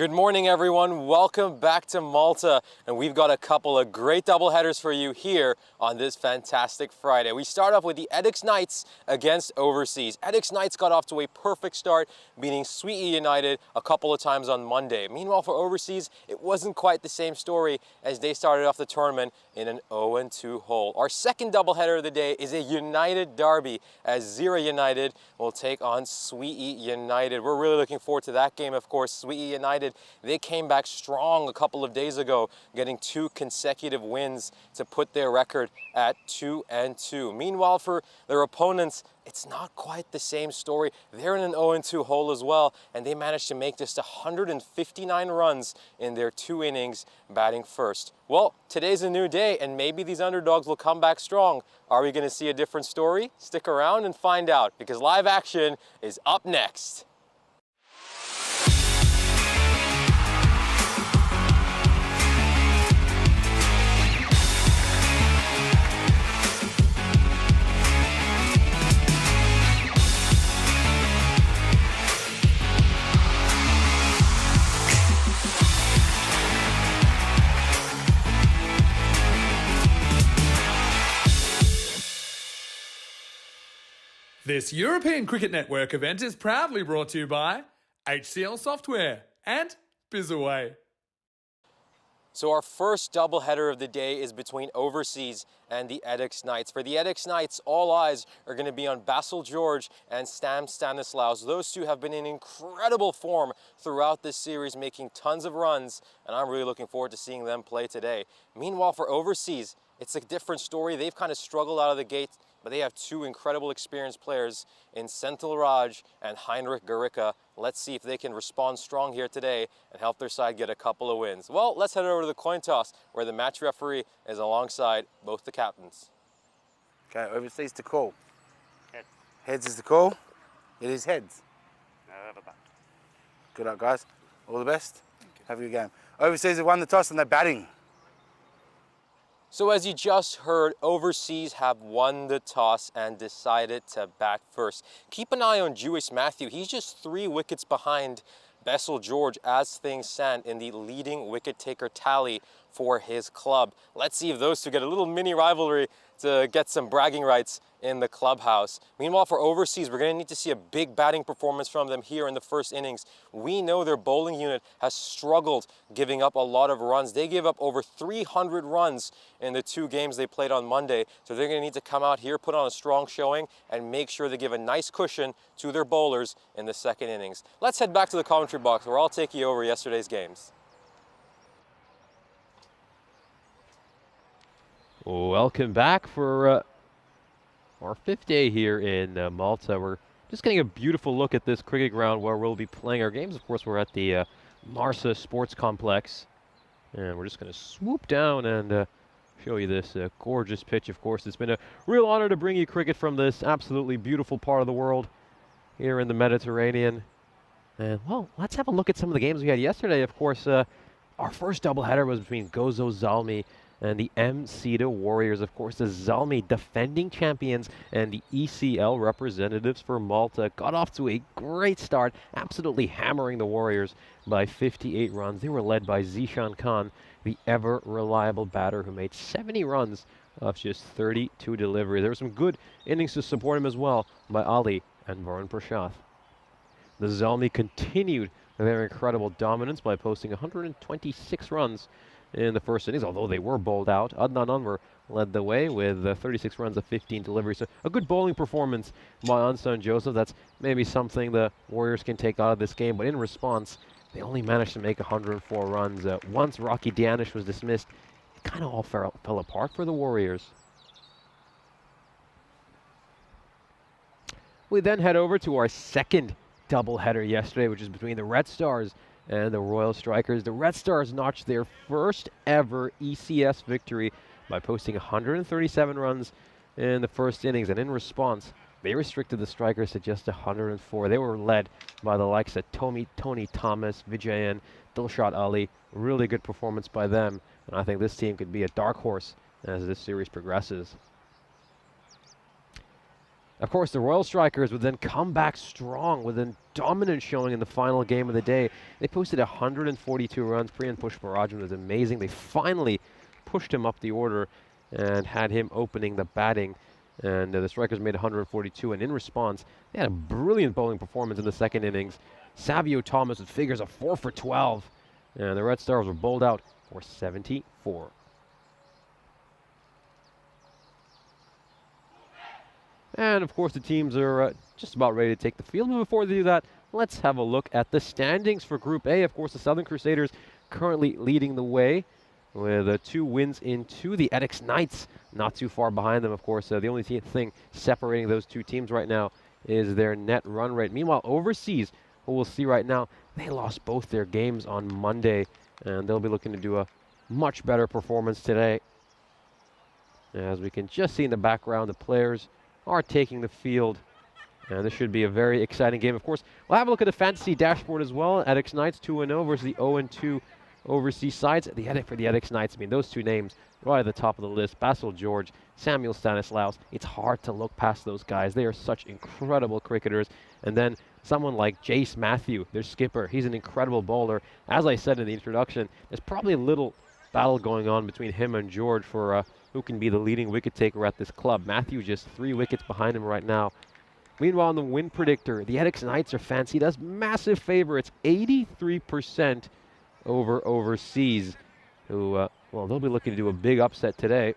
Good morning, everyone. Welcome back to Malta, and we've got a couple of great doubleheaders for you here on this fantastic Friday. We start off with the Edix Knights against Overseas. Edix Knights got off to a perfect start, beating Sweetie United a couple of times on Monday. Meanwhile, for Overseas, it wasn't quite the same story as they started off the tournament in an 0-2 hole. Our second doubleheader of the day is a United derby, as Zira United will take on Sweetie United. We're really looking forward to that game, of course. Sweetie United, they came back strong a couple of days ago, getting 2 consecutive wins to put their record at 2-2. Meanwhile, for their opponents, it's not quite the same story. They're in an 0-2 hole as well, and they managed to make just 159 runs in their 2 innings, batting first. Well, today's a new day, and maybe these underdogs will come back strong. Are we going to see a different story? Stick around and find out, because live action is up next. This European Cricket Network event is proudly brought to you by HCL Software and Bizaway. So our first doubleheader of the day is between Overseas and the Edix Knights. For the Edix Knights, all eyes are going to be on Basil George and Stam Stanislaus. Those two have been in incredible form throughout this series, making tons of runs, and I'm really looking forward to seeing them play today. Meanwhile, for Overseas, it's a different story. They've kind of struggled out of the gate, but they have 2 incredible experienced players in Senthil Raj and Heinrich Garica. Let's see if they can respond strong here today and help their side get a couple of wins. Well, let's head over to the coin toss, where the match referee is alongside both the captains. Okay, Overseas to call. Heads. Heads is the call. It is heads. No, Good luck, guys. All the best. Have a good game. Overseas have won the toss and they're batting. So as you just heard, Overseas have won the toss and decided to bat first. Keep an eye on Jewish Matthew. He's just 3 wickets behind Basil George as things stand in the leading wicket taker tally for his club. Let's see if those two get a little mini rivalry to get some bragging rights in the clubhouse. Meanwhile, for Overseas, we're going to need to see a big batting performance from them here in the first innings. We know their bowling unit has struggled giving up a lot of runs. They gave up over 300 runs in the 2 games they played on Monday. So they're going to need to come out here, put on a strong showing, and make sure they give a nice cushion to their bowlers in the second innings. Let's head back to the commentary box, where I'll take you over yesterday's games. Welcome back for our 5th day here in Malta. We're just getting a beautiful look at this cricket ground where we'll be playing our games. Of course, we're at the Marsa Sports Complex, and we're just going to swoop down and show you this gorgeous pitch. Of course, it's been a real honor to bring you cricket from this absolutely beautiful part of the world here in the Mediterranean. And, well, let's have a look at some of the games we had yesterday. Of course, our first doubleheader was between Gozo Zalmi and the M-Sida Warriors. Of course, the Zalmi defending champions and the ECL representatives for Malta got off to a great start, absolutely hammering the Warriors by 58 runs. They were led by Zishan Khan, the ever-reliable batter who made 70 runs off just 32 deliveries. There were some good innings to support him as well by Ali and Varun Prashath. The Zalmi continued their incredible dominance by posting 126 runs in the first innings, although they were bowled out. Adnan Anwar led the way with 36 runs of 15 deliveries. So a good bowling performance by Ansan Joseph. That's maybe something the Warriors can take out of this game, but in response, they only managed to make 104 runs. Once Rocky Dianish was dismissed, it kind of all fell apart for the Warriors. We then head over to our second doubleheader yesterday, which is between the Red Stars and the Royal Strikers. The Red Stars notched their first ever ECS victory by posting 137 runs in the first innings, and in response, they restricted the Strikers to just 104. They were led by the likes of Tony Thomas, Vijayan, Dilshad Ali. Really good performance by them, and I think this team could be a dark horse as this series progresses. Of course, the Royal Strikers would then come back strong with a dominant showing in the final game of the day. They posted 142 runs. Priyan Pushparajan was amazing. They finally pushed him up the order and had him opening the batting. And the Strikers made 142, and in response, they had a brilliant bowling performance in the second innings. Savio Thomas with figures of 4 for 12, and the Red Stars were bowled out for 74. And of course, the teams are just about ready to take the field. But before they do that, let's have a look at the standings for Group A. Of course, the Southern Crusaders currently leading the way with 2 wins into the Edix Knights not too far behind them. Of course, the only thing separating those 2 teams right now is their net run rate. Meanwhile, overseas, what we'll see right now, they lost both their games on Monday, and they'll be looking to do a much better performance today. As we can just see in the background, the players are taking the field, and this should be a very exciting game. Of course, we'll have a look at the fantasy dashboard as well. Edix Knights 2-0 versus the 0-2 overseas sides. For the Edix Knights, I mean, those 2 names right at the top of the list, Basil George, Samuel Stanislaus. It's hard to look past those guys. They are such incredible cricketers. And then someone like Jace Matthew, their skipper. He's an incredible bowler. As I said in the introduction, there's probably a little battle going on between him and George for who can be the leading wicket taker at this club. Matthew just 3 wickets behind him right now. Meanwhile, in the win predictor, the Edix Knights are fancied as massive favorites, 83% over overseas, who, well, they'll be looking to do a big upset today.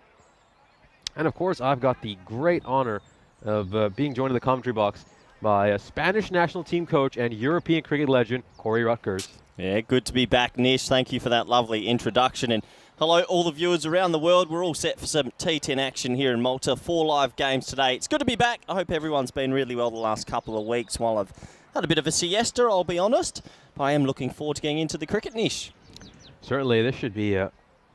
And of course, I've got the great honor of being joined in the commentary box by a Spanish national team coach and European cricket legend, Corey Rutgers. Yeah, good to be back, Nish. Thank you for that lovely introduction. And hello, all the viewers around the world. We're all set for some T10 action here in Malta. 4 live games today. It's good to be back. I hope everyone's been really well the last couple of weeks while I've had a bit of a siesta, I'll be honest. But I am looking forward to getting into the cricket, Nish. Certainly, this should be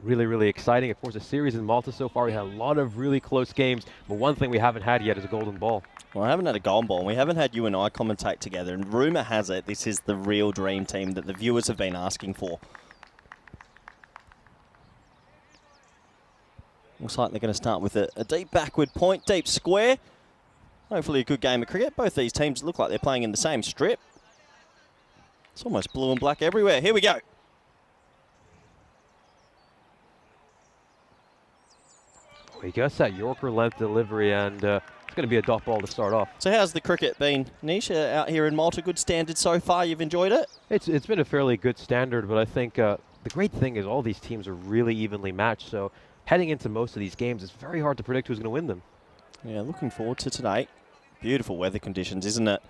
really, really exciting. Of course, the series in Malta so far, we had a lot of really close games. But one thing we haven't had yet is a golden ball. Well, I haven't had a golden ball, and we haven't had you and I commentate together. And rumour has it this is the real dream team that the viewers have been asking for. Looks like they're going to start with a deep backward point, deep square. Hopefully a good game of cricket. Both these teams look like they're playing in the same strip. It's almost blue and black everywhere. Here we go. He gets that Yorker length delivery, and it's going to be a dot ball to start off. So how's the cricket been, Nish, out here in Malta? Good standard so far? You've enjoyed it? It's been a fairly good standard, but I think the great thing is all these teams are really evenly matched. So heading into most of these games, it's very hard to predict who's going to win them. Yeah, looking forward to today. Beautiful weather conditions, isn't it?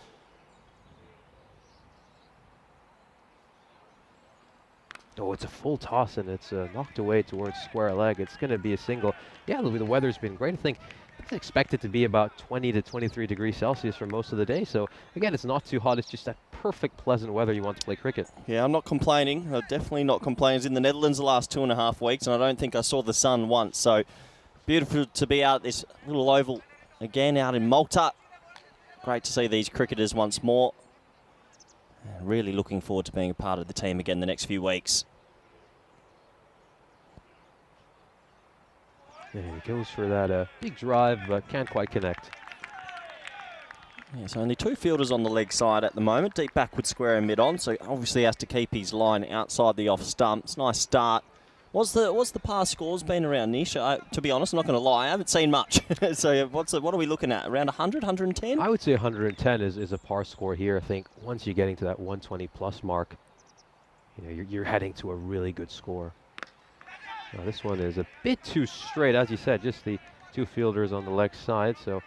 Oh, it's a full toss, and it's knocked away towards square leg. It's going to be a single. Yeah, the weather's been great. I think it's expected to be about 20 to 23 degrees Celsius for most of the day. So, again, it's not too hot. It's just that perfect, pleasant weather you want to play cricket. Yeah, I'm not complaining. I'm definitely not complaining. I was in the Netherlands the last 2.5 weeks, and I don't think I saw the sun once. So, beautiful to be out at this little oval again out in Malta. Great to see these cricketers once more. Really looking forward to being a part of the team again the next few weeks. And he goes for that big drive, but can't quite connect. Yes, only 2 fielders on the leg side at the moment. Deep backward square and mid-on, so obviously has to keep his line outside the off stumps. Nice start. What's the past scores been around, Nish? To be honest, I'm not going to lie, I haven't seen much. So what are we looking at? Around 100, 110? I would say 110 is a par score here. I think once you're getting to that 120 plus mark, you're heading to a really good score. Now, this one is a bit too straight, as you said, just the 2 fielders on the leg side. So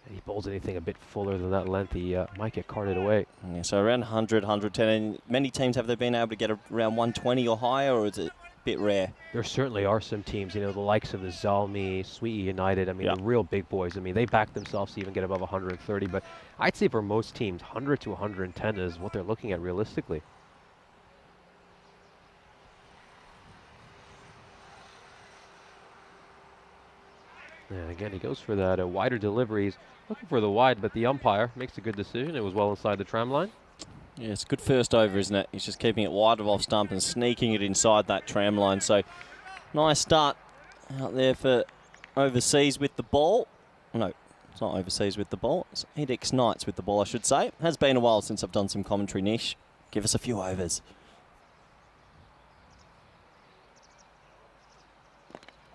if he bowls anything a bit fuller than that length, he might get carted away. Yeah, so around 100, 110. And many teams, have they been able to get around 120 or higher, or is it bit rare? There certainly are some teams, the likes of the Zalmi, Sweetie United, I mean, the real big boys. I mean, they back themselves to even get above 130, but I'd say for most teams, 100 to 110 is what they're looking at realistically. And again, he goes for that wider deliveries, looking for the wide, but the umpire makes a good decision. It was well inside the tram line. Yeah, it's a good first over, isn't it? He's just keeping it wide of off stump and sneaking it inside that tram line. So, nice start out there for overseas with the ball. No, It's not overseas with the ball. It's Edix Knights with the ball, I should say. It has been a while since I've done some commentary, Nish. Give us a few overs.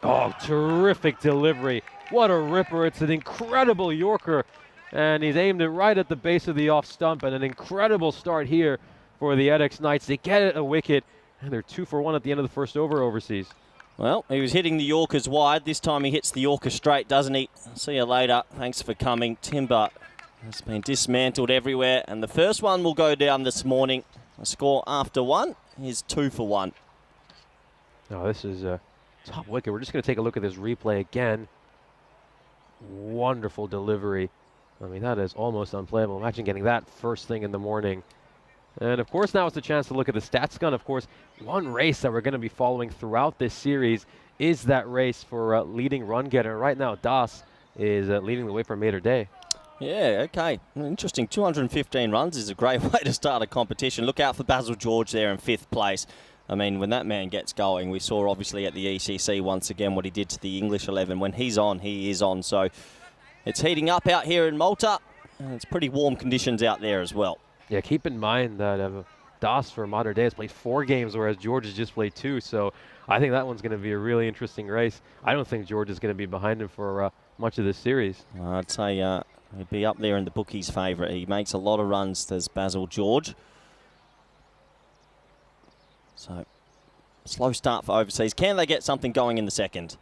Oh, terrific delivery. What a ripper. It's an incredible Yorker. And he's aimed it right at the base of the off stump. And an incredible start here for the Edix Knights. They get it a wicket. And they're 2 for 1 at the end of the first over overseas. Well, he was hitting the Yorkers wide. This time he hits the Yorker straight, doesn't he? See you later. Thanks for coming. Timber has been dismantled everywhere. And the first one will go down this morning. A score after 1 is 2 for 1. Oh, this is a top wicket. We're just going to take a look at this replay again. Wonderful delivery. I mean, that is almost unplayable. Imagine getting that first thing in the morning. And, of course, now it's a chance to look at the stats gun. Of course, one race that we're going to be following throughout this series is that race for leading run getter. Right now, Das is leading the way for Mater Day. Yeah, okay. Interesting. 215 runs is a great way to start a competition. Look out for Basil George there in 5th place. I mean, when that man gets going, we saw obviously at the ECC once again what he did to the English 11. When he's on, he is on. So it's heating up out here in Malta, and it's pretty warm conditions out there as well. Yeah, keep in mind that Das for Mater Day has played 4 games, whereas George has just played 2. So I think that one's going to be a really interesting race. I don't think George is going to be behind him for much of this series. I'd say he'd be up there in the bookies' favourite. He makes a lot of runs, does Basil George. So, slow start for overseas. Can they get something going in the second?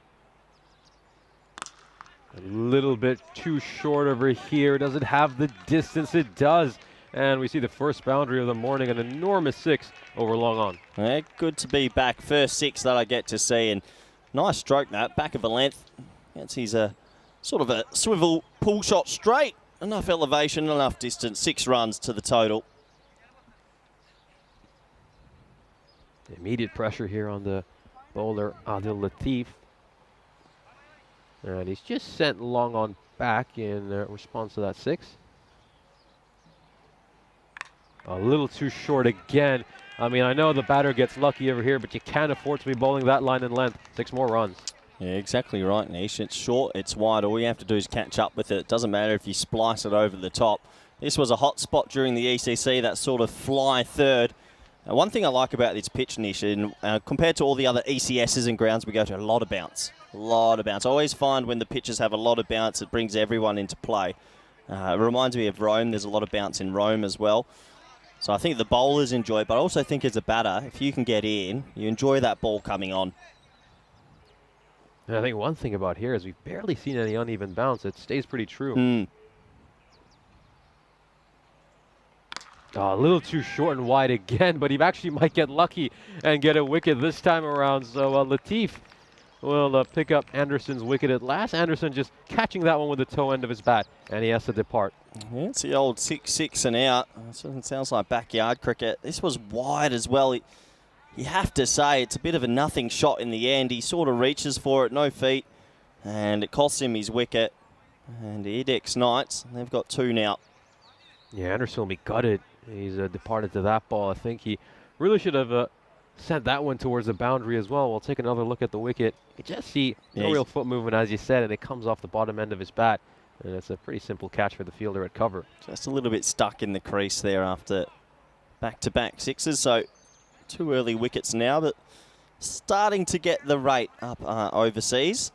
A little bit too short over here. Does it have the distance? It does. And we see the first boundary of the morning, an enormous 6 over long on. Yeah, good to be back. First 6 that I get to see. And nice stroke that, back of a length. That's his sort of a swivel pull shot straight. Enough elevation, enough distance. 6 runs to the total. Immediate pressure here on the bowler, Adil Latif. And he's just sent long on back in response to that 6. A little too short again. I mean, I know the batter gets lucky over here, but you can't afford to be bowling that line in length. 6 more runs. Yeah, exactly right, Nish. It's short, it's wide. All you have to do is catch up with it. It doesn't matter if you splice it over the top. This was a hot spot during the ECC, that sort of fly third. One thing I like about this pitch, Nish, compared to all the other ECSs and grounds we go to, a lot of bounce. A lot of bounce. I always find when the pitches have a lot of bounce, it brings everyone into play. It reminds me of Rome. There's a lot of bounce in Rome as well. So I think the bowlers enjoy it, but I also think as a batter, if you can get in, you enjoy that ball coming on. And I think one thing about here is we've barely seen any uneven bounce. It stays pretty true. Oh, a little too short and wide again, but he actually might get lucky and get a wicket this time around. So Latif will pick up Anderson's wicket at last. Anderson just catching that one with the toe end of his bat, and he has to depart. Yeah, it's the old 6-6 and out. It sounds like backyard cricket. This was wide as well. You have to say it's a bit of a nothing shot in the end. He sort of reaches for it, no feet, and it costs him his wicket. And Edix Knights, they've got 2 now. Yeah, Anderson will be gutted. He's departed to that ball. I think he really should have sent that one towards the boundary as well. We'll take another look at the wicket. You just see no real foot movement, as you said, and it comes off the bottom end of his bat. And it's a pretty simple catch for the fielder at cover. Just a little bit stuck in the crease there after back-to-back 6s. So 2 early wickets now, but starting to get the rate up overseas.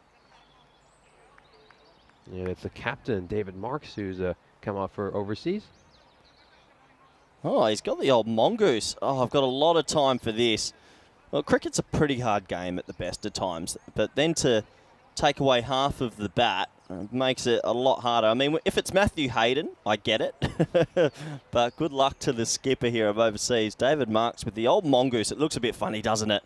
And it's the captain, David Marks, who's come out for overseas. Oh, he's got the old mongoose. Oh, I've got a lot of time for this. Well, cricket's a pretty hard game at the best of times, but then to take away half of the bat makes it a lot harder. I mean, if it's Matthew Hayden, I get it. But good luck to the skipper here of overseas, David Marks, with the old mongoose. It looks a bit funny, doesn't it?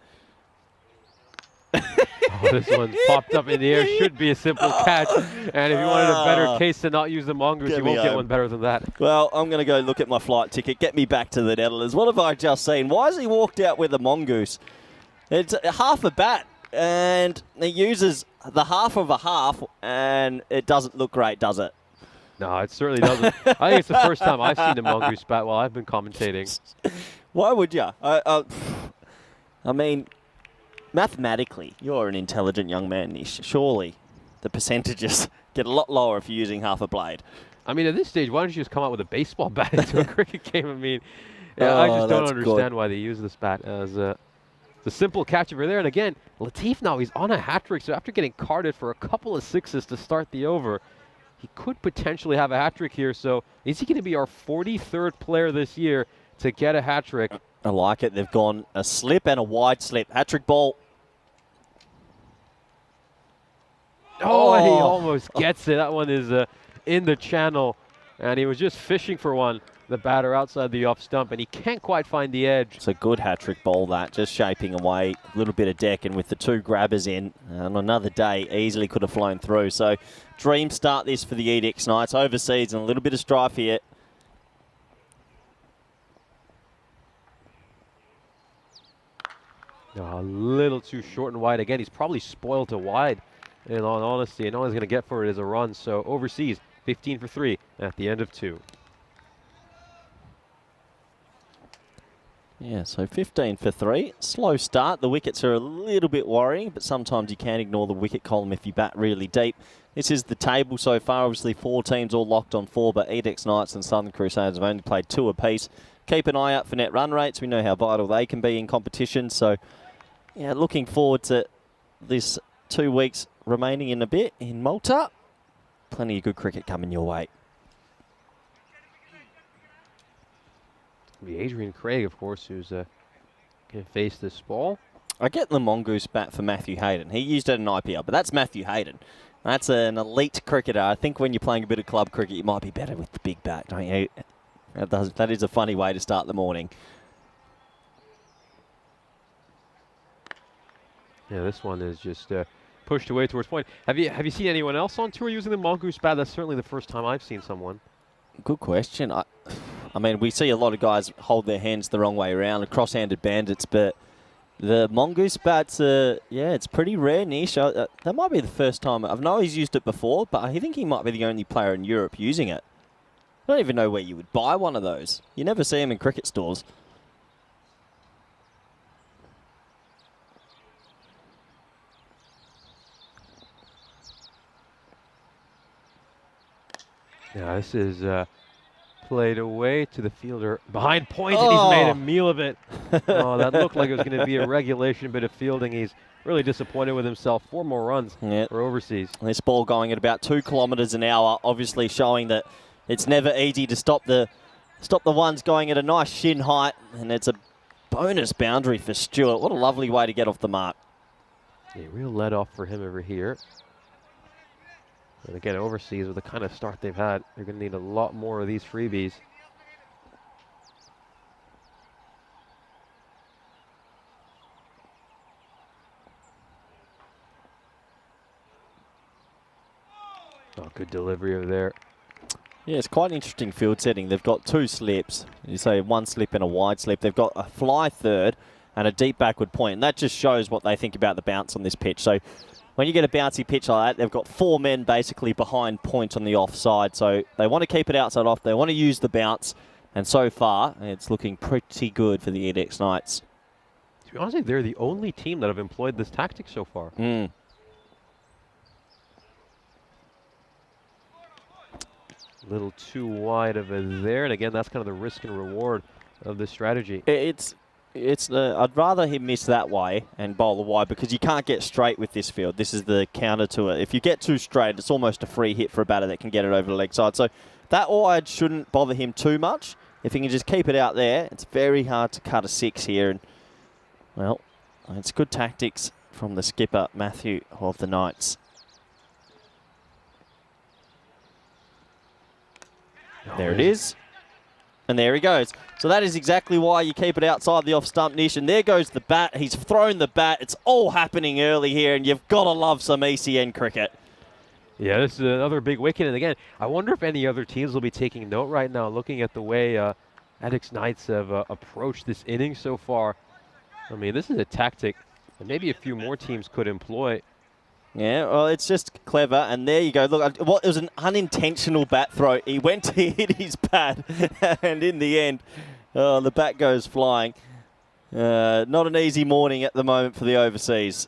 Oh, this one popped up in the air. Should be a simple catch. And if you wanted a better case to not use the mongoose, you won't get one better than that. Well, I'm going to go look at my flight ticket. Get me back to the Netherlands. What have I just seen? Why has he walked out with a mongoose? It's half a bat, and he uses the half of a half, and it doesn't look great, does it? No, it certainly doesn't. I think it's the first time I've seen a mongoose bat while I've been commentating. Why would you? I mean, mathematically, you're an intelligent young man, Nish. Surely the percentages get a lot lower if you're using half a blade. I mean, at this stage, why don't you just come out with a baseball bat into a cricket game? I mean, yeah, I just don't understand why they use this bat as the simple catch over there. And again, Latif now, he's on a hat trick. So after getting carded for a couple of sixes to start the over, he could potentially have a hat trick here. So is he going to be our 43rd player this year to get a hat trick? I like it. They've gone a slip and a wide slip. Hat trick ball. Oh, and he almost gets it. That one is in the channel. And he was just fishing for one, the batter outside the off stump, and he can't quite find the edge. It's a good hat-trick ball, that. Just shaping away, a little bit of deck, and with the 2 grabbers in, on another day, easily could have flown through. So, dream start this for the ECS Knights. Overseas and a little bit of strife here. A little too short and wide. Again, he's probably spoiled to wide, in all honesty, and all he's going to get for it is a run. So, overseas, 15 for 3 at the end of 2. Yeah, so 15 for 3. Slow start. The wickets are a little bit worrying, but sometimes you can ignore the wicket column if you bat really deep. This is the table so far. Obviously, 4 teams all locked on 4, but ECS Knights and Southern Crusaders have only played 2 apiece. Keep an eye out for net run rates. We know how vital they can be in competition. So, yeah, looking forward to this 2 weeks remaining in a bit in Malta. Plenty of good cricket coming your way. Be Adrian Craig, of course, who's going to face this ball. I get the mongoose bat for Matthew Hayden. He used it in IPL, but that's Matthew Hayden. That's an elite cricketer. I think when you're playing a bit of club cricket, you might be better with the big bat, don't you? That is a funny way to start the morning. Yeah, this one is just pushed away towards point. Have you seen anyone else on tour using the mongoose bat? That's certainly the first time I've seen someone. Good question. I mean, we see a lot of guys hold their hands the wrong way around, cross-handed bandits, but the mongoose bats, yeah, it's pretty rare niche. That might be the first time. I know he's used it before, but I think he might be the only player in Europe using it. I don't even know where you would buy one of those. You never see them in cricket stores. Yeah, this is played away to the fielder behind point, and he's made a meal of it. Oh, that looked like it was going to be a regulation bit of fielding. He's really disappointed with himself. 4 more runs for overseas. This ball going at about 2 kilometres an hour, obviously showing that it's never easy to stop the ones going at a nice shin height, and it's a bonus boundary for Stewart. What a lovely way to get off the mark. Yeah, real let off for him over here. And again, overseas, with the kind of start they've had, they're going to need a lot more of these freebies. Oh, good delivery over there. Yeah, it's quite an interesting field setting. They've got 2 slips. You say 1 slip and a wide slip. They've got a fly third and a deep backward point. And that just shows what they think about the bounce on this pitch. So when you get a bouncy pitch like that, they've got 4 men basically behind point on the offside. So they want to keep it outside off. They want to use the bounce. And so far, it's looking pretty good for the ECS Knights. To be honest, they're the only team that have employed this tactic so far. Mm. A little too wide of it there. And again, that's kind of the risk and reward of this strategy. I'd rather him miss that way and bowl a wide, because you can't get straight with this field. This is the counter to it. If you get too straight, it's almost a free hit for a batter that can get it over the leg side. So that wide shouldn't bother him too much. If he can just keep it out there, it's very hard to cut a 6 here. And, well, it's good tactics from the skipper, Matthew, of the Knights. There it is. And there he goes. So that is exactly why you keep it outside the off-stump niche. And there goes the bat. He's thrown the bat. It's all happening early here, and you've got to love some ECN cricket. Yeah, this is another big wicket. And again, I wonder if any other teams will be taking note right now, looking at the way ECS Knights have approached this inning so far. I mean, this is a tactic that maybe a few more teams could employ. Yeah, well, it's just clever. And there you go. Look, it was an unintentional bat throw. He went to hit his bat, and in the end, the bat goes flying. Not an easy morning at the moment for the overseas.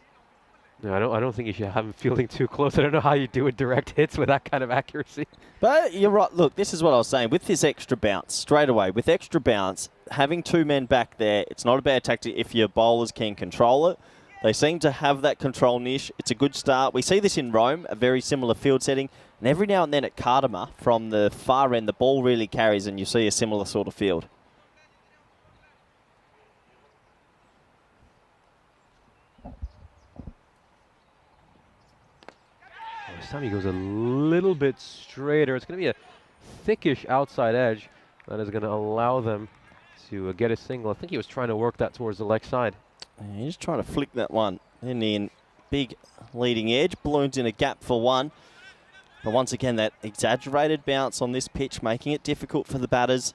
No, I don't think you should have him fielding too close. I don't know how you do it direct hits with that kind of accuracy. But you're right. Look, this is what I was saying. With this extra bounce, straight away, with extra bounce, having 2 men back there, it's not a bad tactic if your bowlers can control it. They seem to have that control niche. It's a good start. We see this in Rome, a very similar field setting. And every now and then at Cardamar, from the far end, the ball really carries and you see a similar sort of field. This time he goes a little bit straighter. It's going to be a thickish outside edge that is going to allow them to get a single. I think he was trying to work that towards the leg side. And he's trying to flick that one in the end. Big leading edge, balloons in a gap for 1. But once again, that exaggerated bounce on this pitch, making it difficult for the batters.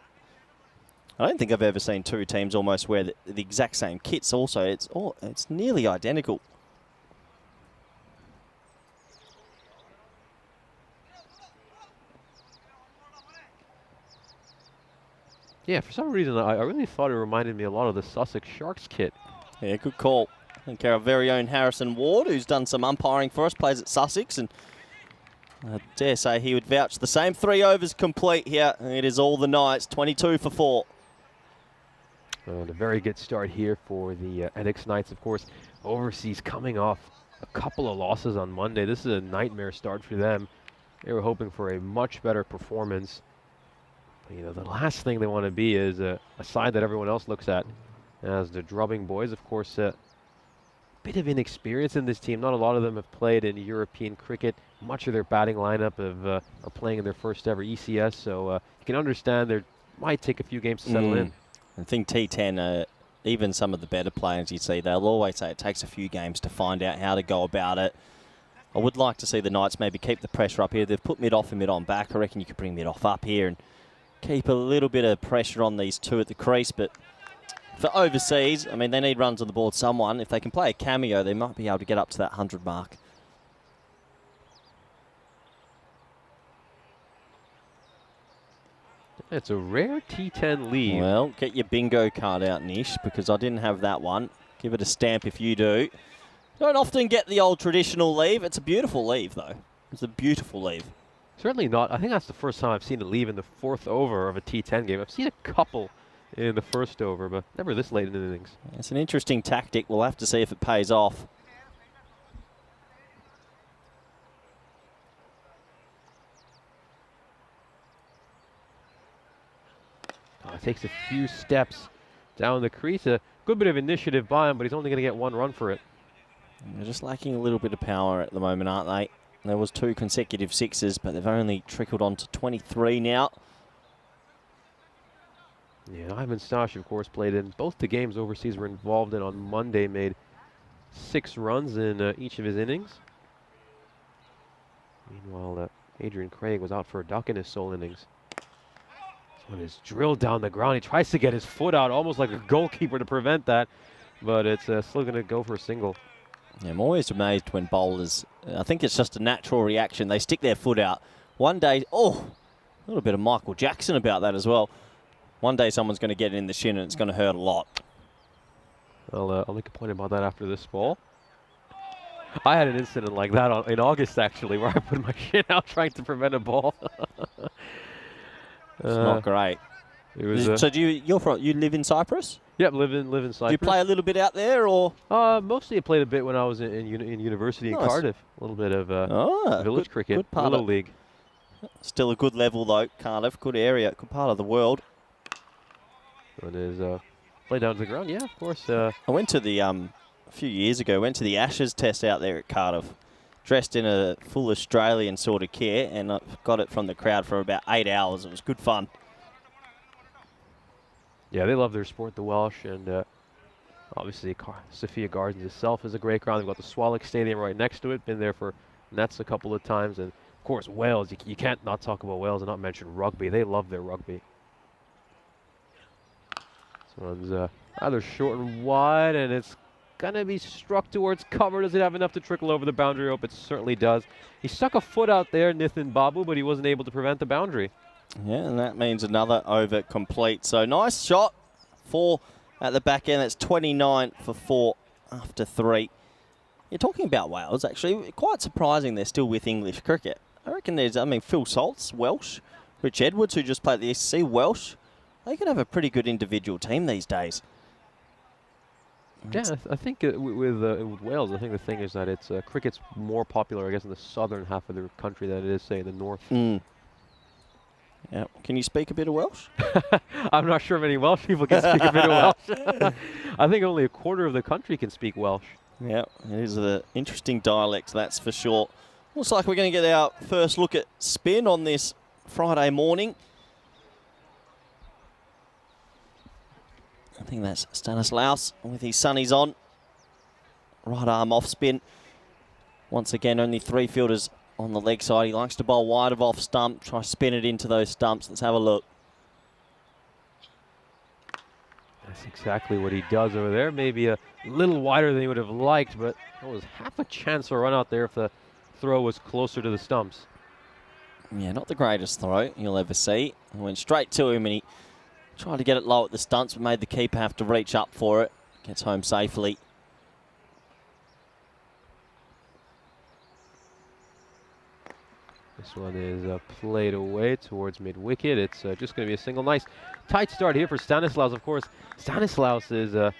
I don't think I've ever seen 2 teams almost wear the exact same kits also. It's nearly identical. Yeah, for some reason, I really thought it reminded me a lot of the Sussex Sharks kit. Yeah, good call. I think our very own Harrison Ward, who's done some umpiring for us, plays at Sussex, and I dare say he would vouch the same. 3 overs complete here. It is all the Knights, 22 for 4. And a very good start here for the Essex Knights, of course. Overseas coming off a couple of losses on Monday. This is a nightmare start for them. They were hoping for a much better performance. But, you know, the last thing they want to be is a side that everyone else looks at as the drubbing boys. Of course, a bit of inexperience in this team. Not a lot of them have played in European cricket. Much of their batting lineup are playing in their first ever ECS. So you can understand there might take a few games to settle in. I think T10, even some of the better players you see, they'll always say it takes a few games to find out how to go about it. I would like to see the Knights maybe keep the pressure up here. They've put mid-off and mid-on back. I reckon you could bring mid-off up here and keep a little bit of pressure on these 2 at the crease. But for overseas, I mean, they need runs on the board. Someone, if they can play a cameo, they might be able to get up to that 100 mark. It's a rare T10 lead. Well, get your bingo card out, Nish, because I didn't have that one. Give it a stamp if you do. Don't often get the old traditional leave. It's a beautiful leave, though. It's a beautiful leave. Certainly not. I think that's the first time I've seen it leave in the 4th over of a T10 game. I've seen a couple in the 1st over, but never this late in the innings. It's an interesting tactic. We'll have to see if it pays off. Takes a few steps down the crease. A good bit of initiative by him, but he's only going to get 1 run for it. They're just lacking a little bit of power at the moment, aren't they? There was 2 consecutive 6s, but they've only trickled on to 23 now. Yeah, Ivan Stash, of course, played in both the games overseas were involved in on Monday, made 6 runs in each of his innings. Meanwhile, Adrian Craig was out for a duck in his sole innings. This one is drilled down the ground. He tries to get his foot out, almost like a goalkeeper to prevent that, but it's still going to go for a single. Yeah, I'm always amazed when bowlers, I think it's just a natural reaction, they stick their foot out. One day, a little bit of Michael Jackson about that as well. One day someone's going to get it in the shin and it's going to hurt a lot. I'll make a point about that after this ball. I had an incident like that in August, actually, where I put my shin out trying to prevent a ball. It's not great. It was, so you live in Cyprus? Yep, live in Cyprus. Do you play a little bit out there, or? Mostly I played a bit when I was in university in Cardiff. A little bit of village cricket, good part little league. Still a good level though, Cardiff. Good area, good part of the world. It is play down to the ground. Yeah, of course. I went to the a few years ago. Went to the Ashes test out there at Cardiff, dressed in a full Australian sort of kit, and I got it from the crowd for about 8 hours. It was good fun. Yeah, they love their sport, the Welsh, and obviously Sophia Gardens itself is a great ground. They've got the Swallow Stadium right next to it. Been there for Nets a couple of times, and of course Wales. You can't not talk about Wales and not mention rugby. They love their rugby. This one's either short and wide, and it's gonna be struck towards cover. Does it have enough to trickle over the boundary rope? It certainly does. He stuck a foot out there, Nithin Babu, but he wasn't able to prevent the boundary. Yeah, and that means another over complete. So nice shot. 4 at the back end. That's 29 for 4 after 3. You're talking about Wales, actually. Quite surprising they're still with English cricket. I reckon there's, Phil Salt's Welsh. Rich Edwards, who just played the ECS, Welsh. They could have a pretty good individual team these days. Yeah, I think with Wales, I think the thing is that it's cricket's more popular, I guess, in the southern half of the country than it is, say, in the north. Yeah. Can you speak a bit of Welsh? I'm not sure many Welsh people can speak a bit of Welsh. I think only a quarter of the country can speak Welsh. Yeah, it is an interesting dialect, that's for sure. Looks like we're going to get our first look at spin on this Friday morning. I think that's Stanislaus with his sunnies on. Right arm off spin. Once again, only 3 fielders on the leg side. He likes to bowl wide of off stump, try to spin it into those stumps. Let's have a look. That's exactly what he does over there. Maybe a little wider than he would have liked, but there was half a chance for a run out there if the throw was closer to the stumps. Yeah, not the greatest throw you'll ever see. He went straight to him and he tried to get it low at the stumps, but made the keeper have to reach up for it. Gets home safely. This one is played away towards mid-wicket. It's just going to be a single. Nice tight start here for Stanislaus. Of course, Stanislaus is a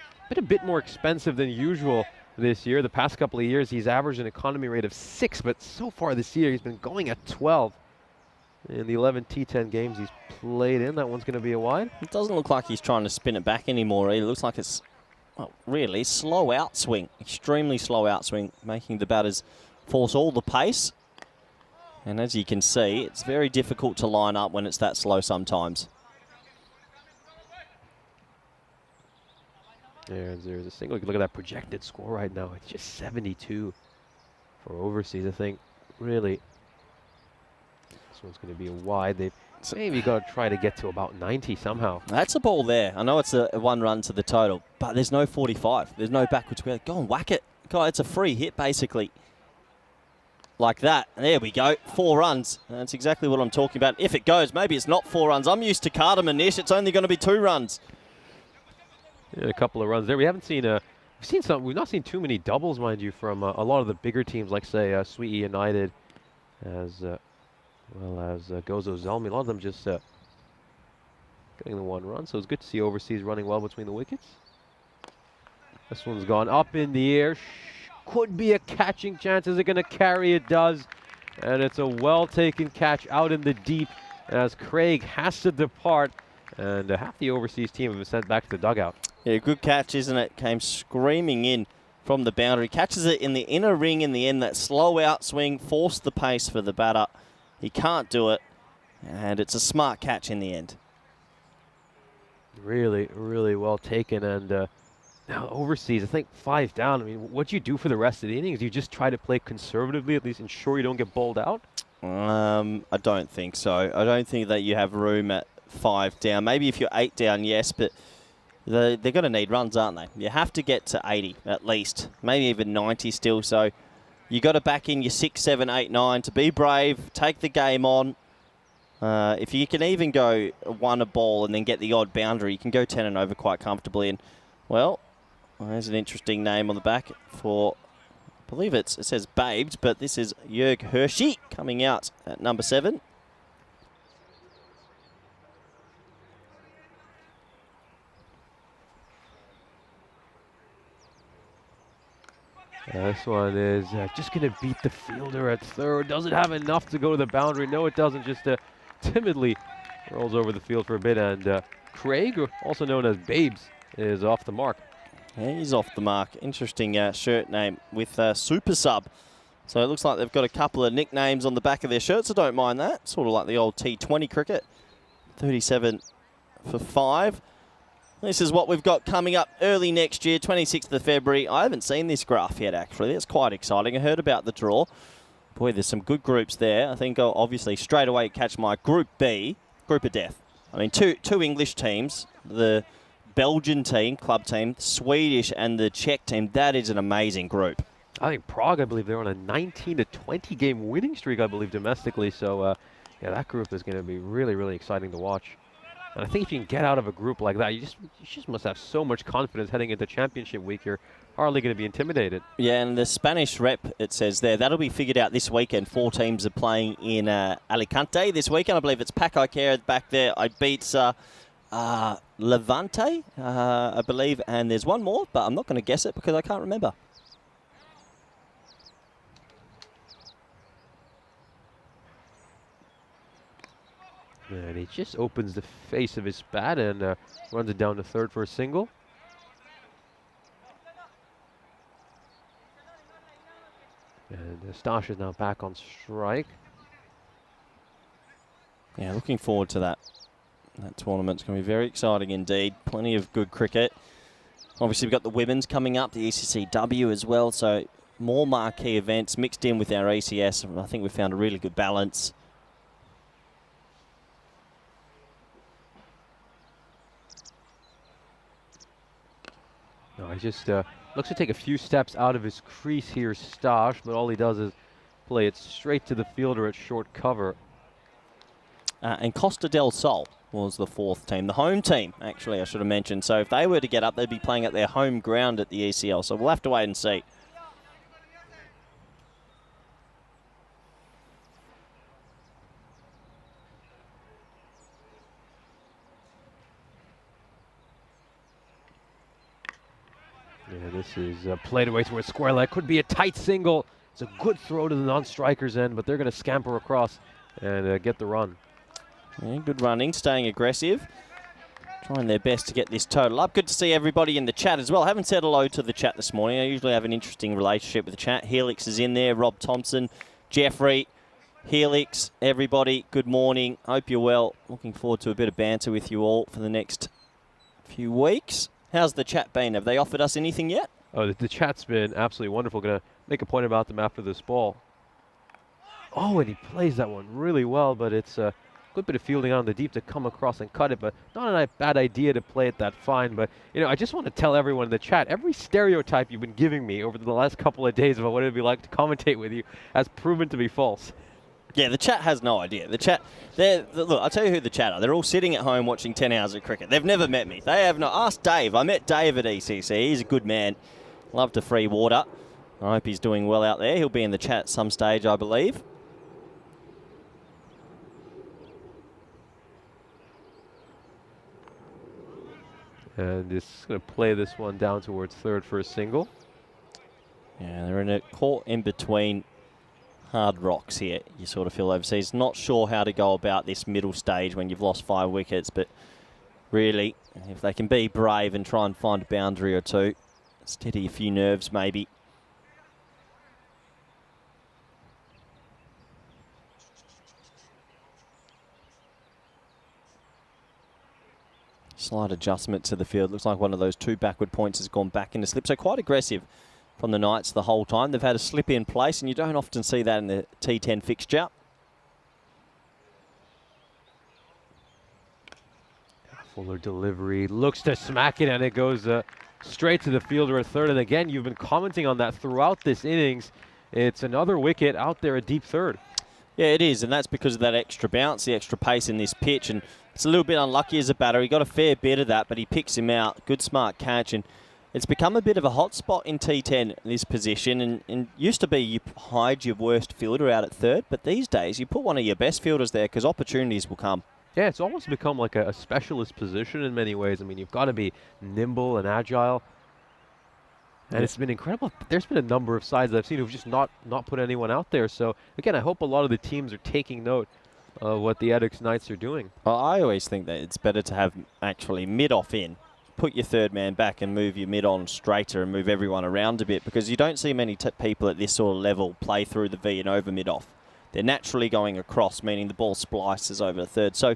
bit more expensive than usual this year. The past couple of years, he's averaged an economy rate of 6, but so far this year, he's been going at 12. In the 11 T10 games he's played in, that one's going to be a wide. It doesn't look like he's trying to spin it back anymore. It looks like it's, well, really slow outswing. Extremely slow outswing, making the batters force all the pace. And as you can see, it's very difficult to line up when it's that slow sometimes. There's a single. Look at that projected score right now. It's just 72 for overseas. I think really this one's going to be a wide. They've maybe got to try to get to about 90 somehow. That's a ball there. I know it's a 1 run to the total, but there's no 45. There's no backwards. Go and whack it. God, it's a free hit basically. Like that. There we go. 4 runs. That's exactly what I'm talking about. If it goes, maybe it's not 4 runs. I'm used to Cardam and Nish. It's only going to be 2 runs. Yeah, a couple of runs there. We haven't seen we've not seen too many doubles, mind you, from a lot of the bigger teams like, say, Sweetie United, as well as Gozo Zelmi. A lot of them just getting the 1 run. So it's good to see overseas running well between the wickets. This one's gone up in the air. Could be a catching chance. Is it going to carry? It does. And it's a well-taken catch out in the deep as Craig has to depart. And half the overseas team have been sent back to the dugout. Yeah, good catch, isn't it? Came screaming in from the boundary. Catches it in the inner ring in the end. That slow outswing forced the pace for the batter. He can't do it. And it's a smart catch in the end. Really, really well taken. And now overseas, I think 5 down. I mean, what do you do for the rest of the innings? Do you just try to play conservatively, at least ensure you don't get bowled out? I don't think so. I don't think that you have room at 5 down. Maybe if you're 8 down, yes, but they're going to need runs, aren't they? You have to get to 80 at least, maybe even 90 still. So you got to back in your 6, 7, 8, 9 to be brave, take the game on. If you can even go 1 a ball and then get the odd boundary, you can go 10 and over quite comfortably. And, well, there's an interesting name on the back for, I believe it says Babes, but this is Jörg Hershey coming out at number 7. This one is just going to beat the fielder at third. Does it have enough to go to the boundary? No, it doesn't. Just timidly rolls over the field for a bit. And Craig, also known as Babes, is off the mark. Yeah, he's off the mark. Interesting shirt name with Super Sub. So it looks like they've got a couple of nicknames on the back of their shirts. I don't mind that. Sort of like the old T20 cricket. 37 for 5. This is what we've got coming up early next year, 26th of February. I haven't seen this graph yet, actually. That's quite exciting. I heard about the draw. Boy, there's some good groups there. I think I'll obviously straight away catch my Group B, Group of Death. I mean, two English teams, the Belgian team, club team, Swedish and the Czech team. That is an amazing group. I think Prague, I believe they're on a 19 to 20 game winning streak, I believe, domestically. So, yeah, that group is going to be really, really exciting to watch. And I think if you can get out of a group like that, you just must have so much confidence heading into championship week. You're hardly going to be intimidated. Yeah, and the Spanish rep, it says there, that'll be figured out this weekend. 4 teams are playing in Alicante this weekend. I believe it's Paco Care back there. I beats Levante, I believe, and there's one more, but I'm not going to guess it because I can't remember. And he just opens the face of his bat and runs it down to third for a single. And Stash is now back on strike. Yeah, looking forward to that. That tournament's going to be very exciting indeed. Plenty of good cricket. Obviously, we've got the women's coming up, the ECCW as well, so more marquee events mixed in with our ECS. I think we found a really good balance. No, he just looks to take a few steps out of his crease here, Stash, but all he does is play it straight to the fielder at short cover. And Costa del Sol was the 4th team, the home team, actually, I should have mentioned. So if they were to get up, they'd be playing at their home ground at the ECL. So we'll have to wait and see. Yeah, this is played away towards square leg. Could be a tight single. It's a good throw to the non-striker's end, but they're going to scamper across and get the run. Yeah, good running, staying aggressive. Trying their best to get this total up. Good to see everybody in the chat as well. I haven't said hello to the chat this morning. I usually have an interesting relationship with the chat. Helix is in there. Rob Thompson, Jeffrey, Helix, everybody, good morning. Hope you're well. Looking forward to a bit of banter with you all for the next few weeks. How's the chat been? Have they offered us anything yet? Oh, the chat's been absolutely wonderful. Going to make a point about them after this ball. Oh, and he plays that one really well, but it's a good bit of fielding on the deep to come across and cut it, but not a bad idea to play it that fine. But, you know, I just want to tell everyone in the chat, every stereotype you've been giving me over the last couple of days about what it would be like to commentate with you has proven to be false. Yeah, the chat has no idea. The chat, look, I'll tell you who the chat are. They're all sitting at home watching 10 hours of cricket. They've never met me. They have not. Ask Dave. I met Dave at ECC. He's a good man. Love to free water. I hope he's doing well out there. He'll be in the chat at some stage, I believe. And just going to play this one down towards third for a single. Yeah, they're in a caught in between hard rocks here. You sort of feel overseas. Not sure how to go about this middle stage when you've lost 5 wickets, but really, if they can be brave and try and find a boundary or two, steady a few nerves maybe. Slight adjustment to the field. Looks like one of those 2 backward points has gone back into slip. So quite aggressive from the Knights the whole time. They've had a slip in place, and you don't often see that in the T10 fixture. Fuller delivery, looks to smack it, and it goes straight to the fielder at third. And again, you've been commenting on that throughout this innings. It's another wicket out there at deep third. Yeah, it is, and that's because of that extra bounce, the extra pace in this pitch. And it's a little bit unlucky as a batter. He got a fair bit of that, but he picks him out. Good, smart catch. And it's become a bit of a hot spot in T10, this position. And used to be you hide your worst fielder out at third, but these days you put one of your best fielders there because opportunities will come. Yeah, it's almost become like a specialist position in many ways. I mean, you've got to be nimble and agile. And it's been incredible. There's been a number of sides that I've seen who've just not put anyone out there. So, again, I hope a lot of the teams are taking note of what the Essex Knights are doing. Well, I always think that it's better to have actually mid-off in. Put your third man back and move your mid-on straighter and move everyone around a bit, because you don't see many people at this sort of level play through the V and over mid-off. They're naturally going across, meaning the ball splices over the third. So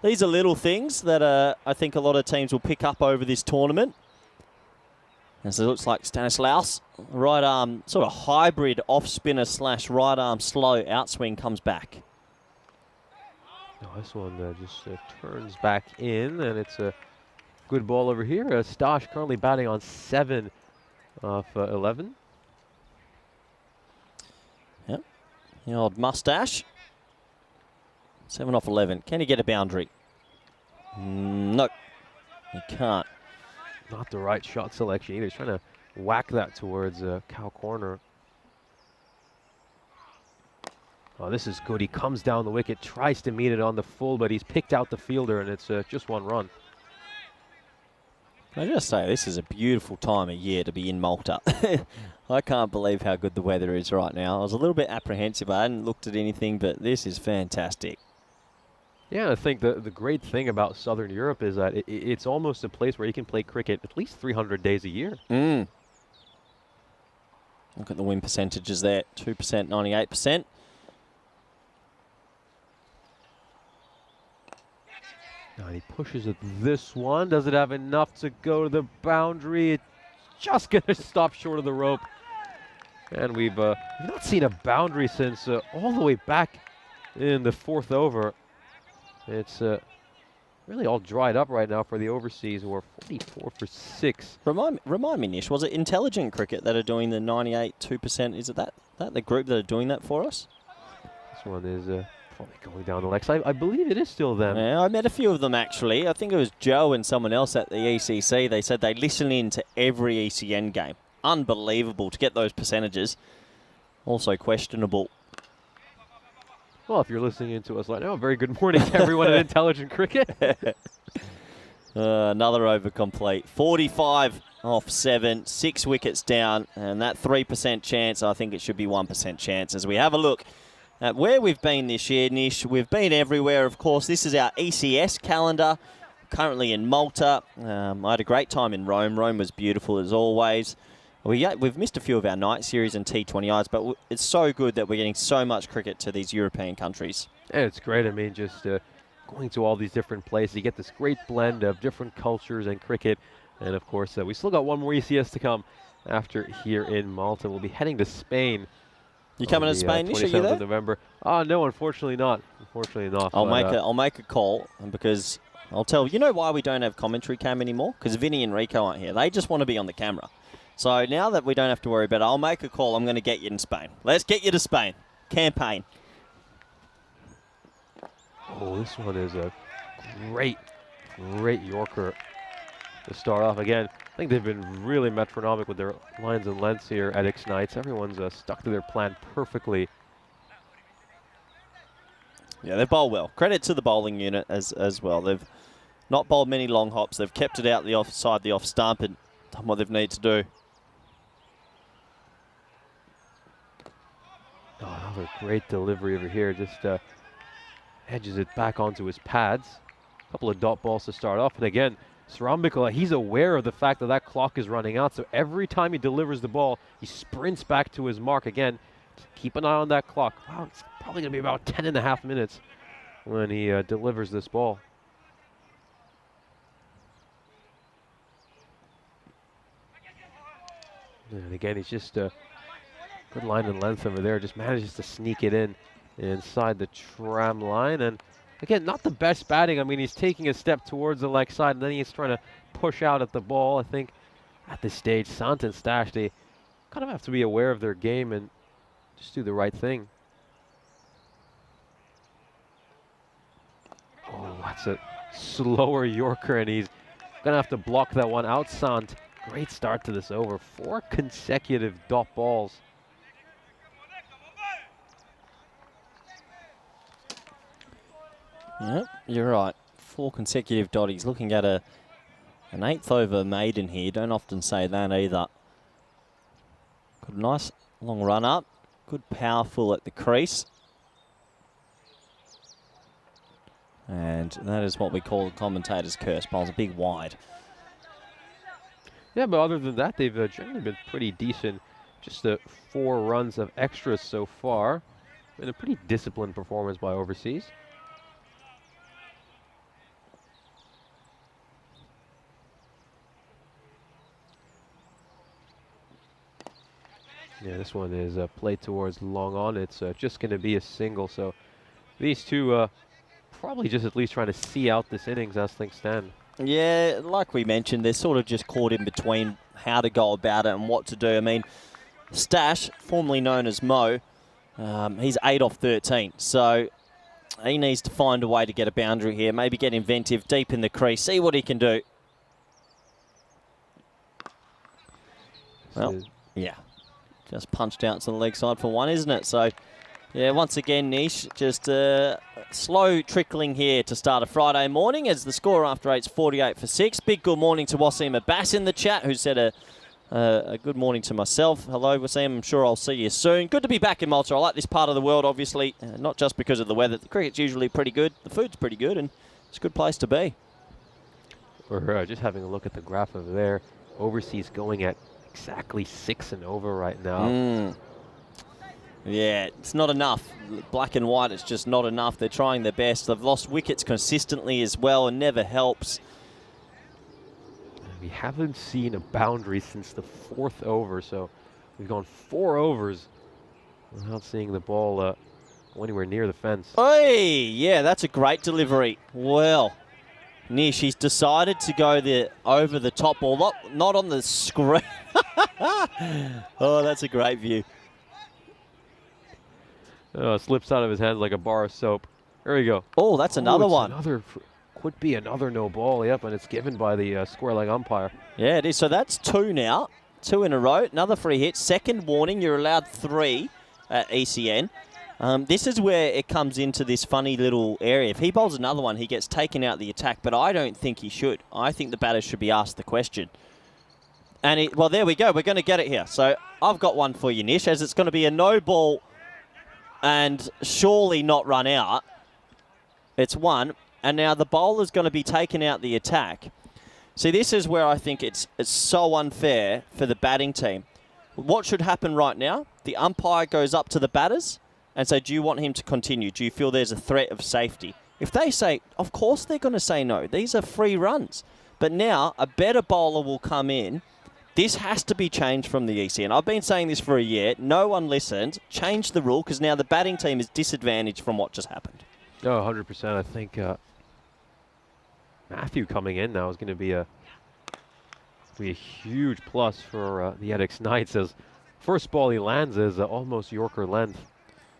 these are little things that I think a lot of teams will pick up over this tournament. As it looks like Stanislaus, right arm, sort of hybrid off-spinner / right arm slow outswing comes back. Oh, this one just turns back in, and it's a good ball over here. Stash currently batting on 7 off 11. Yep, the old mustache. 7 off 11. Can he get a boundary? No, he can't. Not the right shot selection either. He's trying to whack that towards cow corner. Oh, this is good. He comes down the wicket, tries to meet it on the full, but he's picked out the fielder, and it's just one run. Can I just say, this is a beautiful time of year to be in Malta. I can't believe how good the weather is right now. I was a little bit apprehensive. I hadn't looked at anything, but this is fantastic. Yeah, I think the great thing about Southern Europe is that it's almost a place where you can play cricket at least 300 days a year. Look at the win percentages there. 2%, 98%. Now he pushes it this one. Does it have enough to go to the boundary? It's just going to stop short of the rope. And we've not seen a boundary since all the way back in the 4th over. It's really all dried up right now for the overseas, who are 44 for 6. Remind me, Nish, was it Intelligent Cricket that are doing the 98.2%? Is it that the group that are doing that for us? This one is probably going down the leg side. I believe it is still them. Yeah, I met a few of them actually. I think it was Joe and someone else at the ECC. They said they listen in to every ECN game. Unbelievable to get those percentages. Also questionable. Well, if you're listening in to us right now, very good morning to everyone at Intelligent Cricket. Another over complete. 45 off 7, 6 wickets down, and that 3% chance, I think it should be 1% chance. As we have a look at where we've been this year, Nish, we've been everywhere, of course. This is our ECS calendar, currently in Malta. I had a great time in Rome. Rome was beautiful as always. We've missed a few of our night series and T20Is, but it's so good that we're getting so much cricket to these European countries. And it's great. I mean, just going to all these different places, you get this great blend of different cultures and cricket. And, of course, we still got one more ECS to come after here in Malta. We'll be heading to Spain. You coming to Spain, Nish? Are you there? Of November. No, unfortunately not. Unfortunately not. I'll make a call, because I'll tell you know why we don't have commentary cam anymore? Because Vinny and Rico aren't here. They just want to be on the camera. So now that we don't have to worry about it, I'll make a call. I'm going to get you in Spain. Let's get you to Spain. Campaign. Oh, this one is a great Yorker to start off. Again, I think they've been really metronomic with their lines and lengths here at X-Knights. Everyone's stuck to their plan perfectly. Yeah, they bowl well. Credit to the bowling unit as well. They've not bowled many long hops. They've kept it out the offside, the off stump, and done what they've needed to do. Oh, another great delivery over here. Just edges it back onto his pads. A couple of dot balls to start off. And again, Sarambikala, he's aware of the fact that that clock is running out. So every time he delivers the ball, he sprints back to his mark again. Just keep an eye on that clock. Wow, it's probably going to be about 10.5 minutes when he delivers this ball. And again, he's just good line and length over there. Just manages to sneak it in inside the tram line. And again, not the best batting. I mean, he's taking a step towards the leg side, and then he's trying to push out at the ball. I think at this stage, Sant and Stash, they kind of have to be aware of their game and just do the right thing. Oh, that's a slower Yorker, and he's going to have to block that one out. Sant, great start to this over. 4 consecutive dot balls. Yep, you're right. 4 consecutive dotties. Looking at an 8th over maiden here. Don't often say that either. Good, nice long run up. Good powerful at the crease. And that is what we call the commentator's curse. Bowls a big wide. Yeah, but other than that, they've generally been pretty decent. Just 4 runs of extras so far. And a pretty disciplined performance by overseas. Yeah, this one is played towards long on. It's just going to be a single. So these two probably just at least trying to see out this innings as things stand. Yeah, like we mentioned, they're sort of just caught in between how to go about it and what to do. I mean, Stash, formerly known as Mo, he's 8 off 13. So He needs to find a way to get a boundary here. Maybe get inventive deep in the crease. See what he can do. Well, yeah. Just punched out to the leg side for one, isn't it? So, yeah, once again, Nish, just slow trickling here to start a Friday morning as the score after 8's 48 for 6. Big good morning to Wasim Abbas in the chat, who said a good morning to myself. Hello, Wasim. I'm sure I'll see you soon. Good to be back in Malta. I like this part of the world, obviously, not just because of the weather. The cricket's usually pretty good. The food's pretty good, and it's a good place to be. We're just having a look at the graph over there. Overseas going at exactly 6 and over right now. Yeah, it's not enough. Black and white, it's just not enough. They're trying their best. They've lost wickets consistently as well, and never helps. We haven't seen a boundary since the 4th over, so we've gone 4 overs without seeing the ball go anywhere near the fence. Hey, yeah, that's a great delivery. Well, Nish, he's decided to go over the top ball, not on the screen. Oh, that's a great view. Oh, it slips out of his hands like a bar of soap. There we go. Oh, that's another one. Could be another no ball, yep, and it's given by the square leg umpire. Yeah, it is. So that's 2 now. 2 in a row. Another free hit. Second warning. You're allowed 3 at ECN. This is where it comes into this funny little area. If he bowls another one, he gets taken out the attack, but I don't think he should. I think the batters should be asked the question. And well, there we go. We're going to get it here. So I've got one for you, Nish, as it's going to be a no ball and surely not run out. It's 1. And now the bowler's going to be taken out the attack. See, this is where I think it's so unfair for the batting team. What should happen right now? The umpire goes up to the batters and say, do you want him to continue? Do you feel there's a threat of safety? If they say, of course they're going to say no. These are free runs. But now a better bowler will come in. This has to be changed from the ECN. I've been saying this for a year. No one listened. Change the rule because now the batting team is disadvantaged from what just happened. Oh, 100%. I think Matthew coming in now is going to be a huge plus for the Edix Knights, as first ball he lands is almost Yorker length.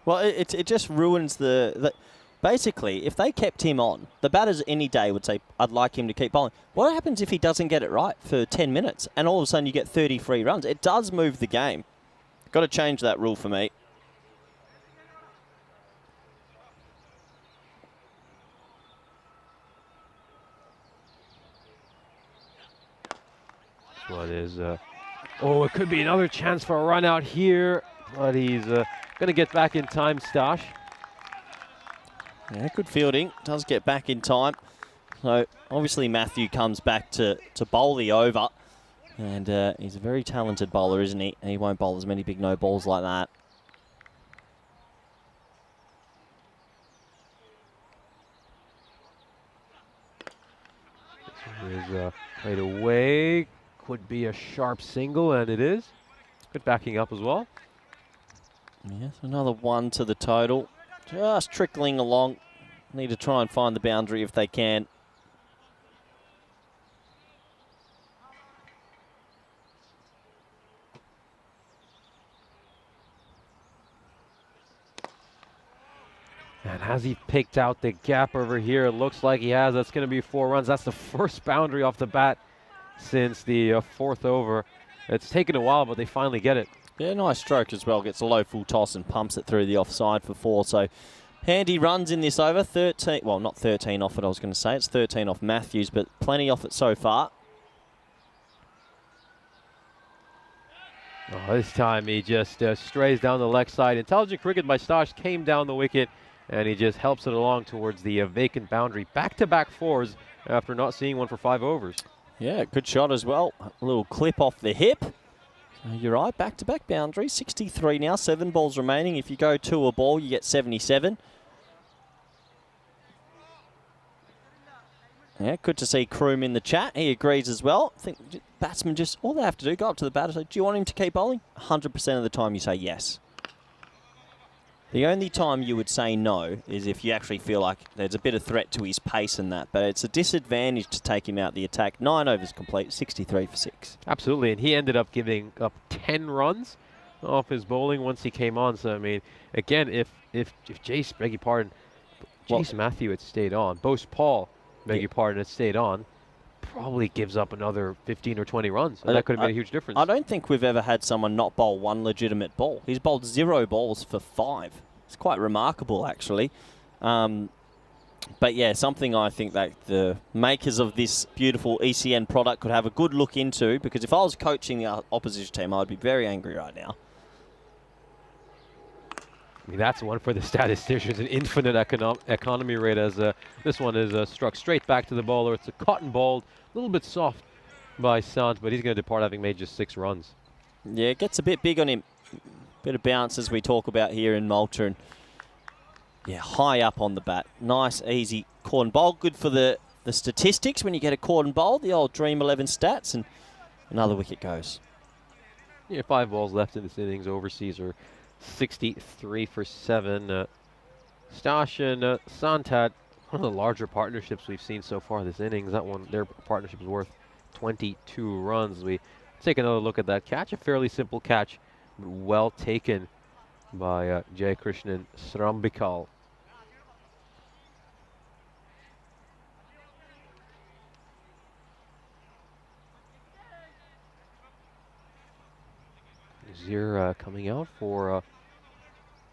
Well, it just ruins the basically, if they kept him on, the batters any day would say, I'd like him to keep bowling. What happens if he doesn't get it right for 10 minutes and all of a sudden you get 30 free runs? It does move the game. Got to change that rule for me. This one is, oh, it could be another chance for a run out here, but he's going to get back in time, Stash. Yeah, good fielding. Does get back in time. So obviously Matthew comes back to bowl the over. And he's a very talented bowler, isn't he? And he won't bowl as many big no balls like that. This one is played away. Could be a sharp single, and it is. Good backing up as well. Yes, another 1 to the total. Just trickling along. Need to try and find the boundary if they can. And has he picked out the gap over here? It looks like he has. That's going to be 4 runs. That's the first boundary off the bat since the 4th over. It's taken a while, but they finally get it. Yeah, nice stroke as well. Gets a low full toss and pumps it through the offside for 4. So handy runs in this over. 13, well, not 13 off it, I was going to say. It's 13 off Matthews, but plenty off it so far. Oh, this time he just strays down the leg side. Intelligent cricket by Stash came down the wicket, and he just helps it along towards the vacant boundary. Back-to-back 4s after not seeing one for 5 overs. Yeah, good shot as well. A little clip off the hip. You're right, back-to-back boundary. 63 now, 7 balls remaining. If you go 2 a ball, you get 77. Yeah, good to see Kroom in the chat. He agrees as well. I think batsmen just, all they have to do, go up to the batter, say, do you want him to keep bowling? 100% of the time you say yes. The only time you would say no is if you actually feel like there's a bit of threat to his pace and that. But it's a disadvantage to take him out the attack. 9 overs complete, 63 for 6. Absolutely, and he ended up giving up 10 runs off his bowling once he came on. So, I mean, again, if Jace, beg your pardon, Jace Matthew had stayed on. Bose Paul, beg your pardon, had stayed on. Probably gives up another 15 or 20 runs. And that could have made a huge difference. I don't think we've ever had someone not bowl one legitimate ball. He's bowled 0 balls for 5. It's quite remarkable, actually. But yeah, something I think that the makers of this beautiful ECN product could have a good look into, because if I was coaching the opposition team, I'd be very angry right now. I mean, that's one for the statisticians, an infinite economy rate, as this one is struck straight back to the bowler. It's a cotton ball, a little bit soft by Sant, but he's going to depart having made just 6 runs. Yeah, it gets a bit big on him. Bit of bounce as we talk about here in Malta. And yeah, high up on the bat. Nice, easy cordon bowl. Good for the statistics when you get a cordon bowl, the old Dream 11 stats, and another wicket goes. Yeah, 5 balls left in this innings. Overseas are 63 for 7. Stash and Sant had one of the larger partnerships we've seen so far this innings. That one, their partnership is worth 22 runs. We take another look at that catch. A fairly simple catch, but well taken by Jay Krishnan Srambikal. Nazir coming out for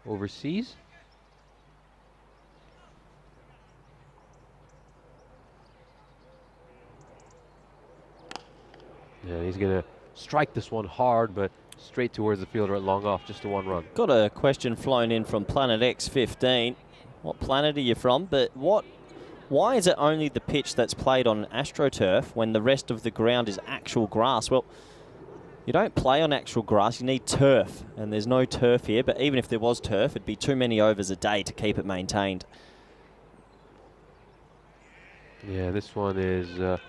overseas. Yeah, he's going to strike this one hard, but straight towards the fielder at long off, just a 1 run. Got a question flown in from Planet X15. What planet are you from? But why is it only the pitch that's played on AstroTurf when the rest of the ground is actual grass? Well, you don't play on actual grass, you need turf, and there's no turf here, but even if there was turf, it'd be too many overs a day to keep it maintained. Yeah, this one is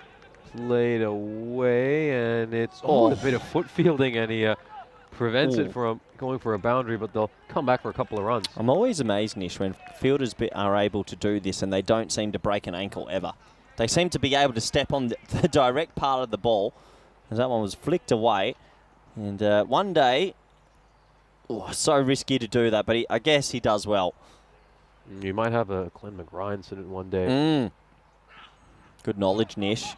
played away, and it's a bit of foot fielding, and he prevents it from going for a boundary, but they'll come back for a couple of runs. I'm always amazed, Nish, when fielders are able to do this and they don't seem to break an ankle ever. They seem to be able to step on the direct part of the ball, as that one was flicked away. And one day, so risky to do that, but I guess he does well. You might have a Glenn McGrath incident one day. Good knowledge, Nish.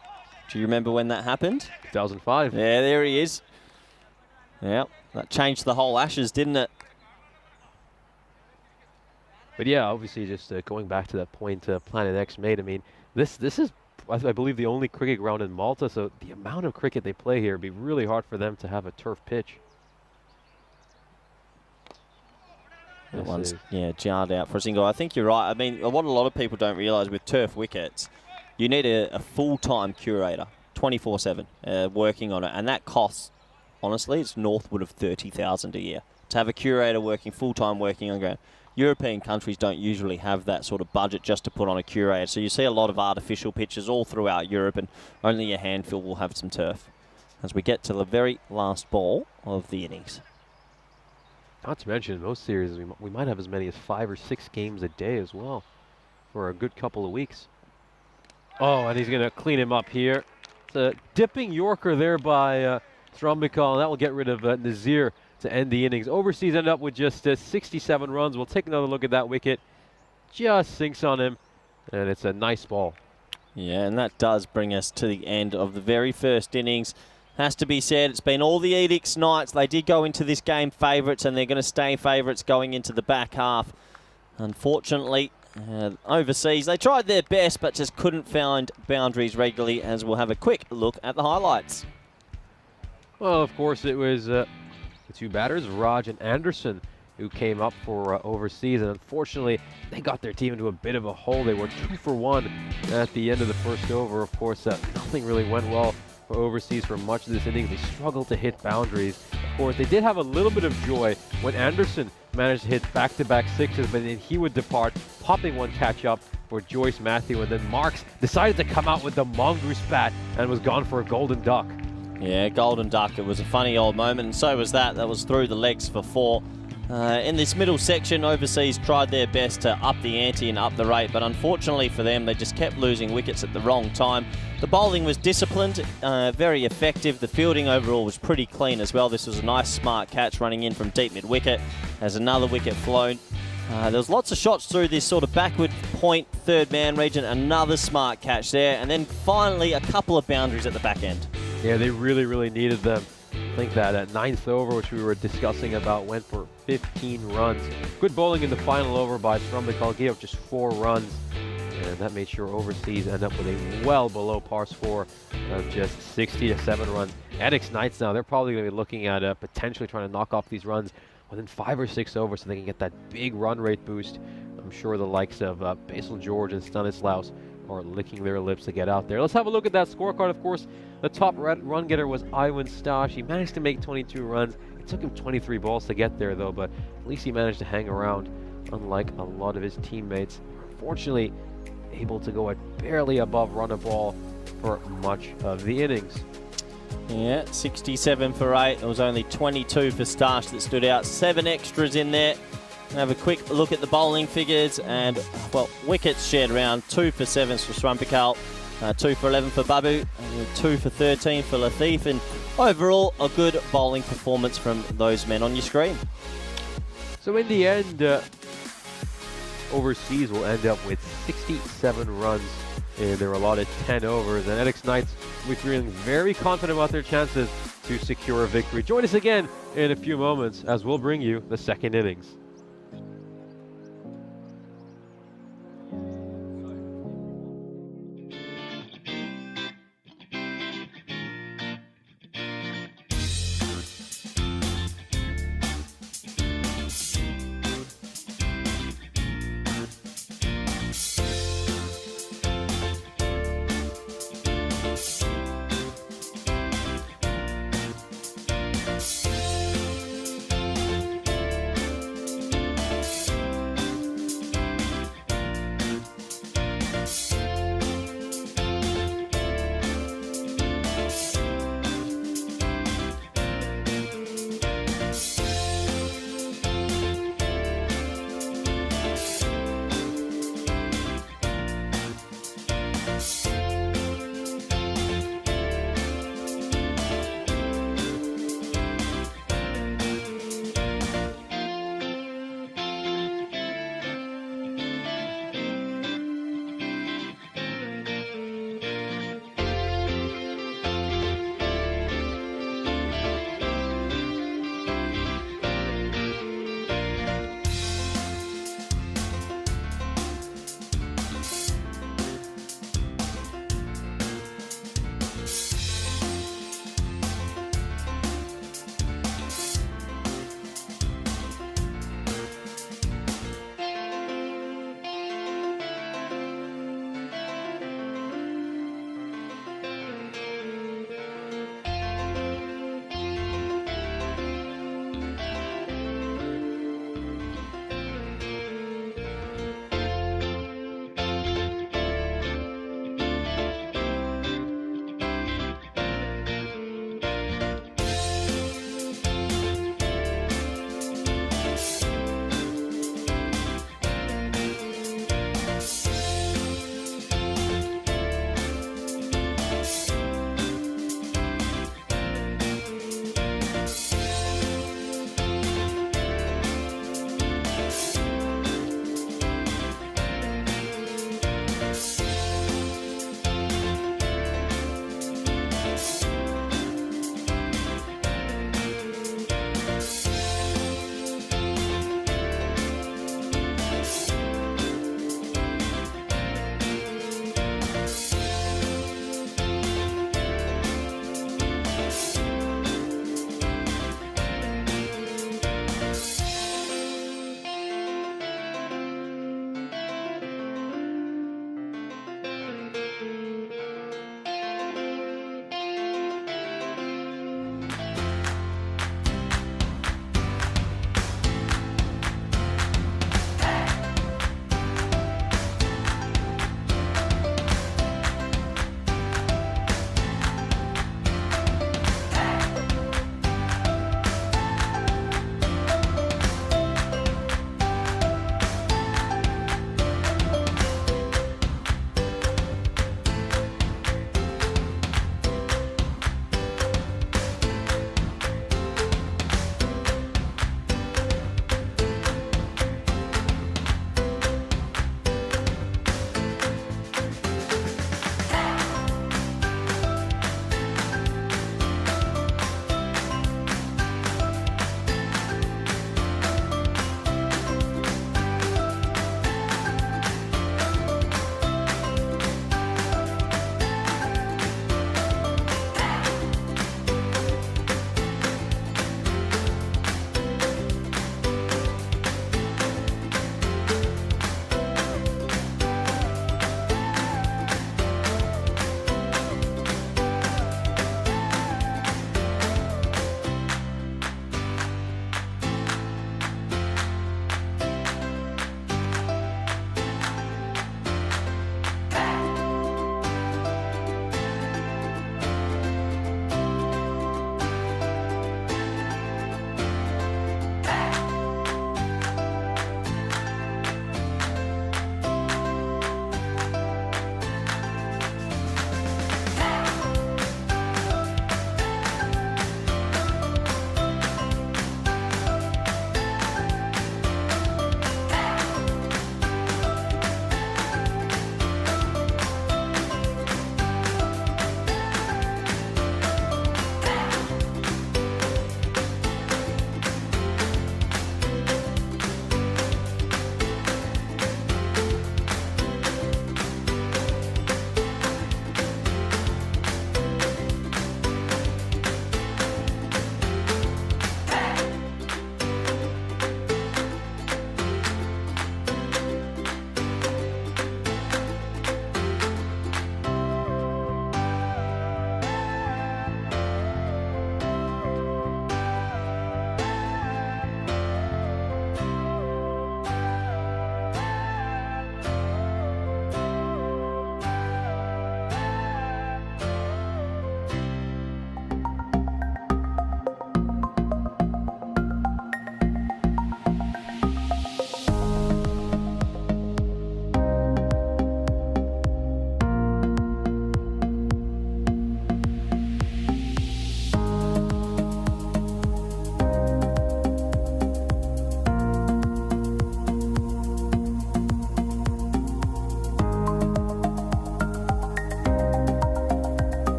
Do you remember when that happened? 2005. Yeah, there he is. Yeah, that changed the whole Ashes, didn't it? But yeah, obviously just going back to that point Planet X made, I mean, this is, I believe, the only cricket ground in Malta, so the amount of cricket they play here would be really hard for them to have a turf pitch. That one's, yeah, jarred out for a single. I think you're right. I mean, what a lot of people don't realise with turf wickets, you need a full-time curator, 24/7, working on it, and that costs, honestly, it's northward of 30,000 a year to have a curator working full-time, working on ground. European countries don't usually have that sort of budget just to put on a curator, so you see a lot of artificial pitches all throughout Europe, and only a handful will have some turf. As we get to the very last ball of the innings. Not to mention, in most series, we might have as many as 5 or 6 games a day as well for a good couple of weeks. Oh, and he's going to clean him up here. It's a dipping Yorker there by Srambikal, and that will get rid of Nazir to end the innings. Overseas end up with just 67 runs. We'll take another look at that wicket. Just sinks on him, and it's a nice ball. Yeah, and that does bring us to the end of the very first innings. Has to be said, it's been all the Edicts Knights. They did go into this game favourites, and they're going to stay favourites going into the back half. Unfortunately, overseas, they tried their best, but just couldn't find boundaries regularly, as we'll have a quick look at the highlights. Well, of course, it was the 2 batters, Raj and Anderson, who came up for overseas, and unfortunately, they got their team into a bit of a hole. They were 2 for 1 at the end of the first over. Of course, nothing really went well for overseas for much of this innings. They struggled to hit boundaries. Of course, they did have a little bit of joy when Anderson managed to hit back-to-back sixes, but then he would depart, popping one catch up for Joyce Matthew, and then Marks decided to come out with the mongoose bat and was gone for a golden duck. Yeah, golden duck. It was a funny old moment, and so was that. That was through the legs for 4. In this middle section, overseas tried their best to up the ante and up the rate, but unfortunately for them, they just kept losing wickets at the wrong time. The bowling was disciplined, very effective. The fielding overall was pretty clean as well. This was a nice, smart catch running in from deep mid-wicket as another wicket flown. There was lots of shots through this sort of backward point, third man region. Another smart catch there. And then finally a couple of boundaries at the back end. Yeah, they really, really needed them. I think that at ninth over, which we were discussing about, went for 15 runs. Good bowling in the final over by Trumbicall, gave up just 4 runs. And that made sure Overseas end up with a well below par score of just 67 runs. Edix Knights now, they're probably going to be looking at potentially trying to knock off these runs within 5 or 6 overs so they can get that big run rate boost. I'm sure the likes of Basil George and Stanislaus are licking their lips to get out there. Let's have a look at that scorecard. Of course, the top run getter was Iwan Stosh. He managed to make 22 runs. It took him 23 balls to get there, though, but at least he managed to hang around, unlike a lot of his teammates. Unfortunately, able to go at barely above run a ball for much of the innings. Yeah, 67 for 8. There was only 22 for Starch that stood out. 7 extras in there. Have a quick look at the bowling figures, and well, wickets shared around 2 for 7 for Strumpikal, 2 for 11 for Babu, and 2 for 13 for Latif, and overall a good bowling performance from those men on your screen. So in the end, Overseas will end up with 67 runs in their allotted 10 overs, and Edix Knights will be feeling very confident about their chances to secure a victory. Join us again in a few moments as we'll bring you the second innings.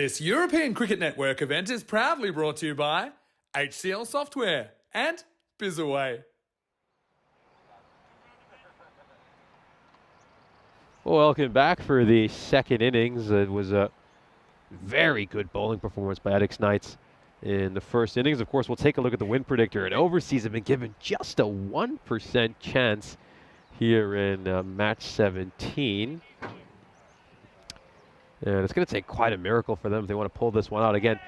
This European Cricket Network event is proudly brought to you by HCL Software and Bizaway. Welcome back for the second innings. It was a very good bowling performance by Essex Knights in the first innings. Of course, we'll take a look at the win predictor. And overseas have been given just a 1% chance here in match 17. And it's going to take quite a miracle for them if they want to pull this one out. Again,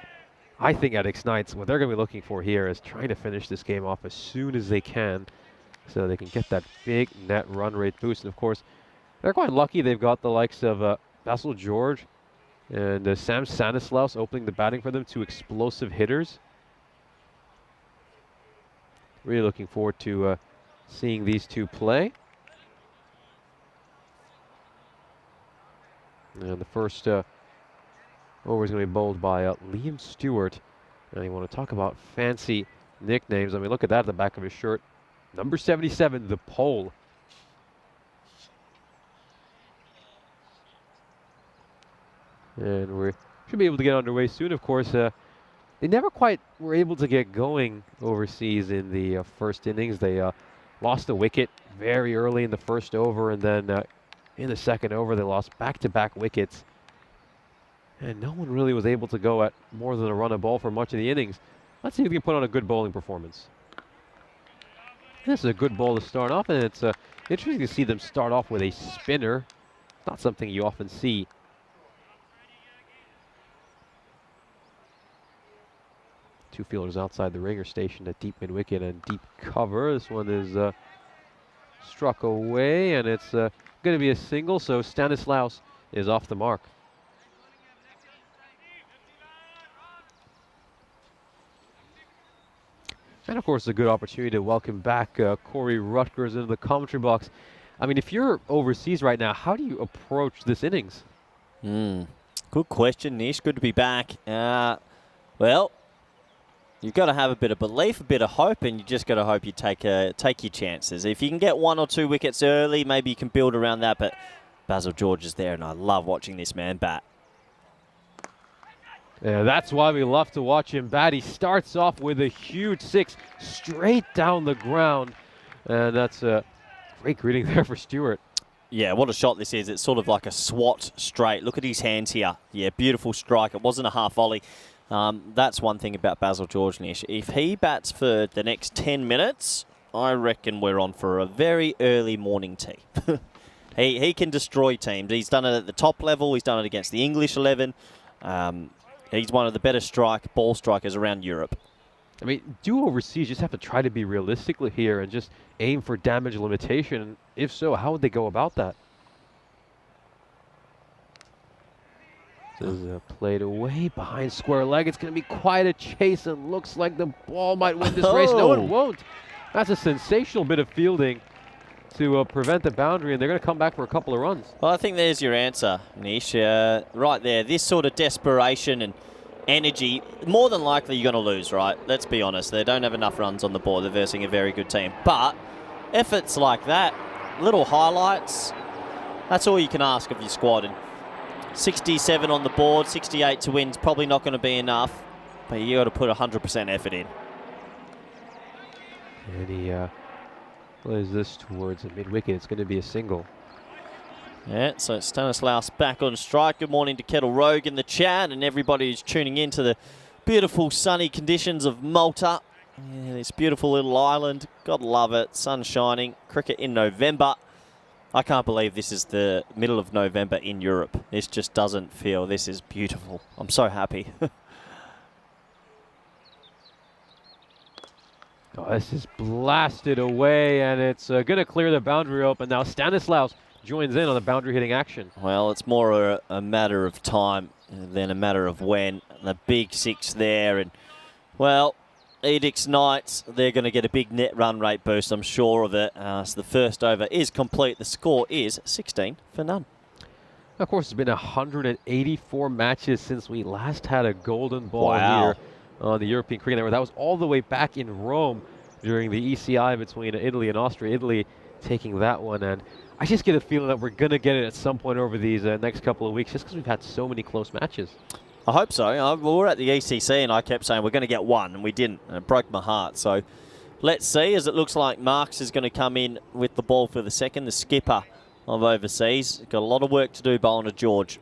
I think Essex Knights, what they're going to be looking for here is trying to finish this game off as soon as they can so they can get that big net run rate boost. And of course, they're quite lucky. They've got the likes of Basil George and Sam Stanislaus opening the batting for them, two explosive hitters. Really looking forward to seeing these two play. And the first over is going to be bowled by Liam Stewart. And you want to talk about fancy nicknames. I mean, look at that at the back of his shirt. Number 77, the Pole. And we should be able to get underway soon. Of course, they never quite were able to get going overseas in the first innings. They lost a wicket very early in the first over, and then in the second over, they lost back-to-back wickets. And no one really was able to go at more than a run a ball for much of the innings. Let's see if we can put on a good bowling performance. This is a good ball to start off, and it's interesting to see them start off with a spinner. Not something you often see. Two fielders outside the ringer stationed at deep mid-wicket and deep cover. This one is struck away, and it's going to be a single, so Stanislaus is off the mark. And of course, a good opportunity to welcome back Corey Rutgers into the commentary box. I mean, if you're overseas right now, how do you approach this innings? Good question, Nish. Good to be back. Well, you've got to have a bit of belief, a bit of hope, and you just got to hope you take your chances. If you can get 1 or 2 wickets early, maybe you can build around that. But Basil George is there, and I love watching this man bat. Yeah, that's why we love to watch him bat. He starts off with a huge 6 straight down the ground, and that's a great greeting there for Stewart. Yeah, what a shot this is. It's sort of like a swat straight. Look at his hands here. Yeah, beautiful strike. It wasn't a half volley. That's one thing about Basil George, Nish. If he bats for the next 10 minutes, I reckon we're on for a very early morning tea. He can destroy teams. He's done it at the top level. He's done it against the English 11. He's one of the better ball strikers around Europe. I mean, do overseas just have to try to be realistic here and just aim for damage limitation? If so, how would they go about that? This is played away behind square leg. It's going to be quite a chase, and looks like the ball might win this race. No, it won't. That's a sensational bit of fielding to prevent the boundary, and they're going to come back for a couple of runs. Well, I think there's your answer, Nish. Right there, this sort of desperation and energy, more than likely you're going to lose, right? Let's be honest. They don't have enough runs on the board. They're versing a very good team. But efforts like that, little highlights, that's all you can ask of your squad. And 67 on the board, 68 to win is probably not going to be enough, but you got to put 100% effort in. And he plays this towards a mid-wicket. It's going to be a single. Yeah, so Stanislaus back on strike. Good morning to Kettle Rogue in the chat and everybody who's tuning in to the beautiful sunny conditions of Malta. Yeah, this beautiful little island. God love it. Sun shining. Cricket in November. I can't believe this is the middle of November in Europe. This just doesn't feel. This is beautiful. I'm so happy. Oh, this is blasted away, and it's going to clear the boundary open. Now Stanislaus joins in on the boundary hitting action. Well, it's more a matter of time than a matter of when. The big 6 there, and well, Essex Knights, they're going to get a big net run rate boost, I'm sure of it. So the first over is complete. The score is 16 for none. Of course, it's been 184 matches since we last had a golden ball here on the European Cricket Network. That was all the way back in Rome during the ECI between Italy and Austria. Italy taking that one, and I just get a feeling that we're going to get it at some point over these next couple of weeks, just because we've had so many close matches. I hope so. We were at the ECC and I kept saying we're going to get one, and we didn't. And it broke my heart. So let's see, as it looks like Marks is going to come in with the ball for the second, the skipper of overseas. Got a lot of work to do, bowling to George.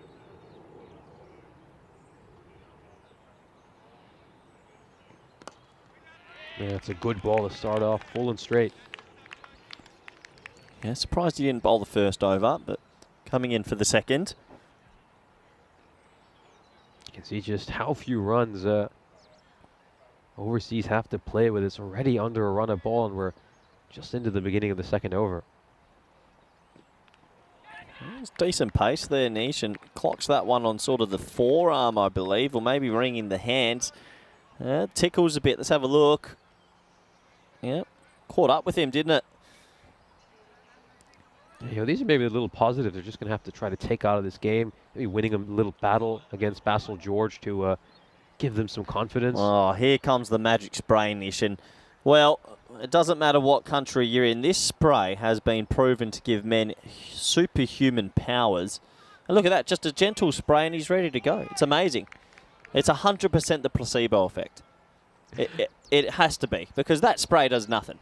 Yeah, it's a good ball to start off, full and straight. Yeah, surprised he didn't bowl the first over, but coming in for the second. You can see just how few runs overseas have to play with. It's already under a run of ball, and we're just into the beginning of the second over. It's decent pace there, Nish, and clocks that one on sort of the forearm, I believe, or maybe ringing the hands. Tickles a bit. Let's have a look. Yep, caught up with him, didn't it? You know, these are maybe a little positive. They're just going to have to try to take out of this game. Maybe winning a little battle against Basil George to give them some confidence. Oh, here comes the magic spray, Nish. And, well, it doesn't matter what country you're in. This spray has been proven to give men superhuman powers. And look at that, just a gentle spray and he's ready to go. It's amazing. It's 100% the placebo effect. It has to be, because that spray does nothing.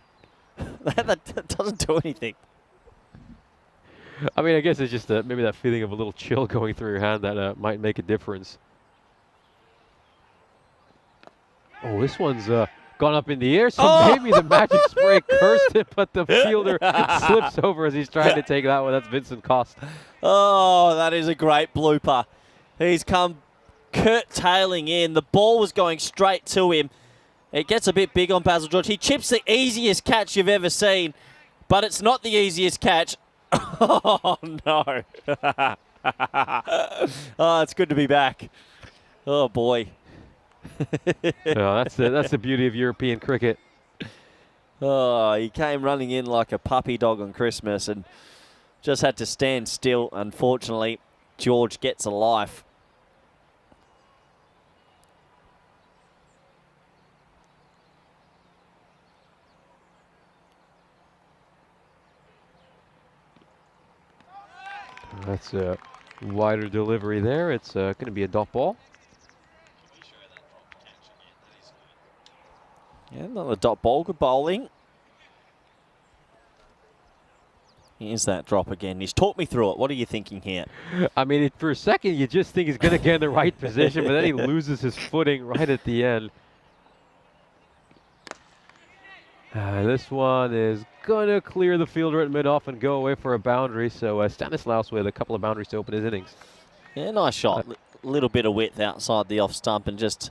that doesn't do anything. I mean, I guess it's just maybe that feeling of a little chill going through your hand that might make a difference. Oh, this one's gone up in the air, so maybe the magic spray cursed it, but the fielder slips over as he's trying to take that one. That's Vincent Cost. Oh, that is a great blooper. He's come curtailing in. The ball was going straight to him. It gets a bit big on Basil George. He chips the easiest catch you've ever seen, but it's not the easiest catch. Oh, no. Oh, it's good to be back. Oh, boy. Oh, that's the beauty of European cricket. Oh, he came running in like a puppy dog on Christmas and just had to stand still. Unfortunately, George gets a life. That's a wider delivery there. It's going to be a dot ball. Yeah, another dot ball. Good bowling. Here's that drop again. He's talked me through it. What are you thinking here? I mean, for a second, you just think he's going to get in the right position, but then he loses his footing right at the end. This one is going to clear the fielder at mid-off and go away for a boundary. So Stanislaus with a couple of boundaries to open his innings. Yeah, nice shot. Little bit of width outside the off stump and just,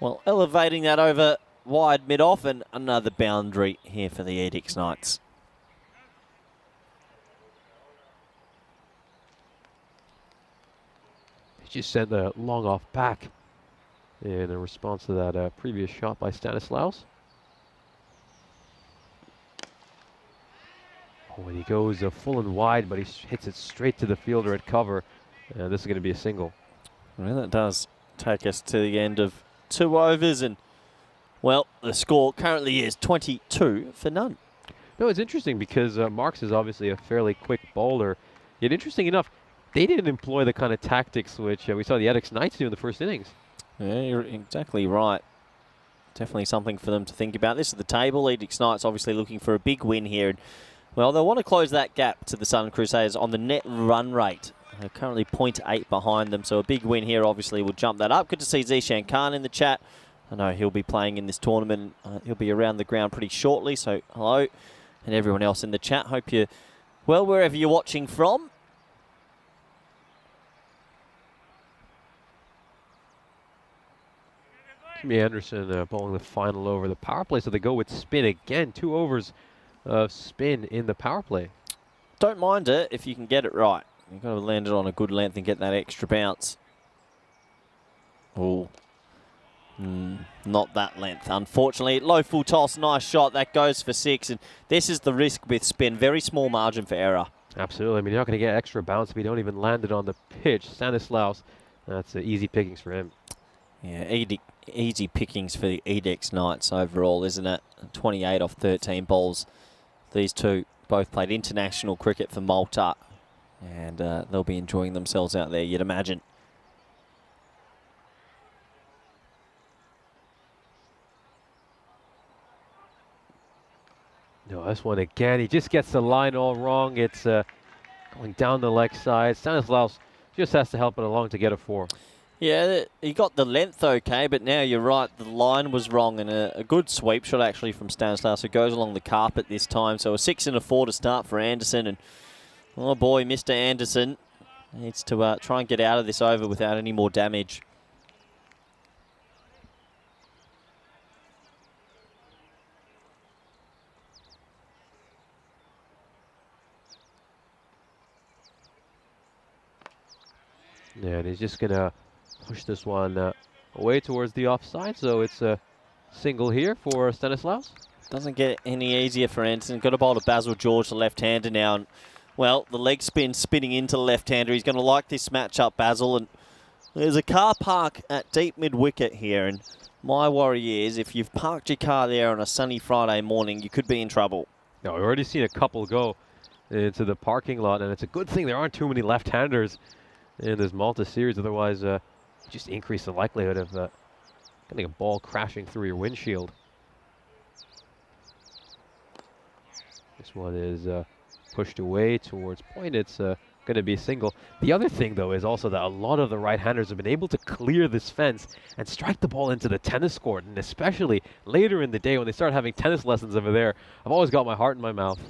well, elevating that over wide mid-off, and another boundary here for the Edix Knights. He just sent the long off back in a response to that previous shot by Stanislaus. Oh, and he goes full and wide, but he hits it straight to the fielder at cover. This is going to be a single. Well, that does take us to the end of 2 overs, and, well, the score currently is 22 for none. No, it's interesting because Marks is obviously a fairly quick bowler. Yet, interesting enough, they didn't employ the kind of tactics which we saw the Edix Knights do in the first innings. Yeah, you're exactly right. Definitely something for them to think about. This is the table. Edix Knights obviously looking for a big win here. And, well, they'll want to close that gap to the Southern Crusaders on the net run rate. They're currently 0.8 behind them, so a big win here obviously will jump that up. Good to see Zishan Khan in the chat. I know he'll be playing in this tournament. He'll be around the ground pretty shortly, so hello. And everyone else in the chat, hope you're well wherever you're watching from. Jimmy Anderson bowling the final over. The power play, so they go with spin again. 2 overs of spin in the power play. Don't mind it if you can get it right. You've got to land it on a good length and get that extra bounce. Oh, not that length, unfortunately. Low full toss, nice shot. That goes for 6. And this is the risk with spin. Very small margin for error. Absolutely. I mean, you're not going to get extra bounce if you don't even land it on the pitch. Stanislaus, that's easy pickings for him. Yeah, easy pickings for the Edix Knights overall, isn't it? 28 off 13 balls. These two both played international cricket for Malta, and they'll be enjoying themselves out there, you'd imagine. No, this one again, he just gets the line all wrong. It's going down the leg side. Stanislaus just has to help it along to get a 4. Yeah, he got the length okay, but now you're right, the line was wrong, and a good sweep shot actually from Stanislaus, who goes along the carpet this time. So a 6 and a 4 to start for Anderson, and oh boy, Mr. Anderson needs to try and get out of this over without any more damage. Yeah, and he's just going to push this one away towards the offside, so it's a single here for Stanislaus. Doesn't get any easier for Anderson. Got a bowl to Basil George, the left-hander now. And, well, the leg spin spinning into the left-hander. He's going to like this matchup, Basil. And there's a car park at deep mid-wicket here. And my worry is if you've parked your car there on a sunny Friday morning, you could be in trouble. No, we've already seen a couple go into the parking lot, and it's a good thing there aren't too many left-handers in this Malta series. Otherwise, just increase the likelihood of getting a ball crashing through your windshield. This one is pushed away towards point. It's going to be a single. The other thing, though, is also that a lot of the right-handers have been able to clear this fence and strike the ball into the tennis court. And especially later in the day when they start having tennis lessons over there, I've always got my heart in my mouth.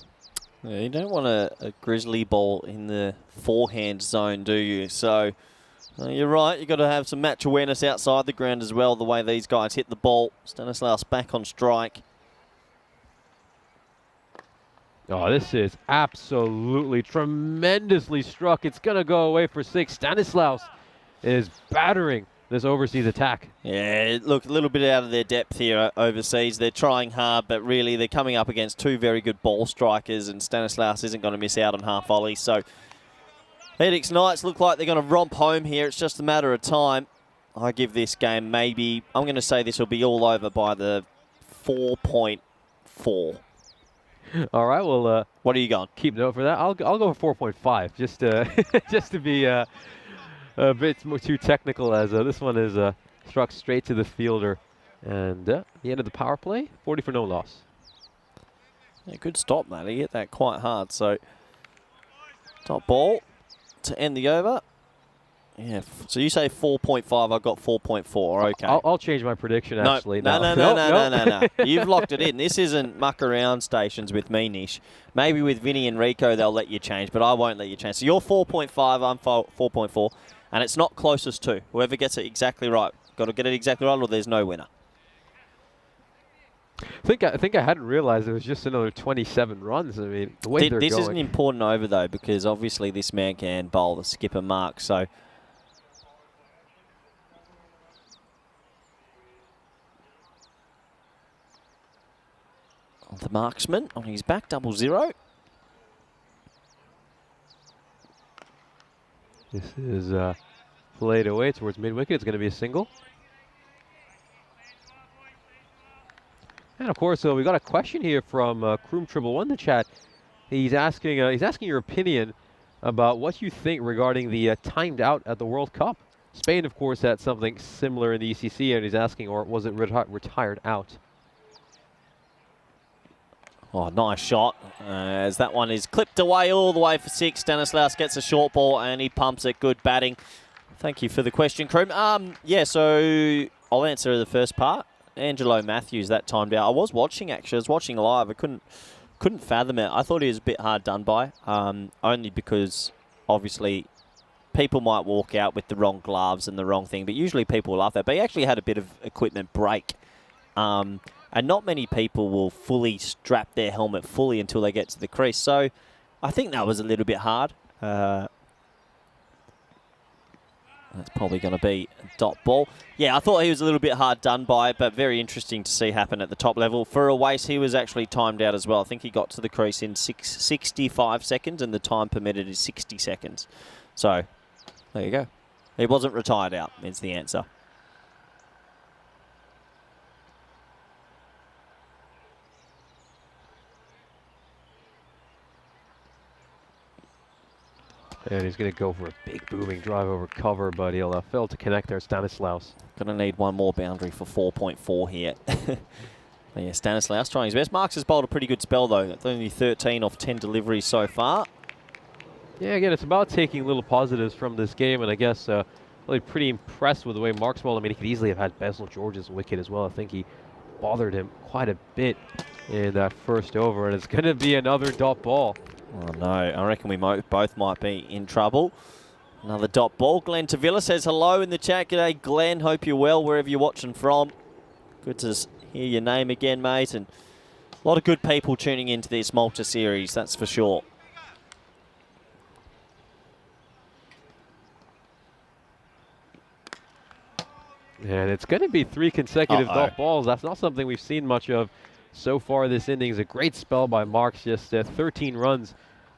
Yeah, you don't want a grizzly ball in the forehand zone, do you? So you're right, you've got to have some match awareness outside the ground as well, the way these guys hit the ball. Stanislaus back on strike. Oh, this is absolutely tremendously struck. It's going to go away for 6. Stanislaus is battering this overseas attack. Yeah, look, a little bit out of their depth here overseas. They're trying hard, but really they're coming up against 2 very good ball strikers, and Stanislaus isn't going to miss out on half volleys. So Edix Knights look like they're going to romp home here. It's just a matter of time. I give this game maybe, I'm going to say this will be all over by the 4.4. All right, well, what are you going? Keep note for that. I'll go for 4.5, just just to be a bit more too technical, as this one is struck straight to the fielder, and the end of the power play, 40 for no loss. Yeah, good stop, mate. He hit that quite hard. So top ball to end the over. Yeah, so you say 4.5, I got 4.4. Okay. I'll change my prediction, actually. No. You've locked it in. This isn't muck around stations with me, Nish. Maybe with Vinny and Rico, they'll let you change, but I won't let you change. So you're 4.5, I'm 4.4, and it's not closest to. Whoever gets it exactly right. Got to get it exactly right, or there's no winner. I think I hadn't realized it was just another 27 runs. I mean, the way they're going. This is an important over, though, because obviously this man can bowl the skipper mark, so... The marksman on his back, 0-0. This is played away towards mid-wicket. It's going to be a single. And of course, we got a question here from Kroom Triple One in the chat. He's asking your opinion about what you think regarding the timed out at the World Cup. Spain, of course, had something similar in the ECC, and he's asking, or was it retired out? Oh, nice shot, as that one is clipped away all the way for 6. Stanislaus gets a short ball and he pumps it. Good batting. Thank you for the question, Kroom. Yeah, so I'll answer the first part. Angelo Matthews, that timed out. I was watching, actually. I was watching live. I couldn't fathom it. I thought he was a bit hard done by, only because, obviously, people might walk out with the wrong gloves and the wrong thing, but usually people love that. But he actually had a bit of equipment break. And not many people will fully strap their helmet fully until they get to the crease. So I think that was a little bit hard. That's probably going to be a dot ball. Yeah, I thought he was a little bit hard done by, but very interesting to see happen at the top level. For a waste, he was actually timed out as well. I think he got to the crease in 65 seconds, and the time permitted is 60 seconds. So there you go. He wasn't retired out, is the answer. And he's going to go for a big booming drive over cover, but he'll fail to connect there, Stanislaus. Going to need one more boundary for 4.4 here. Yeah, Stanislaus trying his best. Marks has bowled a pretty good spell, though. That's only 13 off 10 deliveries so far. Yeah, again, it's about taking little positives from this game, and I guess really pretty impressed with the way Mark's bowled. I mean, he could easily have had Basil George's wicket as well. I think he bothered him quite a bit in that first over, and it's going to be another dot ball. Oh, no. I reckon we both might be in trouble. Another dot ball. Glenn Tavilla says hello in the chat. G'day, Glenn. Hope you're well wherever you're watching from. Good to hear your name again, mate. And a lot of good people tuning into this Malta series, that's for sure. And it's going to be 3 consecutive dot balls. That's not something we've seen much of so far this innings. A great spell by Marks, just 13 runs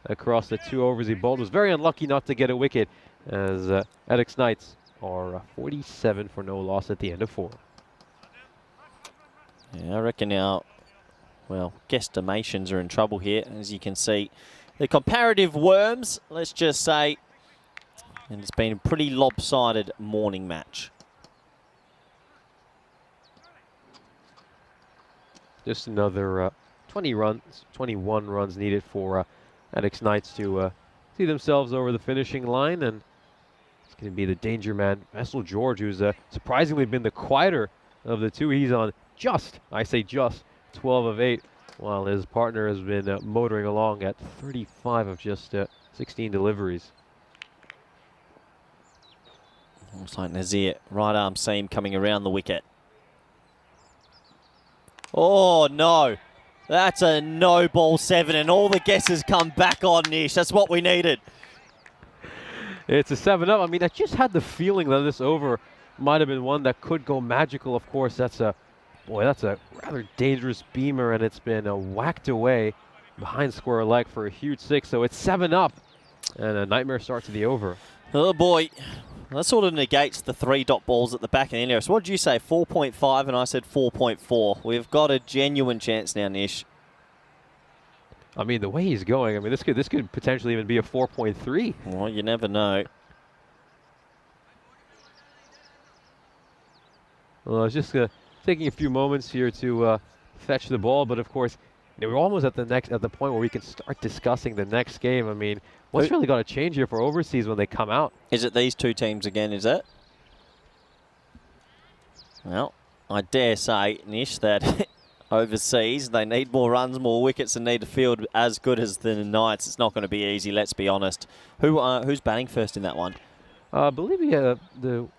across the 2 overs he bowled. Was very unlucky not to get a wicket, as Essex Knights are 47 for no loss at the end of 4. Yeah, I reckon our, well, guesstimations are in trouble here. As you can see, the comparative worms, let's just say, and it's been a pretty lopsided morning match. Just another 21 runs needed for Essex Knights to see themselves over the finishing line, and it's going to be the danger man, Basil George, who's surprisingly been the quieter of the two. He's on just 12 of 8, while his partner has been motoring along at 35 of just 16 deliveries. Looks like Nazir, right arm seam coming around the wicket. Oh, no. That's a no ball 7, and all the guesses come back on, Nish. That's what we needed. It's a 7-up. I mean, I just had the feeling that this over might have been one that could go magical. Of course, that's a rather dangerous beamer, and it's been whacked away behind square leg for a huge 6. So it's 7-up, and a nightmare start to the over. Oh, boy. That sort of negates the 3 dot balls at the back of the area. So what did you say, 4.5, and I said 4.4. We've got a genuine chance now, Nish. I mean, the way he's going, I mean, this could potentially even be a 4.3. Well, you never know. Well, I was just taking a few moments here to fetch the ball, but of course, we're almost at the point where we can start discussing the next game. I mean, what's really got to change here for overseas when they come out? Is it these 2 teams again, is it? Well, I dare say, Nish, that overseas they need more runs, more wickets, and need a field as good as the Knights. It's not going to be easy, let's be honest. Who's batting first in that one? I believe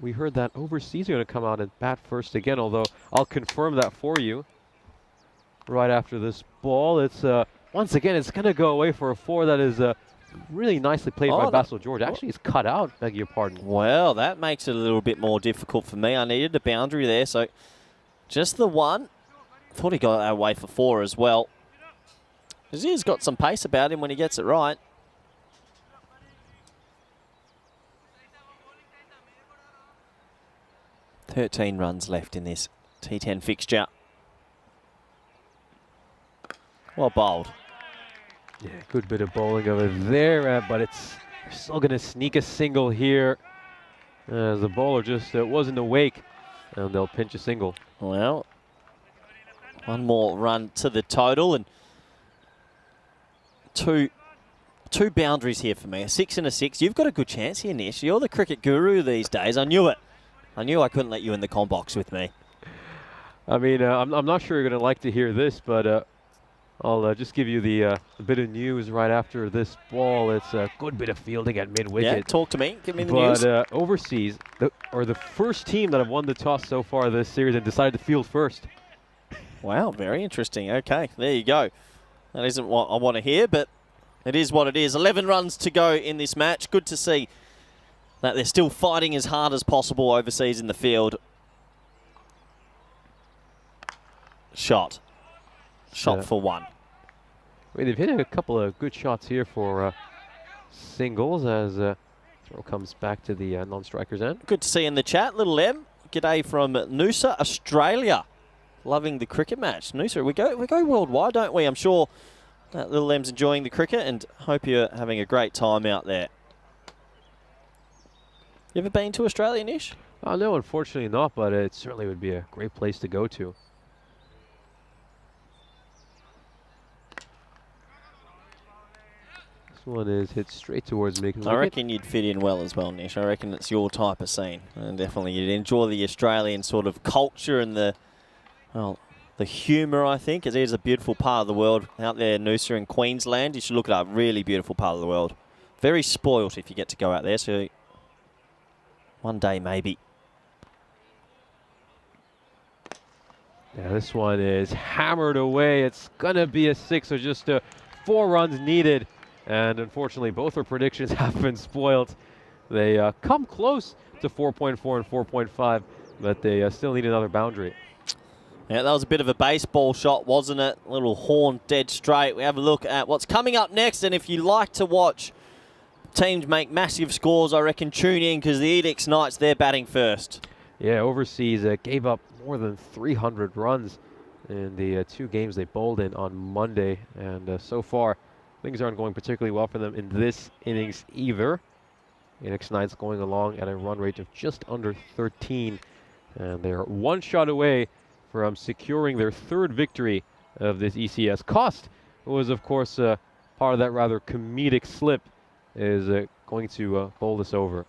we heard that overseas are going to come out and bat first again, although I'll confirm that for you right after this ball. It's once again, it's going to go away for a 4. That is really nicely played by Basil George. Actually, it's cut out, beg your pardon. Well, that makes it a little bit more difficult for me. I needed a boundary there, so just the 1. Thought he got away for 4 as well. He's got some pace about him when he gets it right. $13 runs left in this T10 fixture. Well bowled. Yeah, good bit of bowling over there, but it's still going to sneak a single here. As the bowler just wasn't awake, and they'll pinch a single. Well, 1 more run to the total, and two boundaries here for me. A 6 and a 6. You've got a good chance here, Nish. You're the cricket guru these days. I knew it. I knew I couldn't let you in the com box with me. I mean, I'm not sure you're going to like to hear this, but I'll just give you the bit of news right after this ball. It's a good bit of fielding at mid-wicket. Yeah, talk to me. Give me the news. But overseas, the first team that have won the toss so far this series and decided to field first. Wow, very interesting. Okay, there you go. That isn't what I want to hear, but it is what it is. 11 runs to go in this match. Good to see that they're still fighting as hard as possible overseas in the field. Shot for 1. I mean, they've hit a couple of good shots here for singles as throw comes back to the non-striker's end. Good to see in the chat, Little M. G'day from Noosa, Australia. Loving the cricket match. Noosa, we go worldwide, don't we? I'm sure that Little M's enjoying the cricket, and hope you're having a great time out there. You ever been to Australia, Nish? No, unfortunately not, but it certainly would be a great place to go to. one is hit straight towards me. I reckon you'd fit in well as well, Nish. I reckon it's your type of scene. And definitely you'd enjoy the Australian sort of culture and the humour, I think. It is a beautiful part of the world out there, Noosa in Queensland. You should look it up. Really beautiful part of the world. Very spoilt if you get to go out there. So one day, maybe. Yeah, this one is hammered away. It's going to be a 6, so just 4 runs needed. And unfortunately, both our predictions have been spoiled. They come close to 4.4 and 4.5, but they still need another boundary. Yeah, that was a bit of a baseball shot, wasn't it? A little horn dead straight. We have a look at what's coming up next, and if you like to watch teams make massive scores, I reckon tune in, because the Edix Knights, they're batting first. Yeah, overseas gave up more than 300 runs in the 2 games they bowled in on Monday, and so far things aren't going particularly well for them in this innings either. Edix Knights going along at a run rate of just under 13, and they're 1 shot away from securing their 3rd victory of this ECS. Cost was, of course, part of that rather comedic slip, is going to bowl this over.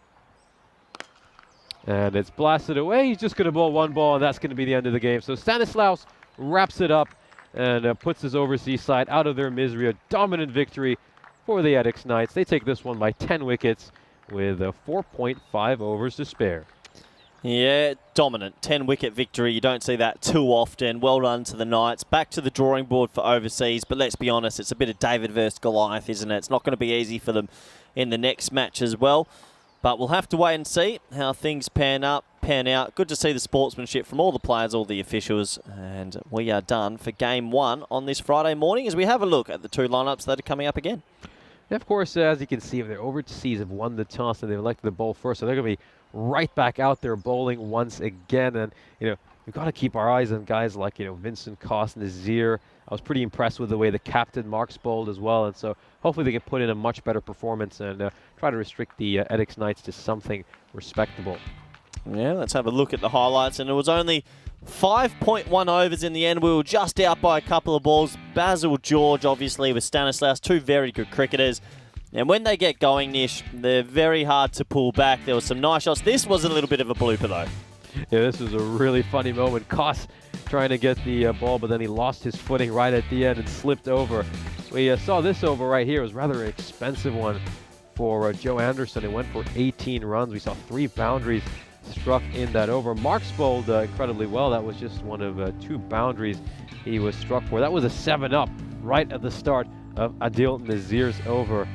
And it's blasted away. He's just going to bowl 1 ball, and that's going to be the end of the game. So Stanislaus wraps it up and puts his overseas side out of their misery. A dominant victory for the Edix Knights. They take this one by 10 wickets with 4.5 overs to spare. Yeah, dominant. 10-wicket victory. You don't see that too often. Well done to the Knights. Back to the drawing board for overseas. But let's be honest, it's a bit of David versus Goliath, isn't it? It's not going to be easy for them in the next match as well. But we'll have to wait and see how things pan out. Good to see the sportsmanship from all the players, all the officials. And we are done for Game 1 on this Friday morning as we have a look at the 2 lineups that are coming up again. And of course, as you can see, their overseas have won the toss and they've elected to bowl first. So they're going to be right back out there bowling once again. And, we've got to keep our eyes on guys like, Vincent Koss, Nazir. I was pretty impressed with the way the captain Marks bowled as well. And so hopefully they can put in a much better performance and try to restrict the Edix Knights to something respectable. Yeah, let's have a look at the highlights. And it was only 5.1 overs in the end. We were just out by a couple of balls. Basil George, obviously, with Stanislaus, 2 very good cricketers. And when they get going, Nish, they're very hard to pull back. There were some nice shots. This was a little bit of a blooper, though. Yeah, this was a really funny moment. Koss trying to get the ball, but then he lost his footing right at the end and slipped over. We saw this over right here. It was rather an expensive one for Joe Anderson. It went for 18 runs. We saw 3 boundaries struck in that over. Marks bowled incredibly well. That was just one of 2 boundaries he was struck for. That was a 7-up right at the start of Adil Nazir's over.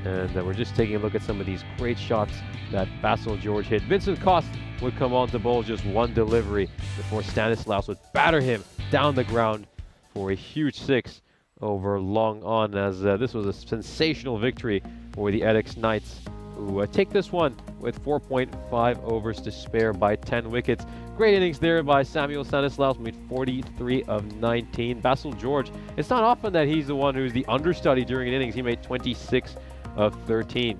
And we're just taking a look at some of these great shots that Basil George hit. Vincent Koss would come on to bowl just 1 delivery before Stanislaus would batter him down the ground for a huge 6 over long on, as this was a sensational victory for the Edix Knights, who take this one with 4.5 overs to spare by 10 wickets. Great innings there by Samuel Stanislaus, made 43 of 19. Basil George, it's not often that he's the one who's the understudy during an innings. He made 26 of 13.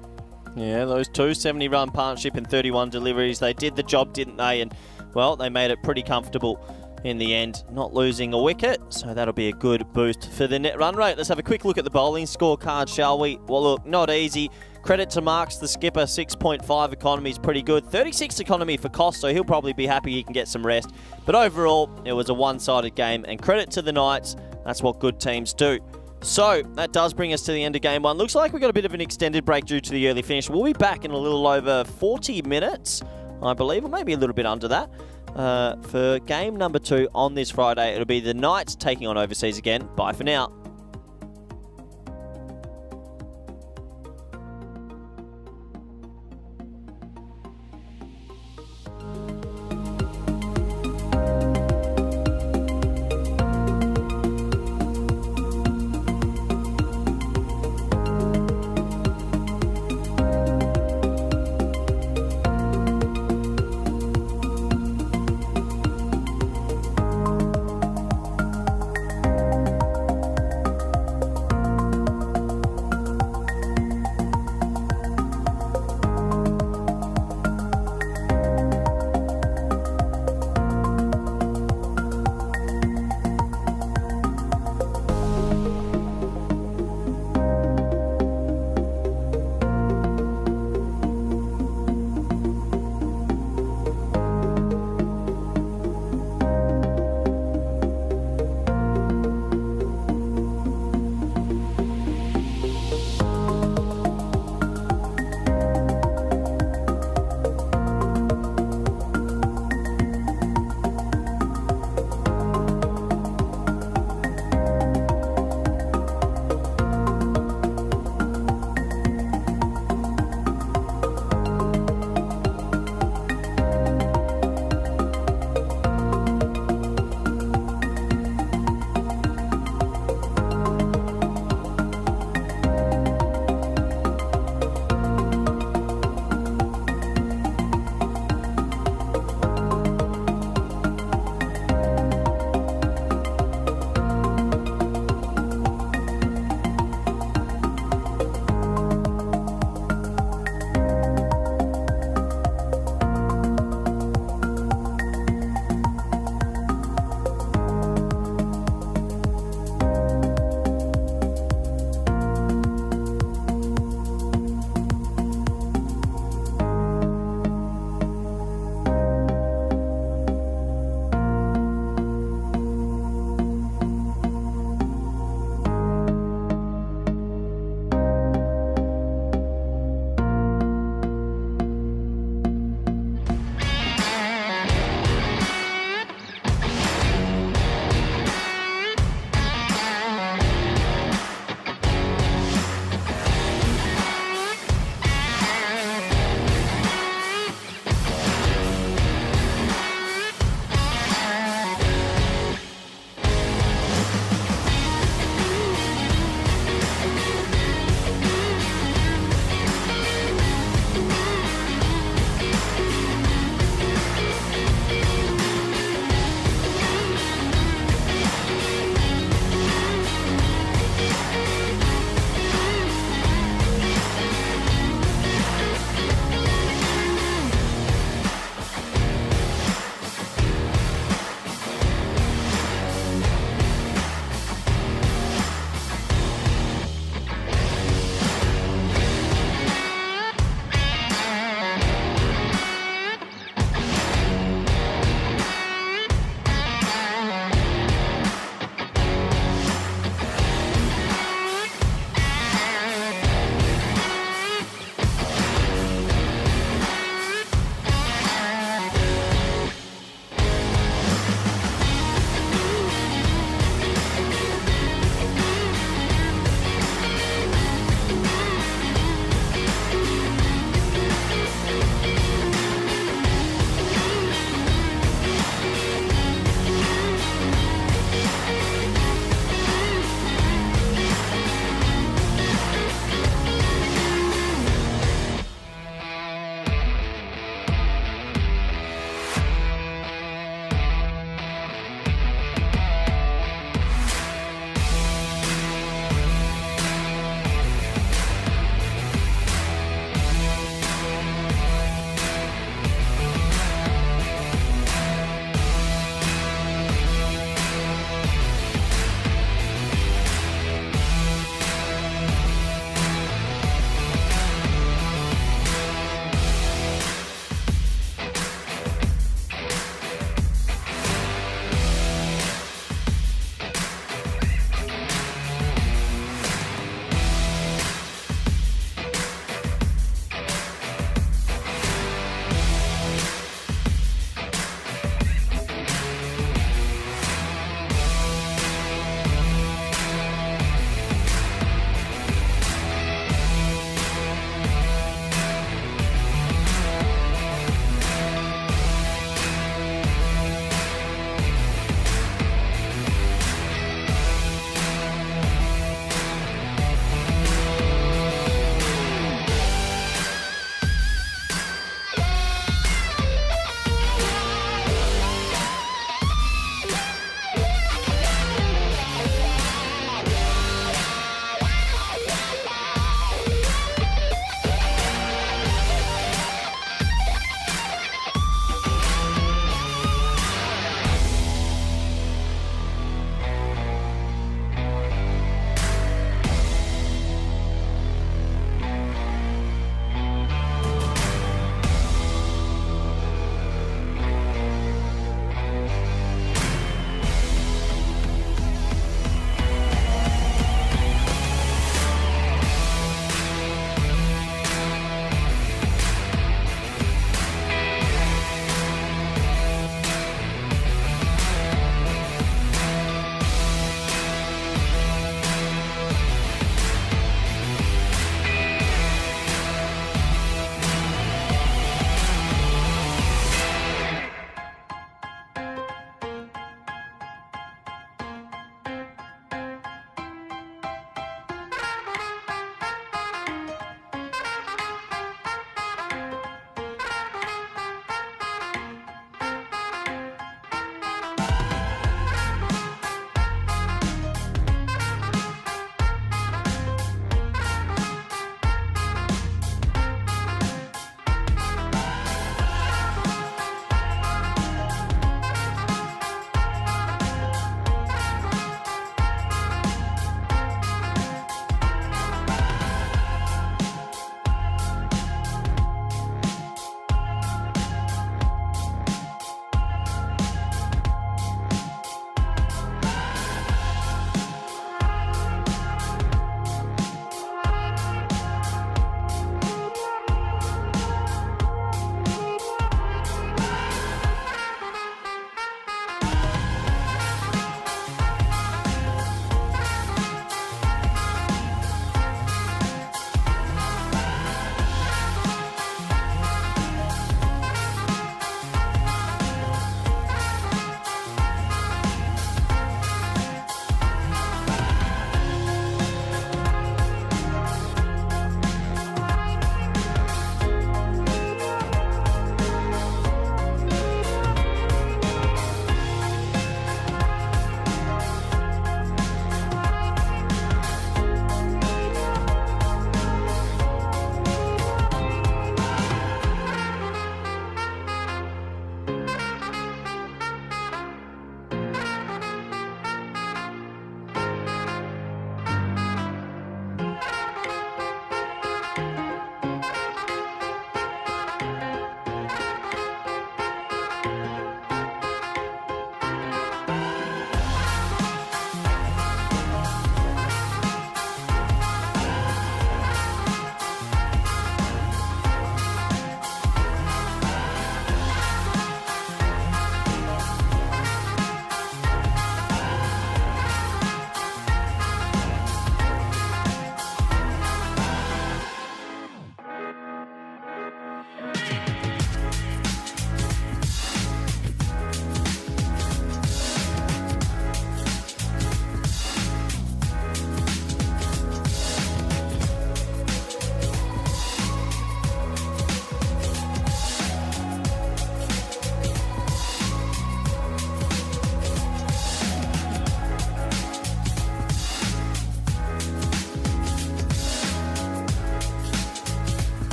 Yeah, those 2 70-run partnership and 31 deliveries, they did the job, didn't they? And, well, they made it pretty comfortable in the end, not losing a wicket. So that'll be a good boost for the net run rate. Let's have a quick look at the bowling scorecard, shall we? Well, look, not easy. Credit to Marks, the skipper. 6.5 economy is pretty good. 36 economy for Koss, so he'll probably be happy he can get some rest. But overall, it was a one-sided game. And credit to the Knights. That's what good teams do. So, that does bring us to the end of Game 1. Looks like we've got a bit of an extended break due to the early finish. We'll be back in a little over 40 minutes, I believe, or maybe a little bit under that, for Game number 2 on this Friday. It'll be the Knights taking on overseas again. Bye for now.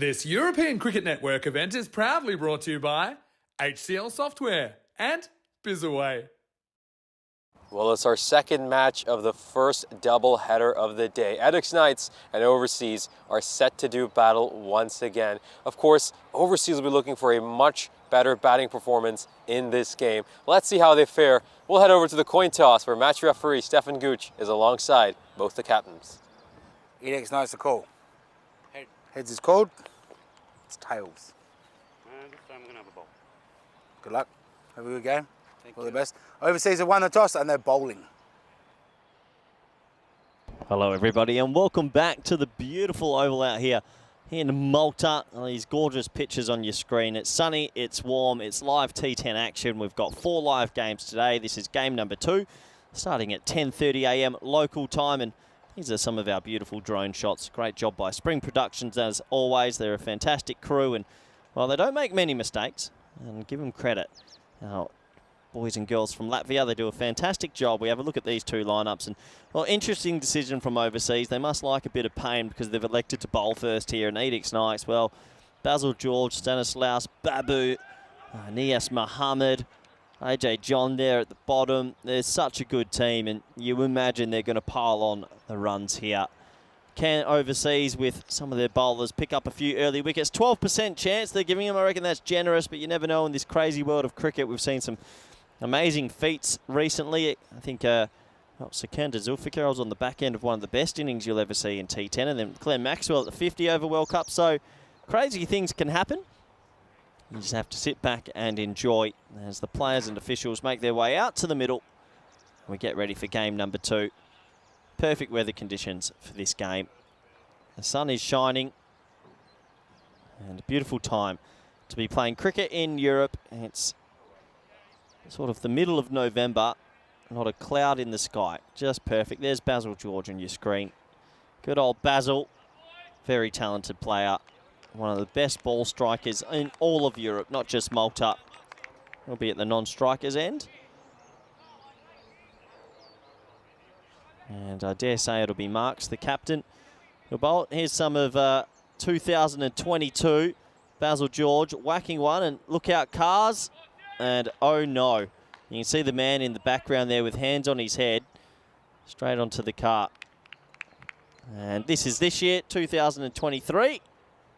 This European Cricket Network event is proudly brought to you by HCL Software and Bizaway. Well, it's our second match of the first double-header of the day. Essex Knights and Overseas are set to do battle once again. Of course, Overseas will be looking for a much better batting performance in this game. Let's see how they fare. We'll head over to the coin toss where match referee Stefan Gooch is alongside both the captains. Essex Knights are called. Heads is called. It's tails. This time we're going to have a ball. Good luck. Have a good game. All the best. Overseas have won the toss and they're bowling. Hello everybody and welcome back to the beautiful oval out here in Malta. These gorgeous pictures on your screen. It's sunny, it's warm, it's live T10 action. We've got 4 live games today. This is game number 2, starting at 10:30 a.m. local time, and these are some of our beautiful drone shots. Great job by Spring Productions as always. They're a fantastic crew, and well, they don't make many mistakes, and give them credit. Now, boys and girls from Latvia, they do a fantastic job. We have a look at these 2 lineups, and well, interesting decision from Overseas. They must like a bit of pain because they've elected to bowl first here. And Essex Knights, well, Basil George, Stanislaus, Babu, Nias Mohammed, AJ John there at the bottom. There's such a good team, and you imagine they're going to pile on the runs here. Can Overseas, with some of their bowlers, pick up a few early wickets? 12% chance they're giving them. I reckon that's generous, but you never know in this crazy world of cricket. We've seen some amazing feats recently. I think Sikandar Zulfikar was on the back end of one of the best innings you'll ever see in T10, and then Glenn Maxwell at the 50 over World Cup. So crazy things can happen. You just have to sit back and enjoy as the players and officials make their way out to the middle. We get ready for game number 2. Perfect weather conditions for this game. The sun is shining and a beautiful time to be playing cricket in Europe. It's sort of the middle of November, not a cloud in the sky, just perfect. There's Basil George on your screen. Good old Basil, very talented player, one of the best ball strikers in all of Europe, not just Malta. He'll be at the non-strikers end. And I dare say it'll be Marks, the captain. He'll bowl. Here's some of 2022. Basil George whacking one, and look out cars. And oh no, you can see the man in the background there with hands on his head, straight onto the car. And this is this year, 2023.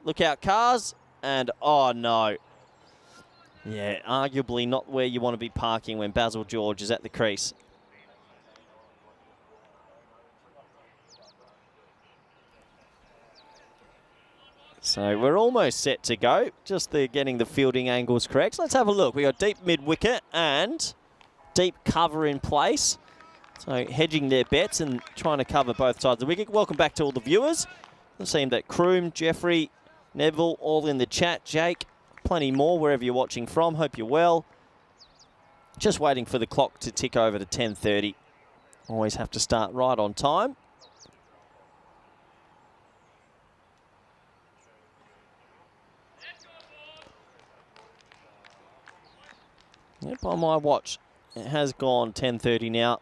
Look out cars, and oh no. Yeah, arguably not where you want to be parking when Basil George is at the crease. So we're almost set to go. Just getting the fielding angles correct. So let's have a look. We got deep mid-wicket and deep cover in place. So hedging their bets and trying to cover both sides of the wicket. Welcome back to all the viewers. It seems that Kroom, Jeffrey, Neville, all in the chat. Jake, plenty more wherever you're watching from. Hope you're well. Just waiting for the clock to tick over to 10:30. Always have to start right on time. Yep, on my watch, it has gone 10:30 now.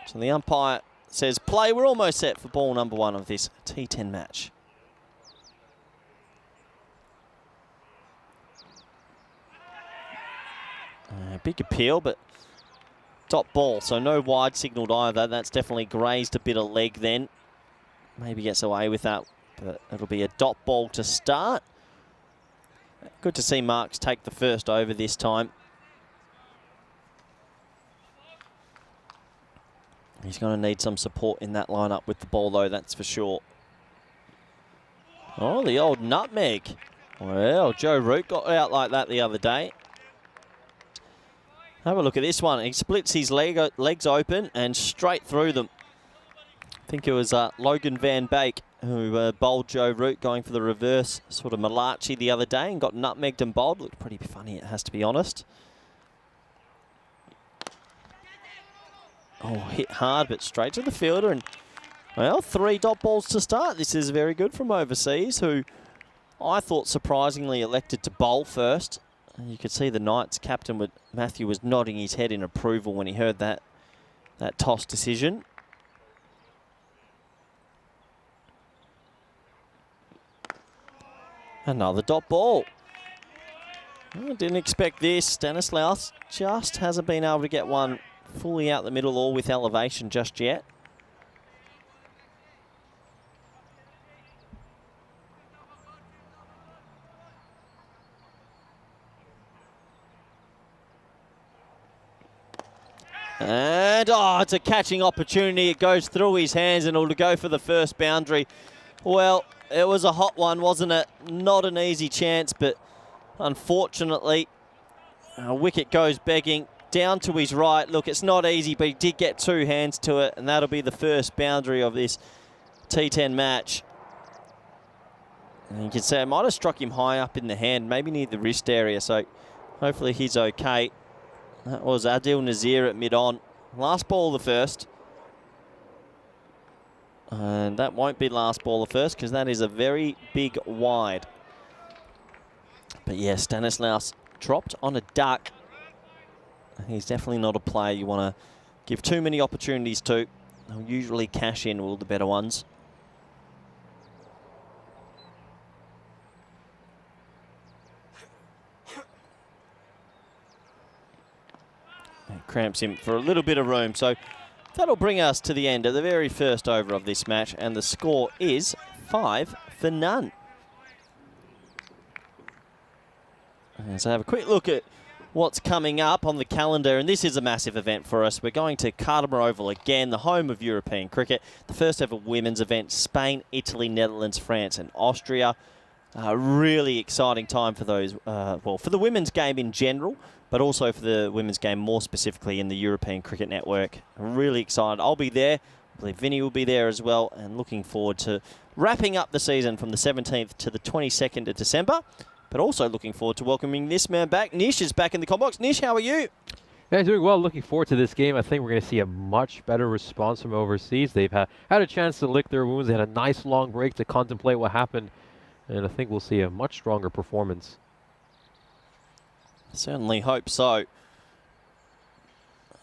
So the umpire says play. We're almost set for ball number 1 of this T10 match. Big appeal, but top ball, so no wide signalled either. That's definitely grazed a bit of leg then. Maybe gets away with that, but it'll be a dot ball to start. Good to see Marks take the first over this time. He's going to need some support in that lineup with the ball, though, that's for sure. Oh, the old nutmeg. Well, Joe Root got out like that the other day. Have a look at this one. He splits his legs open and straight through them. I think it was Logan Van Beek who bowled Joe Root going for the reverse sort of Malachi the other day and got nutmegged and bowled. Looked pretty funny, it has to be honest. Oh, hit hard but straight to the fielder, and well, 3 dot balls to start. This is very good from Overseas, who I thought surprisingly elected to bowl first. And you could see the Knights captain Matthew was nodding his head in approval when he heard that toss decision. Another dot ball. I didn't expect this. Stanislaus just hasn't been able to get one fully out the middle or with elevation just yet. And, oh, it's a catching opportunity. It goes through his hands and it'll go for the first boundary. Well, it was a hot one, wasn't it? Not an easy chance, but unfortunately, a wicket goes begging down to his right. Look, it's not easy, but he did get two hands to it, and that'll be the first boundary of this T10 match. And you can say it might have struck him high up in the hand, maybe near the wrist area, so hopefully he's okay. That was Adil Nazir at mid-on. Last ball the first. And that won't be last ball the first because that is a very big wide. But yeah, Stanislaus dropped on a duck. He's definitely not a player you want to give too many opportunities to. They'll usually cash in all the better ones. Cramps him for a little bit of room. So that'll bring us to the end of the very first over of this match, and the score is 5 for none. And so have a quick look at what's coming up on the calendar, and this is a massive event for us. We're going to Cardimer Oval again, the home of European cricket. The first ever women's event, Spain, Italy, Netherlands, France and Austria. A really exciting time for those, well, for the women's game in general, but also for the women's game more specifically in the European Cricket Network. I'm really excited. I'll be there. I believe Vinny will be there as well, and looking forward to wrapping up the season from the 17th to the 22nd of December, but also looking forward to welcoming this man back. Nish is back in the combox. Nish, how are you? Yeah, doing well. Looking forward to this game. I think we're going to see a much better response from overseas. They've had a chance to lick their wounds. They had a nice long break to contemplate what happened, and I think we'll see a much stronger performance. Certainly hope so.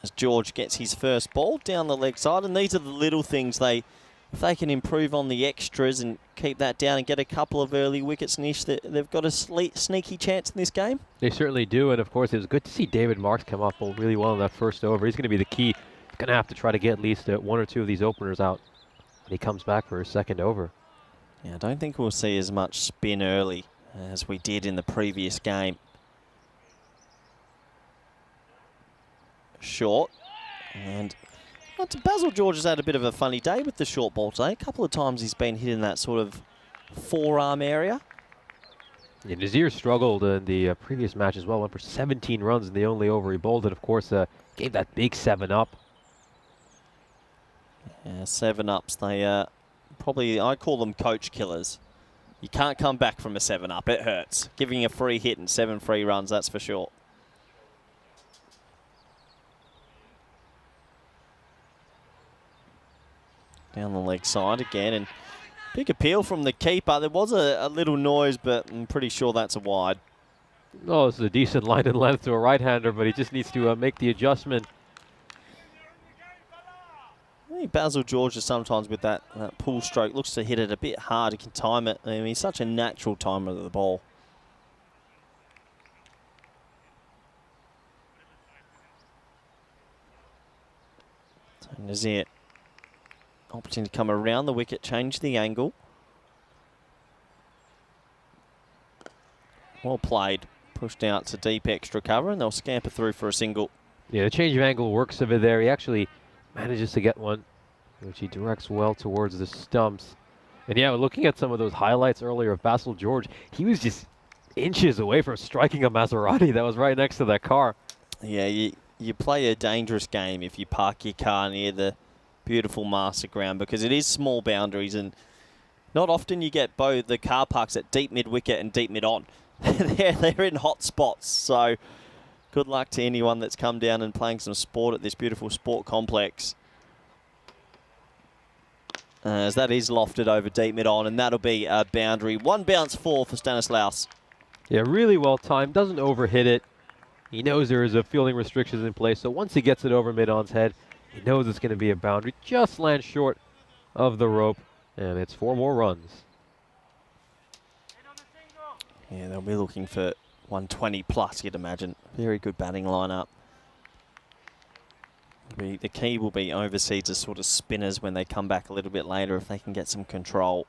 As George gets his first ball down the leg side, and these are the little things if they can improve on the extras and keep that down and get a couple of early wickets, Nish, they've got a sneaky chance in this game. They certainly do, and of course it was good to see David Marks come up really well in that first over. He's going to be the key. He's going to have to try to get at least one or two of these openers out when he comes back for his second over. Yeah, I don't think we'll see as much spin early as we did in the previous game. Short, and Basil George has had a bit of a funny day with the short ball today. A couple of times he's been hit in that sort of forearm area. Yeah, Nazir struggled in the previous match as well. Went for 17 runs in the only over he bowled, and of course gave that big 7-up. Yeah, 7-ups. They probably, I call them coach killers. You can't come back from a 7-up. It hurts. Giving a free hit and 7 free runs, that's for sure. Down the leg side again, and big appeal from the keeper. There was a little noise, but I'm pretty sure that's a wide. Oh, it's a decent line and length to a right-hander, but he just needs to make the adjustment. I think Basil George is sometimes with that pull stroke, looks to hit it a bit hard. He can time it. I mean, he's such a natural timer of the ball. So Nazir, opportunity to come around the wicket, change the angle. Well played. Pushed out to deep extra cover, and they'll scamper through for a single. Yeah, the change of angle works over there. He actually manages to get one, which he directs well towards the stumps. And yeah, looking at some of those highlights earlier of Basil George, he was just inches away from striking a Maserati that was right next to that car. Yeah, you play a dangerous game if you park your car near the beautiful master ground, because it is small boundaries, and not often you get both the car parks at deep mid-wicket and deep mid-on. They're in hot spots, so good luck to anyone that's come down and playing some sport at this beautiful sport complex. As that is lofted over deep mid-on, and that'll be a boundary. 1 bounce 4 for Stanislaus. Yeah, really well timed, doesn't overhit it. He knows there is a fielding restrictions in place, so once he gets it over mid-on's head, he knows it's going to be a boundary. Just lands short of the rope, and it's 4 more runs. Yeah, they'll be looking for 120 plus, you'd imagine. Very good batting lineup. The key will be overseas as sort of spinners when they come back a little bit later if they can get some control.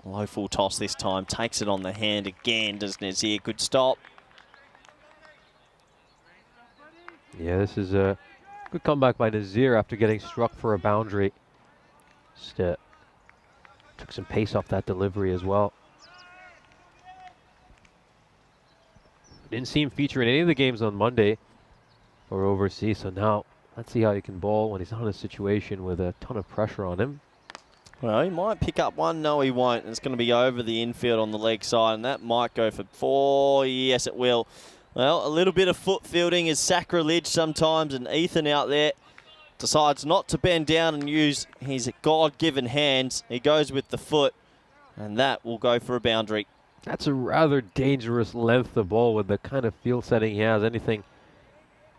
Low full toss this time, takes it on the hand again, does Nazir. Good stop. Yeah, this is a good comeback by Nazir after getting struck for a boundary. Just took some pace off that delivery as well. Didn't see him feature in any of the games on Monday or overseas, so now let's see how he can bowl when he's not in a situation with a ton of pressure on him. Well, he might pick up one. No, he won't. It's going to be over the infield on the leg side, and that might go for 4. Yes, it will. Well, a little bit of foot fielding is sacrilege sometimes, and Ethan out there decides not to bend down and use his God-given hands. He goes with the foot, and that will go for a boundary. That's a rather dangerous length to bowl with the kind of field setting he has. Anything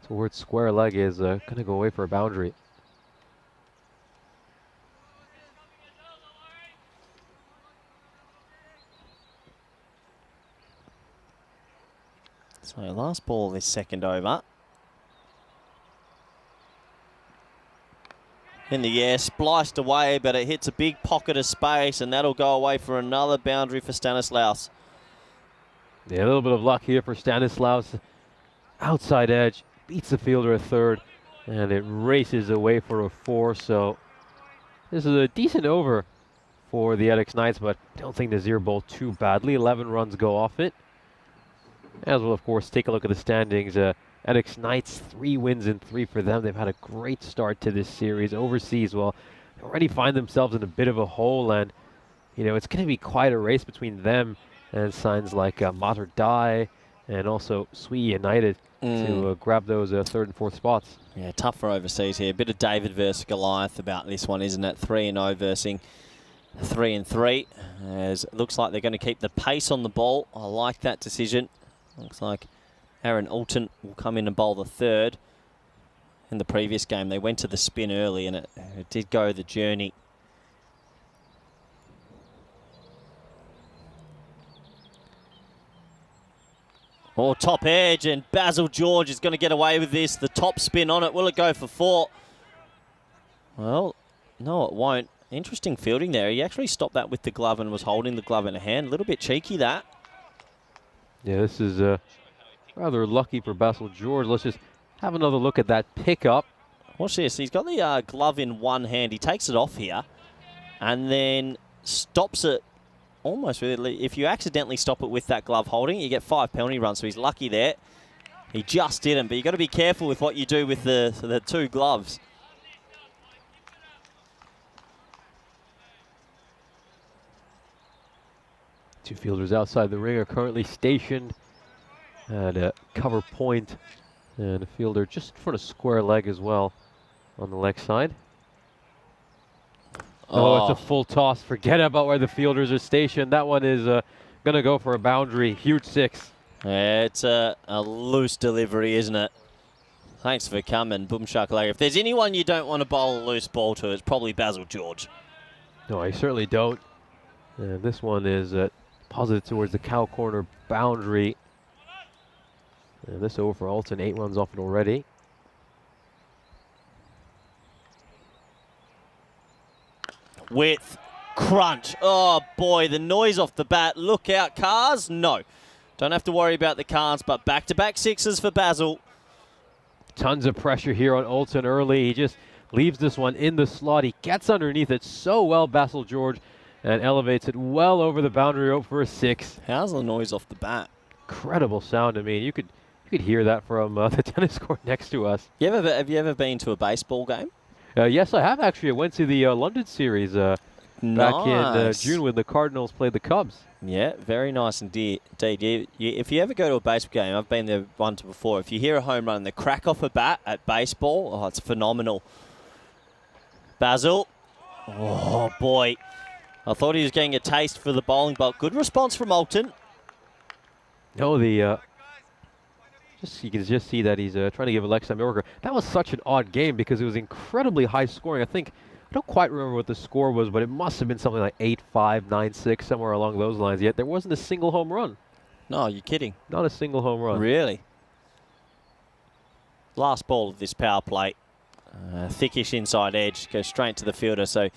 towards square leg is going to go away for a boundary. So last ball of this second over. In the air, spliced away, but it hits a big pocket of space, and that'll go away for another boundary for Stanislaus. Yeah, a little bit of luck here for Stanislaus. Outside edge, beats the fielder a third, and it races away for a 4. So this is a decent over for the Edix Knights, but I don't think Nazir bowled too badly. 11 runs go off it. As well, of course, take a look at the standings. Edix Knights, 3 wins in 3 for them. They've had a great start to this series. Overseas, well, they already find themselves in a bit of a hole, and, you know, it's going to be quite a race between them and signs like Mater Dai and also Sui United to grab those 3rd and 4th spots. Yeah, tough for overseas here. A bit of David versus Goliath about this one, isn't it? 3-0 versus 3-3. As it looks like they're going to keep the pace on the ball. I like that decision. Looks like Aaron Alton will come in and bowl the 3rd. In the previous game, they went to the spin early, and it did go the journey. Oh, top edge, and Basil George is going to get away with this. The top spin on it. Will it go for 4? Well, no, it won't. Interesting fielding there. He actually stopped that with the glove and was holding the glove in a hand. A little bit cheeky, that. Yeah, this is rather lucky for Basil George. Let's just have another look at that pickup. Watch this. He's got the glove in one hand. He takes it off here and then stops it almost with it. If you accidentally stop it with that glove holding, you get 5 penalty runs, so he's lucky there. He just didn't, but you've got to be careful with what you do with the 2 gloves. Two fielders outside the ring are currently stationed at a cover point, and a fielder just in front of square leg as well on the leg side. Oh, it's a full toss. Forget about where the fielders are stationed. That one is going to go for a boundary. Huge 6. Yeah, it's a loose delivery, isn't it? Thanks for coming, Boom Shakalaka. If there's anyone you don't want to bowl a loose ball to, it's probably Basil George. No, I certainly don't. And this one is positive towards the cow corner boundary. And this over for Alton, 8 runs off it already. Width, crunch. Oh boy, the noise off the bat. Look out, cars. No, don't have to worry about the cars, but back-to-back 6s for Basil. Tons of pressure here on Alton early. He just leaves this one in the slot. He gets underneath it so well, Basil George, and elevates it well over the boundary rope for a 6. How's the noise off the bat? Incredible sound. I mean, you could hear that from the tennis court next to us. Have you ever been to a baseball game? Yes, I have actually. I went to the London series back in June when the Cardinals played the Cubs. Yeah, very nice indeed. If you ever go to a baseball game, I've been there once before. If you hear a home run and the crack off a bat at baseball, oh, it's phenomenal. Basil. Oh, boy. I thought he was getting a taste for the bowling, but good response from Alton. No, you can just see that he's trying to give a leg side Yorker. That was such an odd game because it was incredibly high scoring. I think don't quite remember what the score was, but it must have been something like 8-5, 9-6, somewhere along those lines. Yet there wasn't a single home run. No, you're kidding. Not a single home run. Really? Last ball of this power play. Thickish inside edge. Goes straight to the fielder. So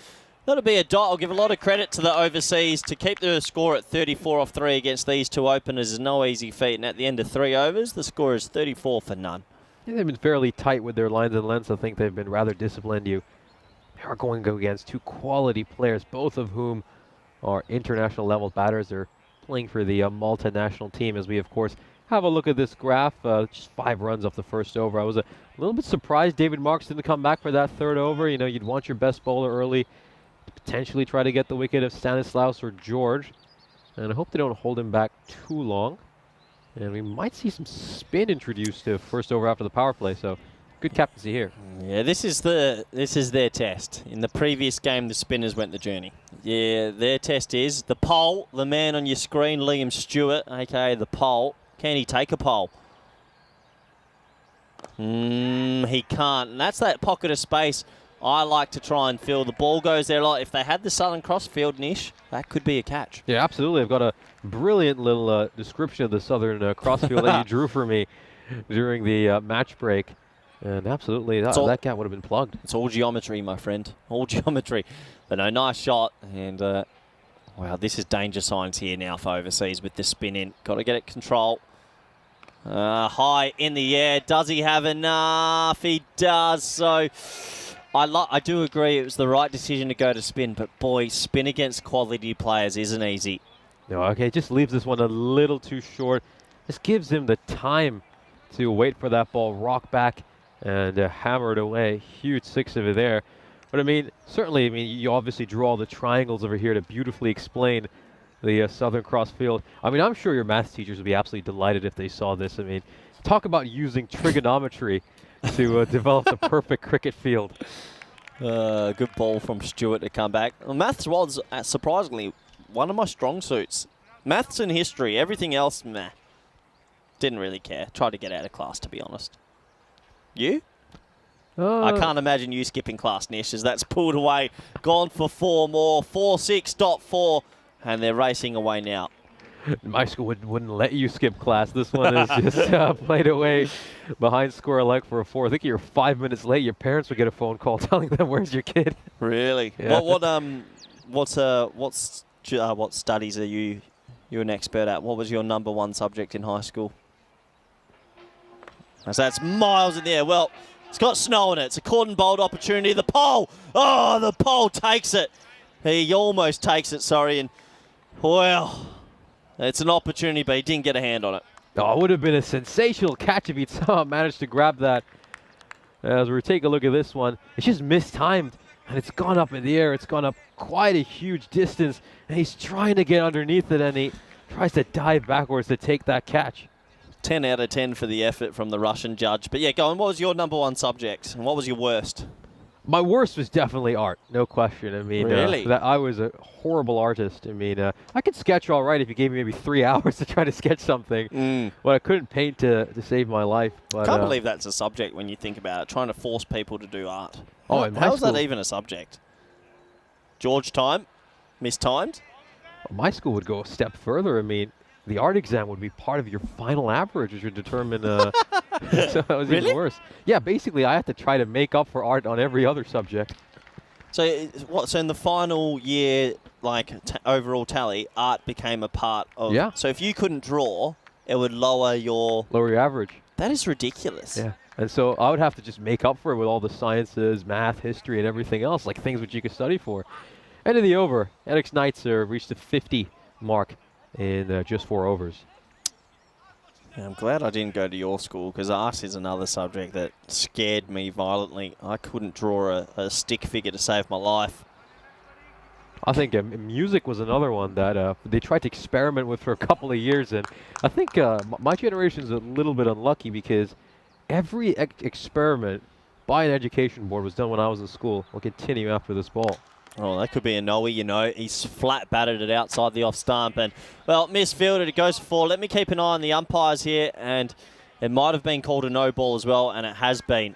that'll be a dot. I'll give a lot of credit to the overseas. To keep the score at 34 off 3 against these two openers is no easy feat. And at the end of 3 overs, the score is 34 for none. Yeah, they've been fairly tight with their lines and lengths. I think they've been rather disciplined. You are going to go against two quality players, both of whom are international level batters. They're playing for the Malta national team, as we, of course, have a look at this graph. Just 5 runs off the first over. I was a little bit surprised David Marks didn't come back for that third over. You know, you'd want your best bowler early to potentially try to get the wicket of Stanislaus or George. And I hope they don't hold him back too long. And we might see some spin introduced to first over after the power play. So good captaincy here. Yeah, this is their test. In the previous game, the spinners went the journey. Yeah, their test is the pole. The man on your screen, Liam Stewart, aka the pole. Can he take a pole? He can't. And that's that pocket of space I like to try and fill. The ball goes there a lot. If they had the Southern Cross field niche, that could be a catch. Yeah, absolutely. I've got a brilliant little description of the Southern Cross field that you drew for me during the match break. And absolutely, that gap would have been plugged. It's all geometry, my friend. All geometry. But no, nice shot. And, wow, this is danger signs here now for overseas with the spin in. Got to get it control. High in the air. Does he have enough? He does. So I do agree it was the right decision to go to spin. But, boy, spin against quality players isn't easy. No, okay, just leaves this one a little too short. Just gives him the time to wait for that ball, rock back, and hammer it away. Huge 6 over there. But, I mean, certainly, you obviously drew all the triangles over here to beautifully explain the Southern Cross field. I mean, I'm sure your math teachers would be absolutely delighted if they saw this. I mean, talk about using trigonometry to develop the perfect cricket field. Good ball from Stewart to come back. Well, maths was, surprisingly, one of my strong suits. Maths and history, everything else, meh. Didn't really care. Tried to get out of class, to be honest. You? I can't imagine you skipping class, Nish, as that's pulled away. Gone for 4 more. 4-6.4. And they're racing away now. My school wouldn't let you skip class. This one is just played away behind square leg for a 4. I think you're 5 minutes late. Your parents would get a phone call telling them, "Where's your kid?" Really? Yeah. What studies are you an expert at? What was your #1 subject in high school? So that's miles in the air. Well, it's got snow in it. It's a cordon bowled opportunity. The pole. Oh, the pole takes it. He almost takes it, sorry. And, well, it's an opportunity, but he didn't get a hand on it. Oh, it would have been a sensational catch if he'd somehow managed to grab that. As we take a look at this one, it's just mistimed, and it's gone up in the air. It's gone up quite a huge distance, and he's trying to get underneath it, and he tries to dive backwards to take that catch. 10 out of 10 for the effort from the Russian judge. But yeah, go on. What was your #1 subject, and what was your worst? My worst was definitely art, no question. I mean, really? I was a horrible artist. I mean, I could sketch all right if you gave me maybe 3 hours to try to sketch something. But I couldn't paint to save my life. But, can't believe that's a subject when you think about it, trying to force people to do art. Oh, in my How's school, that even a subject? George time? Mistimed? My school would go a step further. I mean, the art exam would be part of your final average, which would determine. So that was Really? even worse. Yeah, basically, I had to try to make up for art on every other subject. So So in the final year, like overall tally, art became a part of. Yeah. So if you couldn't draw, it would lower your. Lower your average. That is ridiculous. Yeah. And so I would have to just make up for it with all the sciences, math, history, and everything else, like things which you could study for. End of the over. Edix Knights reached the 50 mark in just 4 overs. Yeah, I'm glad I didn't go to your school, because art is another subject that scared me violently. I couldn't draw a stick figure to save my life. I think music was another one that they tried to experiment with for a couple of years, and I think my generation is a little bit unlucky because every experiment by an education board was done when I was in school. Will continue after this ball. Oh, that could be a no-y, you know. He's flat batted it outside the off stump. And, well, misfielded, it goes for 4. Let me keep an eye on the umpires here. And it might have been called a no ball as well, and it has been.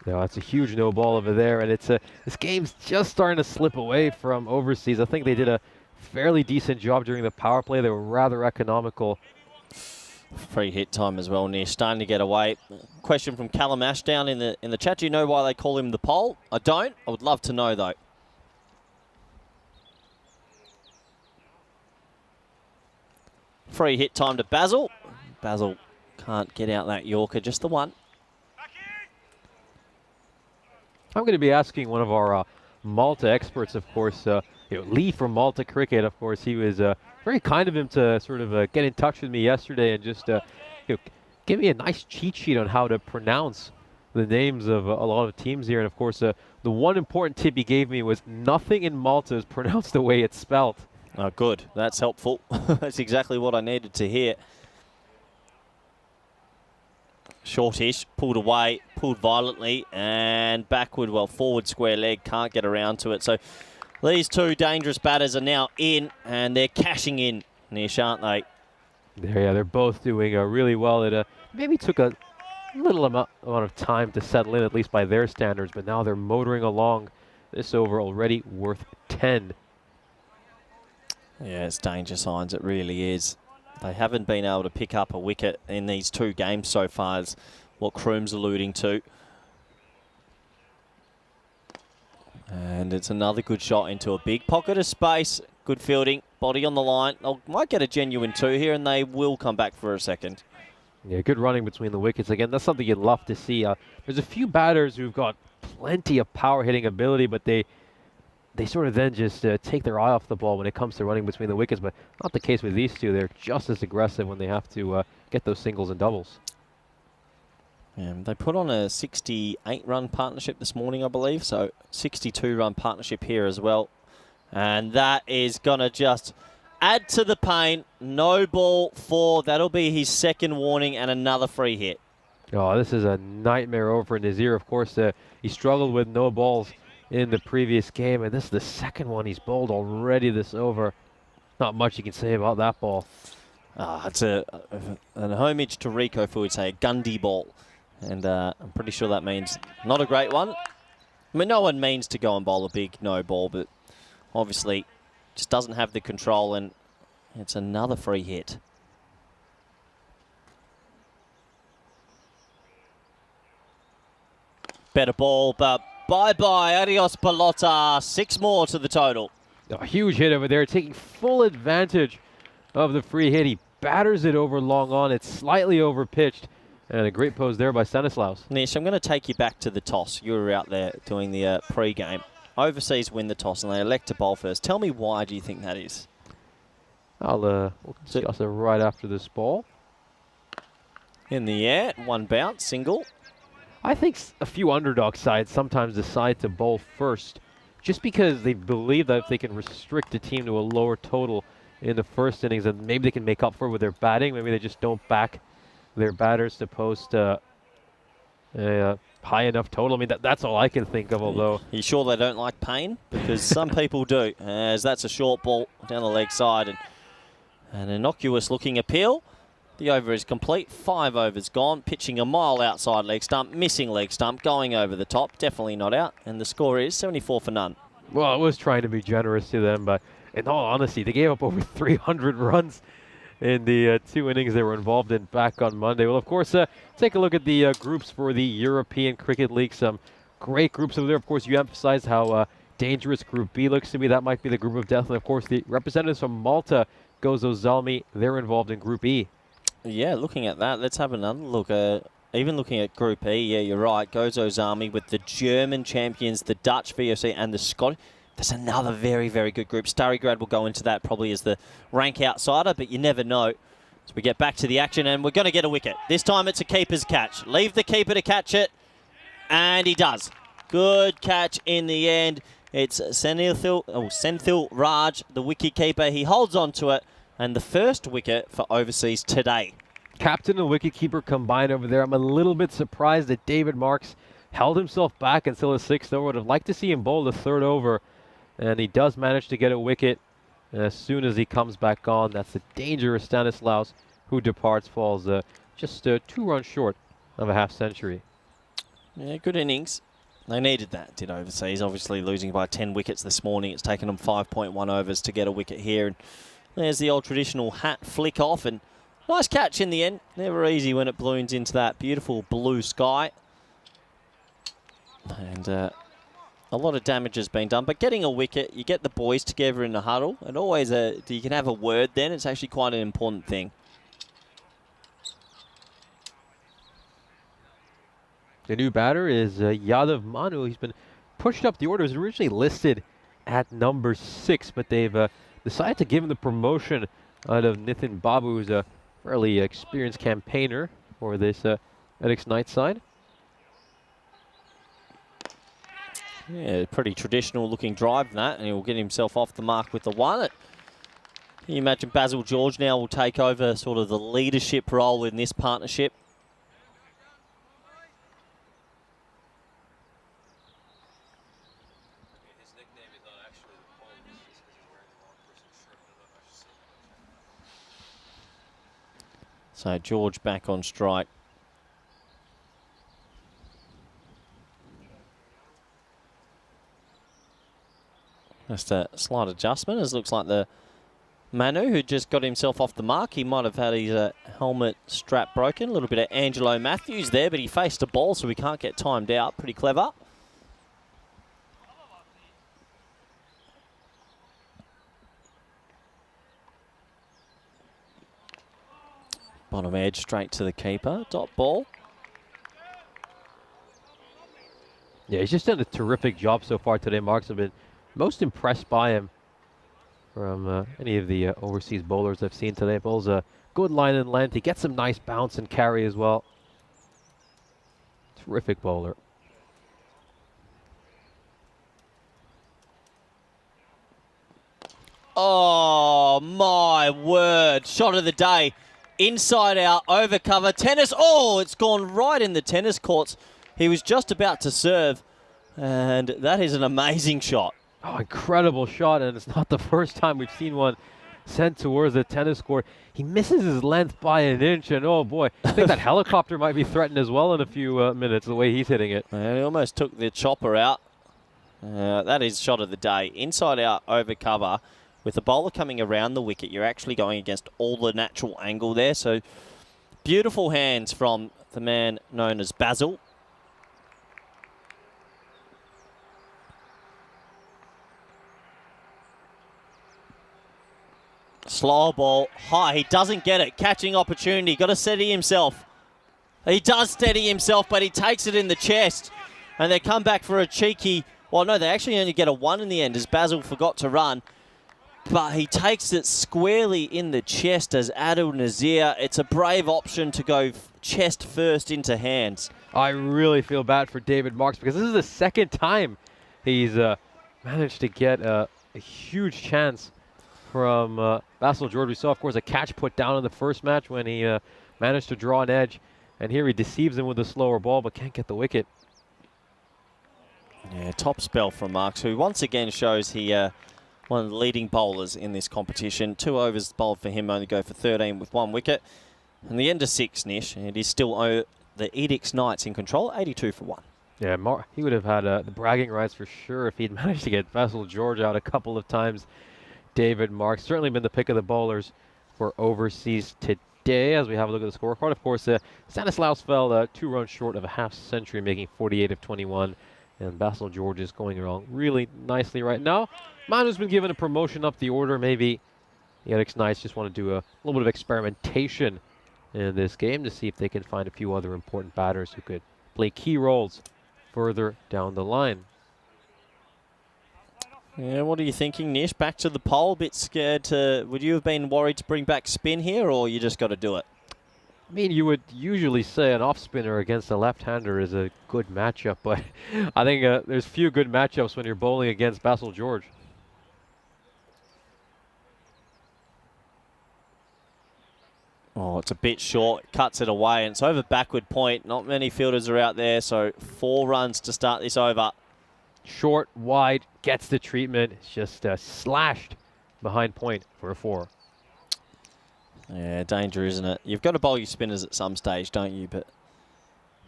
No, it's a huge no ball over there, and it's this game's just starting to slip away from overseas. I think they did a fairly decent job during the power play. They were rather economical. Free hit time as well, Near. Starting to get away. Question from Callum Ashdown in the chat. Do you know why they call him the pole? I don't. I would love to know, though. Free hit time to Basil. Basil can't get out that Yorker, just the one. I'm going to be asking one of our Malta experts, of course, Lee from Malta Cricket. Of course, he was very kind of him to sort of get in touch with me yesterday and just give me a nice cheat sheet on how to pronounce the names of a lot of teams here. And of course, the one important tip he gave me was nothing in Malta is pronounced the way it's spelled. Oh, good. That's helpful. That's exactly what I needed to hear. Shortish, pulled away, pulled violently, and backward, well, forward square leg, can't get around to it. So these two dangerous batters are now in, and they're cashing in, Nish, aren't they? Yeah, they're both doing really well. It maybe took a little amount of time to settle in, at least by their standards, but now they're motoring along. This over already worth 10. Yeah, it's danger signs, it really is. They haven't been able to pick up a wicket in these two games so far, is what Kroom's alluding to. And it's another good shot into a big pocket of space. Good fielding, body on the line. They might get a genuine 2 here, and they will come back for a second. Yeah, good running between the wickets. Again, that's something you'd love to see. There's a few batters who've got plenty of power hitting ability, but they sort of then just take their eye off the ball when it comes to running between the wickets, but not the case with these two. They're just as aggressive when they have to get those singles and doubles. Yeah, they put on a 68-run partnership this morning, I believe, so 62-run partnership here as well. And that is going to just add to the pain. No ball 4. That'll be his second warning and another free hit. Oh, this is a nightmare over in his ear. Of course, he struggled with no balls in the previous game, and this is the second one he's bowled already this over. Not much you can say about that ball. It's an homage to Rico for, would say, a Gundy ball. And I'm pretty sure that means not a great one. I mean, no one means to go and bowl a big no ball, but obviously just doesn't have the control, and it's another free hit. Better ball, but bye-bye, adios pelota. 6 more to the total. A huge hit over there, taking full advantage of the free hit. He batters it over long on. It's slightly over-pitched. And a great pose there by Stanislaus. Nish, I'm going to take you back to the toss. You were out there doing the pre-game. Overseas win the toss and they elect to bowl first. Tell me, why do you think that is? We'll discuss it right after this ball. In the air, 1 bounce, single. I think a few underdog sides sometimes decide to bowl first just because they believe that if they can restrict the team to a lower total in the first innings, and maybe they can make up for it with their batting. Maybe they just don't back their batters to post a high enough total. I mean, that's all I can think of, although... You sure they don't like pain? Because some people do, as that's a short ball down the leg side. And an innocuous-looking appeal. The over is complete. 5 overs gone. Pitching a mile outside leg stump. Missing leg stump. Going over the top. Definitely not out. And the score is 74 for none. Well, I was trying to be generous to them, but in all honesty, they gave up over 300 runs in the 2 innings they were involved in back on Monday. Well, of course, take a look at the groups for the European Cricket League. Some great groups over there. Of course, you emphasized how dangerous Group B looks to be. That might be the group of death. And, of course, the representatives from Malta, Gozo Zalmi, they're involved in Group E. Yeah, looking at that, let's have another look. Even looking at Group E, yeah, you're right. Gozo Zalmi with the German champions, the Dutch VOC, and the Scottish. There's another very, very good group. Starigrad will go into that probably as the rank outsider, but you never know. So we get back to the action, and we're going to get a wicket. This time it's a keeper's catch. Leave the keeper to catch it, and he does. Good catch in the end. It's Senthil Raj, the wicket keeper. He holds on to it, and the first wicket for overseas today. Captain and wicketkeeper combined over there. I'm a little bit surprised that David Marks held himself back until the 6th over. Would have liked to see him bowl the 3rd over. And he does manage to get a wicket. And as soon as he comes back on, that's the dangerous Stanislaus who departs, falls just 2 runs short of a half century. Yeah, good innings. They needed that, did Overseas. Obviously losing by 10 wickets this morning. It's taken them 5.1 overs to get a wicket here. And there's the old traditional hat flick off. And nice catch in the end. Never easy when it balloons into that beautiful blue sky. And a lot of damage has been done. But getting a wicket, you get the boys together in the huddle. And always you can have a word then. It's actually quite an important thing. The new batter is Yadav Manu. He's been pushed up the order. He was originally listed at number 6, but they've decided to give him the promotion out of Nitin Babu, who's a fairly experienced campaigner for this Essex Knights side. Yeah, pretty traditional looking drive that, and he'll get himself off the mark with the one. Can you imagine Basil George now will take over sort of the leadership role in this partnership? So George back on strike. Just a slight adjustment, as looks like the Manu, who just got himself off the mark. He might have had his helmet strap broken. A little bit of Angelo Matthews there, but he faced a ball, so we can't get timed out. Pretty clever. Bottom edge straight to the keeper. Dot ball. Yeah, he's just done a terrific job so far today. Marks have been most impressed by him from any of the overseas bowlers I've seen today. Bowls a good line and length. He gets some nice bounce and carry as well. Terrific bowler. Oh, my word. Shot of the day. Inside out, over cover, tennis. Oh, it's gone right in the tennis courts. He was just about to serve, and that is an amazing shot. Oh, incredible shot, and it's not the first time we've seen one sent towards the tennis court. He misses his length by an inch, and oh boy, I think that helicopter might be threatened as well in a few minutes, the way he's hitting it. And he almost took the chopper out. That is shot of the day. Inside out, over cover. With the bowler coming around the wicket, you're actually going against all the natural angle there. So beautiful hands from the man known as Basil. Slow ball, high. He doesn't get it. Catching opportunity. Got to steady himself. He does steady himself, but he takes it in the chest. And they come back for a cheeky... Well, no, they actually only get a 1 in the end as Basil forgot to run. But he takes it squarely in the chest as Adil Nazir. It's a brave option to go chest first into hands. I really feel bad for David Marks because this is the second time he's managed to get a huge chance from Basil George. We saw, of course, a catch put down in the first match when he managed to draw an edge. And here he deceives him with a slower ball but can't get the wicket. Yeah, top spell from Marks, who once again shows he... one of the leading bowlers in this competition. 2 overs bowled for him, only go for 13 with 1 wicket. And the end of 6, Nish, and it is still the Essex Knights in control, 82 for 1. Yeah, he would have had the bragging rights for sure if he'd managed to get Basil George out a couple of times. David Marks certainly been the pick of the bowlers for overseas today as we have a look at the scorecard. Of course, Stanislaus fell 2 runs short of a half century, making 48 of 21. And Basil George is going along really nicely right now. Manu's been given a promotion up the order. Maybe the Essex Knights just want to do a little bit of experimentation in this game to see if they can find a few other important batters who could play key roles further down the line. Yeah, what are you thinking, Nish? Back to the pole, a bit scared to... Would you have been worried to bring back spin here, or you just got to do it? I mean, you would usually say an off-spinner against a left-hander is a good matchup, but I think there's few good matchups when you're bowling against Basil George. Oh, it's a bit short. Cuts it away, and it's over backward point. Not many fielders are out there, so 4 runs to start this over. Short, wide, gets the treatment. It's just slashed behind point for a 4. Yeah, danger, isn't it? You've got to bowl your spinners at some stage, don't you? But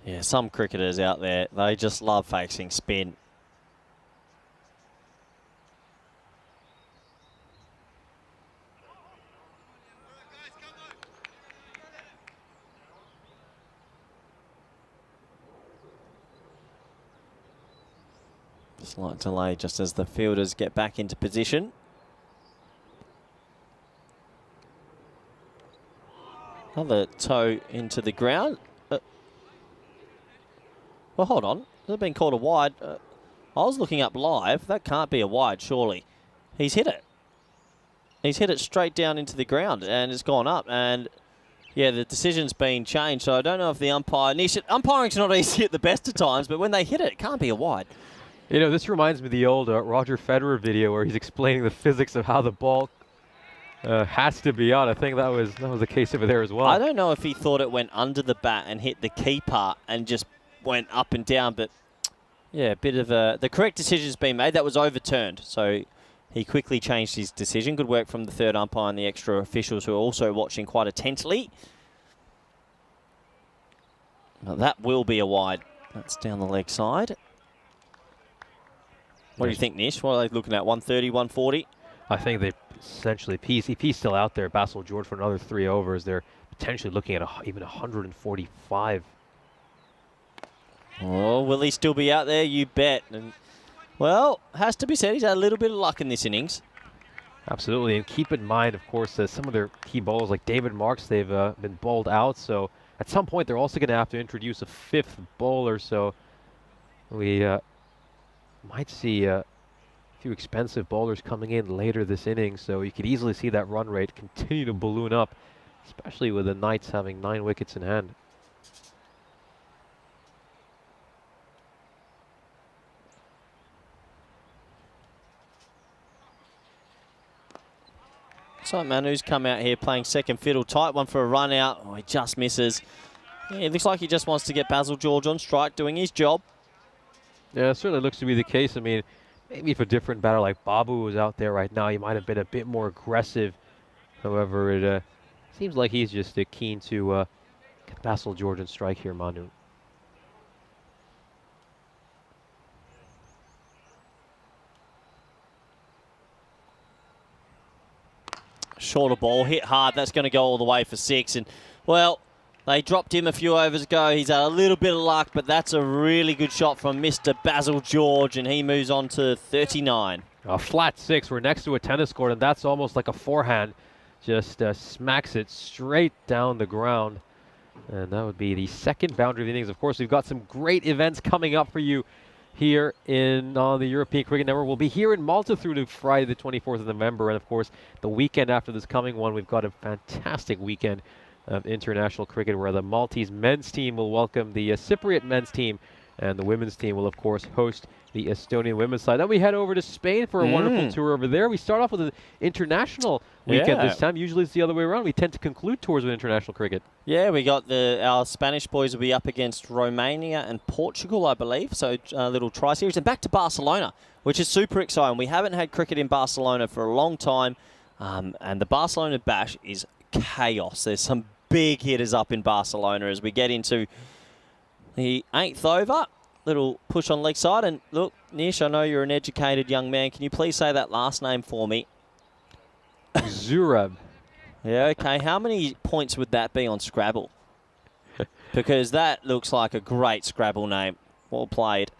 Yeah, some cricketers out there, they just love facing spin. Slight delay just as the fielders get back into position. Another toe into the ground. Well, hold on. Has it been called a wide? I was looking up live. That can't be a wide, surely. He's hit it. He's hit it straight down into the ground, and it's gone up. And, yeah, the decision's been changed, so I don't know if the umpire... Umpiring's not easy at the best of times, but when they hit it, it can't be a wide. You know, this reminds me of the old Roger Federer video where he's explaining the physics of how the ball has to be out. I think that was the case over there as well. I don't know if he thought it went under the bat and hit the keeper and just went up and down, but yeah, a bit of the correct decision's been made. That was overturned, so he quickly changed his decision. Good work from the third umpire and the extra officials who are also watching quite intently. Now that will be a wide. That's down the leg side. What do you think, Nish? What are they looking at, 130, 140? I think they essentially, if he's still out there, Basil George for another 3 overs, they're potentially looking at even 145. Oh, will he still be out there? You bet. And, well, has to be said, he's had a little bit of luck in this innings. Absolutely, and keep in mind, of course, some of their key bowlers, like David Marks, they've been bowled out, so at some point they're also going to have to introduce a 5th bowler, so we might see a few expensive bowlers coming in later this inning, so you could easily see that run rate continue to balloon up, especially with the Knights having 9 wickets in hand. So Manu's come out here playing second fiddle. Tight one for a run out. Oh, he just misses. Yeah, it looks like he just wants to get Basil George on strike, doing his job. Yeah, it certainly looks to be the case. I mean, maybe if a different batter like Babu was out there right now, he might have been a bit more aggressive. However, it seems like he's just keen to get Basil George on strike here, Manu. Shorter ball, hit hard. That's going to go all the way for 6. And, well, they dropped him a few overs ago. He's had a little bit of luck, but that's a really good shot from Mr. Basil George, and he moves on to 39. A flat 6. We're next to a tennis court, and that's almost like a forehand. Just smacks it straight down the ground. And that would be the second boundary of the innings. Of course, we've got some great events coming up for you here on the European Cricket Network. We'll be here in Malta through to Friday the 24th of November. And, of course, the weekend after this coming one, we've got a fantastic weekend of international cricket where the Maltese men's team will welcome the Cypriot men's team, and the women's team will, of course, host the Estonian women's side. Then we head over to Spain for a wonderful tour over there. We start off with an international weekend this time. Usually it's the other way around. We tend to conclude tours with international cricket. Yeah, we got our Spanish boys will be up against Romania and Portugal, I believe. So a little tri-series. And back to Barcelona, which is super exciting. We haven't had cricket in Barcelona for a long time. And the Barcelona Bash is chaos. There's some big hitters up in Barcelona as we get into the 8th over. Little push on leg side. And look, Nish, I know you're an educated young man. Can you please say that last name for me? Zurab. Yeah, okay. How many points would that be on Scrabble? Because that looks like a great Scrabble name. Well played.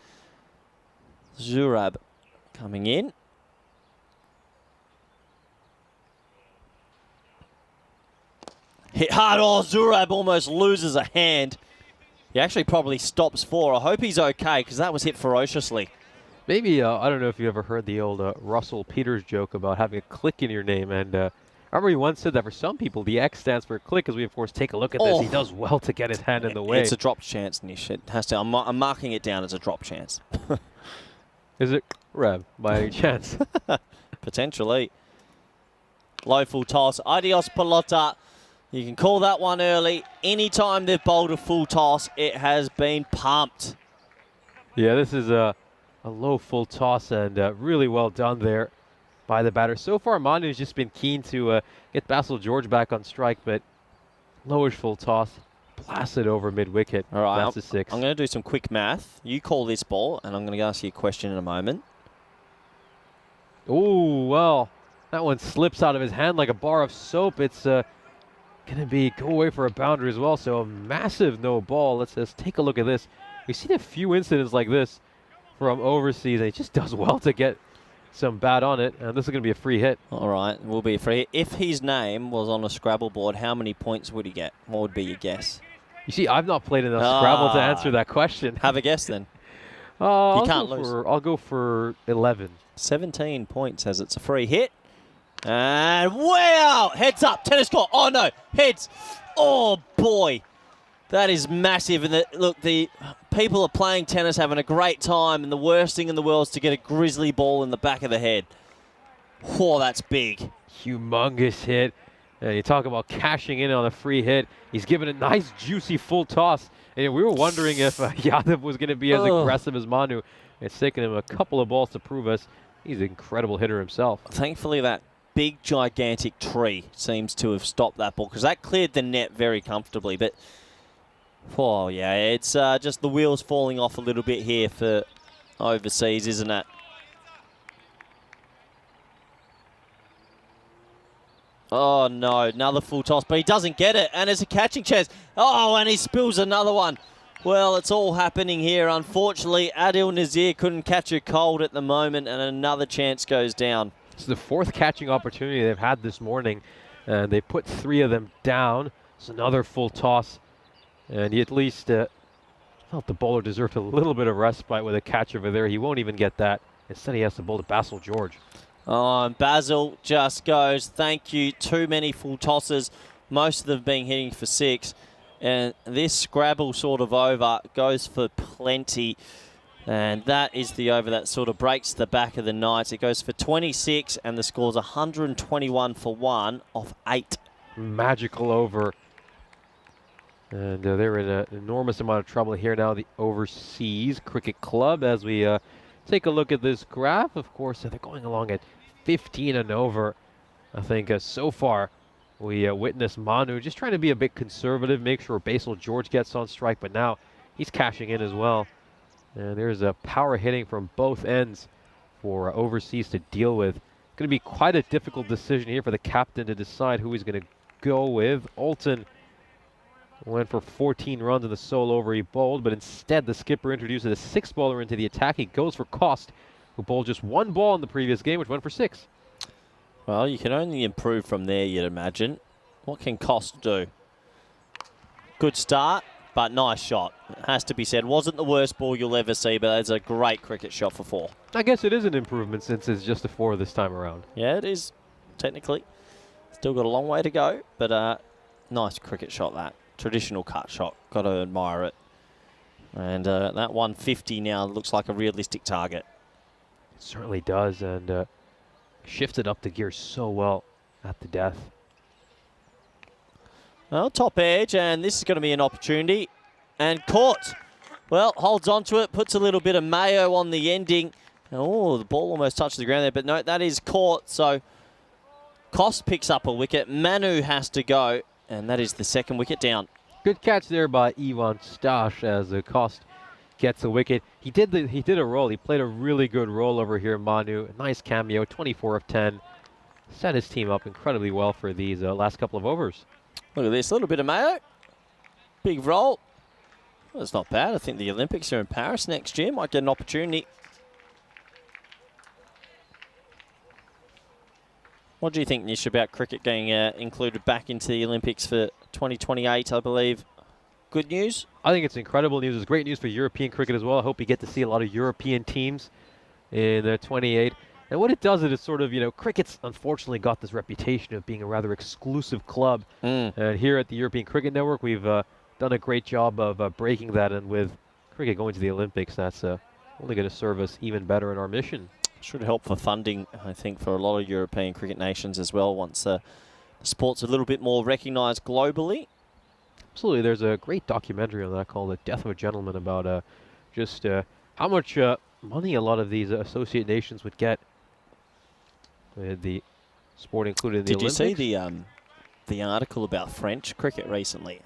Zurab coming in. Hit hard. Oh, Zurab almost loses a hand. He actually probably stops 4. I hope he's okay because that was hit ferociously. Maybe, I don't know if you ever heard the old Russell Peters joke about having a click in your name. And I remember he once said that for some people, the X stands for click. As we, of course, take a look at this. He does well to get his hand in the way. It's a drop chance, Nish. It has to. I'm marking it down as a drop chance. Is it Reb, by any chance? Potentially. Low full toss. Adios, pelota. You can call that one early. Anytime they've bowled a full toss, it has been pumped. Yeah, this is a low full toss, and really well done there by the batter. So far, Manu's just been keen to get Basil George back on strike, but lowish full toss blasted over mid-wicket. All right, That's a 6. I'm going to do some quick math. You call this ball, and I'm going to ask you a question in a moment. Oh, well, that one slips out of his hand like a bar of soap. It's going to be go away for a boundary as well, so a massive no ball. Let's take a look at this. We've seen a few incidents like this from overseas, and he just does well to get some bat on it, and this is going to be a free hit. All right, will be a free hit. If his name was on a Scrabble board, how many points would he get? What would be your guess? You see, I've not played enough Scrabble to answer that question. Have a guess then. You can't lose. I'll go for 11. 17 points as it's a free hit. And wow! Heads up, tennis court. Oh no, heads. Oh boy, that is massive. And look, the people are playing tennis, having a great time, and the worst thing in the world is to get a grizzly ball in the back of the head. Oh, that's big. Humongous hit. And you talk about cashing in on a free hit. He's given a nice, juicy full toss. And we were wondering if Yadav was going to be as aggressive as Manu. It's taken him a couple of balls to prove us he's an incredible hitter himself. Thankfully, that big, gigantic tree seems to have stopped that ball, because that cleared the net very comfortably. But, oh, yeah, it's just the wheels falling off a little bit here for overseas, isn't it? Oh, no, another full toss, but he doesn't get it, and it's a catching chance. Oh, and he spills another one. Well, it's all happening here. Unfortunately, Adil Nazir couldn't catch a cold at the moment, and another chance goes down. It's the 4th catching opportunity they've had this morning, and they put 3 of them down. It's another full toss, and he at least felt the bowler deserved a little bit of respite with a catch over there. He won't even get that. Instead, he has to bowl to Basil George. Oh, and Basil just goes, thank you, too many full tosses, most of them being hitting for 6. And this Scrabble sort of over goes for plenty. And that is the over that sort of breaks the back of the Knights. It goes for 26, and the score's 121 for 1 off 8. Magical over. And they're in an enormous amount of trouble here now, the Overseas Cricket Club, as we take a look at this graph. Of course, they're going along at 15 and over. I think so far we witnessed Manu just trying to be a bit conservative, make sure Basil George gets on strike, but now he's cashing in as well. And there's a power hitting from both ends for Overseas to deal with. Going to be quite a difficult decision here for the captain to decide who he's going to go with. Alton went for 14 runs in the sole over he bowled, but instead the skipper introduces a 6 bowler into the attack. He goes for Cost, who bowled just 1 ball in the previous game, which went for 6. Well, you can only improve from there, you'd imagine. What can Cost do? Good start, but nice shot. It has to be said. Wasn't the worst ball you'll ever see, but it's a great cricket shot for 4. I guess it is an improvement since it's just a 4 this time around. Yeah, it is, technically. Still got a long way to go, but nice cricket shot, that. Traditional cut shot. Got to admire it. And that 150 now looks like a realistic target. It certainly does, and shifted up the gear so well at the death. Well, top edge, and this is going to be an opportunity. And caught. Well, holds on to it, puts a little bit of mayo on the ending. Oh, the ball almost touched the ground there, but no, that is caught. So Cost picks up a wicket. Manu has to go, and that is the 2nd wicket down. Good catch there by Ivan Stash as Cost gets a wicket. He did a roll. He played a really good roll over here, Manu. A nice cameo, 24 of 10. Set his team up incredibly well for these last couple of overs. Look at this, a little bit of mayo. Big roll. Well, that's not bad. I think the Olympics are in Paris next year. Might get an opportunity. What do you think, Nish, about cricket getting included back into the Olympics for 2028, I believe? Good news? I think it's incredible news. It's great news for European cricket as well. I hope we get to see a lot of European teams in 28. And what it does is it sort of, cricket's unfortunately got this reputation of being a rather exclusive club. And here at the European Cricket Network, we've done a great job of breaking that. And with cricket going to the Olympics, that's only going to serve us even better in our mission. Should help for funding, I think, for a lot of European cricket nations as well, once the sport's a little bit more recognised globally. Absolutely. There's a great documentary on that called The Death of a Gentleman about just how much money a lot of these associate nations would get. The sport included in the Olympics. Did you see the article about French cricket recently?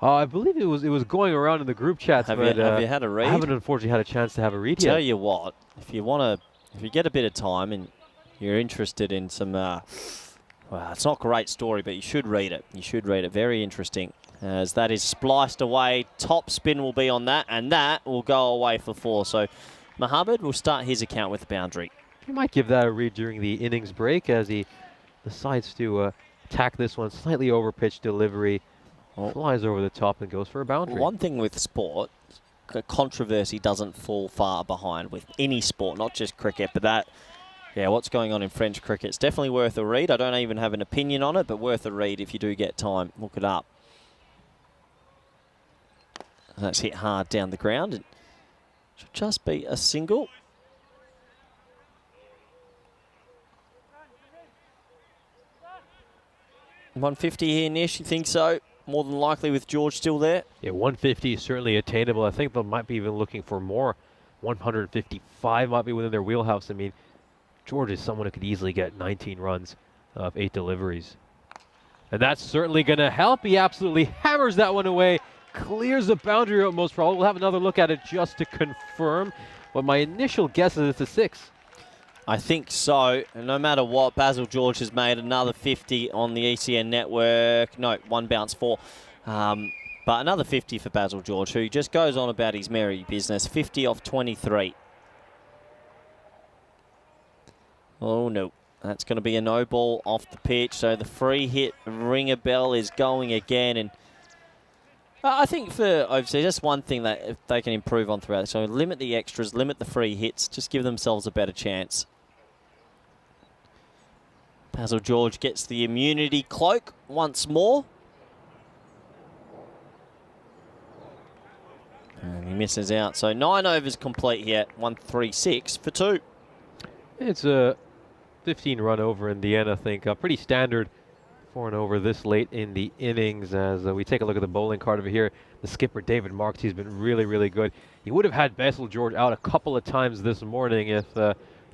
I believe it was going around in the group chats. Have but, you had a read? I haven't unfortunately had a chance to have a read Tell yet. you what, if you get a bit of time and you're interested in some, well, it's not a great story, but you should read it. You should read it. Very interesting. As that is spliced away, top spin will be on that, and that will go away for 4. So Mohammed will start his account with the boundary. He might give that a read during the innings break as he decides to attack this one. Slightly overpitched delivery. Flies over the top and goes for a boundary. One thing with sport, controversy doesn't fall far behind with any sport, not just cricket, but that, yeah, what's going on in French cricket, it's definitely worth a read. I don't even have an opinion on it, but worth a read if you do get time. Look it up. That's hit hard down the ground. It should just be a single. $150 here, Nish, you think so? More than likely with George still there. Yeah, 150 is certainly attainable. I think they might be even looking for more. 155 might be within their wheelhouse. I mean, George is someone who could easily get 19 runs of 8 deliveries. And that's certainly going to help. He absolutely hammers that one away. Clears the boundary out most probably. We'll have another look at it just to confirm. But my initial guess is it's a 6. I think so. And no matter what, Basil George has made another 50 on the ECN network. No, 1 bounce 4. But another 50 for Basil George, who just goes on about his merry business. 50 off 23. Oh, no. That's going to be a no ball off the pitch. So the free hit ringer bell is going again. And I think for overseas, that's one thing that if they can improve on throughout. So limit the extras, limit the free hits, just give themselves a better chance. Basil George gets the immunity cloak once more. And he misses out. So 9 overs complete here. 136 for 2. It's a 15 run over in the end, I think. Pretty standard for an over this late in the innings. As we take a look at the bowling card over here, the skipper David Marks, he's been really, really good. He would have had Basil George out a couple of times this morning if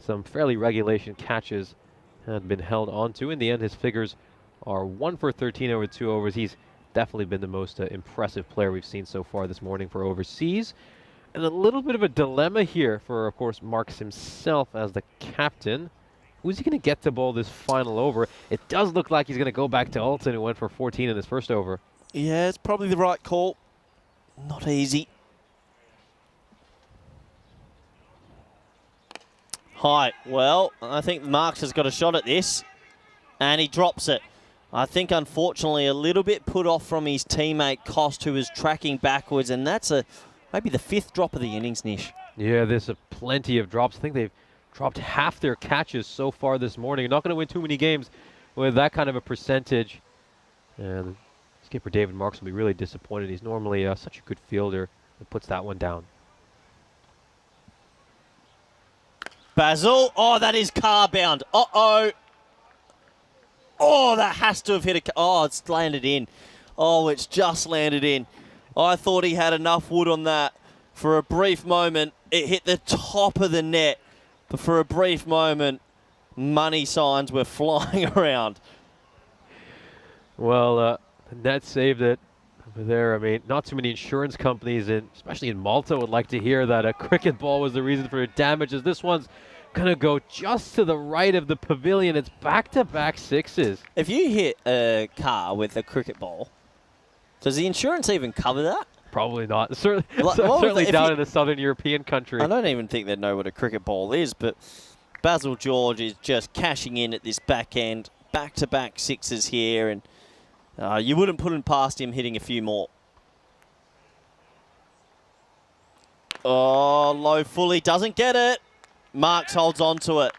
some fairly regulation catches had been held onto. In the end, his figures are 1 for 13 over 2 overs. He's definitely been the most impressive player we've seen so far this morning for overseas. And a little bit of a dilemma here for, of course, Marks himself as the captain. Who's he going to get to bowl this final over? It does look like he's going to go back to Alton, who went for 14 in his first over. Yeah, it's probably the right call. Not easy. High. Well, I think Marks has got a shot at this, and he drops it. I think, unfortunately, a little bit put off from his teammate Cost, who was tracking backwards, and that's maybe the 5th drop of the innings, Nish. Yeah, there's plenty of drops. I think they've dropped half their catches so far this morning. You're not going to win too many games with that kind of a percentage. And skipper David Marks will be really disappointed. He's normally such a good fielder that puts that one down. Basil. Oh, that is car bound. Uh-oh. Oh, that has to have hit a car. Oh, it's landed in. Oh, it's just landed in. I thought he had enough wood on that. For a brief moment, it hit the top of the net. But for a brief moment, money signs were flying around. Well, the net saved it over there. I mean, not too many insurance companies, especially in Malta, would like to hear that a cricket ball was the reason for damages. This one's going to go just to the right of the pavilion. It's back-to-back 6s. If you hit a car with a cricket ball, does the insurance even cover that? Probably not. Certainly, Well, certainly down in a southern European country. I don't even think they know what a cricket ball is, but Basil George is just cashing in at this back end. Back-to-back 6s here, and you wouldn't put it past him hitting a few more. Oh, low fully, doesn't get it. Marks holds on to it.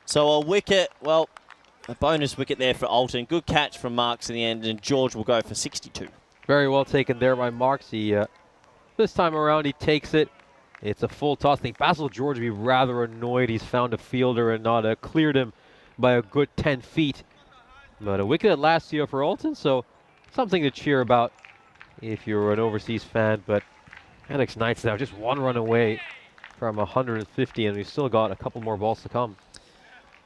So a wicket, well, a bonus wicket there for Alton. Good catch from Marks in the end, and George will go for 62. Very well taken there by Marks. He, this time around, he takes it. It's a full toss. I think Basil George would be rather annoyed he's found a fielder and not cleared him by a good 10 feet. But a wicket at last year for Alton, so something to cheer about if you're an overseas fan. But Alex Knights now just 1 run away from 150, and we've still got a couple more balls to come.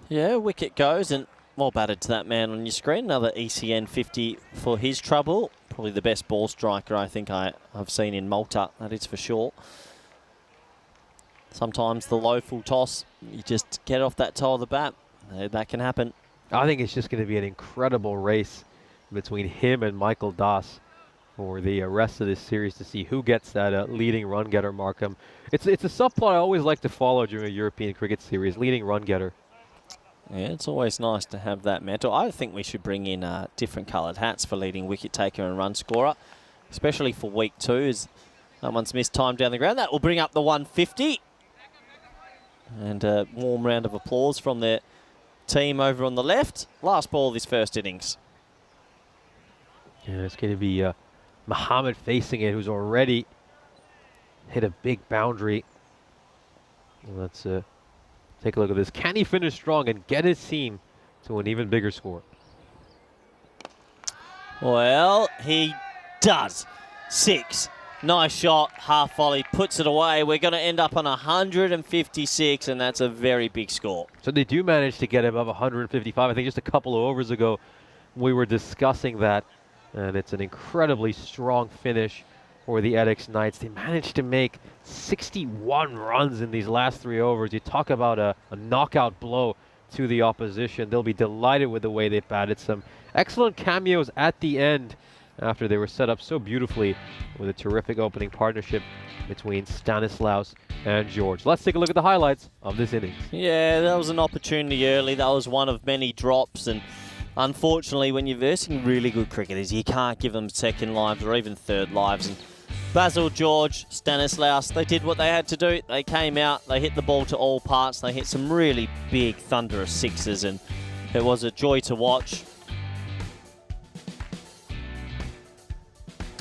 Yeah, wicket goes, and well batted to that man on your screen. Another ECN 50 for his trouble. Probably the best ball striker I think I've seen in Malta, that is for sure. Sometimes the low full toss, you just get off that toe of the bat. That can happen. I think it's just going to be an incredible race between him and Michael Das for the rest of this series to see who gets that leading run getter mark. It's a subplot I always like to follow during a European cricket series, leading run getter. Yeah, it's always nice to have that mantle. I think we should bring in different coloured hats for leading wicket taker and run scorer, especially for week 2 as someone's missed time down the ground. That will bring up the 150. And a warm round of applause from their team over on the left. Last ball of this first innings. Yeah, it's going to be Mohammed facing it, who's already hit a big boundary. Let's take a look at this. Can he finish strong and get his team to an even bigger score? Well, he does. 6. Nice shot, half volley, puts it away. We're going to end up on 156, and that's a very big score. So they do manage to get above 155. I think just a couple of overs ago we were discussing that, and it's an incredibly strong finish for the Edix Knights. They managed to make 61 runs in these last 3 overs. You talk about a knockout blow to the opposition. They'll be delighted with the way they batted. Some excellent cameos at the end after they were set up so beautifully with a terrific opening partnership between Stanislaus and George. Let's take a look at the highlights of this innings. Yeah, that was an opportunity early. That was one of many drops, and unfortunately when you're versing really good cricketers, you can't give them second lives or even third lives. And Basil, George, Stanislaus, they did what they had to do. They came out, they hit the ball to all parts, they hit some really big thunderous sixes, and it was a joy to watch.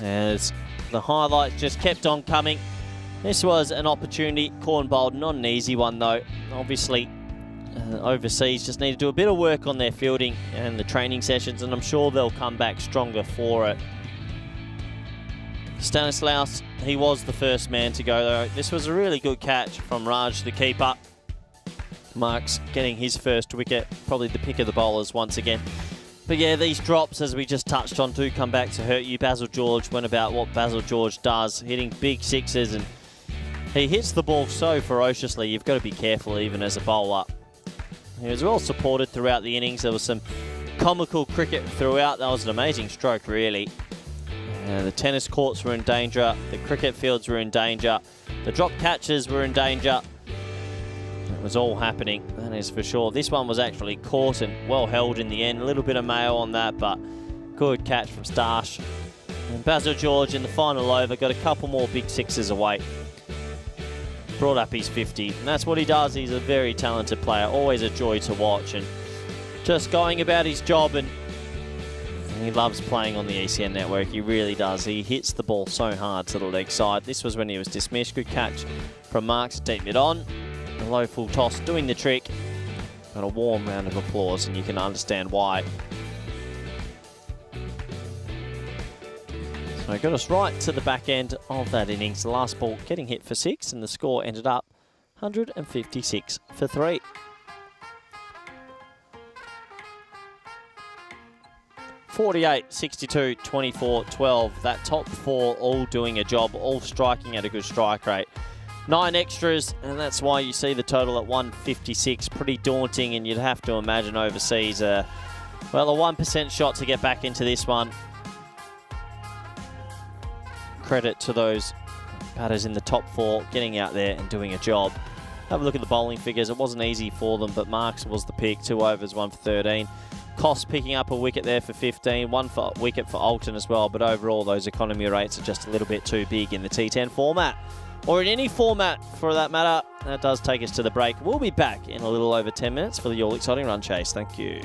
As the highlights just kept on coming. This was an opportunity, corn bowled, not an easy one though. Obviously, overseas just need to do a bit of work on their fielding and the training sessions, and I'm sure they'll come back stronger for it. Stanislaus, he was the first man to go though. This was a really good catch from Raj, the keeper. Mark's getting his first wicket, probably the pick of the bowlers once again. But yeah, these drops, as we just touched on, do come back to hurt you. Basil George went about what Basil George does, hitting big sixes, and he hits the ball so ferociously, you've got to be careful even as a bowler. He was well supported throughout the innings. There was some comical cricket throughout. That was an amazing stroke, really. The tennis courts were in danger. The cricket fields were in danger. The drop catches were in danger. It was all happening, that is for sure. This one was actually caught and well held in the end. A little bit of mayo on that, but good catch from Starsh. And Basil George in the final over got a couple more big sixes away. Brought up his 50, and that's what he does. He's a very talented player, always a joy to watch, and just going about his job, and he loves playing on the ECN network. He really does. He hits the ball so hard to the leg side. This was when he was dismissed. Good catch from Marks, deep mid on. The low full toss doing the trick. Got a warm round of applause, and you can understand why. So got us right to the back end of that innings. The last ball getting hit for 6, and the score ended up 156 for 3. (48, 62, 24, 12). That top 4 all doing a job, all striking at a good strike rate. 9 extras, and that's why you see the total at 156. Pretty daunting, and you'd have to imagine overseas, well, a 1% shot to get back into this one. Credit to those batters in the top 4 getting out there and doing a job. Have a look at the bowling figures. It wasn't easy for them, but Marks was the pick. 2 overs, 1 for 13. Cost picking up a wicket there for 15. 1 wicket for Alton as well, but overall those economy rates are just a little bit too big in the T10 format, or in any format for that matter. That does take us to the break. We'll be back in a little over 10 minutes for the All Exciting Run Chase. Thank you.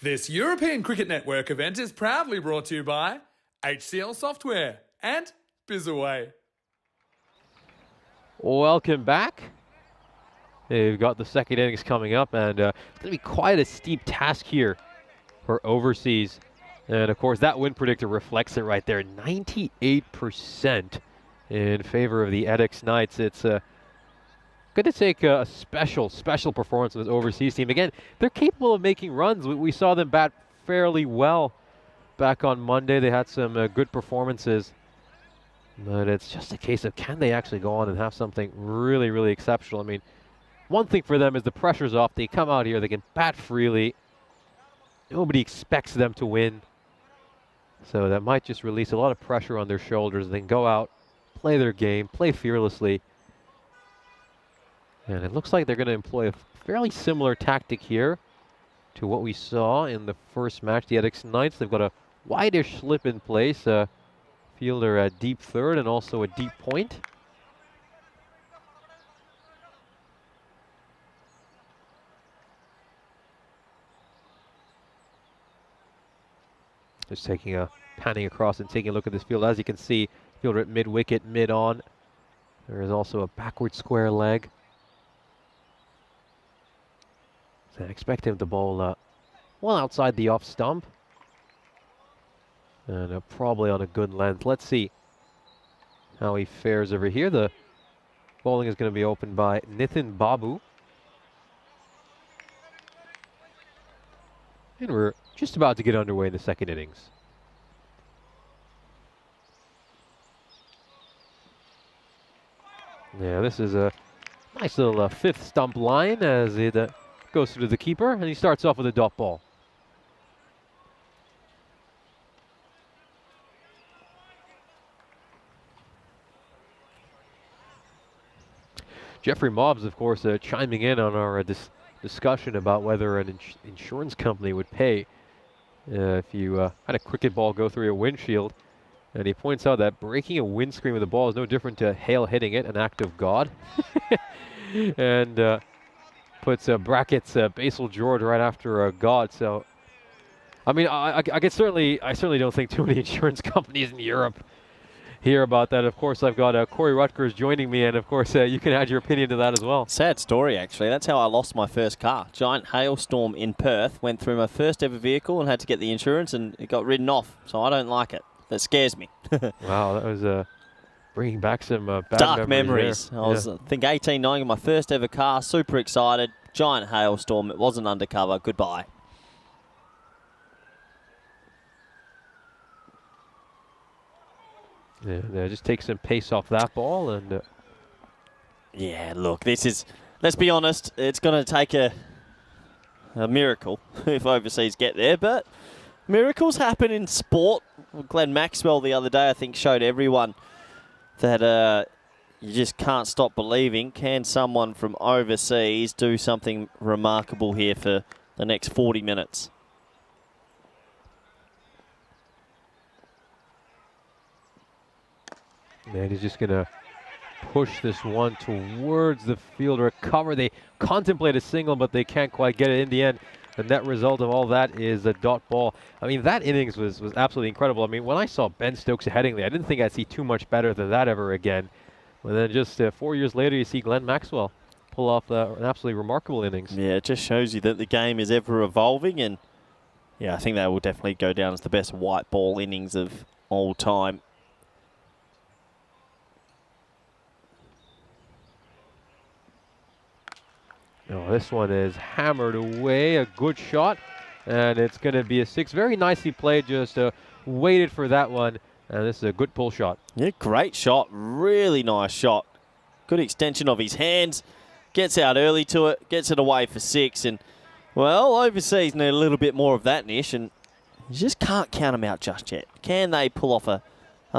This European Cricket Network event is proudly brought to you by HCL Software and Bizaway. Welcome back. They've got the second innings coming up, and it's going to be quite a steep task here for overseas. And of course, that win predictor reflects it right there, 98% in favor of the Edix Knights. It's going to take a special performance from this overseas team. Again, they're capable of making runs. We saw them bat fairly well back on Monday. They had some good performances. But it's just a case of, can they actually go on and have something really, really exceptional? I mean, one thing for them is the pressure's off. They come out here, they can bat freely. Nobody expects them to win. So that might just release a lot of pressure on their shoulders. They can go out, play their game, play fearlessly. And it looks like they're going to employ a fairly similar tactic here to what we saw in the first match. The Edix Knights, they've got a wide-ish slip in place. Fielder at deep third and also a deep point. Just panning across and taking a look at this field. As you can see, fielder at mid-wicket, mid-on. There is also a backward square leg. So I expect him to bowl well outside the off stump. And probably on a good length. Let's see how he fares over here. The bowling is going to be opened by Nitin Babu. And we're just about to get underway in the second innings. Yeah, this is a nice little fifth stump line as it goes through the keeper, and he starts off with a dot ball. Jeffrey Mobbs, of course, chiming in on our discussion about whether an insurance company would pay if you had a cricket ball go through your windshield. And he points out that breaking a windscreen with a ball is no different to hail hitting it, an act of God. And puts brackets Basil George right after God. So, I mean, I certainly don't think too many insurance companies in Europe hear about that. Of course, I've got Corey Rutgers joining me, and of course, you can add your opinion to that as well. Sad story, actually. That's how I lost my first car. Giant hailstorm in Perth. Went through my first ever vehicle and had to get the insurance, and it got written off. So I don't like it. That scares me. Wow, that was bringing back some bad dark memories. There. I was, I think, 18, 19, my first ever car. Super excited. Giant hailstorm. It wasn't undercover. Goodbye. Yeah, just take some pace off that ball and. Yeah, look, this is. Let's be honest. It's going to take a miracle if overseas get there, but miracles happen in sport. Glenn Maxwell the other day, I think, showed everyone that you just can't stop believing. Can someone from overseas do something remarkable here for the next 40 minutes? And he's just going to push this one towards the fielder. Cover. They contemplate a single, but they can't quite get it in the end. The net result of all that is a dot ball. I mean, that innings was absolutely incredible. I mean, when I saw Ben Stokes at Headingley, I didn't think I'd see too much better than that ever again. But then just 4 years later, you see Glenn Maxwell pull off an absolutely remarkable innings. Yeah, it just shows you that the game is ever evolving, and Yeah, I think that will definitely go down as the best white ball innings of all time. Oh, this one is hammered away. A good shot. And it's going to be a 6. Very nicely played. Just waited for that one. And this is a good pull shot. Yeah, great shot. Really nice shot. Good extension of his hands. Gets out early to it. Gets it away for 6. And, well, overseas need a little bit more of that, Nish. And you just can't count them out just yet. Can they pull off a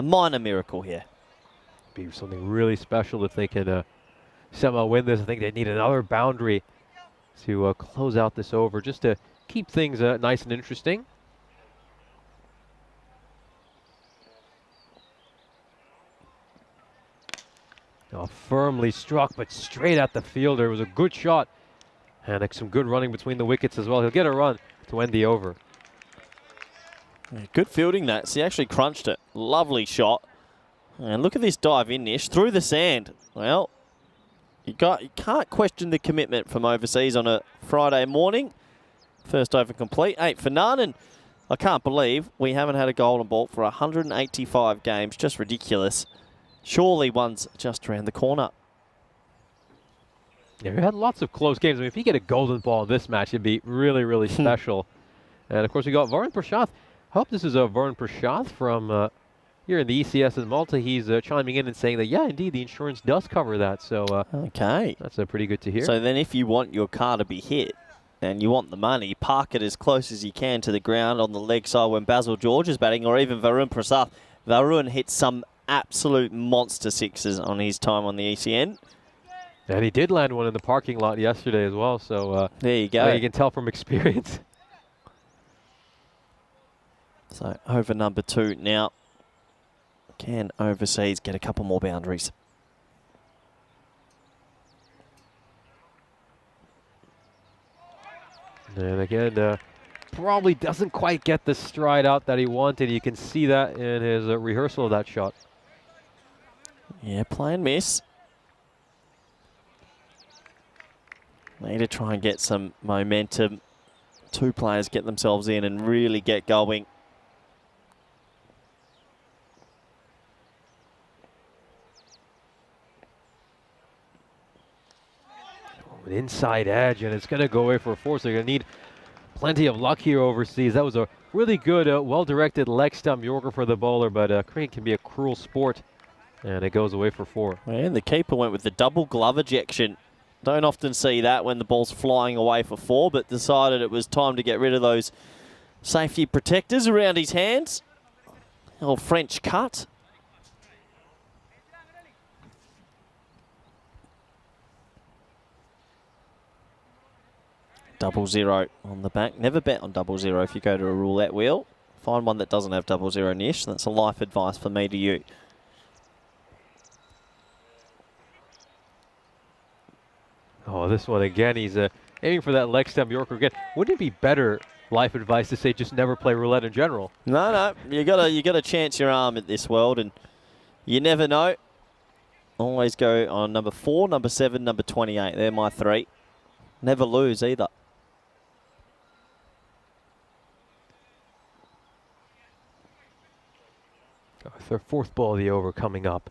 minor miracle here? Be something really special if they can somehow win this. I think they need another boundary to close out this over, just to keep things nice and interesting. Oh, firmly struck, but straight at the fielder. It was a good shot. And some good running between the wickets as well. He'll get a run to end the over. Yeah, good fielding that. So he actually crunched it. Lovely shot. And look at this dive in, Nish, through the sand. Well, you can't question the commitment from overseas on a Friday morning. First over complete, 8 for none. And I can't believe we haven't had a golden ball for 185 games. Just ridiculous. Surely one's just around the corner. Yeah, we had lots of close games. I mean, if you get a golden ball in this match, it'd be really, really special. And, of course, we got Varun Prashath. I hope this is Varun Prashath from here in the ECS in Malta. He's chiming in and saying that, yeah, indeed, the insurance does cover that. So okay, that's pretty good to hear. So then if you want your car to be hit and you want the money, park it as close as you can to the ground on the leg side when Basil George is batting, or even Varun Prashath. Varun hit some absolute monster sixes on his time on the ECN. And he did land one in the parking lot yesterday as well. So there you go. Well, you can tell from experience. So over number 2 now. Can overseas get a couple more boundaries? And again, probably doesn't quite get the stride out that he wanted. You can see that in his rehearsal of that shot. Yeah, play and miss. Need to try and get some momentum. 2 players get themselves in and really get going. An inside edge, and it's going to go away for a 4, so you're going to need plenty of luck here overseas. That was a really good, well-directed leg stump Yorker for the bowler, but cricket can be a cruel sport, and it goes away for 4. And the keeper went with the double glove ejection. Don't often see that when the ball's flying away for 4, but decided it was time to get rid of those safety protectors around his hands. Old French cut. Double 0 on the back. Never bet on double 0 if you go to a roulette wheel. Find one that doesn't have double 0, Nish. That's a life advice for me to you. Oh, this one again, he's aiming for that leg stump Yorker again. Wouldn't it be better life advice to say just never play roulette in general? No, you gotta chance your arm at this world, and you never know. Always go on number 4, number 7, number 28. They're my 3. Never lose either. Oh, their 4th ball of the over coming up.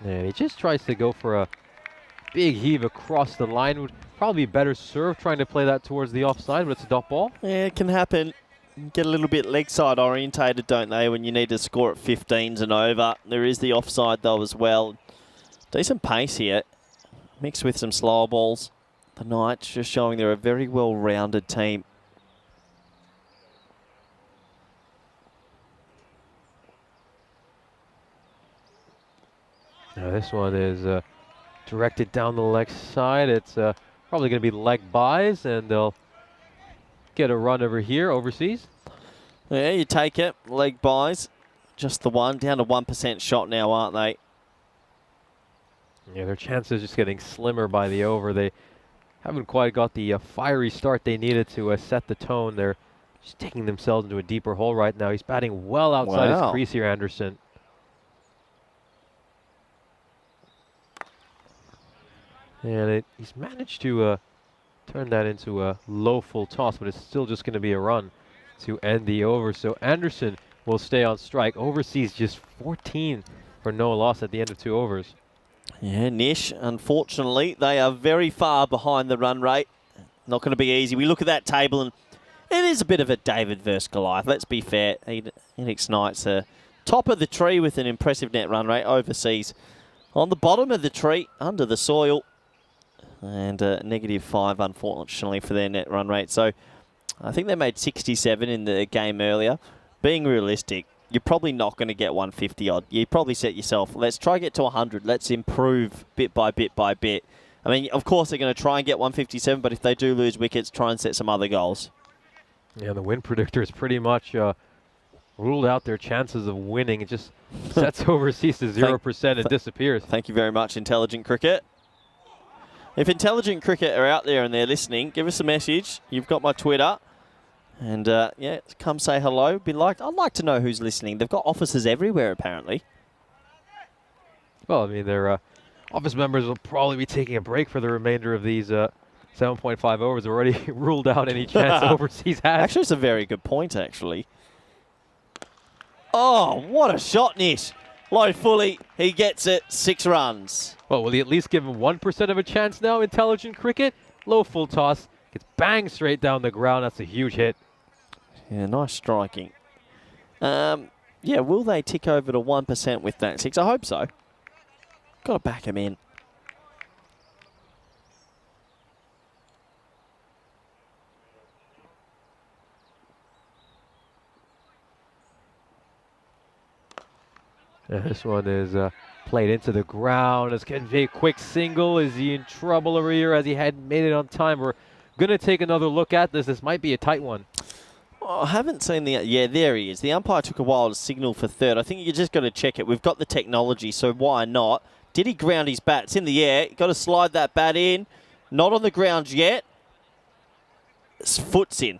And he just tries to go for a big heave across the line. Would probably be better serve trying to play that towards the offside, but it's a dot ball. Yeah, it can happen. Get a little bit leg side orientated, don't they, when you need to score at 15s and over. There is the offside though as well. Decent pace here, mixed with some slower balls. The Knights just showing they're a very well-rounded team. Now this one is directed down the leg side. It's probably going to be leg buys, and they'll get a run over here, overseas. Yeah, you take it. Leg buys. Just the one. Down to 1% shot now, aren't they? Yeah, their chances just getting slimmer by the over. They haven't quite got the fiery start they needed to set the tone. They're just taking themselves into a deeper hole right now. He's batting well outside his crease here, Anderson. And he's managed to turn that into a low full toss, but it's still just going to be a run to end the over. So Anderson will stay on strike. Overseas just 14 for no loss at the end of 2 overs. Yeah, Nish, unfortunately, they are very far behind the run rate. Not going to be easy. We look at that table and it is a bit of a David versus Goliath. Let's be fair. Enix Knights are top of the tree with an impressive net run rate. Overseas on the bottom of the tree, under the soil. And -5, unfortunately, for their net run rate. So I think they made 67 in the game earlier. Being realistic, you're probably not going to get 150 odd. You probably set yourself, let's try to get to 100. Let's improve bit by bit by bit. I mean, of course, they're going to try and get 157, but if they do lose wickets, try and set some other goals. Yeah, the win predictor has pretty much ruled out their chances of winning. It just sets overseas to 0% and disappears. Thank you very much, Intelligent Cricket. If Intelligent Cricket are out there and they're listening, give us a message. You've got my Twitter. And, yeah, come say hello. I'd like to know who's listening. They've got offices everywhere, apparently. Well, I mean, their office members will probably be taking a break for the remainder of these 7.5 overs. They've already ruled out any chance overseas has. Actually, it's a very good point, actually. Oh, what a shot, Nish. Low fully, he gets it, 6 runs. Well, will he at least give him 1% of a chance now, Intelligent Cricket? Low full toss, gets banged straight down the ground. That's a huge hit. Yeah, nice striking. Yeah, will they tick over to 1% with that 6? I hope so. Got to back him in. This one is played into the ground. It's getting a quick single. Is he in trouble over here as he hadn't made it on time? We're going to take another look at this. This might be a tight one. Oh, I haven't seen the... Yeah, there he is. The umpire took a while to signal for third. I think you just got to check it. We've got the technology, so why not? Did he ground his bat? It's in the air. Got to slide that bat in. Not on the ground yet. His foot's in.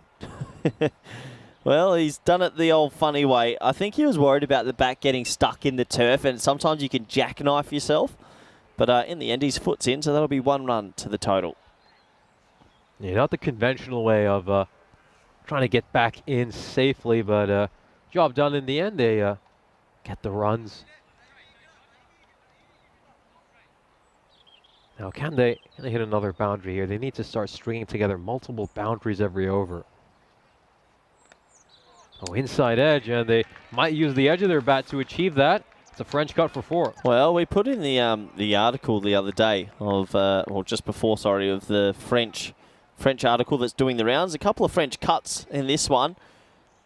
Well, he's done it the old funny way. I think he was worried about the bat getting stuck in the turf, and sometimes you can jackknife yourself. But in the end, his foot's in, so that'll be 1 run to the total. Yeah, not the conventional way of trying to get back in safely, but job done in the end. They get the runs. Now, can they hit another boundary here? They need to start stringing together multiple boundaries every over. Oh, inside edge, and they might use the edge of their bat to achieve that. It's a French cut for 4. Well, we put in the article the other day of, or just before, sorry, of the French article that's doing the rounds. A couple of French cuts in this one.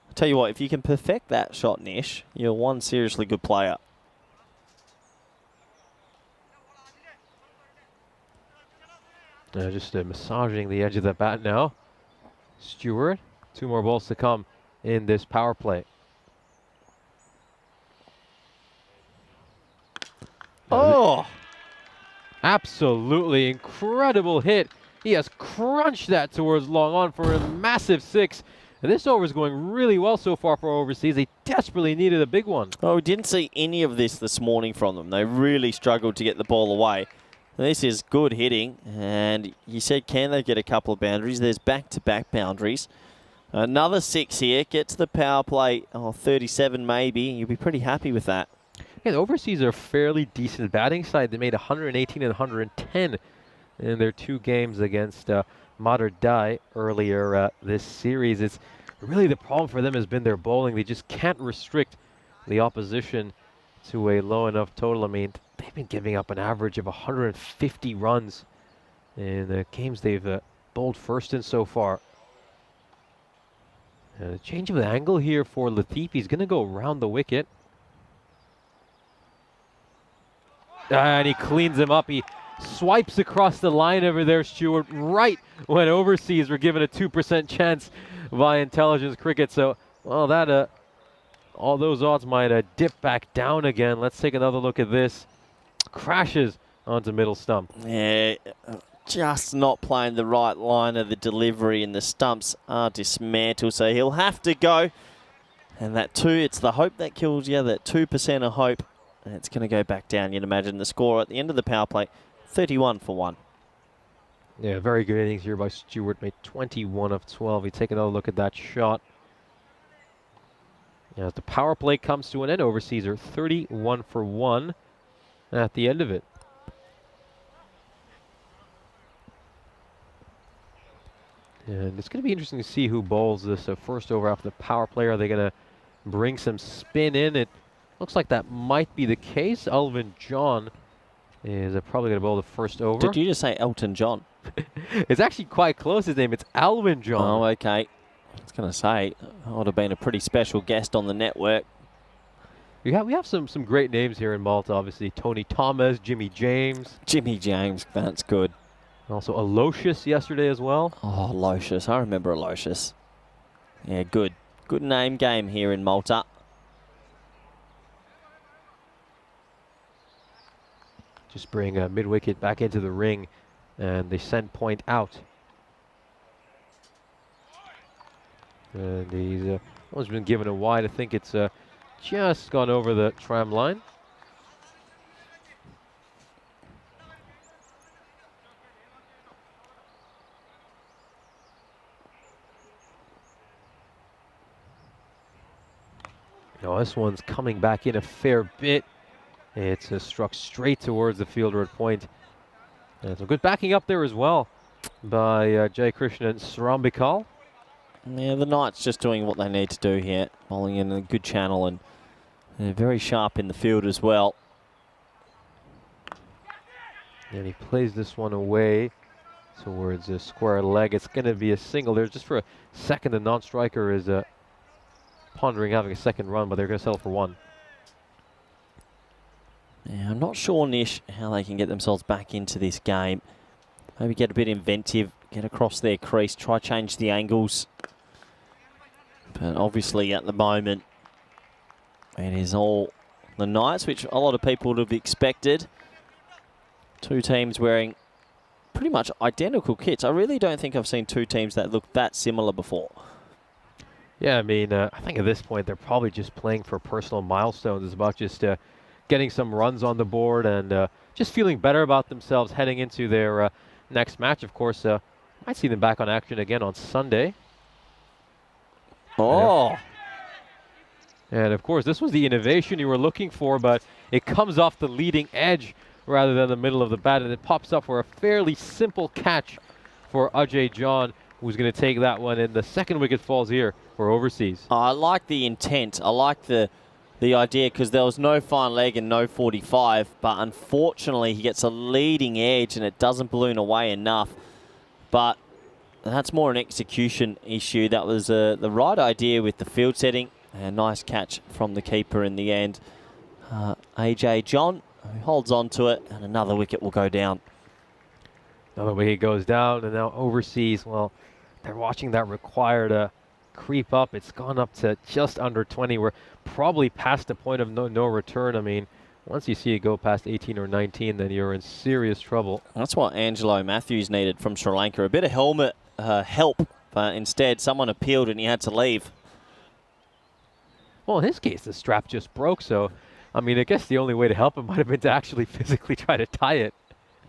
I'll tell you what, if you can perfect that shot, Nish, you're one seriously good player. Just massaging the edge of the bat now. Stewart, 2 more balls to come in this power play. Oh! Absolutely incredible hit. He has crunched that towards long on for a massive 6. And this over is going really well so far for overseas. They desperately needed a big one. Oh, we didn't see any of this morning from them. They really struggled to get the ball away. This is good hitting. And you said, can they get a couple of boundaries? There's back-to-back boundaries. Another 6 here. Get to the power play. Oh, 37 maybe. You'll be pretty happy with that. Yeah, the overseas are a fairly decent batting side. They made 118 and 110 in their 2 games against Mater Dei earlier this series. It's really the problem for them has been their bowling. They just can't restrict the opposition to a low enough total. I mean, they've been giving up an average of 150 runs in the games they've bowled first in so far. A change of angle here for Latifi. He's going to go around the wicket. And he cleans him up. He swipes across the line over there, Stewart, right when overseas were given a 2% chance by Intelligence Cricket. So, well, that all those odds might dip back down again. Let's take another look at this. Crashes onto middle stump. Yeah, just not playing the right line of the delivery, and the stumps are dismantled, so he'll have to go. And that 2, it's the hope that kills you, that 2% of hope. And it's going to go back down. You'd imagine the score at the end of the power play, 31 for 1. Yeah, very good innings here by Stewart. Made 21 of 12. We take another look at that shot. As the power play comes to an end, Overseas are 31 for 1 at the end of it. And it's going to be interesting to see who bowls this first over after the power play. Are they going to bring some spin in? It looks like that might be the case. Alvin John is probably going to bowl the first over. Did you just say Elton John? It's actually quite close, his name. It's Alvin John. Oh, okay. I was going to say, I would have been a pretty special guest on the network. We have some great names here in Malta, obviously. Tony Thomas, Jimmy James. Jimmy James, that's good. Also Aloysius yesterday as well. Oh, Aloysius. I remember Aloysius. Yeah, good. Good name game here in Malta. Just bring mid-wicket back into the ring, and they send Point out. And he's almost been given a wide. I think it's just gone over the tram line. Now this one's coming back in a fair bit. It's struck straight towards the fielder at Point. And some good backing up there as well by Jay Krishnan and Srambikal. Yeah, the Knights just doing what they need to do here. Bowling in a good channel, and they're very sharp in the field as well. And he plays this one away towards a square leg. It's going to be a single there. Just for a second, the non-striker is pondering having a second run, but they're going to settle for one. Yeah, I'm not sure, Nish, how they can get themselves back into this game. Maybe get a bit inventive, get across their crease, try change the angles. But obviously at the moment, it is all the Knights, which a lot of people would have expected. Two teams wearing pretty much identical kits. I really don't think I've seen two teams that look that similar before. Yeah, I mean, I think at this point they're probably just playing for personal milestones. It's about just getting some runs on the board and just feeling better about themselves heading into their next match. Of course, might see them back on action again on Sunday. Oh. And of course, this was the innovation you were looking for, but it comes off the leading edge rather than the middle of the bat, and it pops up for a fairly simple catch for Ajay John, who's going to take that one, and the second wicket falls here for Overseas. I like the intent. I like the idea, because there was no fine leg and no 45, but unfortunately he gets a leading edge and it doesn't balloon away enough. But that's more an execution issue. That was the right idea with the field setting. A nice catch from the keeper in the end. AJ John, who holds on to it, and another wicket will go down. Another wicket goes down, and now Overseas, well, they're watching that required creep up. It's gone up to just under 20. We're probably past the point of no return. I mean, once you see it go past 18 or 19, then you're in serious trouble. That's what Angelo Matthews needed from Sri Lanka. A bit of helmet help, but instead someone appealed and he had to leave. Well, in his case, the strap just broke, so, I mean, I guess the only way to help him might have been to actually physically try to tie it.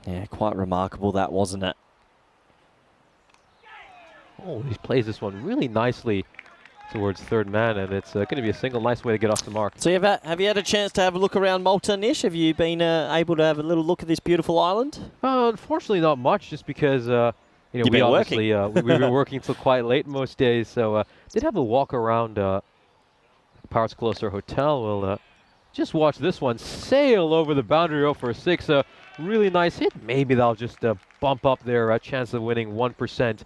Yeah, quite remarkable that, wasn't it? Oh, he plays this one really nicely towards third man, and it's going to be a single. Nice way to get off the mark. So have you had a chance to have a look around Malta, Nish? Have you been able to have a little look at this beautiful island? Unfortunately, not much, just because You've we been obviously we've been working till quite late most days. So did have a walk around Parts Closer Hotel. We'll just watch this one sail over the boundary row for a 6. Really nice hit. Maybe that'll just bump up their chance of winning 1%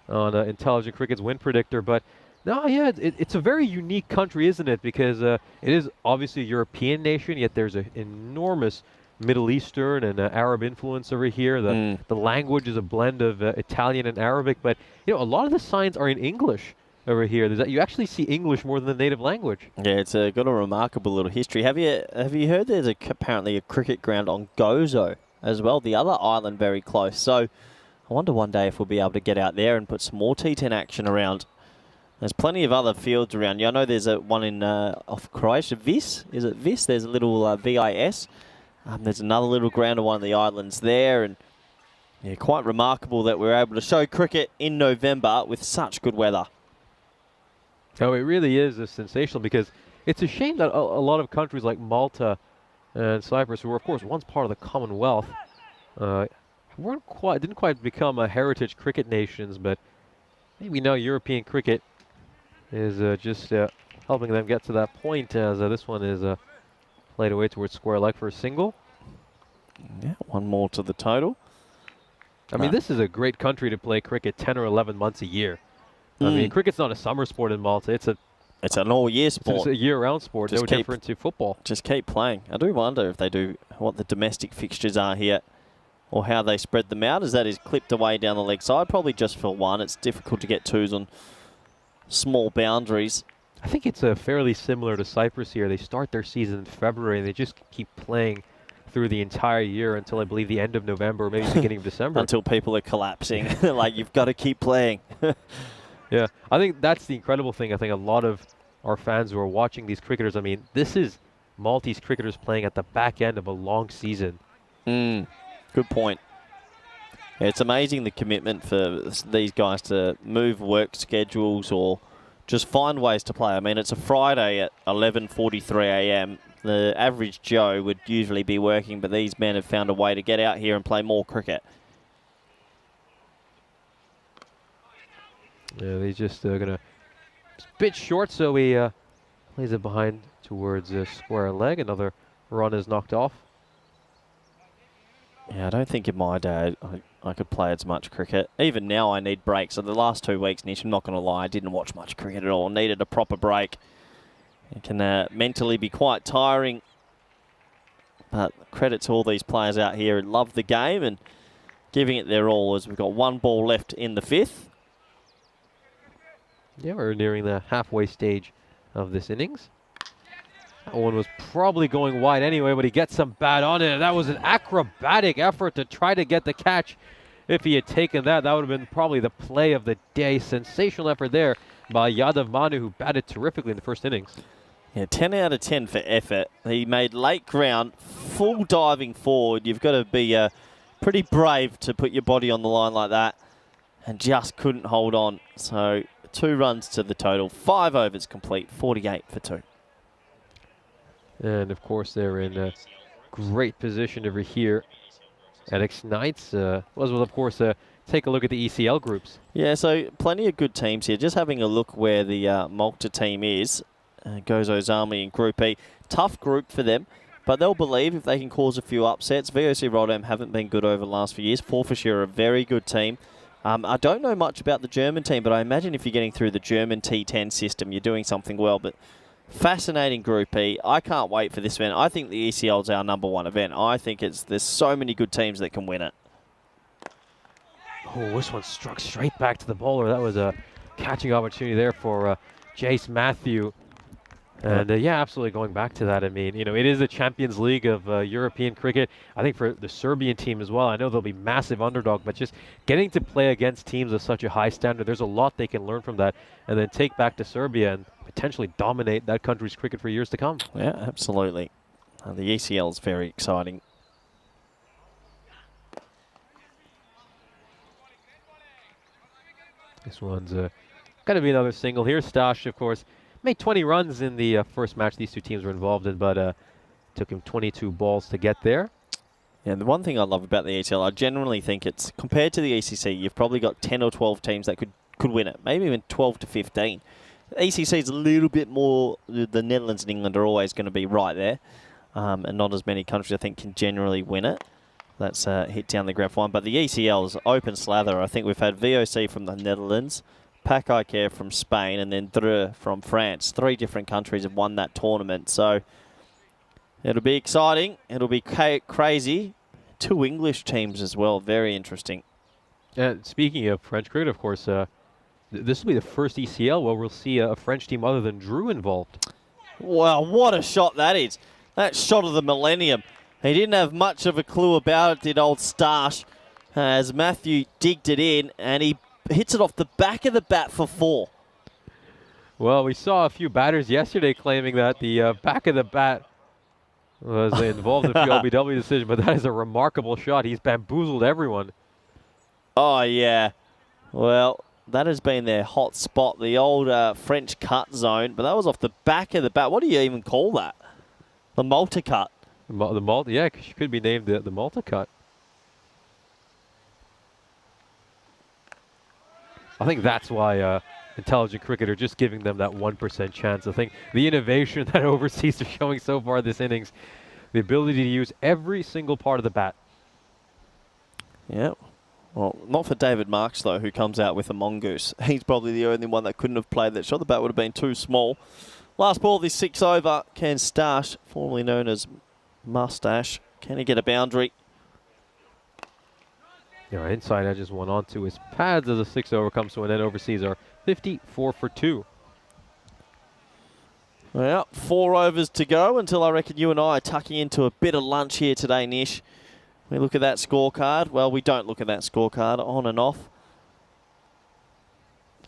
on Intelligent Cricket's win predictor. But no, yeah, it's a very unique country, isn't it? Because it is obviously a European nation, yet there's an enormous Middle Eastern and Arab influence over here. The language is a blend of Italian and Arabic, but you know, a lot of the signs are in English over here. You actually see English more than the native language. Yeah, it's got a remarkable little history. Have you heard there's apparently a cricket ground on Gozo as well, the other island very close. So I wonder one day if we'll be able to get out there and put some more T10 action around. There's plenty of other fields around. Yeah, I know there's one in off Croatia, Vis. Is it Vis? There's a little VIS. There's another little ground on one of the islands there, and Yeah, quite remarkable that we're able to show cricket in November with such good weather. Oh, it really is sensational, because it's a shame that a lot of countries like Malta and Cyprus, who were of course once part of the Commonwealth, didn't quite become a heritage cricket nations, but maybe now European cricket is just helping them get to that point, as this one is played away towards square leg for a single. Yeah, one more to the total. I mean, this is a great country to play cricket 10 or 11 months a year. I mean, cricket's not a summer sport in Malta. It's an all-year sport. It's a year-round sport, no different to football. Just keep playing. I do wonder if they do what the domestic fixtures are here, or how they spread them out, as that is clipped away down the leg side, probably just for one. It's difficult to get twos on small boundaries. I think it's fairly similar to Cyprus here. They start their season in February, and they just keep playing through the entire year until, I believe, the end of November or maybe the beginning of December. Until people are collapsing. Like, you've got to keep playing. Yeah, I think that's the incredible thing. I think a lot of our fans who are watching these cricketers, I mean, this is Maltese cricketers playing at the back end of a long season. Good point. Yeah, it's amazing the commitment for these guys to move work schedules or just find ways to play. I mean, it's a Friday at 11:43 a.m. The average Joe would usually be working, but these men have found a way to get out here and play more cricket. Yeah, they just going to bit short, so he plays it behind towards square leg. Another run is knocked off. Yeah, I don't think in my day I could play as much cricket. Even now I need breaks. So the last 2 weeks, Nish, I'm not going to lie, I didn't watch much cricket at all. Needed a proper break. It can mentally be quite tiring. But credit to all these players out here who love the game and giving it their all, as we've got one ball left in the fifth. Yeah, we're nearing the halfway stage of this innings. That one was probably going wide anyway, but he gets some bat on it. That was an acrobatic effort to try to get the catch. If he had taken that, that would have been probably the play of the day. Sensational effort there by Yadav Manu, who batted terrifically in the first innings. Yeah, 10 out of 10 for effort. He made late ground, full diving forward. You've got to be pretty brave to put your body on the line like that, and just couldn't hold on. So 2 runs to the total, 5 overs complete, 48 for 2. And of course, they're in a great position over here. Edix Knights will of course take a look at the ECL groups. Yeah, so plenty of good teams here. Just having a look where the Malta team is. Gozo's Army in Group E. Tough group for them, but they'll believe if they can cause a few upsets. VOC Rotterdam haven't been good over the last few years. Forfarshire are a very good team. I don't know much about the German team, but I imagine if you're getting through the German T10 system, you're doing something well. But fascinating Group E. I can't wait for this event. I think the ECL is our #1 event. I think there's so many good teams that can win it. Oh, this one struck straight back to the bowler. That was a catching opportunity there for Jace Matthew. And yeah, absolutely going back to that. I mean, you know, it is the Champions League of European cricket. I think for the Serbian team as well, I know they'll be massive underdog, but just getting to play against teams of such a high standard, there's a lot they can learn from that and then take back to Serbia and potentially dominate that country's cricket for years to come. Yeah, absolutely. The ECL is very exciting. This one's going to be another single here. Stash, of course, made 20 runs in the first match these two teams were involved in, but took him 22 balls to get there. Yeah, the one thing I love about the ECL, I generally think it's, compared to the ECC, you've probably got 10 or 12 teams that could win it, maybe even 12 to 15. The ECC is a little bit more, the Netherlands and England are always going to be right there, and not as many countries, I think, can generally win it. That's hit down the graph one, but the ECL is open slather. I think we've had VOC from the Netherlands, Pac Care from Spain, and then Dre from France. 3 different countries have won that tournament, so it'll be exciting. It'll be crazy. 2 English teams as well. Very interesting. And speaking of French cricket, of course, this will be the first ECL where we'll see a French team other than Drew involved. Wow, what a shot that is. That shot of the millennium. He didn't have much of a clue about it, did old Stash, as Matthew digged it in, and he hits it off the back of the bat for 4. Well, we saw a few batters yesterday claiming that the back of the bat was involved in a few LBW decision, but that is a remarkable shot. He's bamboozled everyone. Oh, yeah. Well, that has been their hot spot, the old French cut zone, but that was off the back of the bat. What do you even call that? The Malta cut. The Malta, yeah, she could be named the Malta cut. I think that's why intelligent cricket are just giving them that 1% chance. I think the innovation that overseas are showing so far this innings, the ability to use every single part of the bat. Yeah. Well, not for David Marks, though, who comes out with a mongoose. He's probably the only one that couldn't have played that shot. The bat would have been too small. Last ball of this 6 over. Ken Stash, formerly known as Mustache. Can he get a boundary? Yeah, inside edge just went onto his pads as a 6 over comes to an end. Overseas are 54 for 2. Well, 4 overs to go until I reckon you and I are tucking into a bit of lunch here today, Nish. We look at that scorecard. Well, we don't look at that scorecard on and off.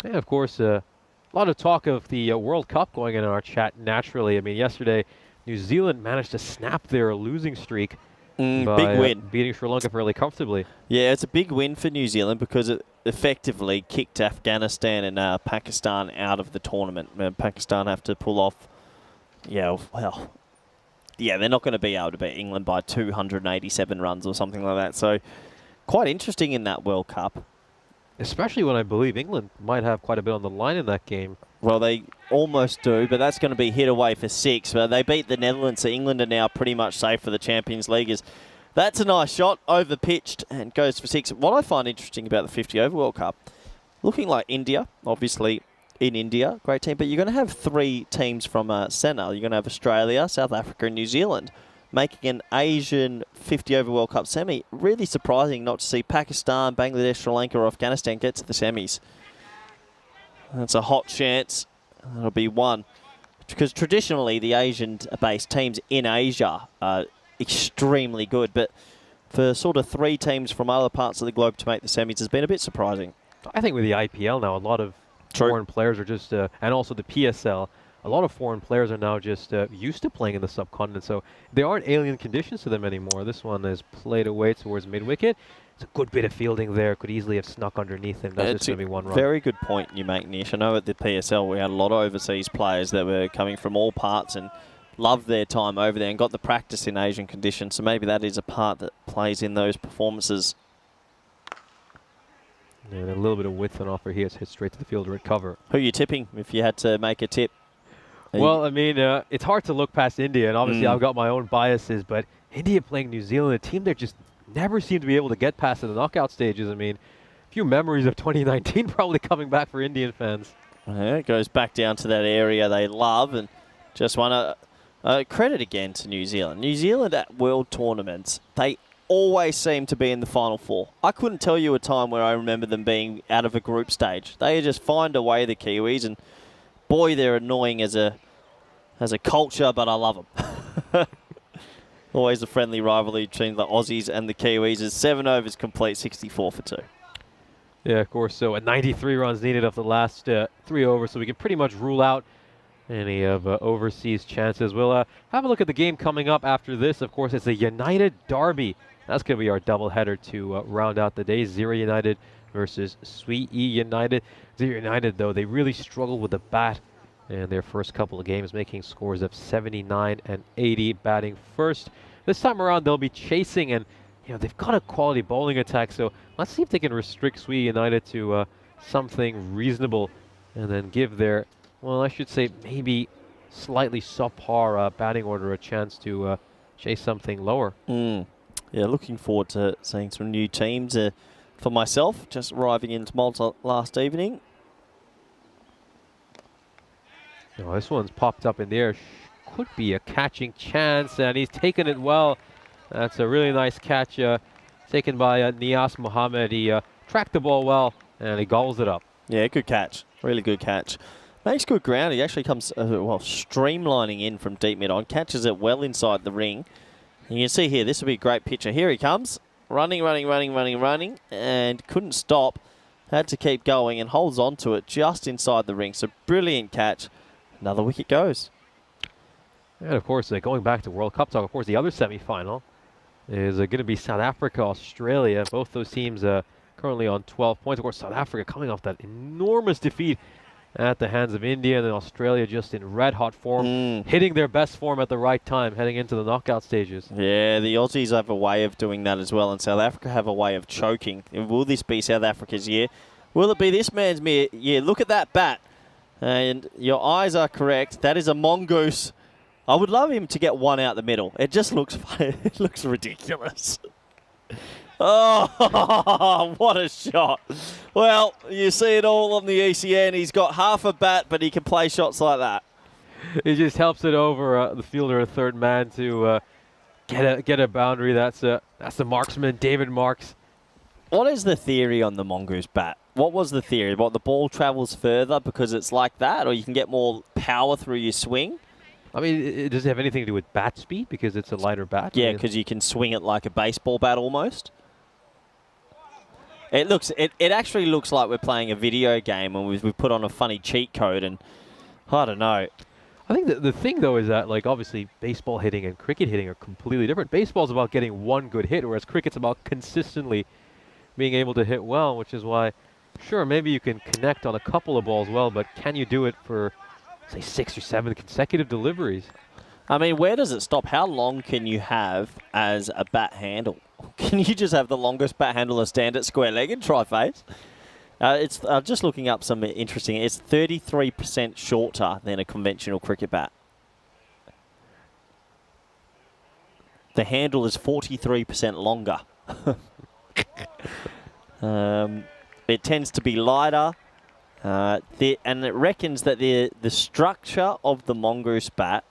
Yeah, of course, a lot of talk of the World Cup going in our chat naturally. I mean, yesterday, New Zealand managed to snap their losing streak by big win. Beating Sri Lanka fairly comfortably. Yeah, it's a big win for New Zealand because it effectively kicked Afghanistan and Pakistan out of the tournament. Pakistan have to pull off, yeah, well, yeah, they're not going to be able to beat England by 287 runs or something like that. So quite interesting in that World Cup. Especially when I believe England might have quite a bit on the line in that game. Well, they almost do, but that's going to be hit away for 6. But they beat the Netherlands, so England are now pretty much safe for the Champions League. That's a nice shot, over-pitched, and goes for 6. What I find interesting about the 50 over World Cup, looking like India, obviously in India, great team, but you're going to have 3 teams from centre. You're going to have Australia, South Africa, and New Zealand, making an Asian 50 over World Cup semi. Really surprising not to see Pakistan, Bangladesh, Sri Lanka, or Afghanistan get to the semis. That's a hot chance. That'll be one. Because traditionally, the Asian-based teams in Asia are extremely good, but for sort of 3 teams from other parts of the globe to make the semis has been a bit surprising. I think with the IPL now, a lot of foreign players are just, and also the PSL, a lot of foreign players are now just used to playing in the subcontinent, so they aren't alien conditions to them anymore. This one is played away towards mid-wicket. It's a good bit of fielding there. Could easily have snuck underneath him. That's just going to be 1 run. Very good point you make, Nish. I know at the PSL we had a lot of overseas players that were coming from all parts and loved their time over there and got the practice in Asian conditions, so maybe that is a part that plays in those performances. And a little bit of width on offer here. It's hit straight to the fielder at cover. Who are you tipping if you had to make a tip? Well, I mean, it's hard to look past India, and obviously I've got my own biases, but India playing New Zealand, a team that just never seemed to be able to get past the knockout stages. I mean, a few memories of 2019 probably coming back for Indian fans. Yeah, it goes back down to that area they love, and just want to credit again to New Zealand. New Zealand at world tournaments, they always seem to be in the Final 4. I couldn't tell you a time where I remember them being out of a group stage. They just find a way, the Kiwis, and boy, they're annoying as a culture, but I love them. Always a friendly rivalry between the Aussies and the Kiwis. As 7 overs complete, 64 for 2. Yeah, of course. So 93 runs needed of the last 3 overs, so we can pretty much rule out any of overseas chances. We'll have a look at the game coming up after this. Of course, it's a United derby. That's going to be our doubleheader to round out the day. Zero United versus Sui United. Zero United, though, they really struggled with the bat in their first couple of games, making scores of 79 and 80, batting first. This time around, they'll be chasing, and they've got a quality bowling attack, so let's see if they can restrict Sui United to something reasonable and then give their, well, I should say maybe slightly subpar batting order a chance to chase something lower. Yeah, looking forward to seeing some new teams. For myself, just arriving into Malta last evening. This one's popped up in the air. Could be a catching chance, and he's taken it well. That's a really nice catch taken by Nias Mohammed. He tracked the ball well, and he gobbles it up. Yeah, good catch. Really good catch. Makes good ground. He actually comes, streamlining in from deep mid-on. Catches it well inside the ring. And you can see here, this will be a great picture. Here he comes. Running, and couldn't stop. Had to keep going and holds on to it just inside the ring. So brilliant catch. Another wicket goes. And of course, going back to World Cup talk, of course, the other semi-final is going to be South Africa, Australia. Both those teams currently on 12 points. Of course, South Africa coming off that enormous defeat at the hands of India, and then Australia just in red-hot form, hitting their best form at the right time, heading into the knockout stages. Yeah, the Aussies have a way of doing that as well, and South Africa have a way of choking. Will this be South Africa's year? Will it be this man's year? Look at that bat. And your eyes are correct. That is a mongoose. I would love him to get one out the middle. It just looks funny. It looks ridiculous. Oh, what a shot. Well, you see it all on the ECN. He's got half a bat, but he can play shots like that. He just helps it over the fielder, a third man, to get a boundary. That's the marksman, David Marks. What is the theory on the mongoose bat? What was the theory? What, the ball travels further because it's like that, or you can get more power through your swing? I mean, does it have anything to do with bat speed because it's a lighter bat? Yeah, because you can swing it like a baseball bat almost. It actually looks like we're playing a video game and we've put on a funny cheat code, and I don't know. I think the thing, though, is that, like, obviously baseball hitting and cricket hitting are completely different. Baseball's about getting one good hit, whereas cricket's about consistently being able to hit well, which is why, sure, maybe you can connect on a couple of balls well, but can you do it for, say, 6 or 7 consecutive deliveries? I mean, where does it stop? How long can you have as a bat handle? Can you just have the longest bat handle and stand at square leg and try face? It's just looking up some interesting. It's 33% shorter than a conventional cricket bat. The handle is 43% longer. It tends to be lighter, and it reckons that the structure of the mongoose bat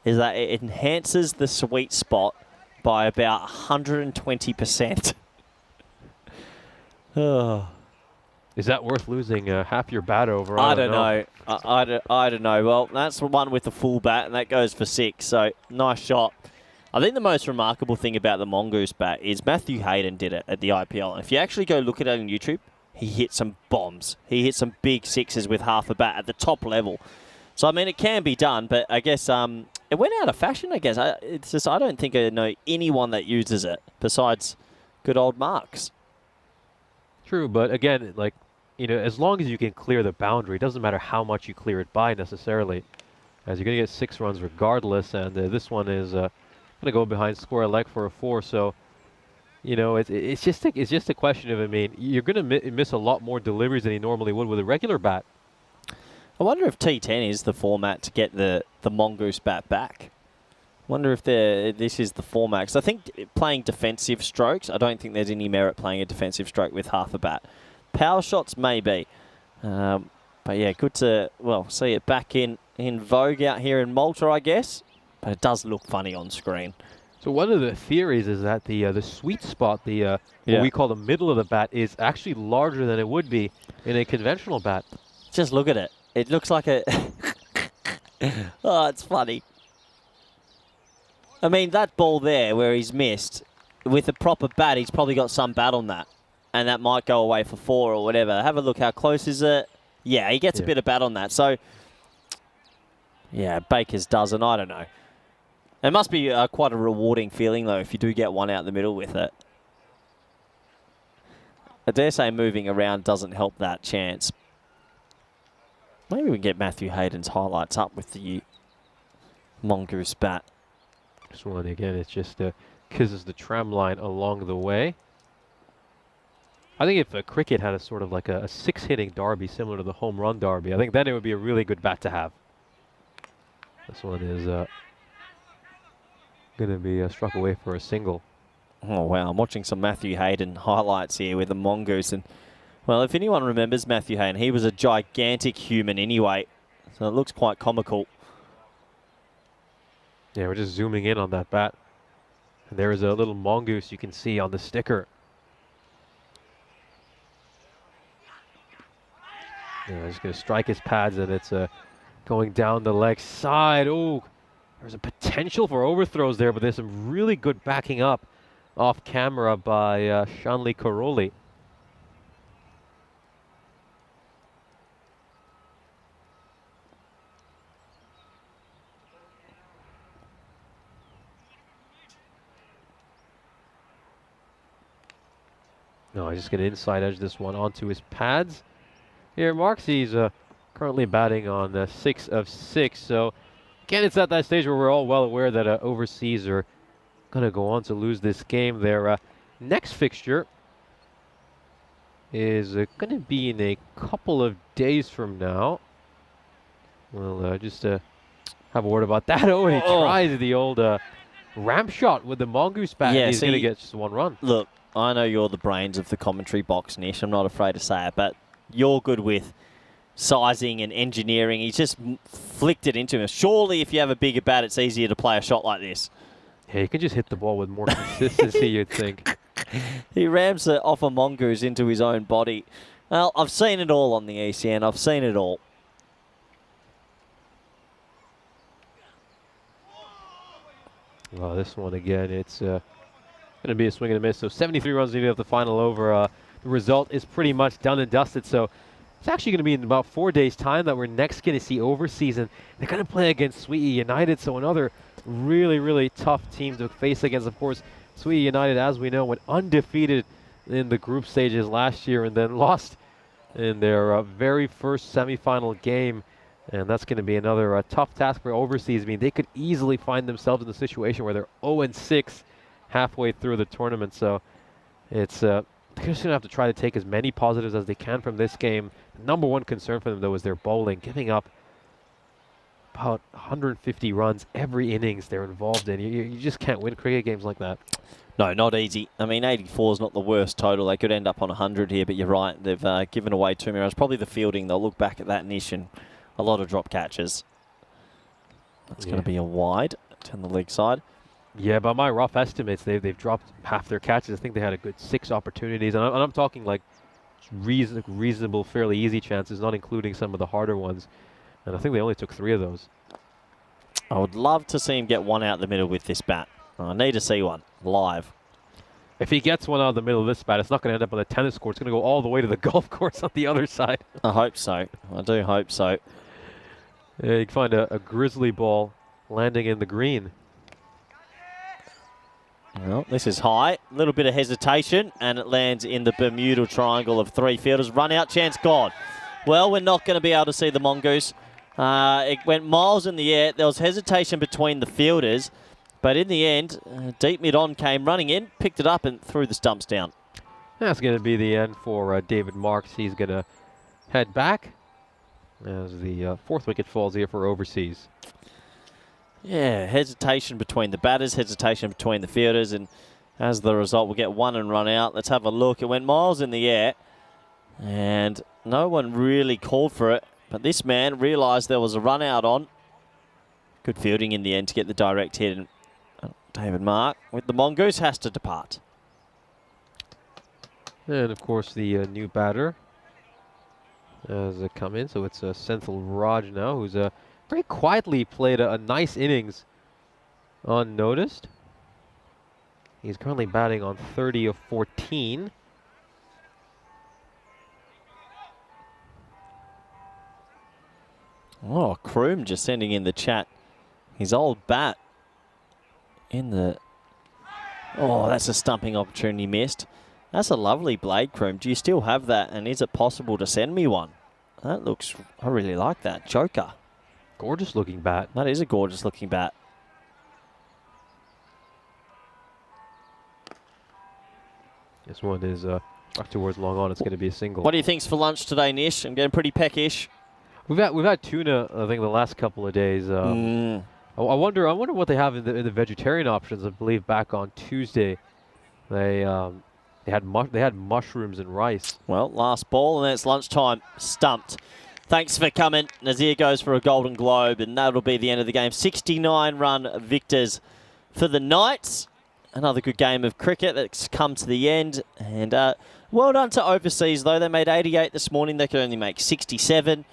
is that it enhances the sweet spot by about 120%. Oh. Is that worth losing half your bat over? I don't know. I don't know. Well, that's the one with the full bat, and that goes for 6. So, nice shot. I think the most remarkable thing about the mongoose bat is Matthew Hayden did it at the IPL. And if you actually go look at it on YouTube, he hit some bombs. He hit some big sixes with half a bat at the top level. So, I mean, it can be done, but I guess it went out of fashion, I guess. It's just I don't think I know anyone that uses it besides good old Marks. True, but again, like, you know, as long as you can clear the boundary, it doesn't matter how much you clear it by necessarily, as you're going to get 6 runs regardless, and this one is going to go behind square leg for a 4, so, you know, it's just a question of, I mean, you're going to miss a lot more deliveries than you normally would with a regular bat. I wonder if T10 is the format to get the mongoose bat back. I wonder if this is the format. Because I think playing defensive strokes, I don't think there's any merit playing a defensive stroke with half a bat. Power shots, maybe. But yeah, good to, well, see it back in vogue out here in Malta, I guess. But it does look funny on screen. So one of the theories is that the sweet spot, what we call the middle of the bat, is actually larger than it would be in a conventional bat. Just look at it. It looks like a... Oh, it's funny. I mean, that ball there where he's missed, with a proper bat, he's probably got some bat on that. And that might go away for 4 or whatever. Have a look. How close is it? Yeah, he gets a bit of bat on that. So, yeah, Baker's doesn't. I don't know. It must be quite a rewarding feeling, though, if you do get one out the middle with it. I dare say moving around doesn't help that chance. Maybe we can get Matthew Hayden's highlights up with the mongoose bat. This one, again, it just kisses the tram line along the way. I think if cricket had a sort of like a 6-hitting derby similar to the home run derby, I think then it would be a really good bat to have. This one is going to be struck away for a single. Oh, wow. I'm watching some Matthew Hayden highlights here with the mongoose. And, well, if anyone remembers Matthew Hayden, he was a gigantic human anyway. So it looks quite comical. Yeah, we're just zooming in on that bat. And there is a little mongoose you can see on the sticker. Yeah, just going to strike his pads, and it's going down the leg side. Oh, there's a potential for overthrows there, but there's some really good backing up off camera by Shanli Karoli. No, he's just going to inside edge this one onto his pads. Here, Marks, he's currently batting on 6 of 6. So, again, it's at that stage where we're all well aware that overseas are going to go on to lose this game. Their next fixture is going to be in a couple of days from now. We'll just have a word about that. Oh, and he tries the old ramp shot with the mongoose bat. Yeah, and he's going to get just one run. Look, I know you're the brains of the commentary box, Nish. I'm not afraid to say it, but you're good with sizing and engineering. He's just flicked it into him. Surely if you have a bigger bat, it's easier to play a shot like this. Yeah, you can just hit the ball with more consistency, you'd think. He rams it off a mongoose into his own body. Well, I've seen it all on the ECN. I've seen it all. Well, this one again, it's going to be a swing and a miss. So 73 runs needed of the final over. The result is pretty much done and dusted. So it's actually going to be in about 4 days' time that we're next going to see overseas. And they're going to play against Sweetie United. So another really, really tough team to face against. Of course, Sweetie United, as we know, went undefeated in the group stages last year and then lost in their very first semifinal game. And that's going to be another tough task for overseas. I mean, they could easily find themselves in the situation where they're 0-6 halfway through the tournament. So it's they're just going to have to try to take as many positives as they can from this game. The number one concern for them, though, is their bowling, giving up about 150 runs every innings they're involved in. You just can't win cricket games like that. No, not easy. I mean, 84 is not the worst total. They could end up on 100 here, but you're right. They've given away too many runs. Probably the fielding. They'll look back at that niche and a lot of drop catches. That's going to be a wide on the leg side. Yeah, by my rough estimates, they've dropped half their catches. I think they had a good 6 opportunities. And I'm talking like reasonable, fairly easy chances, not including some of the harder ones. And I think they only took 3 of those. I would love to see him get one out the middle with this bat. I need to see one live. If he gets one out of the middle of this bat, it's not going to end up on the tennis court. It's going to go all the way to the golf course on the other side. I hope so. I do hope so. Yeah, you can find a grizzly ball landing in the green. Well, this is high. A little bit of hesitation, and it lands in the Bermuda triangle of 3 fielders. Run out chance gone. Well, we're not going to be able to see the mongoose. It went miles in the air. There was hesitation between the fielders, but in the end, deep mid-on came running in, picked it up, and threw the stumps down. That's going to be the end for David Marks. He's going to head back as the 4th wicket falls here for overseas. Yeah, hesitation between the batters, hesitation between the fielders, and as the result, we'll get one and run out. Let's have a look. It went miles in the air, and no one really called for it, but this man realised there was a run out on. Good fielding in the end to get the direct hit, and David Mark with the mongoose has to depart. And, of course, the new batter has come in. So it's Senthil Raj now, who's very quietly played a nice innings unnoticed. He's currently batting on 30 of 14. Oh, Kroom just sending in the chat his old bat in the... Oh, that's a stumping opportunity missed. That's a lovely blade, Kroom. Do you still have that? And is it possible to send me one? That looks... I really like that. Joker. Gorgeous looking bat. That is a gorgeous looking bat. This one is up towards long on. It's going to be a single. What do you think's for lunch today, Nish? I'm getting pretty peckish. We've had tuna, I think, the last couple of days. I wonder what they have in the vegetarian options. I believe back on Tuesday, they had mushrooms and rice. Well, last ball, and then it's lunchtime. Stumped. Thanks for coming. Nazir goes for a Golden Globe, and that'll be the end of the game. 69-run victors for the Knights. Another good game of cricket that's come to the end. And well done to overseas, though. They made 88 this morning. They could only make 67.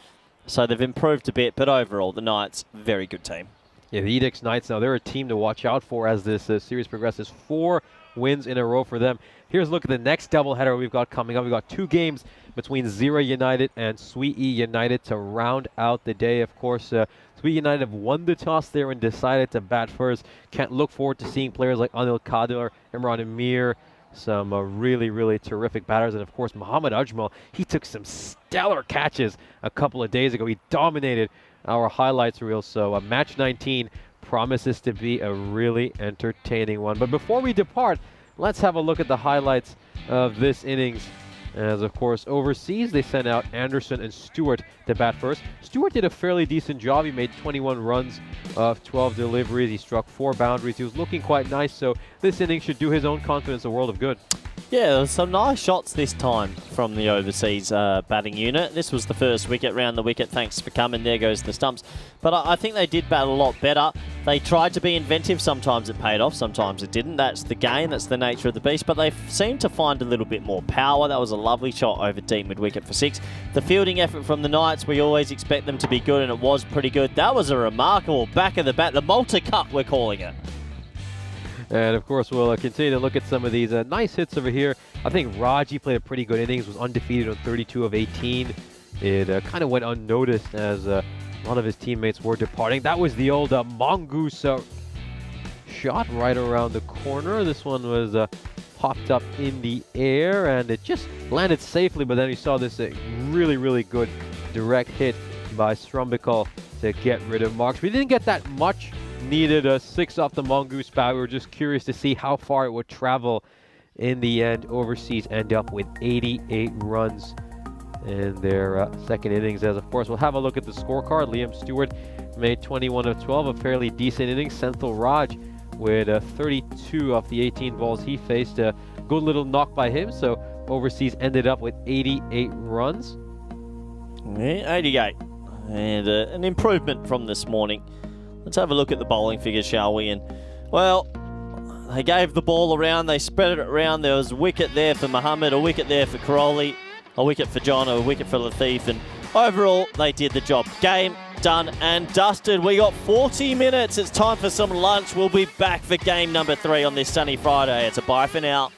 So they've improved a bit. But overall, the Knights, very good team. Yeah, the Edicts Knights, now they're a team to watch out for as this series progresses. 4 wins in a row for them. Here's a look at the next doubleheader we've got coming up. We've got 2 games between Zira United and Sweetie United to round out the day. Of course, Sweetie United have won the toss there and decided to bat first. Can't look forward to seeing players like Anil Kadir, Imran Amir, some really, really terrific batters. And of course, Muhammad Ajmal, he took some stellar catches a couple of days ago. He dominated our highlights reel. So match 19 promises to be a really entertaining one. But before we depart, let's have a look at the highlights of this innings. As of course, overseas, they sent out Anderson and Stewart to bat first. Stewart did a fairly decent job. He made 21 runs of 12 deliveries. He struck 4 boundaries. He was looking quite nice. So this inning should do his own confidence a world of good. Yeah, there was some nice shots this time from the overseas batting unit. This was the first wicket, round the wicket. Thanks for coming. There goes the stumps. But I think they did bat a lot better. They tried to be inventive. Sometimes it paid off, sometimes it didn't. That's the game. That's the nature of the beast. But they seemed to find a little bit more power. That was a lovely shot over deep mid-wicket for 6. The fielding effort from the Knights, we always expect them to be good, and it was pretty good. That was a remarkable back of the bat. The Malta Cup, we're calling it. And of course, we'll continue to look at some of these nice hits over here. I think Raji played a pretty good innings, was undefeated on 32 of 18. It kind of went unnoticed as a lot of his teammates were departing. That was the old mongoose shot right around the corner. This one was popped up in the air, and it just landed safely, but then we saw this really, really good direct hit by Strumbikal to get rid of Marks. We didn't get that much. Needed a 6 off the mongoose bat. We were just curious to see how far it would travel. In the end, overseas end up with 88 runs in their second innings. As of course, we'll have a look at the scorecard. Liam Stewart made 21 of 12, a fairly decent inning. Senthil Raj with 32 off the 18 balls he faced. A good little knock by him. So overseas ended up with 88 runs. Yeah, 88. And an improvement from this morning. Let's have a look at the bowling figures, shall we? And, well, they gave the ball around. They spread it around. There was a wicket there for Mohammed, a wicket there for Karoli, a wicket for John, a wicket for Latif. And overall, they did the job. Game done and dusted. We got 40 minutes. It's time for some lunch. We'll be back for game number 3 on this sunny Friday. It's a bye for now.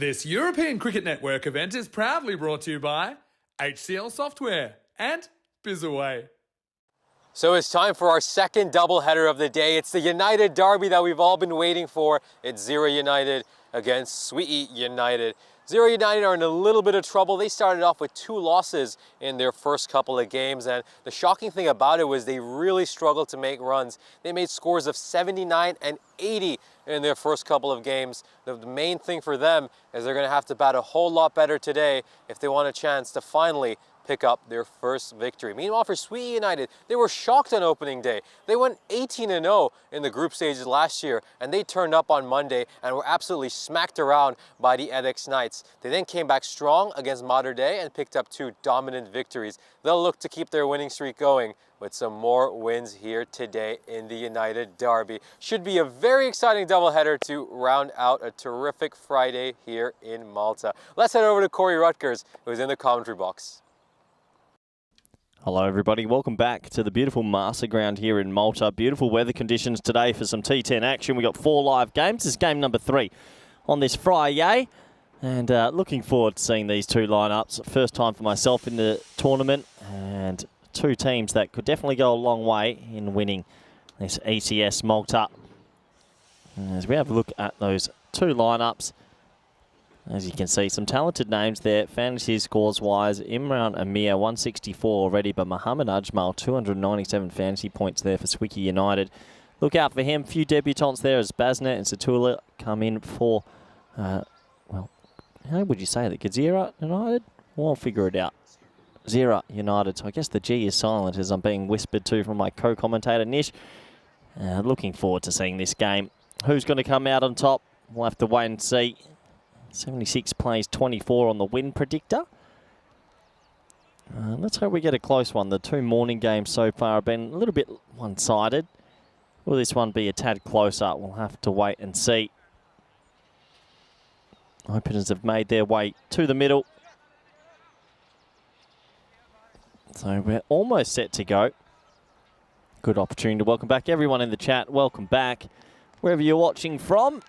This European Cricket Network event is proudly brought to you by HCL Software and Bizaway. So it's time for our second doubleheader of the day. It's the United Derby that we've all been waiting for. It's Zero United against Sweetie United. Zero United are in a little bit of trouble. They started off with 2 losses in their first couple of games, and the shocking thing about it was they really struggled to make runs. They made scores of 79 and 80 in their first couple of games. The main thing for them is they're going to have to bat a whole lot better today if they want a chance to finally pick up their first victory. Meanwhile, for Sweetie United, they were shocked on opening day. They went 18-0 in the group stages last year, and they turned up on Monday and were absolutely smacked around by the ECS Knights. They then came back strong against Mater Dei and picked up 2 dominant victories. They'll look to keep their winning streak going with some more wins here today in the United Derby. Should be a very exciting doubleheader to round out a terrific Friday here in Malta. Let's head over to Corey Rutgers, who's in the commentary box. Hello everybody, welcome back to the beautiful Marsa ground here in Malta. Beautiful weather conditions today for some T10 action. We got 4 live games. This is game number 3 on this Friday. And looking forward to seeing these 2 lineups. First time for myself in the tournament, and 2 teams that could definitely go a long way in winning this ECS Malta. And as we have a look at those 2 lineups, as you can see, some talented names there. Fantasy scores-wise, Imran Amir, 164 already, but Mohammed Ajmal, 297 fantasy points there for Sweetie United. Look out for him. Few debutants there as Basnet and Satula come in for, well, how would you say that? Gazira United? Well, I'll figure it out. Zira United. So I guess the G is silent as I'm being whispered to from my co-commentator, Nish. Looking forward to seeing this game. Who's going to come out on top? We'll have to wait and see. 76 plays 24 on the win predictor. Let's hope we get a close one. The 2 morning games so far have been a little bit one-sided. Will this one be a tad closer? We'll have to wait and see. Openers have made their way to the middle. So we're almost set to go. Good opportunity to welcome back everyone in the chat. Welcome back wherever you're watching from.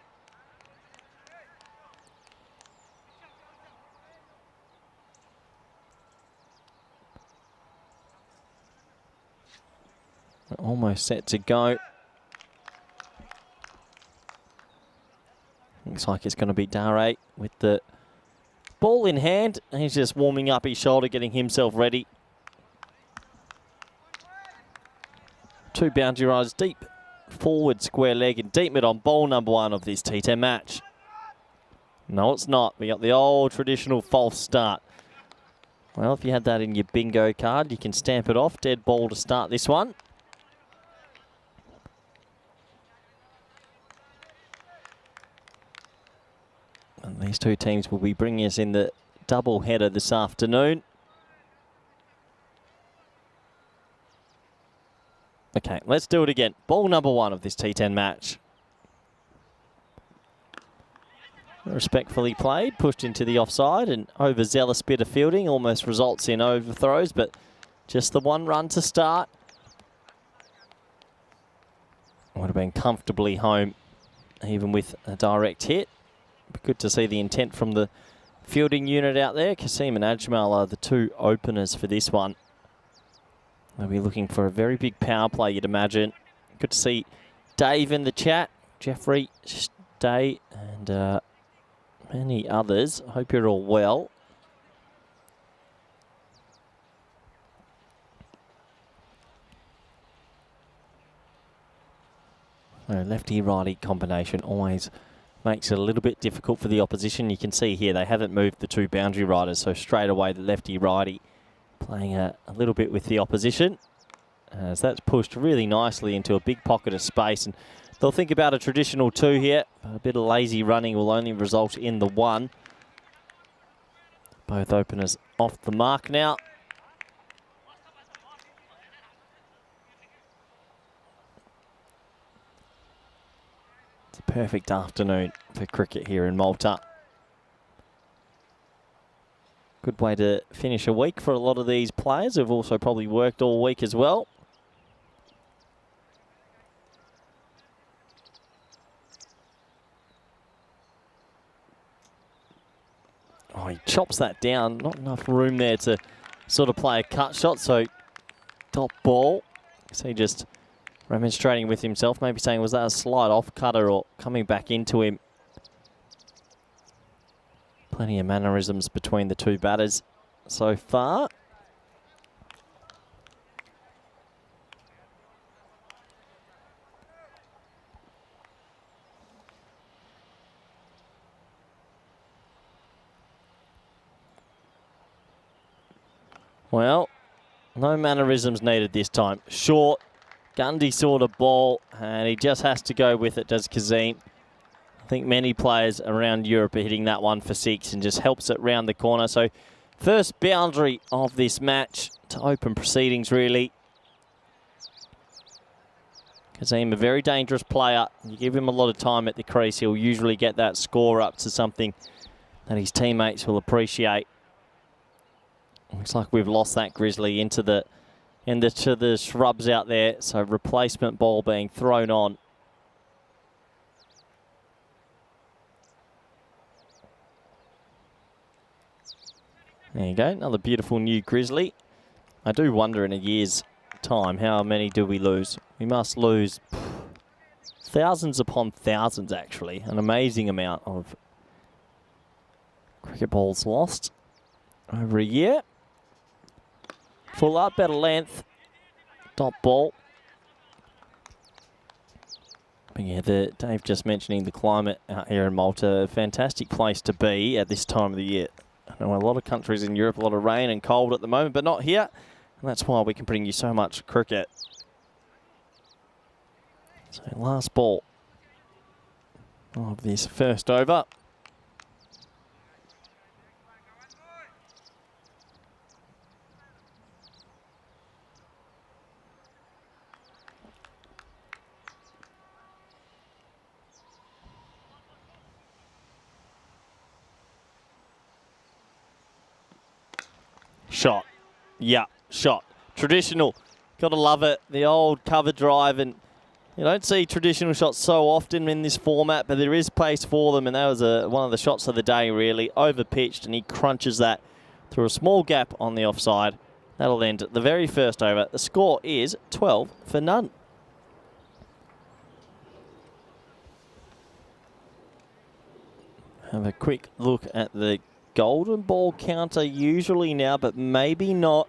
We're almost set to go. Looks like it's going to be Dare with the ball in hand. He's just warming up his shoulder, getting himself ready. 2 boundary riders deep, forward square leg and deep mid on ball number 1 of this T10 match. No, it's not. We got the old traditional false start. Well, if you had that in your bingo card, you can stamp it off. Dead ball to start this one. And these 2 teams will be bringing us in the double header this afternoon. Okay, let's do it again. Ball number 1 of this T10 match. Respectfully played, pushed into the offside, and overzealous bit of fielding almost results in overthrows, but just the 1 run to start. Would have been comfortably home, even with a direct hit. Good to see the intent from the fielding unit out there. Kasim and Ajmal are the 2 openers for this one. They'll be looking for a very big power play, you'd imagine. Good to see Dave in the chat, Jeffrey, Day, and many others. Hope you're all well. Lefty-righty combination always makes it a little bit difficult for the opposition. You can see here they haven't moved the 2 boundary riders, so straight away the lefty-righty playing a little bit with the opposition. As that's pushed really nicely into a big pocket of space, and they'll think about a traditional 2 here, but a bit of lazy running will only result in the 1. Both openers off the mark now. It's a perfect afternoon for cricket here in Malta. Good way to finish a week for a lot of these players who've also probably worked all week as well. chops that down. Not enough room there to sort of play a cut shot, so top ball. So he just remonstrating with himself, maybe saying, was that a slight off cutter or coming back into him? Plenty of mannerisms between the two batters so far. Well, no mannerisms needed this time. Short, Gundy sort of ball, and he just has to go with it, does Kazim. I think many players around Europe are hitting that one for 6 and just helps it round the corner. So first boundary of this match to open proceedings, really. Kazim, a very dangerous player. You give him a lot of time at the crease, he'll usually get that score up to something that his teammates will appreciate. Looks like we've lost that Grizzly into the shrubs out there. So replacement ball being thrown on. There you go, another beautiful new Grizzly. I do wonder in a year's time, how many do we lose? We must lose thousands upon thousands, actually. An amazing amount of cricket balls lost over a year. Full up, better length. Top ball. But yeah, Dave just mentioning the climate out here in Malta, a fantastic place to be at this time of the year. I know a lot of countries in Europe, a lot of rain and cold at the moment, but not here. And that's why we can bring you so much cricket. So last ball of this first over. Shot. Yeah, shot. Traditional. Got to love it. The old cover drive. And you don't see traditional shots so often in this format, but there is pace for them. And that was one of the shots of the day, really. Over-pitched, and he crunches that through a small gap on the offside. That'll end the very first over. The score is 12 for none. Have a quick look at the golden ball counter usually now, but maybe not.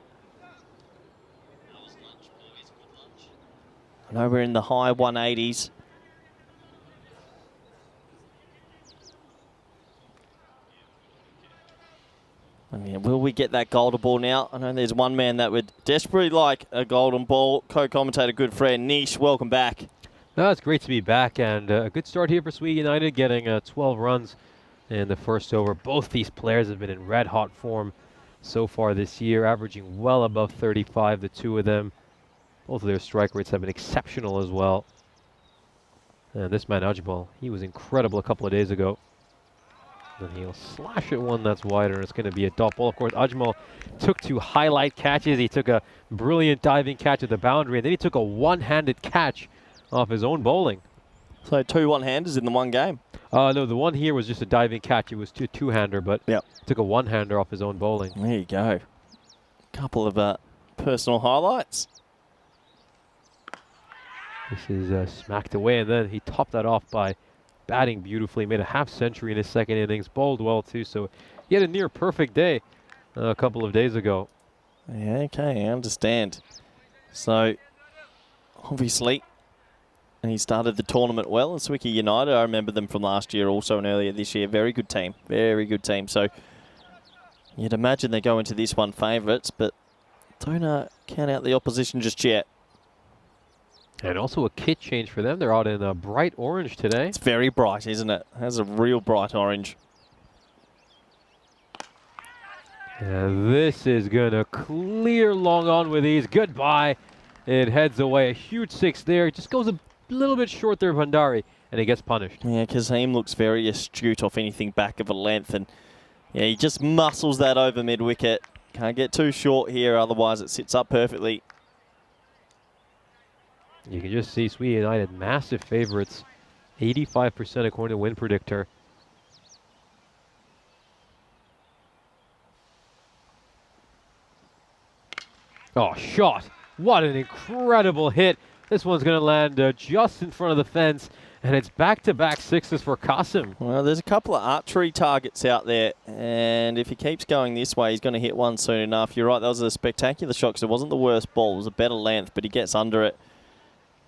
I know we're in the high 180s. And yeah, will we get that golden ball now? I know there's one man that would desperately like a golden ball. Co-commentator, good friend, Nish, welcome back. No, it's great to be back, and a good start here for Sweden United, getting 12 runs in the first over. Both these players have been in red-hot form so far this year, averaging well above 35, the two of them. Both of their strike rates have been exceptional as well. And this man, Ajmal, he was incredible a couple of days ago. And he'll slash at one that's wider, and it's going to be a dot ball. Of course, Ajmal took 2 highlight catches. He took a brilliant diving catch at the boundary, and then he took a one-handed catch off his own bowling. So 2 one-handers in the one game? No, the one here was just a diving catch. It was a two-hander, but yep, took a one-hander off his own bowling. There you go. Couple of personal highlights. This is smacked away, and then he topped that off by batting beautifully. Made a half-century in his second innings. Bowled well, too, so he had a near-perfect day a couple of days ago. Yeah, okay, I understand. So, obviously, and he started the tournament well. And Swiki United, I remember them from last year also and earlier this year. Very good team. Very good team. So you'd imagine they go into this one favourites, but don't count out the opposition just yet. And also a kit change for them. They're out in bright orange today. It's very bright, isn't it? It has a real bright orange. And this is going to clear long on with ease. Goodbye. It heads away. A huge 6 there. It just goes a little bit short there, Bhandari, and he gets punished. Yeah, Kazim looks very astute off anything back of a length, and yeah, he just muscles that over mid-wicket. Can't get too short here, otherwise it sits up perfectly. You can just see Sweden United massive favourites, 85% according to Win Predictor. Oh, shot. What an incredible hit. This one's going to land just in front of the fence, and it's back-to-back sixes for Qasim. Well, there's a couple of archery targets out there, and if he keeps going this way, he's going to hit one soon enough. You're right, that was a spectacular shot because it wasn't the worst ball. It was a better length, but he gets under it.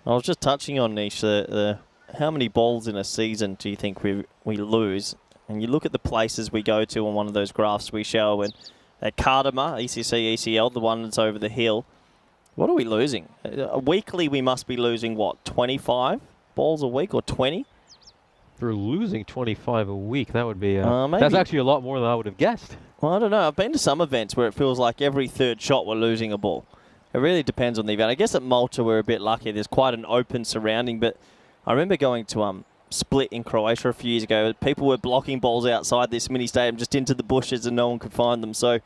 I was just touching on, Nish, how many balls in a season do you think we lose? And you look at the places we go to on one of those graphs we show, and at Cardama, ECC, ECL, the one that's over the hill, what are we losing? Weekly, we must be losing, what, 25 balls a week or 20? For losing 25 a week, that would be... maybe. That's actually a lot more than I would have guessed. Well, I don't know. I've been to some events where it feels like every third shot we're losing a ball. It really depends on the event. I guess at Malta we're a bit lucky. There's quite an open surrounding, but I remember going to Split in Croatia a few years ago. People were blocking balls outside this mini stadium just into the bushes and no one could find them. So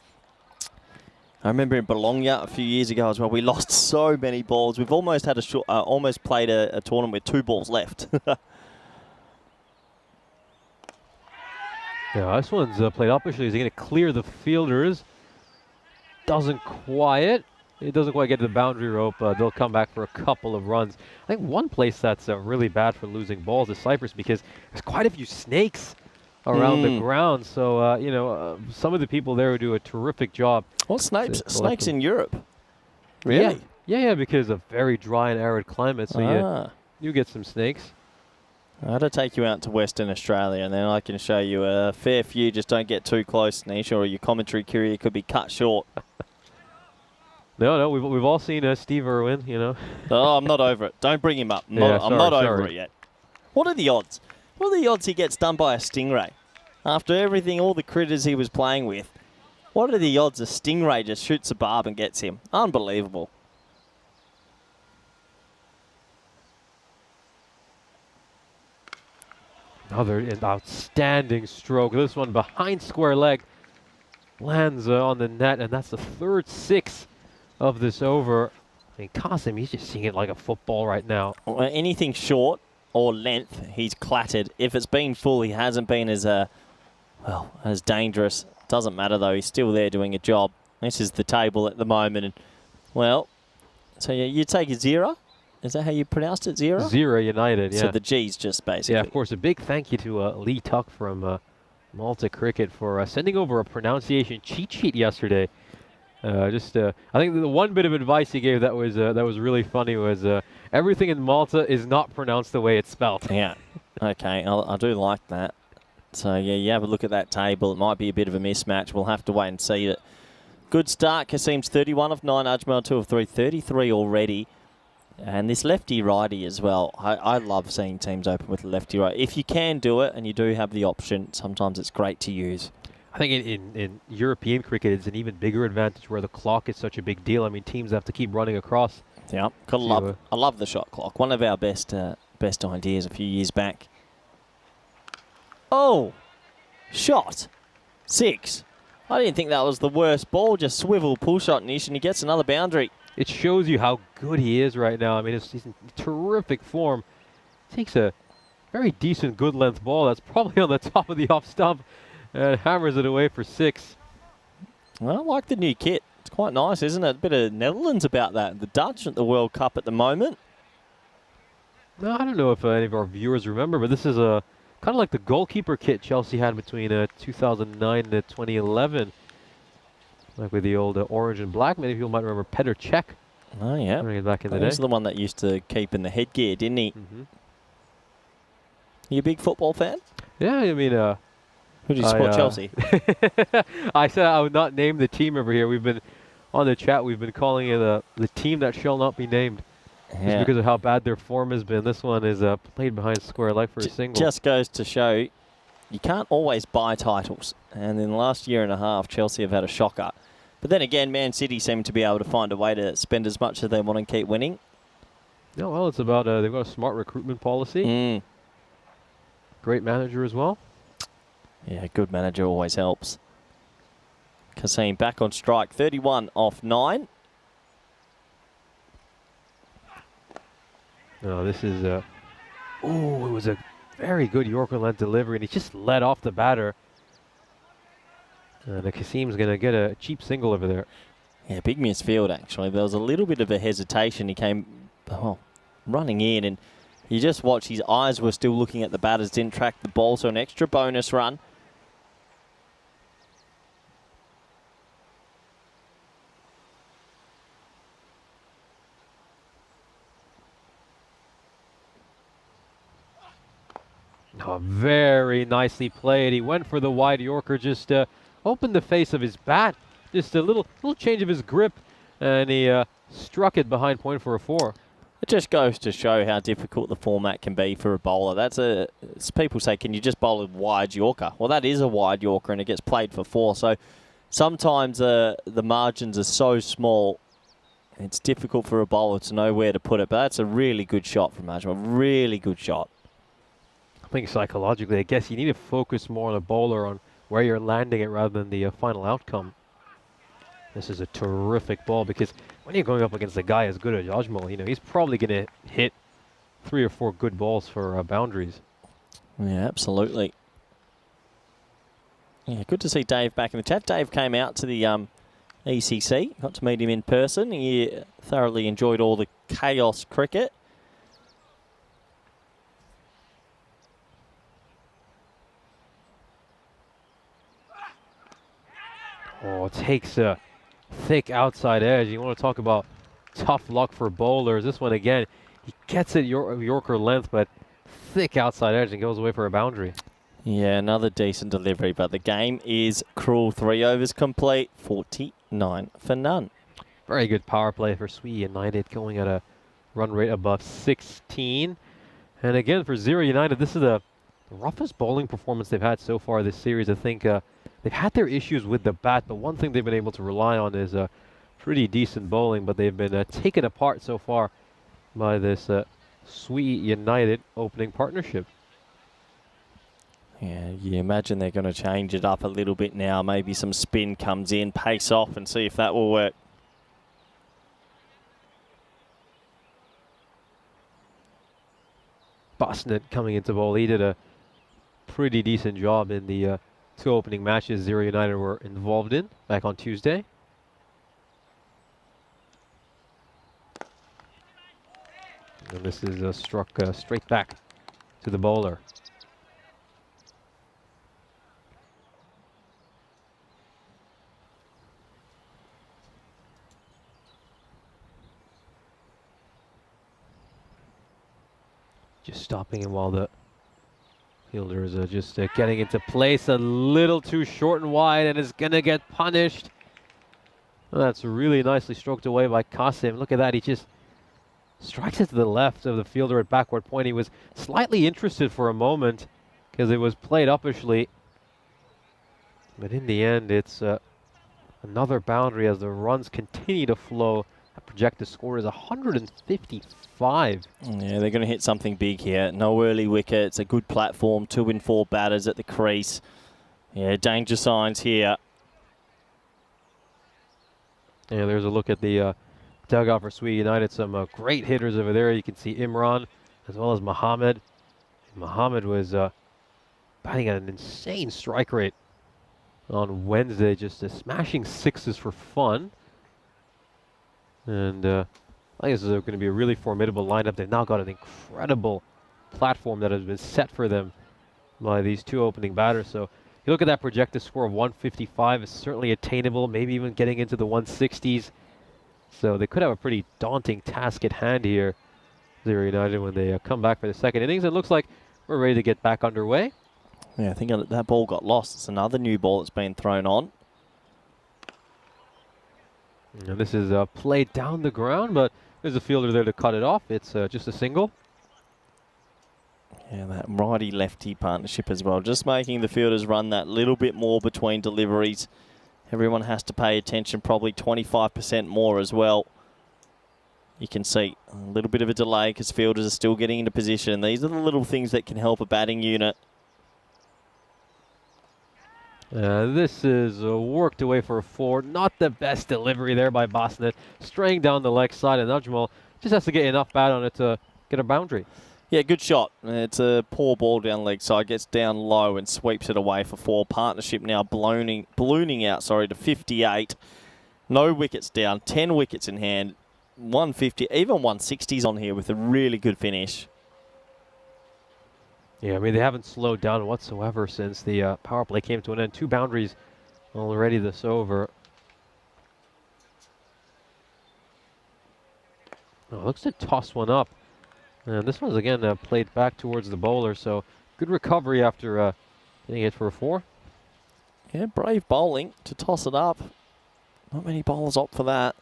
I remember in Bologna a few years ago as well, we lost so many balls. We've almost had almost played a tournament with 2 balls left. Yeah, this one's played oppositely. He's going to clear the fielders. Doesn't quite. It doesn't quite get to the boundary rope. They'll come back for a couple of runs. I think one place that's really bad for losing balls is Cyprus because there's quite a few snakes around the ground. So, you know, some of the people there do a terrific job. Well, snakes in Europe? Really? Yeah, because of very dry and arid climate. So you get some snakes. I had to take you out to Western Australia, and then I can show you a fair few. Just don't get too close, Nish, or your commentary career could be cut short. No, we've all seen Steve Irwin, you know. Oh, I'm not over it. Don't bring him up. I'm not over it yet. What are the odds? What are the odds he gets done by a stingray? After everything, all the critters he was playing with, what are the odds a stingray just shoots a barb and gets him? Unbelievable. Another outstanding stroke. This one behind square leg lands on the net, and that's the third 6 of this over. I mean, Qasim, he's just seeing it like a football right now. Well, anything short or length, he's clattered. If it's been full, he hasn't been as dangerous. Doesn't matter though. He's still there doing a job. This is the table at the moment, and well, so you take a 0. Is that how you pronounced it? 0? 0 United, yeah. So the G's just basically. Yeah, of course. A big thank you to Lee Tuck from Malta Cricket for sending over a pronunciation cheat sheet yesterday. I think the one bit of advice he gave that was really funny was everything in Malta is not pronounced the way it's spelled. Yeah. Okay, I do like that. So yeah, you have a look at that table. It might be a bit of a mismatch. We'll have to wait and see it. Good start. Qasim's 31 of 9, Ajmal 2 of 3, 33 already. And this lefty-righty as well. I love seeing teams open with a lefty-righty. If you can do it and you do have the option, sometimes it's great to use. I think in European cricket, it's an even bigger advantage where the clock is such a big deal. I mean, teams have to keep running across. Yeah, I love the shot clock. One of our best ideas a few years back. Oh, shot. 6. I didn't think that was the worst ball. Just swivel, pull shot, Nish, and he gets another boundary. It shows you how good he is right now. I mean, he's in terrific form. Takes a very decent, good length ball that's probably on the top of the off stump and hammers it away for 6. Well, I like the new kit. It's quite nice, isn't it? A bit of Netherlands about that. The Dutch at the World Cup at the moment. No, I don't know if any of our viewers remember, but this is kind of like the goalkeeper kit Chelsea had between 2009 and 2011. Like with the old orange and black. Many people might remember Petr Cech. Oh, yeah. Back in the day. He's the one that used to keep in the headgear, didn't he? You a big football fan? Yeah, I mean... Who do you support, Chelsea? I said I would not name the team over here. We've been, on the chat, we've been calling it the team that shall not be named. Yeah. Just because of how bad their form has been. This one is played behind square leg for a single. Just goes to show you can't always buy titles. And in the last year and a half, Chelsea have had a shocker. But then again, Man City seem to be able to find a way to spend as much as they want and keep winning. Yeah, well, it's about they've got a smart recruitment policy. Great manager as well. Yeah, good manager always helps. Qasim back on strike, 31 off 9. No, this is it was a very good Yorker length delivery, and he just let off the batter. And Qasim's going to get a cheap single over there. Yeah, big misfield actually. There was a little bit of a hesitation. He came running in, and you just watch his eyes were still looking at the batters, didn't track the ball, so an extra bonus run. Oh, very nicely played. He went for the wide Yorker, just opened the face of his bat. Just a little change of his grip, and he struck it behind point for a 4. It just goes to show how difficult the format can be for a bowler. People say, can you just bowl a wide Yorker? Well, that is a wide Yorker, and it gets played for 4. So sometimes the margins are so small, it's difficult for a bowler to know where to put it. But that's a really good shot from Ajmal. Really good shot. I think psychologically, I guess you need to focus more on a bowler, on where you're landing it rather than the final outcome. This is a terrific ball, because when you're going up against a guy as good as Ajmal, you know, he's probably going to hit 3 or 4 good balls for boundaries. Yeah, absolutely. Yeah, good to see Dave back in the chat. Dave came out to the ECC, got to meet him in person. He thoroughly enjoyed all the chaos cricket. Oh, takes a thick outside edge. You want to talk about tough luck for bowlers. This one again, he gets it Yorker length, but thick outside edge and goes away for a boundary. Yeah, another decent delivery, but the game is cruel. 3 overs complete, 49 for none. Very good power play for Swee United, going at a run rate above 16. And again, for 0 United, this is the roughest bowling performance they've had so far this series. I think they've had their issues with the bat, but one thing they've been able to rely on is pretty decent bowling, but they've been taken apart so far by this Swee United opening partnership. Yeah, you imagine they're going to change it up a little bit now. Maybe some spin comes in, pace off, and see if that will work. Bosnet coming into bowl. He did a pretty decent job in the 2 opening matches 0 United were involved in back on Tuesday. And this is struck straight back to the bowler. Just stopping him while the fielder is just getting into place a little too short and wide, and is going to get punished. Well, that's really nicely stroked away by Qasim. Look at that. He just strikes it to the left of the fielder at backward point. He was slightly interested for a moment because it was played uppishly. But in the end, it's another boundary as the runs continue to flow. That projected score is 155. Yeah, they're going to hit something big here. No early wickets, a good platform, 2 in 4 batters at the crease. Yeah, danger signs here. Yeah, there's a look at the dugout for Swee United. Some great hitters over there. You can see Imran as well as Mohammed. Mohammed was batting at an insane strike rate on Wednesday, just smashing 6s for fun. And I think this is going to be a really formidable lineup. They've now got an incredible platform that has been set for them by these 2 opening batters. So you look at that projected score of 155, it's certainly attainable, maybe even getting into the 160s. So they could have a pretty daunting task at hand here, 0 United, when they come back for the second innings. It looks like we're ready to get back underway. Yeah, I think that ball got lost. It's another new ball that's been thrown on. And this is played down the ground, but there's a fielder there to cut it off. It's just a single. Yeah, that righty-lefty partnership as well. Just making the fielders run that little bit more between deliveries. Everyone has to pay attention, probably 25% more as well. You can see a little bit of a delay because fielders are still getting into position. These are the little things that can help a batting unit. This is worked away for a 4. Not the best delivery there by Bosnet. Straying down the leg side, and Najmal just has to get enough bat on it to get a boundary. Yeah, good shot. It's a poor ball down leg side. Gets down low and sweeps it away for 4. Partnership now ballooning out, to 58. No wickets down, 10 wickets in hand, 150, even 160s on here with a really good finish. Yeah, I mean, they haven't slowed down whatsoever since the power play came to an end. 2 boundaries already this over. Oh, looks to toss one up. And this one's, again, played back towards the bowler, so good recovery after hitting it for a 4. Yeah, brave bowling to toss it up. Not many bowlers opt for that.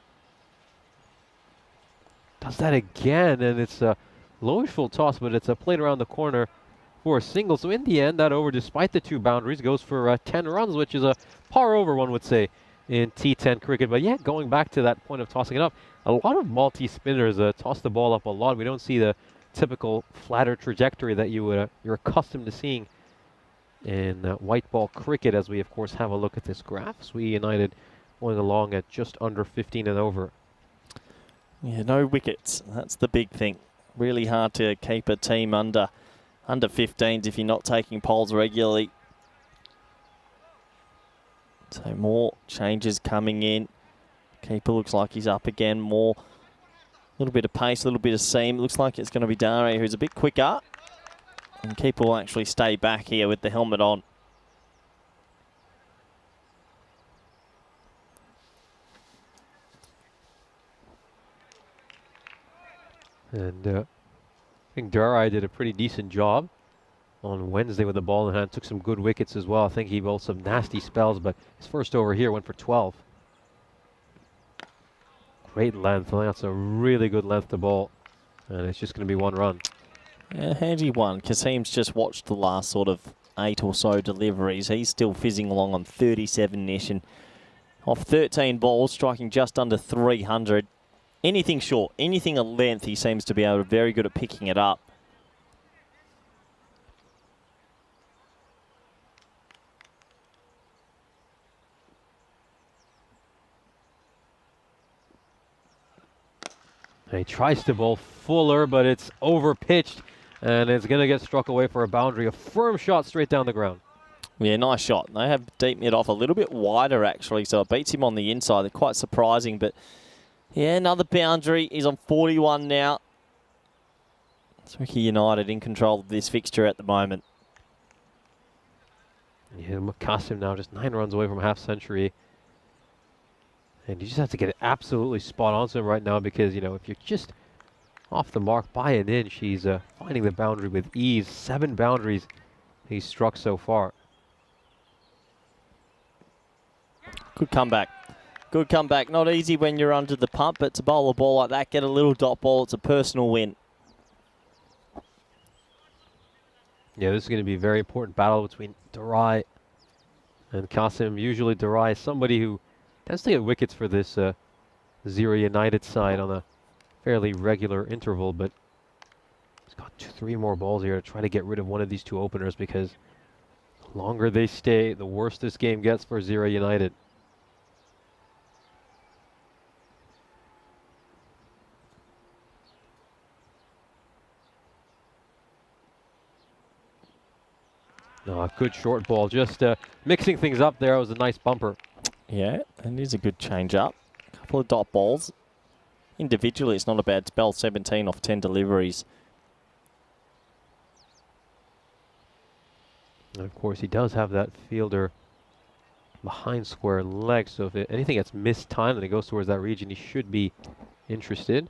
Does that again, and it's a lowish full toss, but it's played around the corner for a single. So in the end, that over, despite the 2 boundaries, goes for 10 runs, which is a par over, one would say, in T10 cricket. But yeah, going back to that point of tossing it up, a lot of multi-spinners toss the ball up a lot. We don't see the typical flatter trajectory that you're accustomed to seeing in white ball cricket, as we, of course, have a look at this graph. Swee United going along at just under 15 and over. Yeah, no wickets. That's the big thing. Really hard to keep a team under 15s if you're not taking poles regularly. So more changes coming in. Keeper looks like he's up again. More, a little bit of pace, a little bit of seam. Looks like it's going to be Dare who's a bit quicker. And keeper will actually stay back here with the helmet on. And I think Dare did a pretty decent job on Wednesday with the ball in hand. Took some good wickets as well. I think he bowled some nasty spells, but his first over here went for 12. Great length. I think that's a really good length to bowl. And it's just going to be 1 run. Yeah, handy one. Kasim's just watched the last sort of 8 or so deliveries. He's still fizzing along on 37-ish and off 13 balls, striking just under 300. Anything short, anything a length, he seems to be able to very good at picking it up. He tries to bowl fuller, but it's over pitched, and it's going to get struck away for a boundary. A firm shot straight down the ground. Yeah, nice shot. They have deep mid off a little bit wider, actually, so it beats him on the inside. They're quite surprising, but yeah, another boundary. He's on 41 now. Ricky United in control of this fixture at the moment. Yeah, Kasim now just 9 runs away from a half century. And you just have to get it absolutely spot on to him right now because, you know, if you're just off the mark by an inch, he's finding the boundary with ease. 7 boundaries he's struck so far. Good comeback. Good comeback. Not easy when you're under the pump, but to bowl a ball like that, get a little dot ball, it's a personal win. Yeah, this is going to be a very important battle between Darai and Kasim. Usually Darai is somebody who tends to get wickets for this Zero United side on a fairly regular interval, but he's got 3 more balls here to try to get rid of one of these 2 openers because the longer they stay, the worse this game gets for Zero United. No, a good short ball, just mixing things up there. It was a nice bumper. Yeah, and it is a good change up. A couple of dot balls. Individually, it's not a bad spell. 17 off 10 deliveries. And of course, he does have that fielder behind square leg, so if anything gets mistimed and it goes towards that region, he should be interested.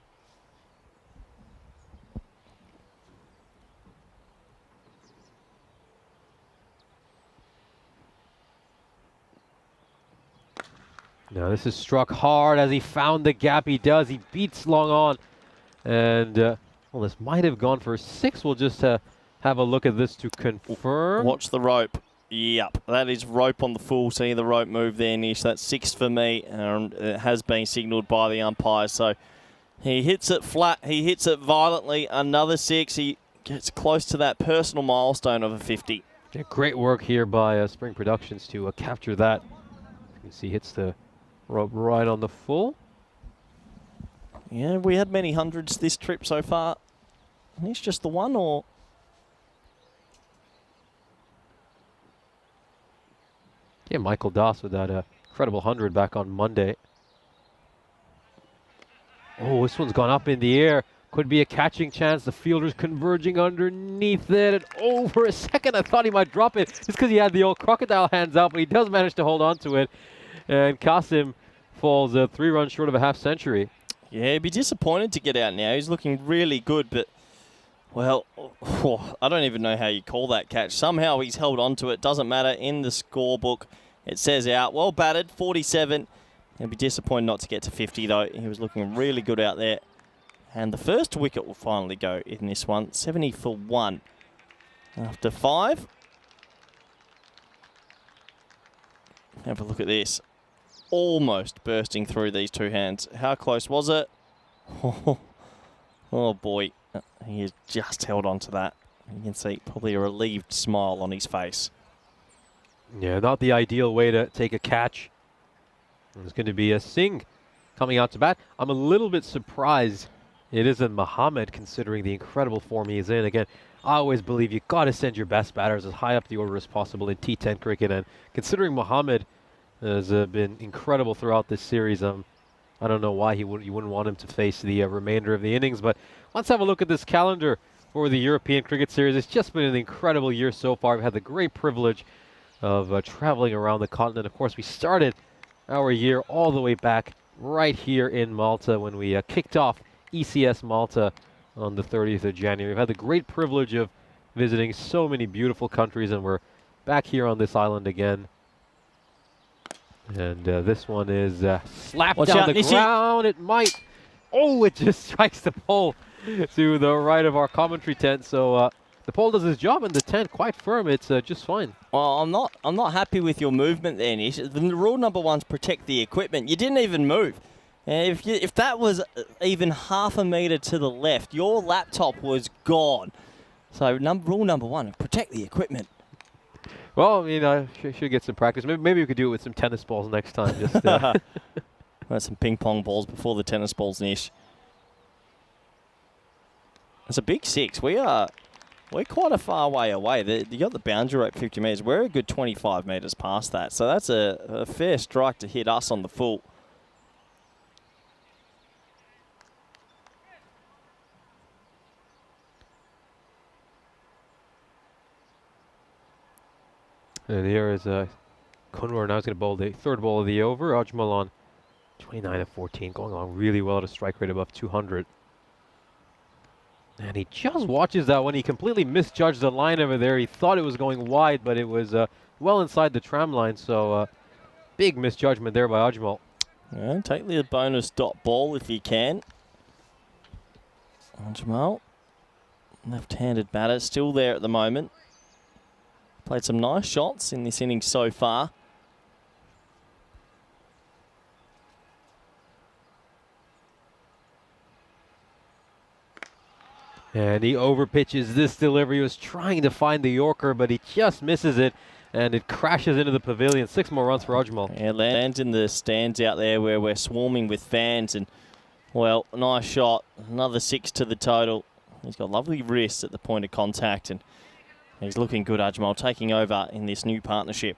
Now this is struck hard as he found the gap. He does. He beats long on. And, well, this might have gone for 6. We'll just have a look at this to confirm. Watch the rope. Yep, that is rope on the full. See the rope move there, Nish. That's 6 for me. And it has been signalled by the umpire. So he hits it flat. He hits it violently. Another 6. He gets close to that personal milestone of a 50. Yeah, great work here by Spring Productions to capture that. You can see he hits the rope right on the full. Yeah, we had many hundreds this trip so far. And it's just the one, or? Yeah, Michael Das with that incredible 100 back on Monday. Oh, this one's gone up in the air. Could be a catching chance. The fielder's converging underneath it. And oh, for a second, I thought he might drop it. Just because he had the old crocodile hands out, but he does manage to hold on to it. And Kasim falls 3 runs short of a half century. Yeah, he'd be disappointed to get out now. He's looking really good, but, well, I don't even know how you call that catch. Somehow he's held on to it. Doesn't matter. In the scorebook, it says out. Well batted, 47. He'll be disappointed not to get to 50, though. He was looking really good out there. And the first wicket will finally go in this one. 70 for 1. After 5. Have a look at this. Almost bursting through these 2 hands. How close was it? Oh boy. He has just held on to that. You can see probably a relieved smile on his face. Yeah, not the ideal way to take a catch. It's going to be a Singh coming out to bat. I'm a little bit surprised it isn't Mohammed, considering the incredible form he is in. Again, I always believe you've got to send your best batters as high up the order as possible in T10 cricket. And considering Mohammed has been incredible throughout this series, I don't know why you wouldn't want him to face the remainder of the innings. But let's have a look at this calendar for the European Cricket Series. It's just been an incredible year so far. We've had the great privilege of traveling around the continent. Of course, we started our year all the way back right here in Malta when we kicked off ECS Malta on the 30th of January. We've had the great privilege of visiting so many beautiful countries, and we're back here on this island again. And this one is slapped Watch down out, the Nishi. ground. It might. Oh, it just strikes the pole to the right of our commentary tent. So the pole does its job, and the tent quite firm. It's just fine. Well, I'm not happy with your movement there, Nish. The rule number 1's protect the equipment. You didn't even move. And if that was even half a metre to the left, your laptop was gone. So rule number 1, protect the equipment. Well, I mean, I should get some practice. Maybe we could do it with some tennis balls next time. Just Some ping pong balls before the tennis balls, Nish. It's a big 6. We're quite a far way away. You got the boundary rate 50 metres. We're a good 25 metres past that. So that's a fair strike to hit us on the full. And here is Kunwar now is going to bowl the 3rd ball of the over. Ajmal on 29 of 14, going on really well at a strike rate above 200. And he just watches that one. He completely misjudged the line over there. He thought it was going wide, but it was well inside the tram line. So big misjudgment there by Ajmal. Yeah, take the bonus dot ball if you can. Ajmal, left-handed batter, still there at the moment. Played some nice shots in this inning so far. And he overpitches this delivery. He was trying to find the Yorker, but he just misses it. And it crashes into the pavilion. 6 more runs for Ajmal. Yeah, lands in the stands out there where we're swarming with fans. And, well, nice shot. Another 6 to the total. He's got lovely wrists at the point of contact. And he's looking good, Ajmal, taking over in this new partnership.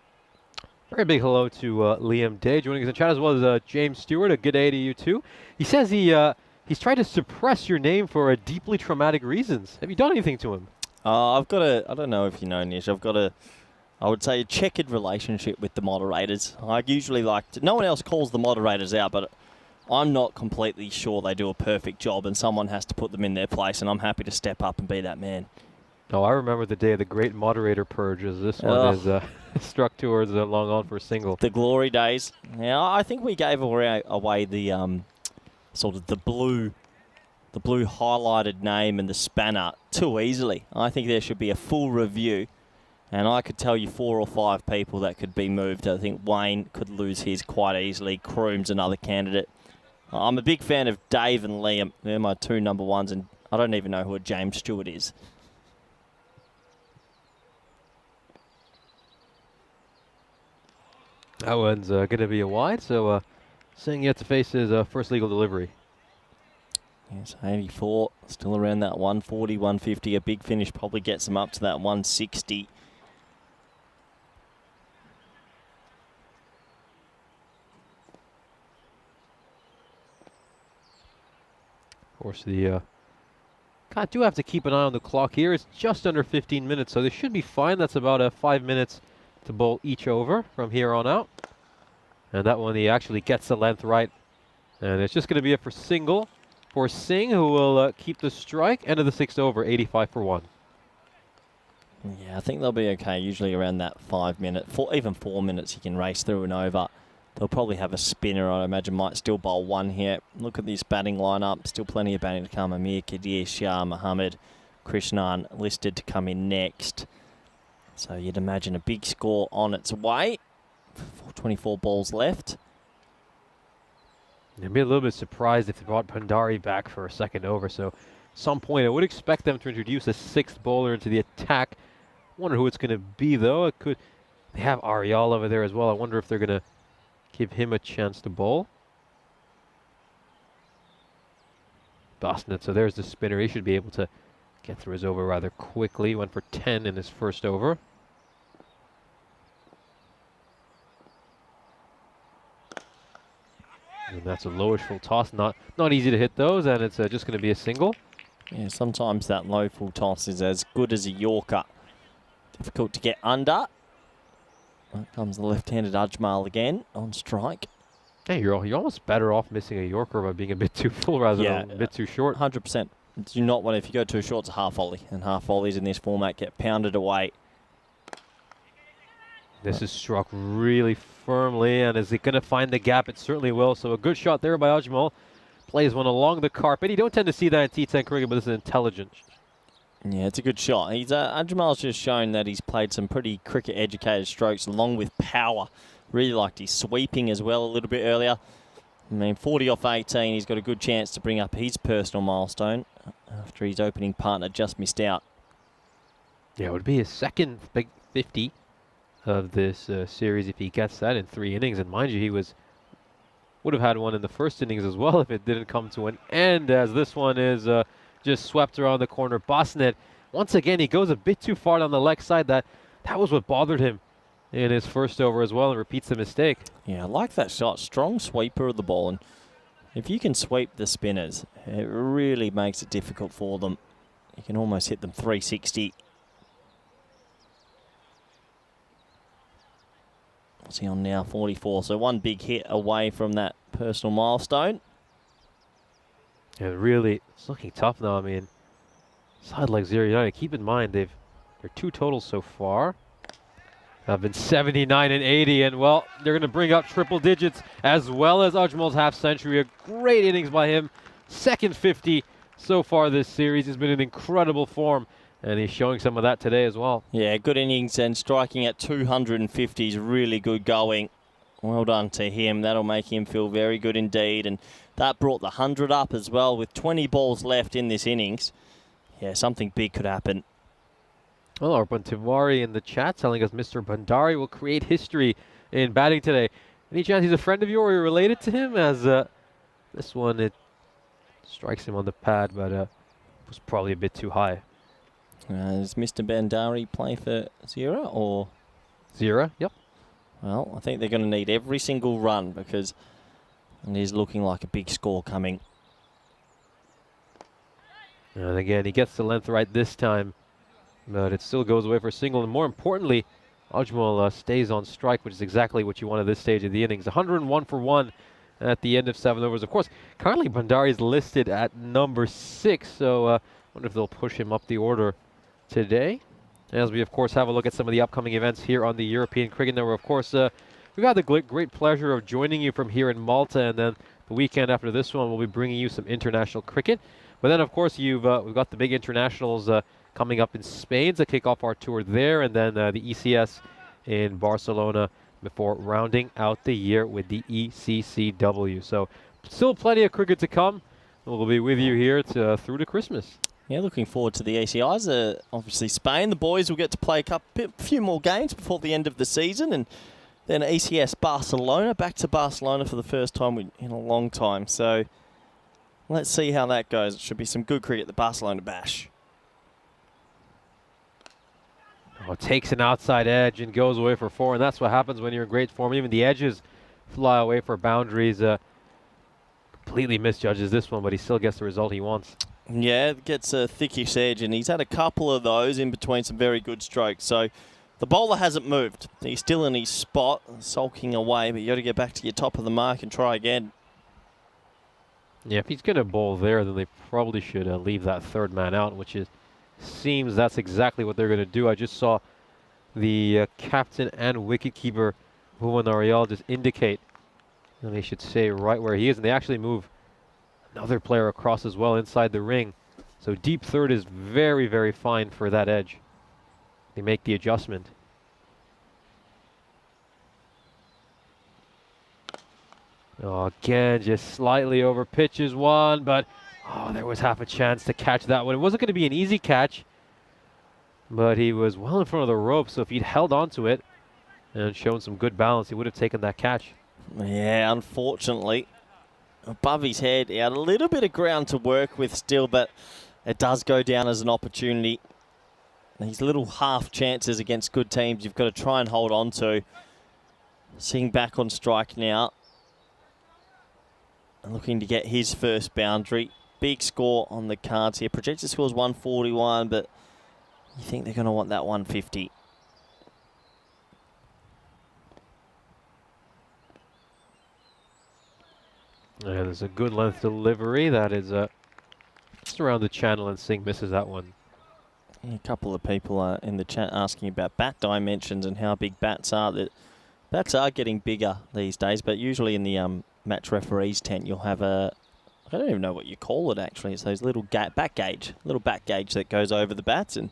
Very big hello to Liam Day. Joining us in chat as well as James Stewart. A good day to you, too. He says he's tried to suppress your name for deeply traumatic reasons. Have you done anything to him? I've got I don't know if you know, Nish, I would say a checkered relationship with the moderators. I usually no one else calls the moderators out, but I'm not completely sure they do a perfect job and someone has to put them in their place, and I'm happy to step up and be that man. Oh, I remember the day of the great moderator purge, as this one is struck towards long on for a single. The glory days. Now, I think we gave away the sort of the blue highlighted name and the spanner too easily. I think there should be a full review, and I could tell you 4 or 5 people that could be moved. I think Wayne could lose his quite easily. Croom's another candidate. I'm a big fan of Dave and Liam. They're my 2 number 1s, and I don't even know who a James Stewart is. That one's going to be a wide, so Singh yet to face his first legal delivery. Yes, 84, still around that 140, 150. A big finish probably gets him up to that 160. course, the God, do have to keep an eye on the clock here. It's just under 15 minutes, so they should be fine. That's about 5 minutes to bowl each over from here on out. And that one, he actually gets the length right. And it's just going to be a for single for Singh, who will keep the strike. End of the 6th over, 85 for 1. Yeah, I think they'll be okay. Usually around that 5 minute, even 4 minutes, you can race through and over. They'll probably have a spinner, I imagine, might still bowl one here. Look at this batting lineup. Still plenty of batting to come. Amir, Kadir, Shah, Mohammed, Krishnan listed to come in next. So you'd imagine a big score on its way. 24 balls left. I'd be a little bit surprised if they brought Bhandari back for a second over. So at some point, I would expect them to introduce a 6th bowler into the attack. Wonder who it's going to be, though. It could. They have Arial over there as well. I wonder if they're going to give him a chance to bowl. Bosnet, so there's the spinner. He should be able to get through his over rather quickly. Went for 10 in his first over. And that's a lowish full toss. Not easy to hit those, and it's just going to be a single. Yeah, sometimes that low full toss is as good as a Yorker. Difficult to get under. Here comes the left-handed Ajmal again on strike. Hey, you're almost better off missing a Yorker by being a bit too full rather than a bit too short. 100%. Do not want, if you go too short, it's a half volley. And half volleys in this format get pounded away. This is struck really firmly, and is it going to find the gap? It certainly will. So a good shot there by Ajmal. Plays one along the carpet. You don't tend to see that in T10 cricket, but this is intelligent. Yeah, it's a good shot. He's Ajmal's just shown that he's played some pretty cricket-educated strokes along with power. Really liked his sweeping as well a little bit earlier. I mean, 40 off 18, he's got a good chance to bring up his personal milestone after his opening partner just missed out. Yeah, it would be his second big 50 of this series if he gets that in 3 innings. And mind you, he would have had one in the first innings as well if it didn't come to an end, as this one is just swept around the corner. Bosnet, once again, he goes a bit too far down the leg side. That was what bothered him in his first over as well, and repeats the mistake. Yeah, I like that shot. Strong sweeper of the ball. And if you can sweep the spinners, it really makes it difficult for them. You can almost hit them 360. What's he on now? 44. So one big hit away from that personal milestone. And really, it's looking tough now. I mean, side like 0 United, keep in mind, they're 2 totals so far. Have been 79 and 80, and well, they're going to bring up triple digits as well as Ajmal's half century. A great innings by him. Second 50 so far this series. He's been in incredible form, and he's showing some of that today as well. Yeah, good innings, and striking at 250 is really good going. Well done to him. That'll make him feel very good indeed. And that brought the 100 up as well with 20 balls left in this innings. Yeah, something big could happen. Well, Arpan Tiwari in the chat telling us Mr. Bhandari will create history in batting today. Any chance he's a friend of yours or you're related to him? As this one, it strikes him on the pad, but was probably a bit too high. Does Mr. Bhandari play for Zira or? Zira, yep. Well, I think they're going to need every single run because it is looking like a big score coming. And again, he gets the length right this time, but it still goes away for a single. And more importantly, Ajmal stays on strike, which is exactly what you want at this stage of the innings. 101 for 1 at the end of 7 overs. Of course, currently Bhandari is listed at number 6, so I wonder if they'll push him up the order today. As we, of course, have a look at some of the upcoming events here on the European Cricket Network. Of course, we've had the great pleasure of joining you from here in Malta, and then the weekend after this one, we'll be bringing you some international cricket. But then, of course, we've got the big internationals coming up in Spain to kick off our tour there, and then the ECS in Barcelona before rounding out the year with the ECCW. So still plenty of cricket to come. We'll be with you here through to Christmas. Yeah, looking forward to the ECIs. Obviously, Spain, the boys will get to play a few more games before the end of the season. And then ECS Barcelona, back to Barcelona for the first time in a long time. So let's see how that goes. It should be some good cricket at the Barcelona Bash. Oh, takes an outside edge and goes away for 4. And that's what happens when you're in great form. Even the edges fly away for boundaries. completely misjudges this one, but he still gets the result he wants. Yeah, it gets a thickish edge, and he's had a couple of those in between some very good strokes. So the bowler hasn't moved. He's still in his spot, sulking away, but you got to get back to your top of the mark and try again. Yeah, if he's going to bowl there, then they probably should leave that third man out, which seems that's exactly what they're going to do. I just saw the captain and wicketkeeper, Bhuvan Narayal, just indicate and they should stay right where he is, and they actually move another player across as well inside the ring. So deep third is very, very fine for that edge. They make the adjustment. Oh, again, just slightly over pitches one, but there was half a chance to catch that one. It wasn't going to be an easy catch, but he was well in front of the rope, so if he'd held onto it and shown some good balance, he would have taken that catch. Yeah, unfortunately, above his head, he had a little bit of ground to work with still, but it does go down as an opportunity. These little half chances against good teams, you've got to try and hold on to. Singh back on strike now. Looking to get his first boundary. Big score on the cards here. Projected score is 141, but you think they're going to want that 150. Yeah, there's a good length delivery. That is just around the channel, and Singh misses that one. Yeah, a couple of people in the chat asking about bat dimensions and how big bats are. That bats are getting bigger these days, but usually in the match referee's tent, you'll have I don't even know what you call it actually. It's those little bat gauge that goes over the bats, and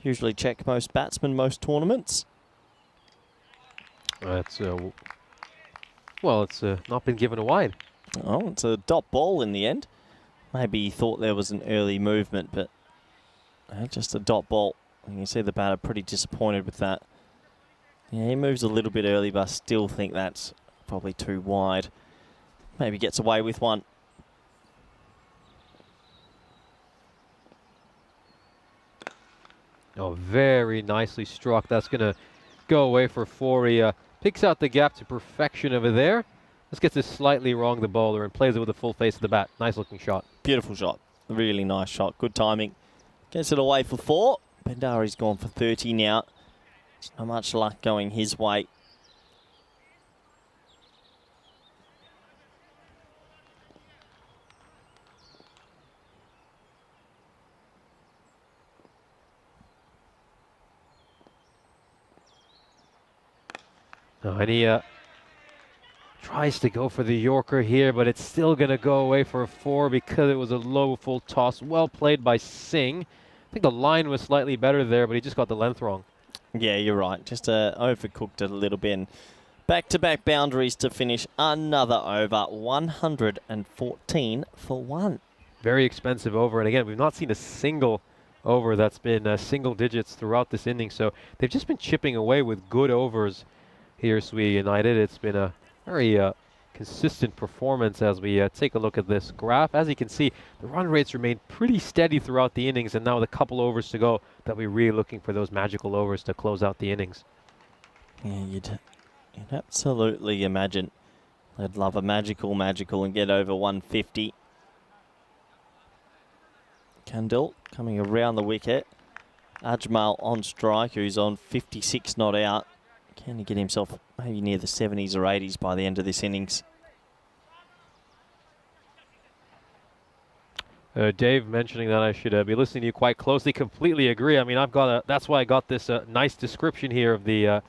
usually check most batsmen, most tournaments. That's well, it's not been given a wide. Oh, it's a dot ball in the end. Maybe he thought there was an early movement, but just a dot ball. And you see the batter pretty disappointed with that. Yeah, he moves a little bit early, but I still think that's probably too wide. Maybe gets away with one. Oh, very nicely struck. That's going to go away for 4. He picks out the gap to perfection over there. Just gets it slightly wrong, the bowler, and plays it with the full face of the bat. Nice looking shot. Beautiful shot. Really nice shot. Good timing. Gets it away for 4. Bhandari's gone for 30 now. Not much luck going his way. And he tries to go for the Yorker here, but it's still going to go away for a 4 because it was a low full toss. Well played by Singh. I think the line was slightly better there, but he just got the length wrong. Yeah, you're right. Just overcooked it a little bit. And back-to-back boundaries to finish another over. 114 for 1. Very expensive over. And again, we've not seen a single over that's been single digits throughout this inning. So they've just been chipping away with good overs here, Sweden United. It's been a very consistent performance as we take a look at this graph. As you can see, the run rates remain pretty steady throughout the innings, and now with a couple overs to go, that we're really looking for those magical overs to close out the innings. Yeah, you'd absolutely imagine they'd love a magical and get over 150. Kandil coming around the wicket. Ajmal on strike, who's on 56 not out. Can he get himself maybe near the 70s or 80s by the end of this innings? Dave mentioning that I should be listening to you quite closely. Completely agree. I mean, that's why I got this nice description here of the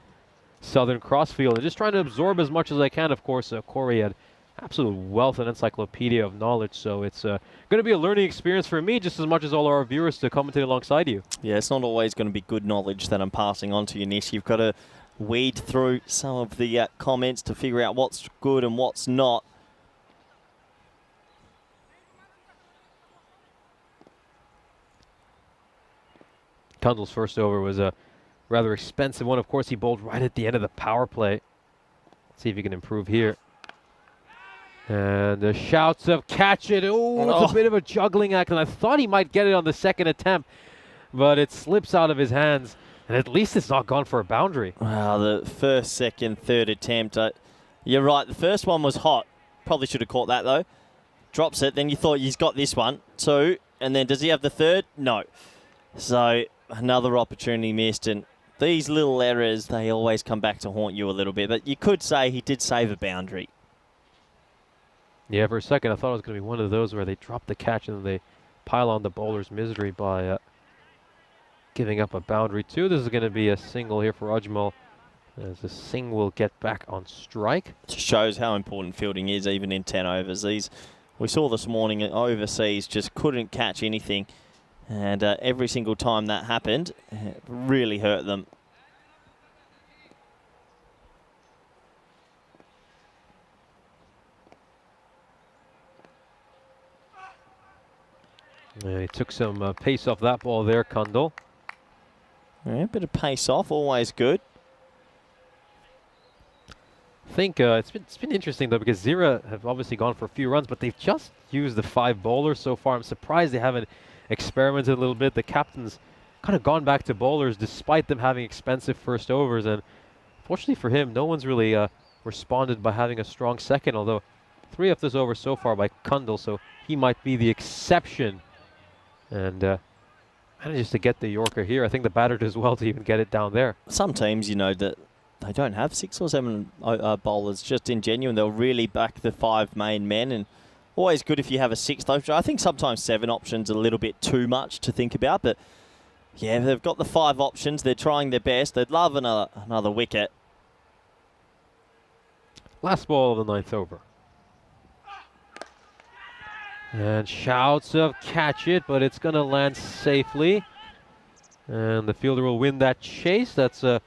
Southern Crossfield, and just trying to absorb as much as I can. Of course, Corey had absolute wealth and encyclopedia of knowledge, so it's going to be a learning experience for me just as much as all our viewers to commentate alongside you. Yeah, it's not always going to be good knowledge that I'm passing on to you, Nish. You've got to weed through some of the comments to figure out what's good and what's not. Kundal's first over was a rather expensive one. Of course, he bowled right at the end of the power play. Let's see if he can improve here. And the shouts of catch it. Oh, it's a bit of a juggling act, and I thought he might get it on the second attempt, but it slips out of his hands. And at least it's not gone for a boundary. Wow, the first, second, third attempt. You're right, the first one was hot. Probably should have caught that, though. Drops it. Then you thought he's got this one. 2. And then does he have the 3rd? No. So another opportunity missed. And these little errors, they always come back to haunt you a little bit. But you could say he did save a boundary. Yeah, for a second I thought it was going to be one of those where they drop the catch and then they pile on the bowler's misery by giving up a boundary too. This is going to be a single here for Ajmal, as the Singh will get back on strike. It shows how important fielding is, even in 10 overs. These, we saw this morning overseas, just couldn't catch anything. And every single time that happened, it really hurt them. Yeah, he took some pace off that ball there, Kundal. Yeah, a bit of pace off, always good. I think it's been interesting though, because Zira have obviously gone for a few runs, but they've just used the 5 bowlers so far. I'm surprised they haven't experimented a little bit. The captain's kind of gone back to bowlers despite them having expensive first overs, and fortunately for him, no one's really responded by having a strong second, although 3 of this over so far by Kundal, so he might be the exception. And manages to get the Yorker here. I think the batter does well to even get it down there. Some teams, you know, that they don't have 6 or 7 bowlers, just ingenuine. They'll really back the 5 main men, and always good if you have a 6th option. I think sometimes 7 options are a little bit too much to think about, but yeah, they've got the 5 options. They're trying their best. They'd love another wicket. Last ball of the 9th over. And shouts of catch it, but it's going to land safely. And the fielder will win that chase. That's a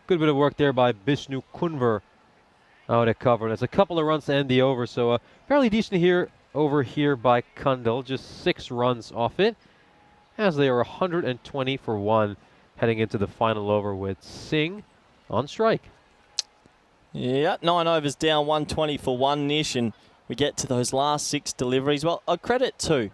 good bit of work there by Bishnu Kunver out at cover. And it's a couple of runs to end the over, so fairly decent here over here by Kundal. Just 6 runs off it, as they are 120 for 1 heading into the final over with Singh on strike. Yeah, 9 overs down, 120 for 1, Nish, and we get to those last 6 deliveries. Well, I credit to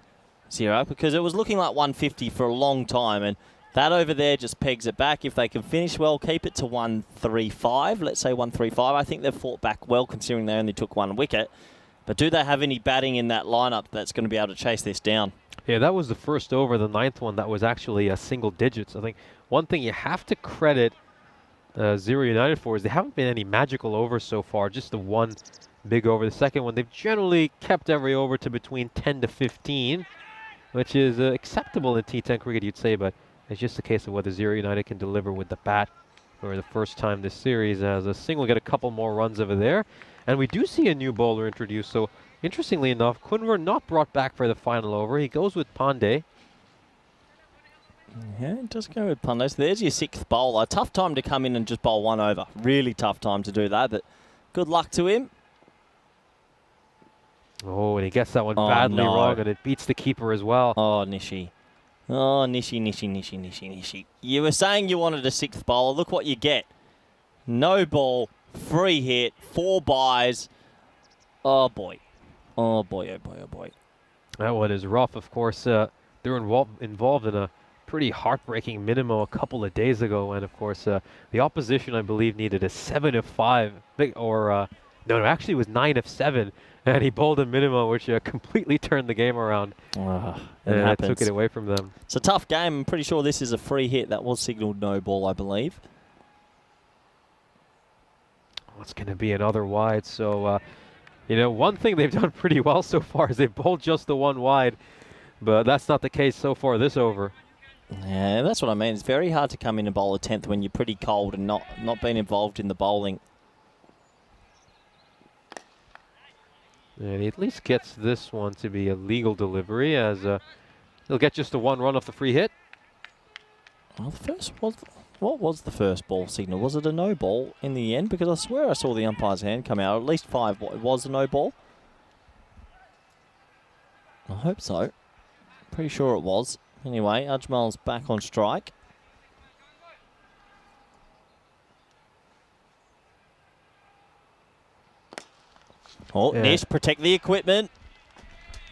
Zira, because it was looking like 150 for a long time, and that over there just pegs it back. If they can finish well, keep it to 135. Let's say 135. I think they've fought back well, considering they only took 1 wicket. But do they have any batting in that lineup that's going to be able to chase this down? Yeah, that was the first over, the 9th one, that was actually a single digits. I think one thing you have to credit Zira United for is they haven't been any magical overs so far, just the 1 big over. The second one, they've generally kept every over to between 10 to 15, which is acceptable in T10 cricket, you'd say, but it's just a case of whether Zira United can deliver with the bat for the first time this series, as a Singh will get a couple more runs over there. And we do see a new bowler introduced, so interestingly enough, Kunver not brought back for the final over. He goes with Pandey. Yeah, it does go with Pandey. So there's your 6th bowler. Tough time to come in and just bowl 1 over. Really tough time to do that, but good luck to him. Oh, and he gets that one badly wrong, and it beats the keeper as well. Oh, Nishi. Oh, Nishi. You were saying you wanted a 6th bowler. Look what you get. No ball, free hit, 4 byes. Oh, boy. Oh, boy, oh, boy, oh, boy. That one is rough, of course. They were involved in a pretty heartbreaking minimum a couple of days ago, and of course, the opposition, I believe, needed a 7 of 5, no, actually it was 9 of 7. And he bowled a minimum, which completely turned the game around. And took it away from them. It's a tough game. I'm pretty sure this is a free hit. That was signalled no ball, I believe. Well, it's going to be another wide. So, you know, one thing they've done pretty well so far is they've bowled just the 1 wide. But that's not the case so far this over. Yeah, that's what I mean. It's very hard to come in and bowl a 10th when you're pretty cold and not being involved in the bowling. And he at least gets this one to be a legal delivery, as he'll get just the 1 run off the free hit. Well, what was the first ball signal? Was it a no ball in the end? Because I swear I saw the umpire's hand come out. At least 5 was a no ball. I hope so. Pretty sure it was. Anyway, Ajmal's back on strike. Oh, yeah. Nish, protect the equipment.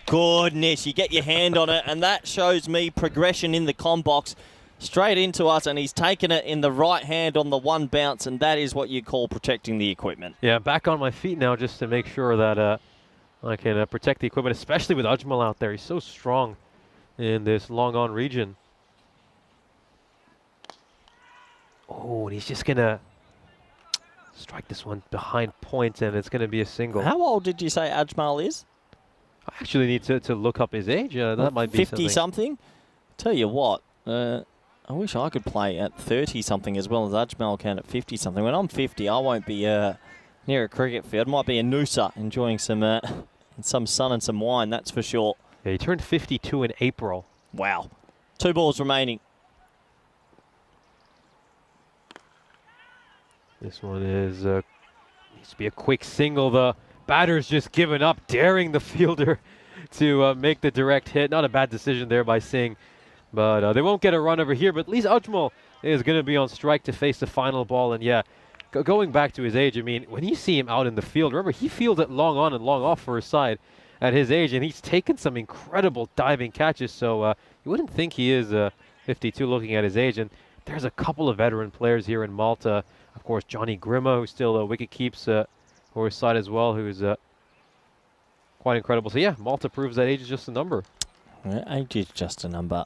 Good, Nish. You get your hand on it, and that shows me progression in the comm box. Straight into us, and he's taken it in the right hand on the 1 bounce, and that is what you call protecting the equipment. Yeah, back on my feet now just to make sure that I can protect the equipment, especially with Ajmal out there. He's so strong in this long on region. Oh, and he's just going to strike this one behind point, and it's going to be a single. How old did you say Ajmal is? I actually need to look up his age. That might be 50-something? Tell you what, I wish I could play at 30-something as well as Ajmal can at 50-something. When I'm 50, I won't be near a cricket field. Might be in Noosa enjoying some sun and some wine, that's for sure. Yeah, he turned 52 in April. Wow. 2 balls remaining. This one is needs to be a quick single. The batter's just given up, daring the fielder to make the direct hit. Not a bad decision there by Singh, but they won't get a run over here. But at least Ajmal is going to be on strike to face the final ball. And yeah, going back to his age, I mean, when you see him out in the field, remember he fields it long on and long off for his side at his age, and he's taken some incredible diving catches. So you wouldn't think he is 52 looking at his age. And there's a couple of veteran players here in Malta. Of course, Johnny Grima, who still wicket keeps for his side as well, who's quite incredible. So yeah, Malta proves that age is just a number. Yeah, age is just a number.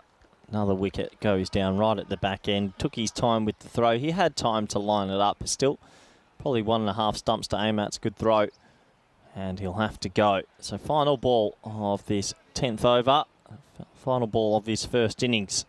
Another wicket goes down right at the back end. Took his time with the throw. He had time to line it up, but still probably 1.5 stumps to aim at. It's a good throw. And he'll have to go. So final ball of this 10th over. Final ball of his first innings.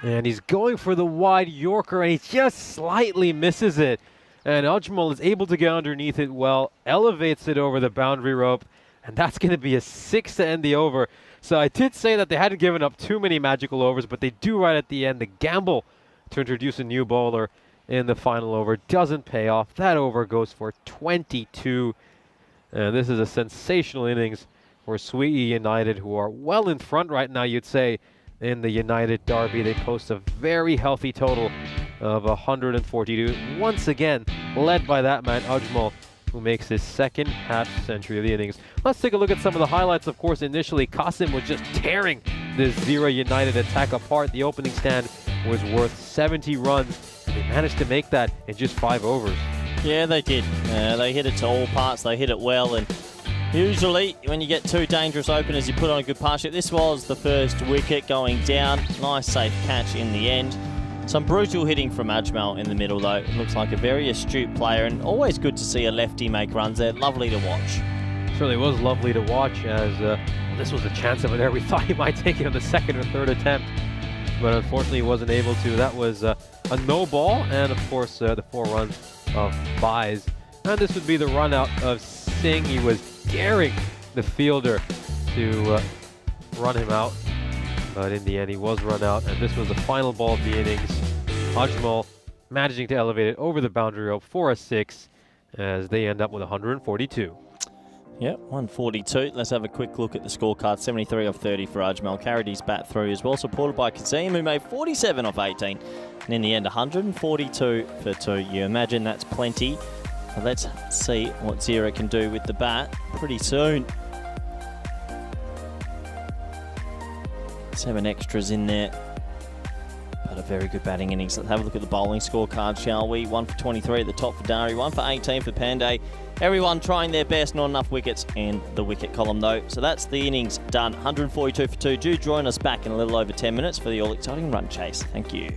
And he's going for the wide Yorker, and he just slightly misses it. And Ajmal is able to get underneath it well, elevates it over the boundary rope, and that's going to be a 6 to end the over. So I did say that they hadn't given up too many magical overs, but they do right at the end. The gamble to introduce a new bowler in the final over doesn't pay off. That over goes for 22. And this is a sensational innings for Sweetie United, who are well in front right now, you'd say, in the United Derby. They post a very healthy total of 142. Once again, led by that man, Ajmal, who makes his second half-century of the innings. Let's take a look at some of the highlights. Of course, initially, Qasim was just tearing this Zira United attack apart. The opening stand was worth 70 runs. They managed to make that in just 5 overs. Yeah, they did. They hit it to all parts. They hit it well, and usually when you get 2 dangerous openers, you put on a good partnership. This was the first wicket going down. Nice, safe catch in the end. Some brutal hitting from Ajmal in the middle, though. It looks like a very astute player, and always good to see a lefty make runs there. Lovely to watch. Certainly was lovely to watch, as this was a chance of it there. We thought he might take it on the 2nd or 3rd attempt, but unfortunately he wasn't able to. That was a no ball, and of course the 4 runs of Buys. And this would be the run out of Singh. He was daring the fielder to run him out, but in the end he was run out, and this was the final ball of the innings. Ajmal managing to elevate it over the boundary rope for a 6, as they end up with 142. Yep, 142. Let's have a quick look at the scorecard. 73 off 30 for Ajmal. Carried his bat through as well, supported by Kasim, who made 47 off 18. And in the end, 142 for 2. You imagine that's plenty. So let's see what Zira can do with the bat pretty soon. 7 extras in there. But a very good batting innings. Let's have a look at the bowling scorecard, shall we? 1 for 23 at the top for Dari, 1 for 18 for Pandey. Everyone trying their best, not enough wickets in the wicket column though. So that's the innings done. 142 for 2. Do join us back in a little over 10 minutes for the all-exciting run chase. Thank you.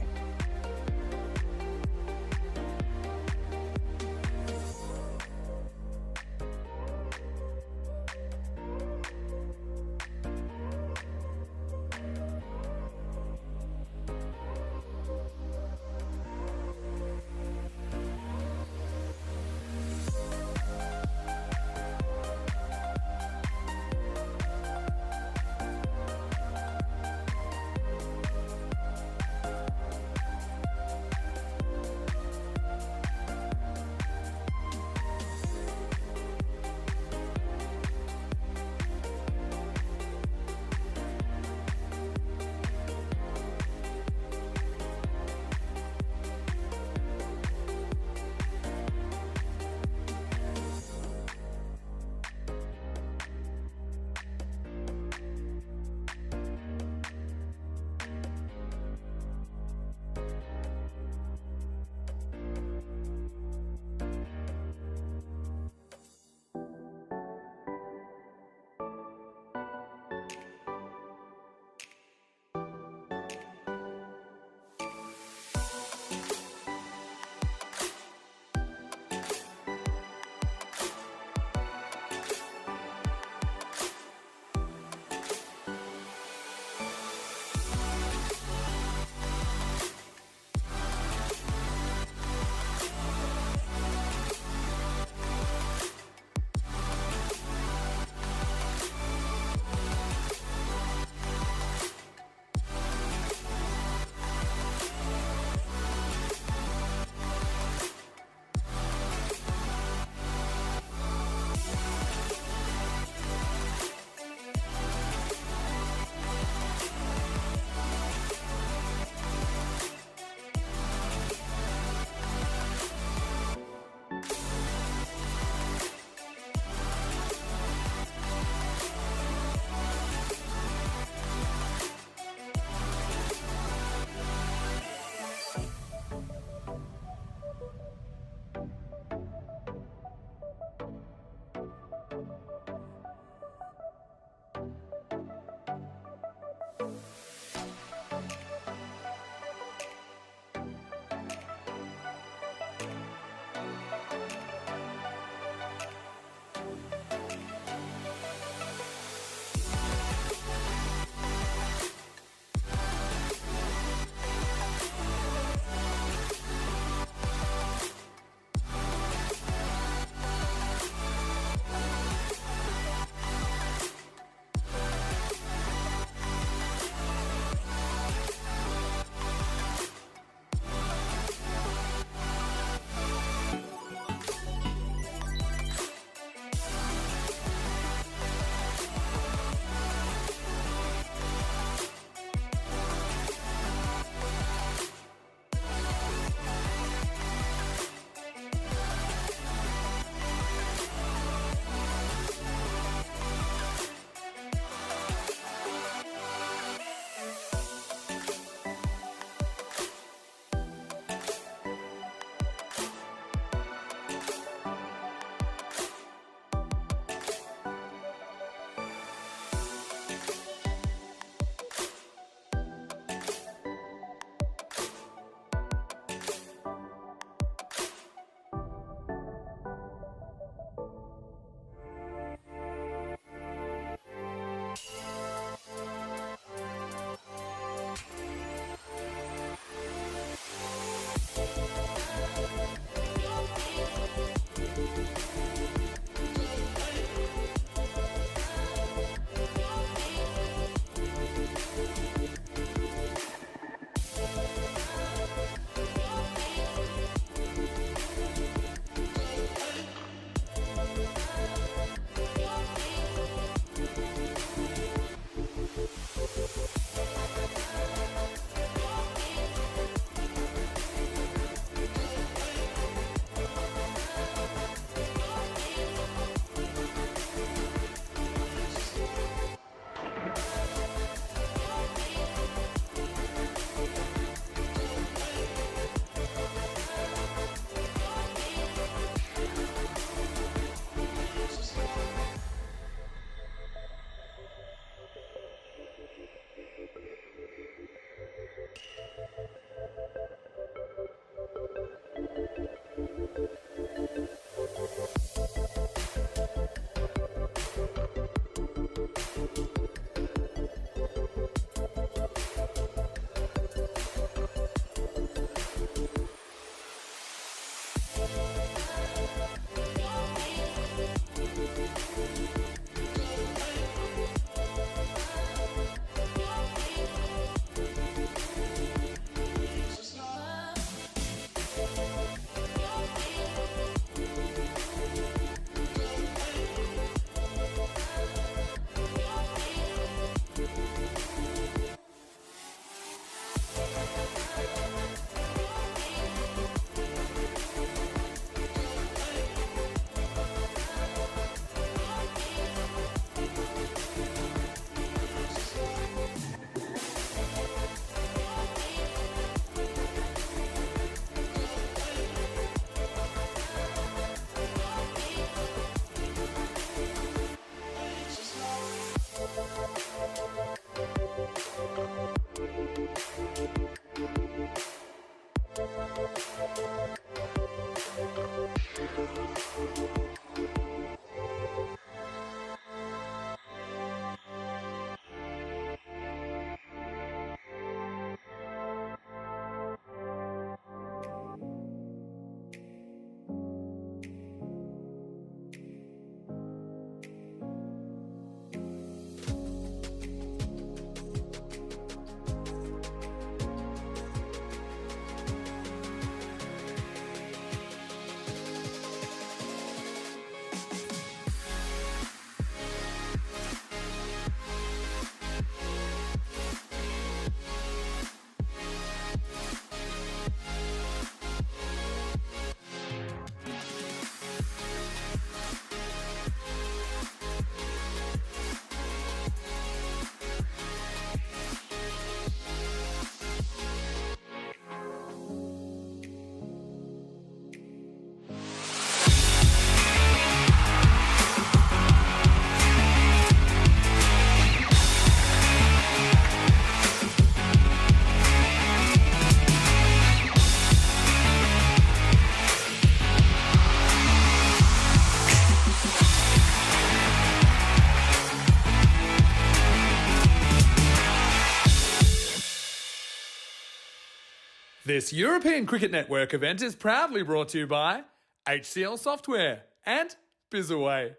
This European Cricket Network event is proudly brought to you by HCL Software and Bizaway.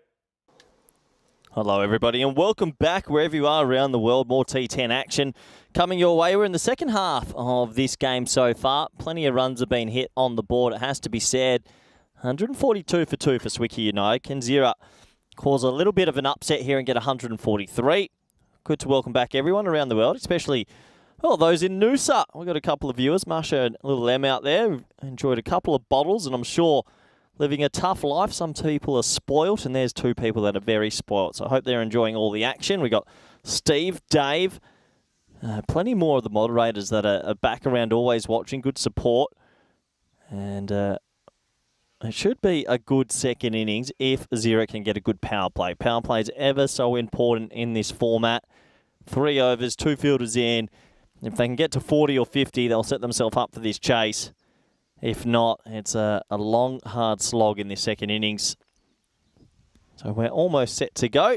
Hello everybody and welcome back wherever you are around the world. More T10 action coming your way. We're in the second half of this game so far. Plenty of runs have been hit on the board, it has to be said. 142 for 2 for Swicky, you know. Kenzira cause a little bit of an upset here and get 143. Good to welcome back everyone around the world, especially those in Noosa. We've got a couple of viewers, Masha and little Em out there, who've enjoyed a couple of bottles, and I'm sure living a tough life. Some people are spoilt, and there's two people that are very spoilt. So I hope they're enjoying all the action. We got Steve, Dave, plenty more of the moderators that are back around, always watching. Good support. And it should be a good second innings if Zira can get a good power play. Power play is ever so important in this format. 3 overs, 2 fielders in. If they can get to 40 or 50, they'll set themselves up for this chase. If not, it's a long, hard slog in this second innings. So we're almost set to go.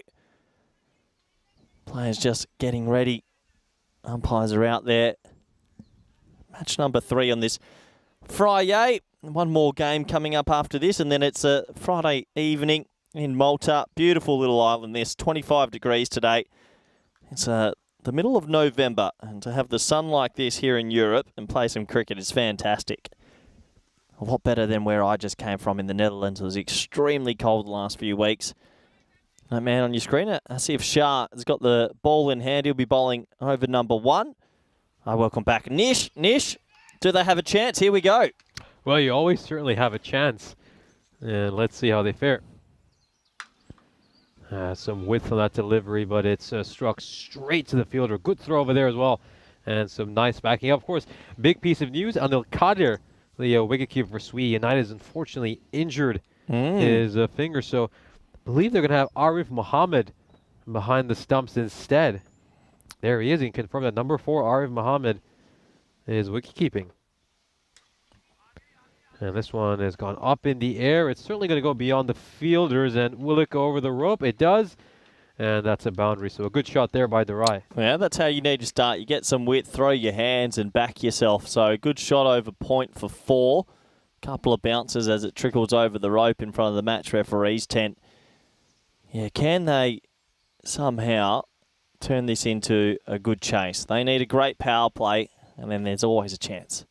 Players just getting ready. Umpires are out there. Match number 3 on this Friday. One more game coming up after this, and then it's a Friday evening in Malta. Beautiful little island this, 25 degrees today. It's the middle of November, and to have the sun like this here in Europe and play some cricket is fantastic. A lot better than where I just came from in the Netherlands. It was extremely cold the last few weeks. That man on your screen, I see if Shah has got the ball in hand. He'll be bowling over number 1. I welcome back Nish. Nish, do they have a chance? Here we go. Well, you always certainly have a chance. And let's see how they fare. Some width on that delivery, but it's struck straight to the fielder. Good throw over there as well. And some nice backing up. Of course, big piece of news. Anil Kadir, the wicketkeeper for Swee United, is unfortunately injured his finger. So I believe they're going to have Arif Muhammad behind the stumps instead. There he is. He can confirm that number 4, Arif Muhammad, is wicketkeeping. And this one has gone up in the air. It's certainly going to go beyond the fielders. And will it go over the rope? It does. And that's a boundary. So a good shot there by Durai. Yeah, that's how you need to start. You get some width, throw your hands and back yourself. So good shot over point for 4. Couple of bounces as it trickles over the rope in front of the match referee's tent. Yeah, can they somehow turn this into a good chase? They need a great power play, and then there's always a chance.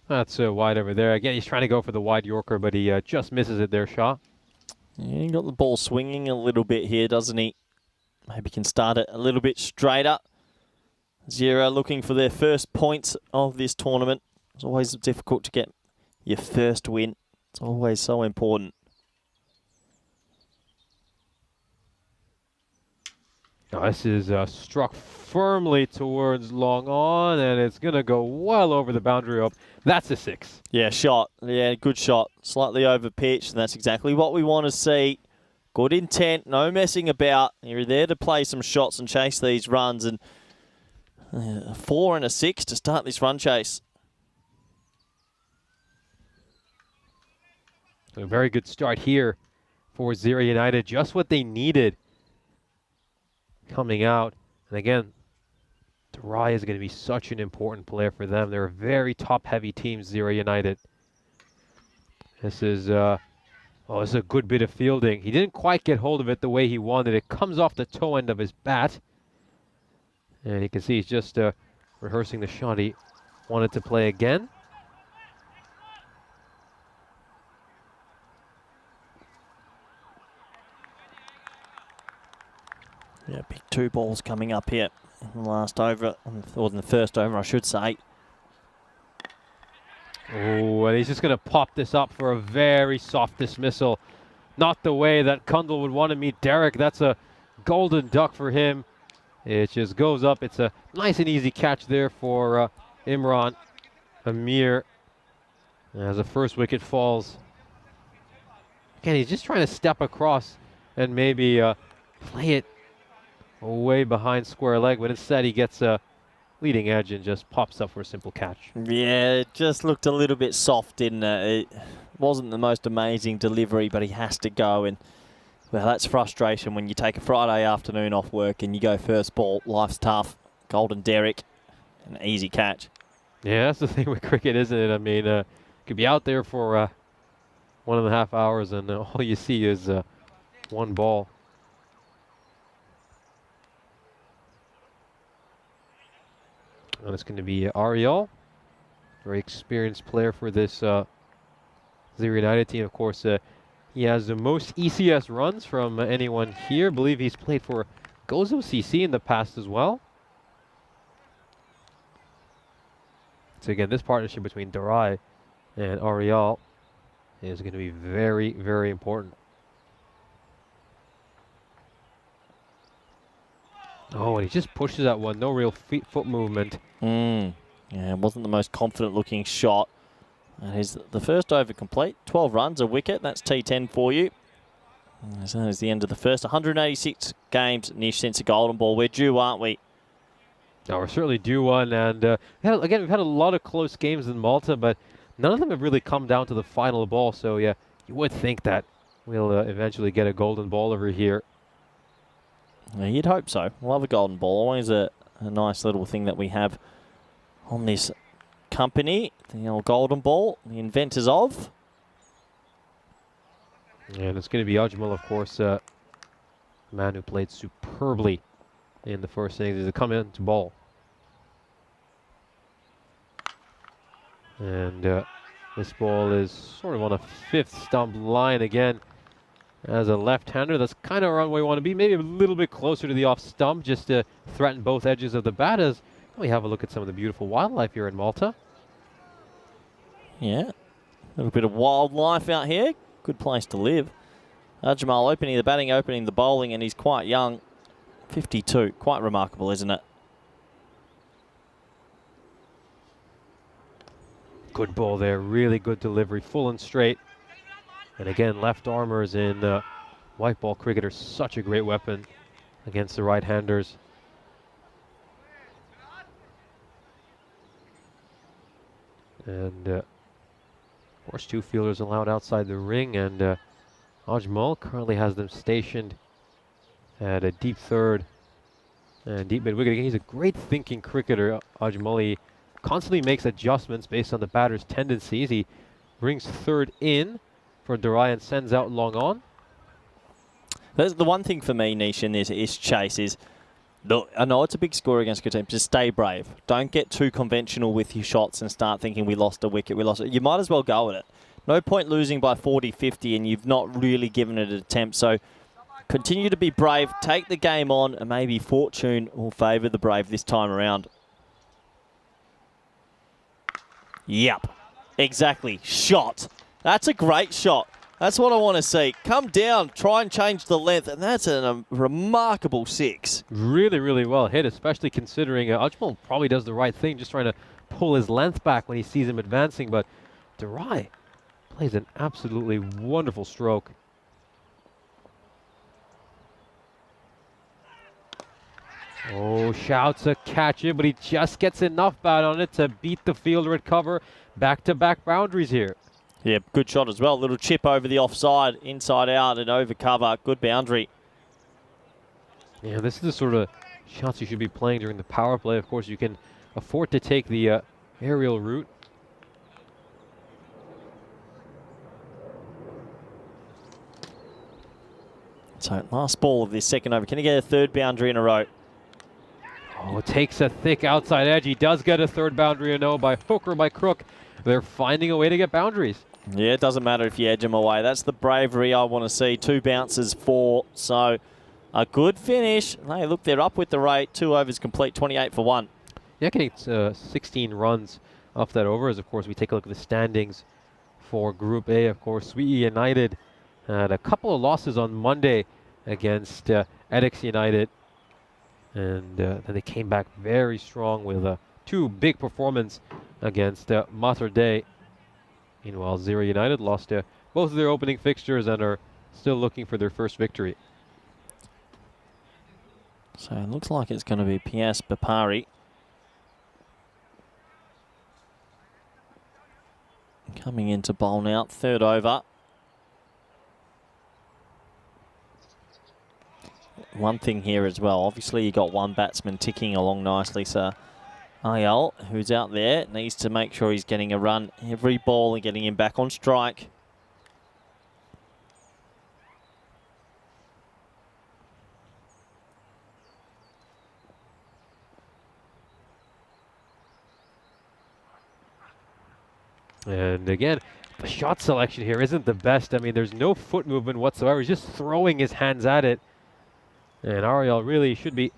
That's wide over there. Again, he's trying to go for the wide Yorker, but he just misses it there, Shaw. Yeah, he got the ball swinging a little bit here, doesn't he? Maybe can start it a little bit straighter. Zira looking for their first points of this tournament. It's always difficult to get your first win. It's always so important. Now, this is struck firmly towards long on, and it's going to go well over the boundary rope. That's a 6. Yeah, shot. Yeah, good shot. Slightly over pitch, and that's exactly what we want to see. Good intent, no messing about. You're there to play some shots and chase these runs, and a 4 and a 6 to start this run chase. A very good start here for Zira United. Just what they needed coming out. And again, Durai is going to be such an important player for them. They're a very top-heavy team, Zira United. This is this is a good bit of fielding. He didn't quite get hold of it the way he wanted. It comes off the toe end of his bat. And you can see he's just rehearsing the shot he wanted to play again. Yeah, big 2 balls coming up here in the last over, or in the first over, I should say. Oh, and he's just going to pop this up for a very soft dismissal. Not the way that Kundal would want to meet Derek. That's a golden duck for him. It just goes up. It's a nice and easy catch there for Imran Amir as the first wicket falls. Again, he's just trying to step across and maybe play it away behind square leg, but instead he gets a leading edge and just pops up for a simple catch. Yeah, it just looked a little bit soft, didn't it? It wasn't the most amazing delivery, but he has to go, and Well, that's frustration when you take a Friday afternoon off work and you go first ball. Life's tough. Golden Derrick, an easy catch. Yeah, that's the thing with cricket, isn't it? I mean, you could be out there for 1.5 hours and all you see is one ball. And it's going to be Ariel, very experienced player for this Zero United team. Of course, he has the most ECS runs from anyone here. I believe he's played for Gozo CC in the past as well. So again, this partnership between Darai and Ariel is going to be very, very important. Oh, and he just pushes that one. No real foot movement. Yeah, it wasn't the most confident looking shot. And he's the first over complete. 12 runs, a wicket. That's T10 for you. And so that is the end of the first. 186 games, Nish, since a golden ball. We're due, aren't we? No, we're certainly due one. And we've had a lot of close games in Malta, but none of them have really come down to the final ball. So, yeah, you would think that we'll eventually get a golden ball over here. Yeah, you'd hope so. Love a golden ball. Always a nice little thing that we have on this company. The old golden ball, the inventors of. And it's going to be Ajmal, of course, a man who played superbly in the first innings to come in to bowl. And this ball is sort of on a fifth stump line again. As a left-hander, that's kind of around where we want to be. Maybe a little bit closer to the off stump just to threaten both edges of the bat as we have a look at some of the beautiful wildlife here in Malta. Yeah, a little bit of wildlife out here. Good place to live. Jamal opening the batting, opening the bowling, and he's quite young. 52. Quite remarkable, isn't it? Good ball there. Really good delivery. Full and straight. And again, left armers in white ball cricket are such a great weapon against the right-handers. And of course, two fielders allowed outside the ring, and Ajmal currently has them stationed at a deep third and deep mid-wicket. He's a great thinking cricketer, Ajmal. He constantly makes adjustments based on the batter's tendencies. He brings third in for Darai and sends out long on. That's the one thing for me, Nish, in this is chase is, look, I know it's a big score against a good team. Just stay brave. Don't get too conventional with your shots and start thinking we lost a wicket, we lost it. You might as well go at it. No point losing by 40, 50 and you've not really given it an attempt. So continue to be brave, take the game on, and maybe fortune will favour the brave this time around. Yep, exactly. Shot. That's a great shot. That's what I want to see. Come down, try and change the length, and that's a remarkable six. Really, really well hit, especially considering Ajmal probably does the right thing, just trying to pull his length back when he sees him advancing, but Darai plays an absolutely wonderful stroke. Oh, shouts a catch it, but he just gets enough bat on it to beat the fielder at cover. Back-to-back boundaries here. Yeah, good shot as well. Little chip over the offside, inside out and over cover. Good boundary. Yeah, this is the sort of shots you should be playing during the power play. Of course, you can afford to take the aerial route. So last ball of this second over. Can he get a third boundary in a row? Oh, takes a thick outside edge. He does get a third boundary, by hook or by crook. They're finding a way to get boundaries. Yeah, it doesn't matter if you edge them away. That's the bravery I want to see. 2 bounces, 4. So a good finish. Hey, look, they're up with the rate. 2 overs complete, 28 for 1. Yeah, getting 16 runs off that over. As of course, we take a look at the standings for Group A. Of course, Sweet United had a couple of losses on Monday against ECS United. And then they came back very strong with 2 big performances against Mater Dei. Meanwhile, Zero United lost both of their opening fixtures and are still looking for their first victory. So it looks like it's going to be Pias Bapari. Coming into bowl now, third over. one thing here as well. Obviously, you got one batsman ticking along nicely, so Ayal, who's out there, needs to make sure he's getting a run every ball and getting him back on strike. And again, the shot selection here isn't the best. I mean, there's no foot movement whatsoever. He's just throwing his hands at it. And Ariel really should be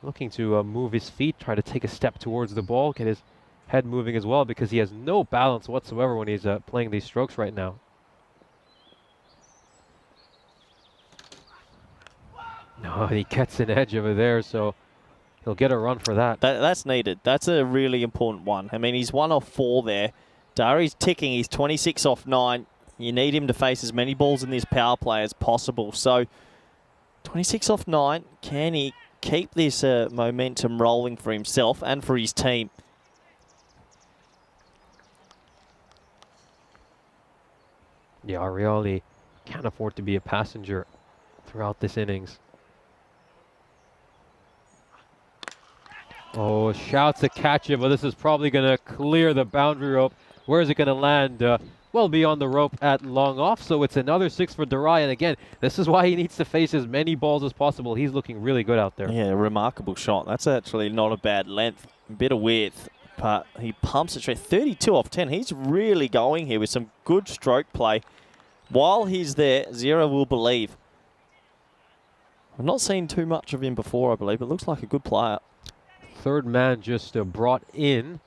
looking to move his feet, try to take a step towards the ball, get his head moving as well, because he has no balance whatsoever when he's playing these strokes right now. No, he gets an edge over there, so he'll get a run for that. That's needed. That's a really important one. I mean, he's 1 off 4 there. Dari's ticking. He's 26 off 9. You need him to face as many balls in this power play as possible. So 26 off 9. Can he keep this momentum rolling for himself and for his team? Yeah, Ariel can't afford to be a passenger throughout this innings. Oh, shouts to catch it, but this is probably going to clear the boundary rope. Where is it going to land? Well beyond the rope at long off, so it's another 6 for Durai. And again, this is why he needs to face as many balls as possible. He's looking really good out there. Yeah, remarkable shot. That's actually not a bad length, a bit of width, but he pumps it straight. 32 off 10. He's really going here with some good stroke play. While he's there, Zero will believe. I've not seen too much of him before, I believe. It looks like a good player. Third man just brought in.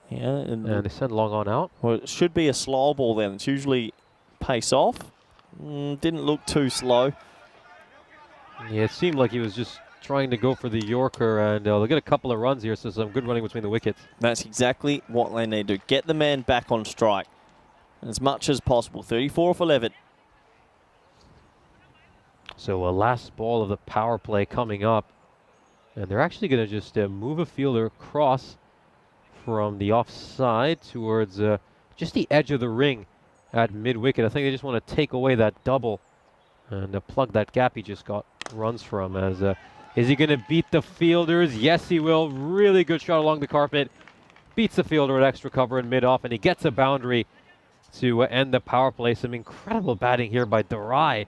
Yeah, and they send long on out. Well, it should be a slow ball then. It's usually pace off. Didn't look too slow. Yeah, it seemed like he was just trying to go for the Yorker, and they'll get a couple of runs here, so some good running between the wickets. That's exactly what they need to do. Get the man back on strike as much as possible. 34 off 11. So a last ball of the power play coming up. And they're actually going to just move a fielder across from the offside towards just the edge of the ring at mid-wicket. I think they just want to take away that double and plug that gap he just got runs from. As is he going to beat the fielders? Yes, he will. Really good shot along the carpet. Beats the fielder at extra cover in mid-off, and he gets a boundary to end the power play. Some incredible batting here by Durai,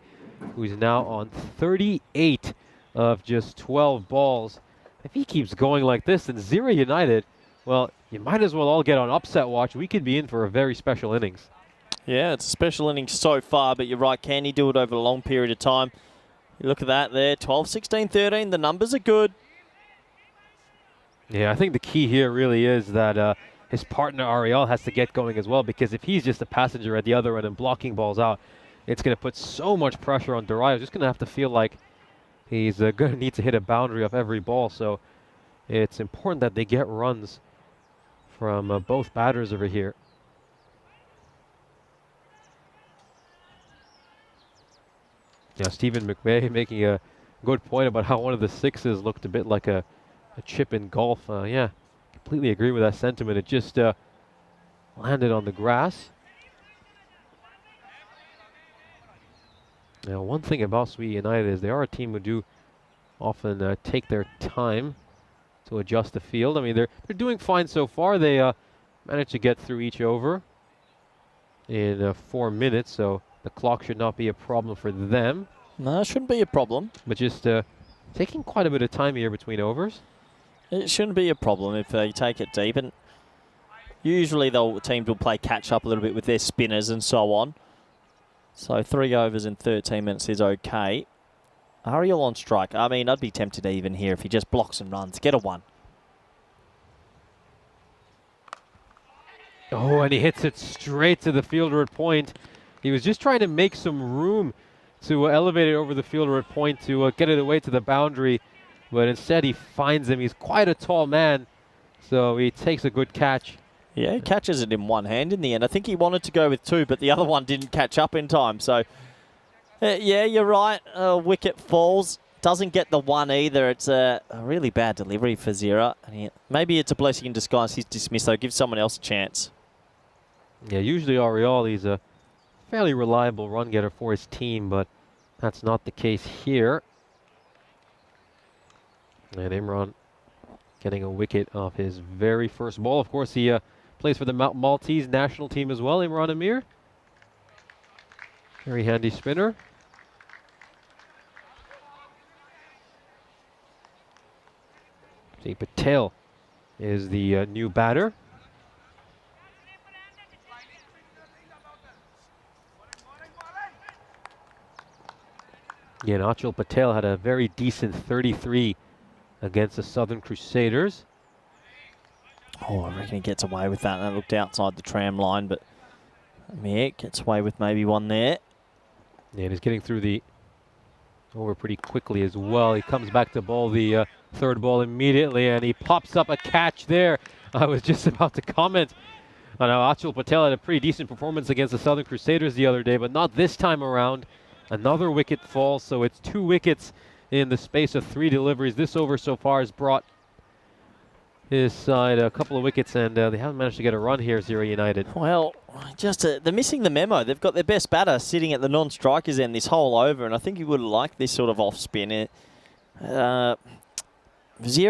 who's now on 38 of just 12 balls. If he keeps going like this, then Zero United, well, you might as well all get on upset watch. We could be in for a very special innings. Yeah, it's a special innings so far, but you're right. Can he do it over a long period of time? You look at that there, 12, 16, 13. The numbers are good. Yeah, I think the key here really is that his partner Ariel has to get going as well, because if he's just a passenger at the other end and blocking balls out, it's going to put so much pressure on Durai. He's just going to have to feel like he's going to need to hit a boundary off every ball. So it's important that they get runs from both batters over here. Yeah, Stephen McVeigh making a good point about how one of the 6s looked a bit like a chip in golf. Yeah, completely agree with that sentiment. It just landed on the grass. Now, one thing about Sweet United is they are a team who do often take their time to adjust the field. I mean, they're doing fine so far. They managed to get through each over in 4 minutes, so the clock should not be a problem for them. No, it shouldn't be a problem. But just taking quite a bit of time here between overs. It shouldn't be a problem if you take it deep. And usually the teams will play catch up a little bit with their spinners and so on. So 3 overs in 13 minutes is okay. Ariel on strike. I mean, I'd be tempted even here if he just blocks and runs. Get a 1. Oh, and he hits it straight to the fielder at point. He was just trying to make some room to elevate it over the fielder at point to get it away to the boundary. But instead he finds him. He's quite a tall man, so he takes a good catch. Yeah, he catches it in one hand in the end. I think he wanted to go with 2, but the other one didn't catch up in time. So, yeah, you're right. Wicket falls. Doesn't get the 1 either. It's a really bad delivery for Zira. Maybe it's a blessing in disguise. He's dismissed, though. Give someone else a chance. Yeah, usually Ariel, he's a fairly reliable run getter for his team, but that's not the case here. And Imran getting a wicket off his very first ball. Of course, he plays for the Maltese national team as well, Imran Amir. Very handy spinner. See, Patel is the new batter. Yeah, Achal Patel had a very decent 33 against the Southern Crusaders. Oh, I reckon he gets away with that. That looked outside the tram line, but Amir gets away with maybe one there. Yeah, and he's getting through the over pretty quickly as well. He comes back to bowl the third ball immediately, and he pops up a catch there. I was just about to comment on how Achal Patel had a pretty decent performance against the Southern Crusaders the other day, but not this time around. Another wicket falls, so it's 2 wickets in the space of 3 deliveries. This over so far has brought his side a couple of wickets, and they haven't managed to get a run here, Zero United. Well, just they're missing the memo. They've got their best batter sitting at the non-strikers end this whole over, and I think you would have liked this sort of off-spin. Zero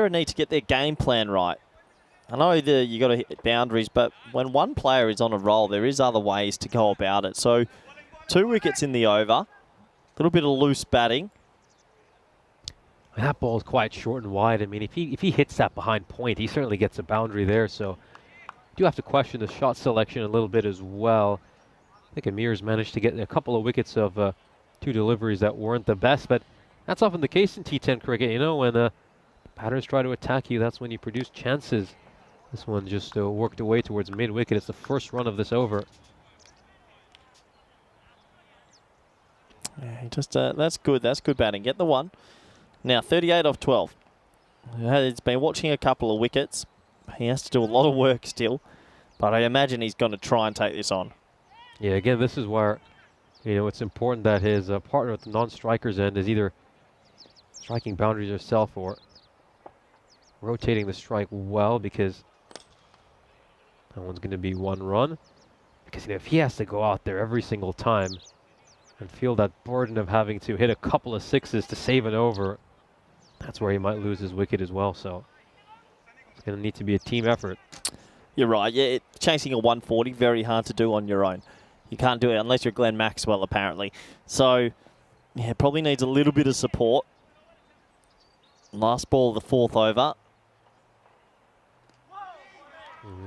need to get their game plan right. I know you got to hit boundaries, but when one player is on a roll, there is other ways to go about it. So 2 wickets in the over. A little bit of loose batting. That ball is quite short and wide. I mean, if he hits that behind point, he certainly gets a boundary there. So do have to question the shot selection a little bit as well. I think Amir's managed to get a couple of wickets of 2 deliveries that weren't the best, but that's often the case in T10 cricket. You know, when batters try to attack you, that's when you produce chances. This one just worked away towards mid-wicket. It's the first run of this over. Yeah, just that's good. That's good batting. Get the one. Now 38 off 12. He's been watching a couple of wickets. He has to do a lot of work still, but I imagine he's going to try and take this on. Yeah, again, this is where, you know, it's important that his partner at the non-strikers end is either striking boundaries herself or rotating the strike well, because that one's going to be 1 run. Because, you know, if he has to go out there every single time and feel that burden of having to hit a couple of 6s to save an over, that's where he might lose his wicket as well. So it's going to need to be a team effort. You're right. Yeah, chasing a 140, very hard to do on your own. You can't do it unless you're Glenn Maxwell, apparently. So, yeah, probably needs a little bit of support. Last ball of the 4th over.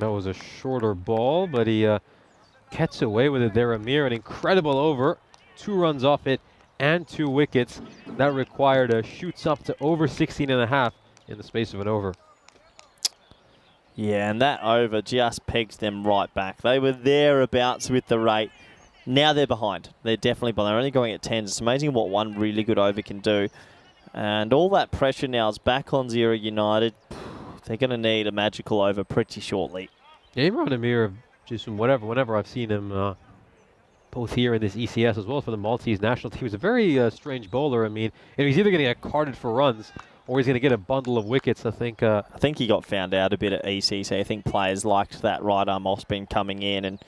That was a shorter ball, but he gets away with it there, Amir. An incredible over. 2 runs off it and 2 wickets. That required shoots up to over 16.5 in the space of an over. Yeah, and that over just pegs them right back. They were thereabouts with the rate. Now they're behind. They're definitely behind. They're only going at 10s. It's amazing what one really good over can do. And all that pressure now is back on Zero United. They're going to need a magical over pretty shortly. Yeah, Imran Amir, just from whenever I've seen him, both here in this ECS as well as for the Maltese national team, he's a very strange bowler. I mean, he's either going to get carded for runs or he's going to get a bundle of wickets. I think he got found out a bit at ECS. I think players liked that right arm off spin coming in, and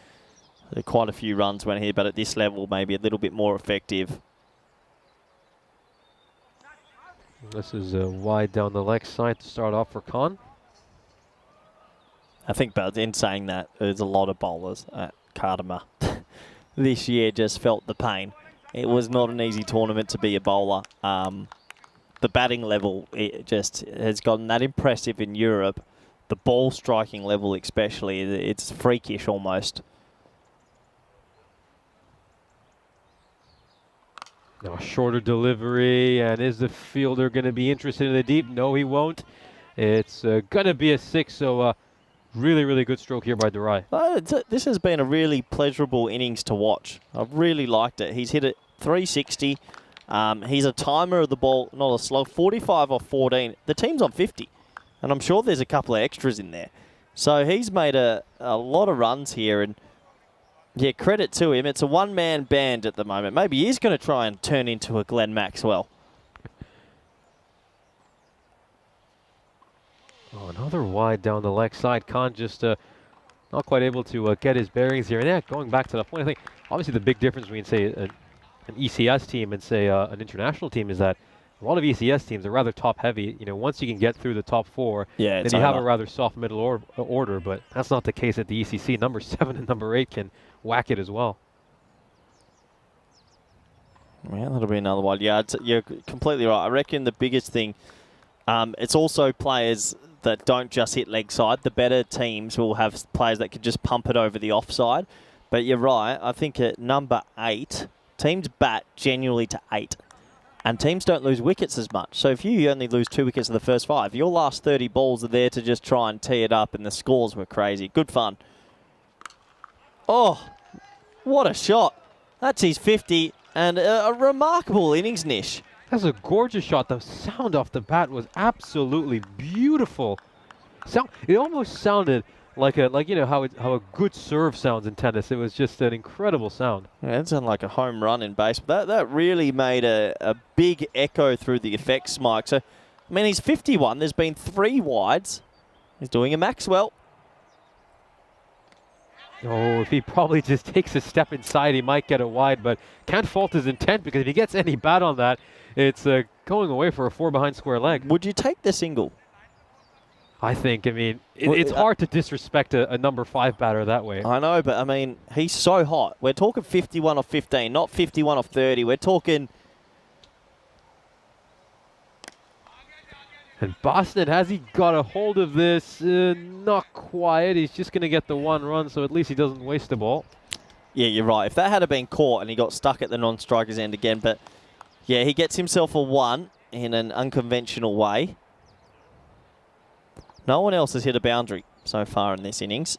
quite a few runs went here, but at this level maybe a little bit more effective. This is wide down the leg side to start off for Khan. I think, but in saying that, there's a lot of bowlers at Cardamar this year just felt the pain. It was not an easy tournament to be a bowler. The batting level, it just has gotten that impressive in Europe. The ball striking level especially, it's freakish almost. Now a shorter delivery, and is the fielder going to be interested in the deep? No, he won't. It's going to be a 6, so really, really good stroke here by Durai. This has been a really pleasurable innings to watch. I've really liked it. He's hit it 360. He's a timer of the ball, not a slog. 45 off 14. The team's on 50, and I'm sure there's a couple of extras in there. So he's made a lot of runs here, and yeah, credit to him. It's a one-man band at the moment. Maybe he's going to try and turn into a Glenn Maxwell. Oh, another wide down the leg side. Khan just not quite able to get his bearings here. And yeah, going back to the point, I think obviously the big difference between, say, an ECS team and, say, an international team is that a lot of ECS teams are rather top-heavy. You know, once you can get through the top 4, Yeah, then you have a rather soft middle order, but that's not the case at the ECC. Number 7 and number 8 can whack it as well. Yeah, that'll be another one. Yeah, you're completely right. I reckon the biggest thing, it's also players that don't just hit leg side. The better teams will have players that can just pump it over the offside. But you're right. I think at number 8, teams bat genuinely to 8. And teams don't lose wickets as much. So if you only lose 2 wickets in the first 5, your last 30 balls are there to just try and tee it up, and the scores were crazy. Good fun. Oh, what a shot. That's his 50, and a remarkable innings, Nish. That's a gorgeous shot. The sound off the bat was absolutely beautiful. It almost sounded like you know how a good serve sounds in tennis. It was just an incredible sound. Yeah, it sounded like a home run in baseball. That really made a big echo through the effects, Mike. So, I mean, he's 51. There's been 3 wides. He's doing a Maxwell. Oh, if he probably just takes a step inside, he might get a wide, but can't fault his intent, because if he gets any bat on that, it's going away for a 4 behind square leg. Would you take the single? I think, it's hard to disrespect a number 5 batter that way. I know, but I mean, he's so hot. We're talking 51 off 15, not 51 off 30. We're talking... And Boston, has he got a hold of this? Not quite. He's just going to get the 1 run, so at least he doesn't waste the ball. Yeah, you're right. If that had been caught and he got stuck at the non-striker's end again, but yeah, he gets himself a 1 in an unconventional way. No one else has hit a boundary so far in this innings.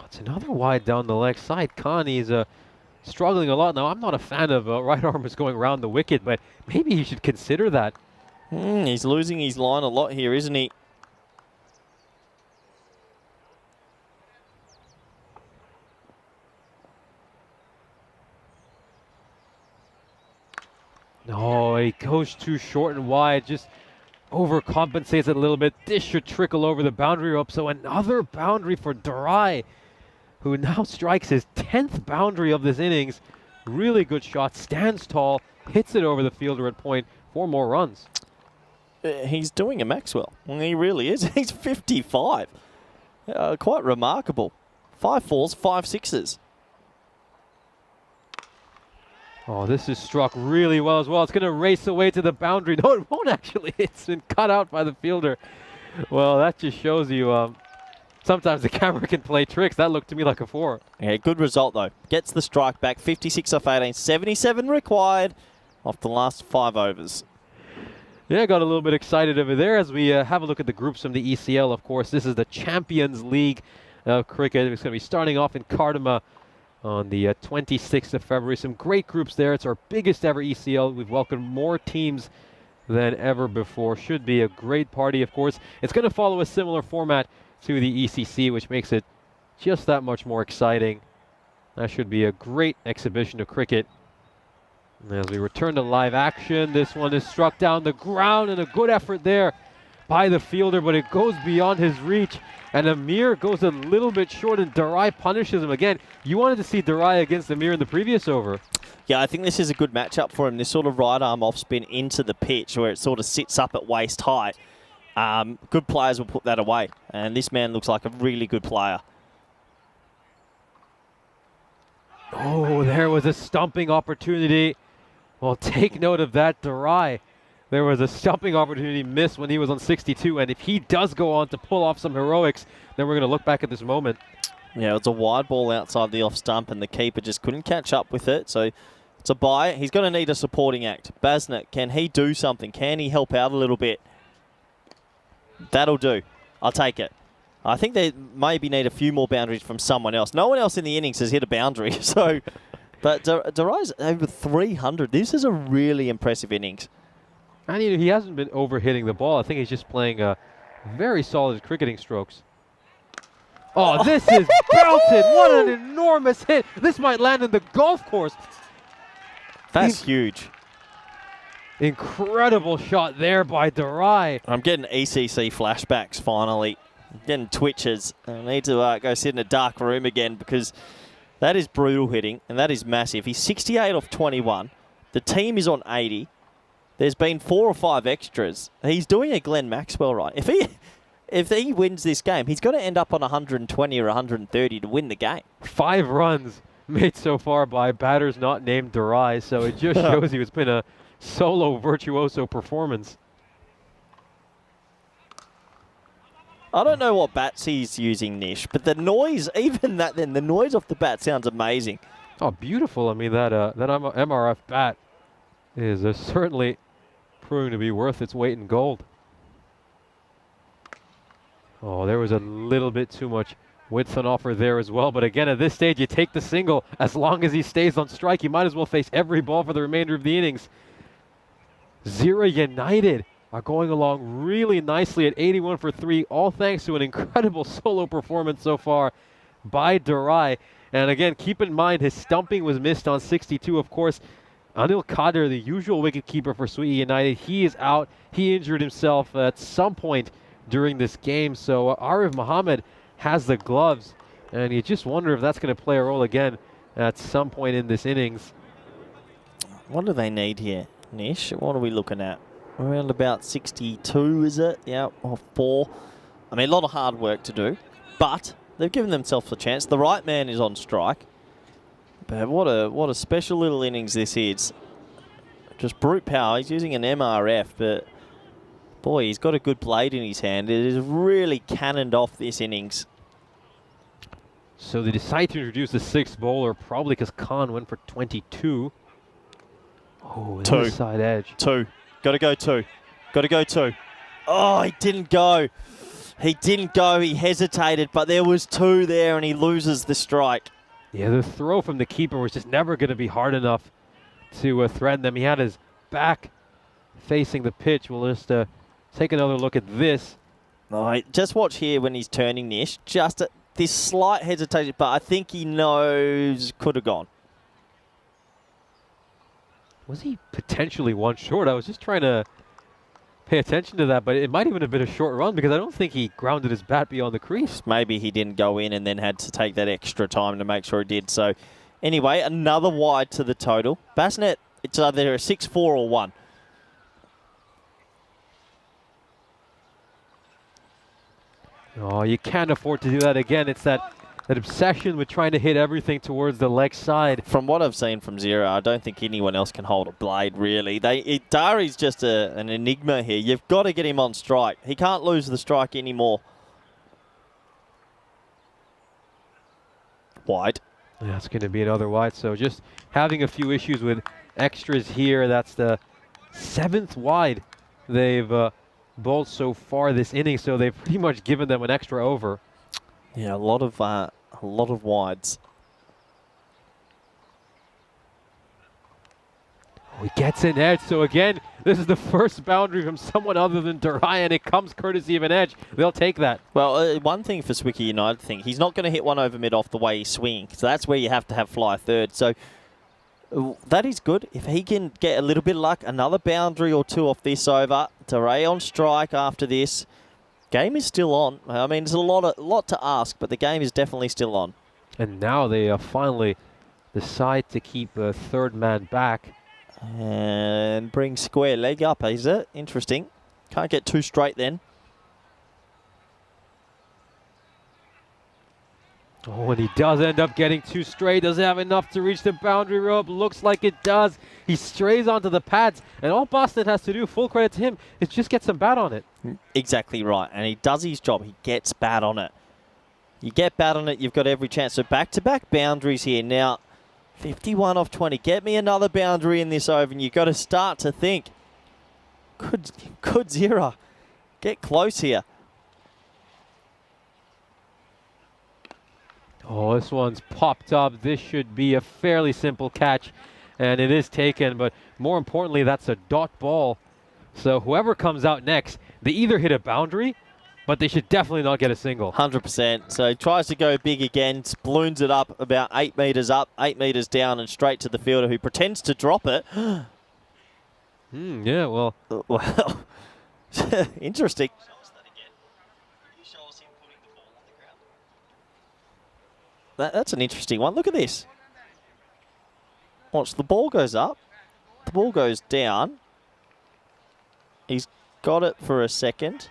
It's another wide down the leg side. Khan, he's struggling a lot. Now, I'm not a fan of right armers going around the wicket, but maybe he should consider that. He's losing his line a lot here, isn't he? No, he goes too short and wide, just overcompensates it a little bit. This should trickle over the boundary rope. So another boundary for Durai, who now strikes his 10th boundary of this innings. Really good shot, stands tall, hits it over the fielder at point. 4 more runs. He's doing a Maxwell. He really is. He's 55. Quite remarkable. 5 4s, 5 6s. Oh, this is struck really well as well. It's going to race away to the boundary. No, it won't actually. It's been cut out by the fielder. Well, that just shows you sometimes the camera can play tricks. That looked to me like a 4. Yeah, good result, though. Gets the strike back. 56 off 18. 77 required off the last 5 overs. Yeah, got a little bit excited over there as we have a look at the groups from the ECL, of course. This is the Champions League of cricket. It's going to be starting off in Cardamom on the 26th of February. Some great groups there. It's our biggest ever ECL. We've welcomed more teams than ever before. Should be a great party, of course. It's going to follow a similar format to the ECC, which makes it just that much more exciting. That should be a great exhibition of cricket. As we return to live action, this one is struck down the ground, and a good effort there by the fielder, but it goes beyond his reach. And Amir goes a little bit short, and Durai punishes him again. You wanted to see Durai against Amir in the previous over. Yeah, I think this is a good matchup for him. This sort of right arm off spin into the pitch where it sort of sits up at waist height. Good players will put that away. And this man looks like a really good player. Oh, there was a stumping opportunity. Well, take note of that, Durai. There was a stumping opportunity missed when he was on 62, and if he does go on to pull off some heroics, then we're going to look back at this moment. Yeah, it's a wide ball outside the off stump, and the keeper just couldn't catch up with it, so it's a bye. He's going to need a supporting act. Basnet, can he do something? Can he help out a little bit? That'll do. I'll take it. I think they maybe need a few more boundaries from someone else. No one else in the innings has hit a boundary, so... But Durai's over 300. This is a really impressive innings. And he hasn't been over-hitting the ball. I think he's just playing very solid cricketing strokes. Oh, this is belted. What an enormous hit. This might land in the golf course. That's huge. Incredible shot there by Durai. I'm getting ECC flashbacks finally. I'm getting twitches. I need to go sit in a dark room again because that is brutal hitting and that is massive. He's 68 off 21. The team is on 80. There's been 4 or 5 extras. He's doing a Glenn Maxwell right. If he wins this game, he's got to end up on 120 or 130 to win the game. 5 runs made so far by batters not named Durai, so it just shows you it's been a solo virtuoso performance. I don't know what bats he's using, Nish, but the noise, even that then, the noise off the bat sounds amazing. Oh, beautiful. I mean, that MRF bat is certainly proving to be worth its weight in gold. Oh, there was a little bit too much width on offer there as well. But again, at this stage, you take the single. As long as he stays on strike, you might as well face every ball for the remainder of the innings. Zira United are going along really nicely at 81 for 3, all thanks to an incredible solo performance so far by Durai. And again, keep in mind his stumping was missed on 62, of course. Anil Kadir, the usual wicketkeeper for Sweet United, he is out. He injured himself at some point during this game. So Arif Muhammad has the gloves, and you just wonder if that's going to play a role again at some point in this innings. What do they need here, Nish? What are we looking at? Around about 62, is it? Yeah, or 4. I mean, a lot of hard work to do, but they've given themselves a chance. The right man is on strike. But what a special little innings this is. Just brute power. He's using an MRF, but boy, he's got a good blade in his hand. It is really cannoned off this innings. So they decide to introduce the 6th bowler, probably because Khan went for 22. Oh, 2. Inside edge. 2. Got to go 2. Got to go 2. Oh, he didn't go. He didn't go. He hesitated, but there was 2 there, and he loses the strike. Yeah, the throw from the keeper was just never going to be hard enough to threaten them. He had his back facing the pitch. We'll just take another look at this. All right, just watch here when he's turning Nish. Just this slight hesitation, but I think he knows could have gone. Was he potentially one short? I was just trying to pay attention to that, but it might even have been a short run because I don't think he grounded his bat beyond the crease. Maybe he didn't go in and then had to take that extra time to make sure he did. So anyway, another wide to the total. Bassnet, it's either a 6-4 or 1. Oh, you can't afford to do that again. It's that obsession with trying to hit everything towards the leg side. From what I've seen from Zira, I don't think anyone else can hold a blade, really. Dari's just an enigma here. You've got to get him on strike. He can't lose the strike anymore. Wide. Yeah, it's going to be another wide. So just having a few issues with extras here. That's the 7th wide they've bowled so far this inning. So they've pretty much given them an extra over. Yeah, a lot of wides. Oh, he gets an edge. So again, this is the first boundary from someone other than Durai, and it comes courtesy of an edge. They'll take that. Well, one thing for Swicky United, he's not going to hit one over mid off the way he's swinging. So that's where you have to have fly third. So that is good. If he can get a little bit of luck, another boundary or 2 off this over. Durai on strike after this. Game is still on. I mean, there's a lot to ask, but the game is definitely still on. And now they finally decide to keep a 3rd man back. And bring square leg up, is it? Interesting. Can't get 2 straight then. Oh, and he does end up getting 2 straight. Does it have enough to reach the boundary rope? Looks like it does. He strays onto the pads, and all Boston has to do, full credit to him, is just get some bat on it. Exactly right, and he does his job. He gets bat on it. You get bat on it, you've got every chance. So back-to-back boundaries here. Now, 51 off 20. Get me another boundary in this over, and you've got to start to think, could Zira get close here? Oh, this one's popped up. This should be a fairly simple catch, and it is taken, but more importantly, that's a dot ball. So whoever comes out next, they either hit a boundary, but they should definitely not get a single. 100%. So he tries to go big again, balloons it up about 8 metres up, 8 metres down, and straight to the fielder who pretends to drop it. Yeah, well. Well, interesting. That's an interesting one. Look at this. Watch, the ball goes up. The the ball goes down. He's got it for a second.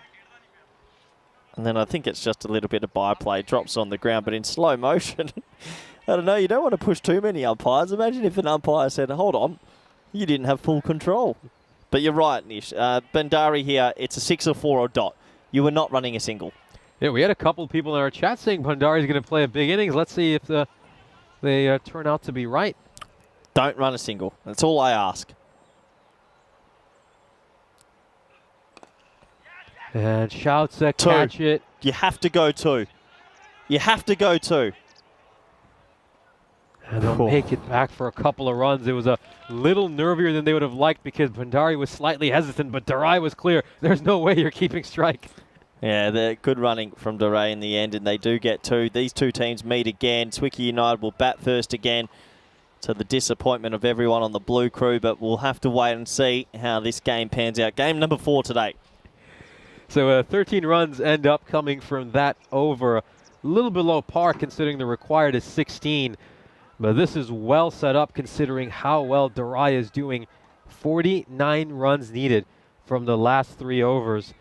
And then I think it's just a little bit of byplay. Drops on the ground, but in slow motion. I don't know, you don't want to push too many umpires. Imagine if an umpire said, hold on, you didn't have full control. But you're right, Nish. Bandari here, it's a 6 or 4 or dot. You were not running a single. Yeah, we had a couple people in our chat saying Bandari is going to play a big innings. Let's see if they turn out to be right. Don't run a single. That's all I ask. And shouts that catch it. You have to go 2. You have to go 2. And they'll make it back for a couple of runs. It was a little nervier than they would have liked because Bandari was slightly hesitant, but Darai was clear. There's no way you're keeping strike. Yeah, they're good running from Darai in the end, and they do get 2. These two teams meet again. Zwickey United will bat first again, to the disappointment of everyone on the blue crew, but we'll have to wait and see how this game pans out. Game number 4 today. So 13 runs end up coming from that over. A little below par considering the required is 16. But this is well set up considering how well Darai is doing. 49 runs needed from the last 3 overs.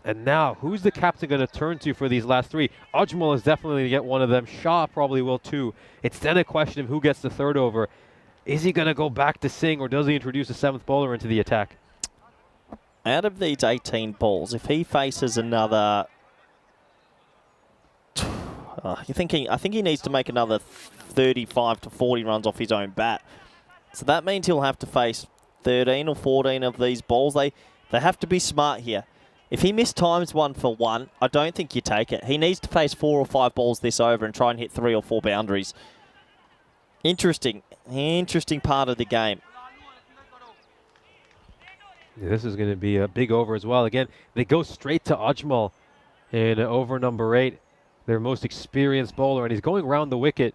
And now, who's the captain going to turn to for these last 3? Ajmal is definitely going to get one of them. Shah probably will too. It's then a question of who gets the 3rd over. Is he going to go back to Singh, or does he introduce a 7th bowler into the attack? Out of these 18 balls, if he faces another... I think he needs to make another 35 to 40 runs off his own bat. So that means he'll have to face 13 or 14 of these balls. They have to be smart here. If he mistimes 1 for 1, I don't think you take it. He needs to face 4 or 5 balls this over and try and hit 3 or 4 boundaries. Interesting part of the game. Yeah, this is going to be a big over as well. Again, they go straight to Ajmal in over number 8, their most experienced bowler, and he's going around the wicket.